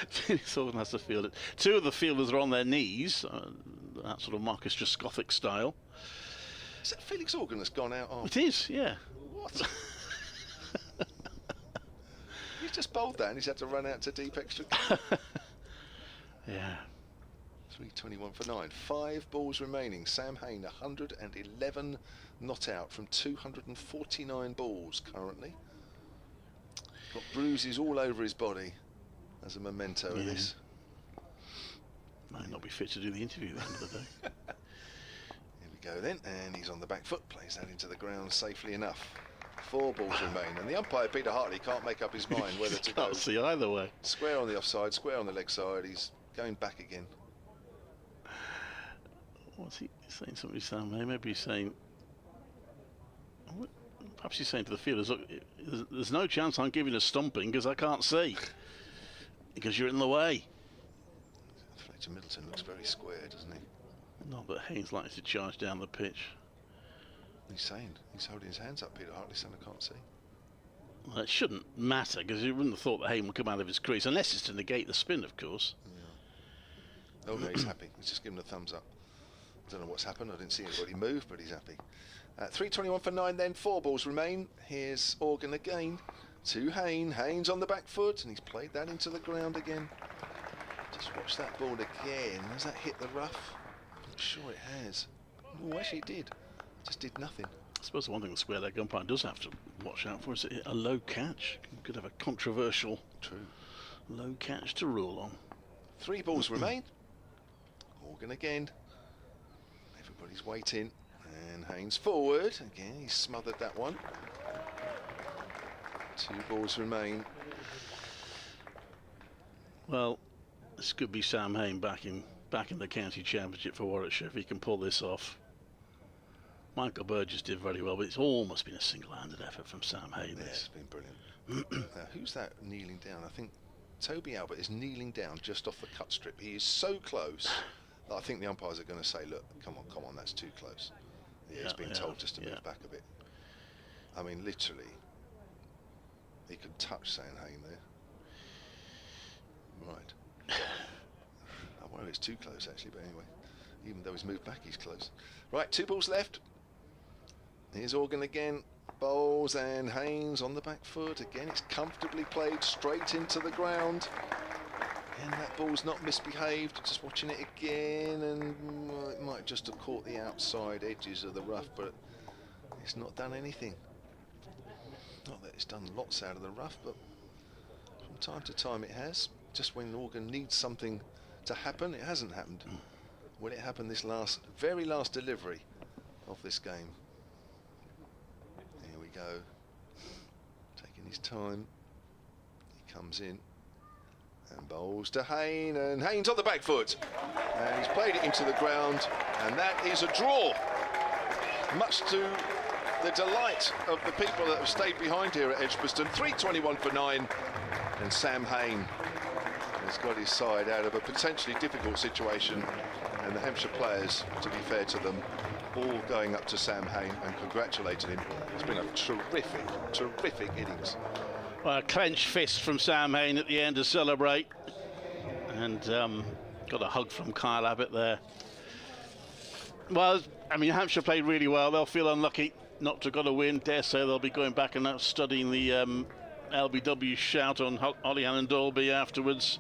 Speaker 5: Felix Organ has to field it. 2 of the fielders are on their knees. That sort of Marcus Jascothic style.
Speaker 3: Is that Felix Organ that's gone out after?
Speaker 5: It is, yeah.
Speaker 3: What? He's just bowled that and he's had to run out to deep extra.
Speaker 5: Yeah.
Speaker 3: 3:21 for 9. 5 balls remaining. Sam Hayne 111 not out from 249 balls currently. Got bruises all over his body as a memento of this.
Speaker 5: Might not be fit to do the interview at the end of the day.
Speaker 3: Here we go then, and he's on the back foot, plays that into the ground safely enough. 4 balls remain, and the umpire Peter Hartley can't make up his mind whether to go.
Speaker 5: Can't see either way.
Speaker 3: Square on the offside, square on the leg side. He's going back again.
Speaker 5: What's he saying? Somebody Sam Hayne? Maybe he's saying. Perhaps he's saying to the fielders, look, there's no chance I'm giving a stumping because I can't see. Because you're in the way.
Speaker 3: Fletcher Middleton looks very square, doesn't he?
Speaker 5: Not that Haynes likely to charge down the pitch.
Speaker 3: He's saying, he's holding his hands up, Peter Hartley, saying I can't see.
Speaker 5: Well, it shouldn't matter because you wouldn't have thought that Hayne would come out of his crease, unless it's to negate the spin, of course.
Speaker 3: Yeah. Oh no, he's happy. He's just giving a thumbs up. I don't know what's happened. I didn't see anybody move, but he's happy. 3:21 for 9 then. 4 balls remain. Here's Organ again to Hayne. Haynes on the back foot, and he's played that into the ground again. Just watch that ball again. Has that hit the rough? I'm sure it has. Oh, actually it did. Just did nothing.
Speaker 5: I suppose the one thing the square leg umpire does have to watch out for is a low catch. You could have a controversial low catch to rule on.
Speaker 3: 3 balls remain. Organ again. Everybody's waiting. And Haynes forward. Again, he smothered that one. 2 balls remain.
Speaker 5: Well, this could be Sam Hayne back in the county championship for Warwickshire if he can pull this off. Michael Burgess did very well, but it's almost been a single-handed effort from Sam Hayne.
Speaker 3: Yeah, it's been brilliant. Who's that kneeling down? I think Toby Albert is kneeling down just off the cut strip. He is so close that I think the umpires are going to say, look, come on, that's too close. Yeah, he's been told just to move back a bit. I mean, literally, he could touch Sam Hain there. Right. I wonder if it's too close, actually, but anyway, even though he's moved back, he's close. Right, 2 balls left. Here's Organ again. Bowles and Haynes on the back foot. Again, it's comfortably played straight into the ground. And that ball's not misbehaved. Just watching it again, and it might just have caught the outside edges of the rough, but it's not done anything. Not that it's done lots out of the rough, but from time to time it has. Just when Organ needs something to happen, it hasn't happened. Will it happen this very last delivery of this game? Here we go. Taking his time. He comes in. And bowls to Hain, and Hain's on the back foot. And he's played it into the ground, and that is a draw. Much to the delight of the people that have stayed behind here at Edgbaston. 3:21 for 9, and Sam Hain has got his side out of a potentially difficult situation, and the Hampshire players, to be fair to them, all going up to Sam Hain and congratulating him. It's been a terrific innings.
Speaker 5: Well, a clenched fist from Sam Hain at the end to celebrate, and got a hug from Kyle Abbott there. Well, I mean, Hampshire played really well. They'll feel unlucky not to have got a win. Dare say they'll be going back and studying the LBW shout on Ollihan and Dalby afterwards.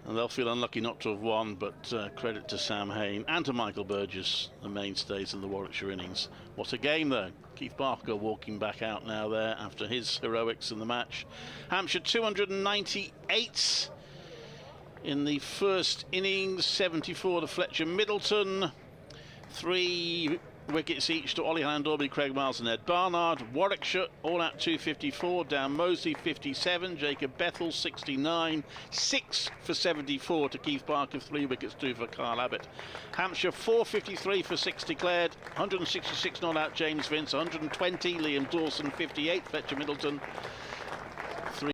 Speaker 5: And they'll feel unlucky not to have won, but credit to Sam Hain and to Michael Burgess, the mainstays in the Warwickshire innings. What a game, though. Keith Barker walking back out now there after his heroics in the match. Hampshire 298 in the first innings, 74 to Fletcher Middleton, 3 wickets each to Ollihan, Dalby, Craig Miles and Ed Barnard. Warwickshire all out 254, Dan Mosley 57, Jacob Bethel 69, 6 for 74 to Keith Barker, 3 wickets, 2 for Kyle Abbott. Hampshire 453 for 6 declared, 166 not out James Vince, 120 Liam Dawson, 58 Fletcher Middleton,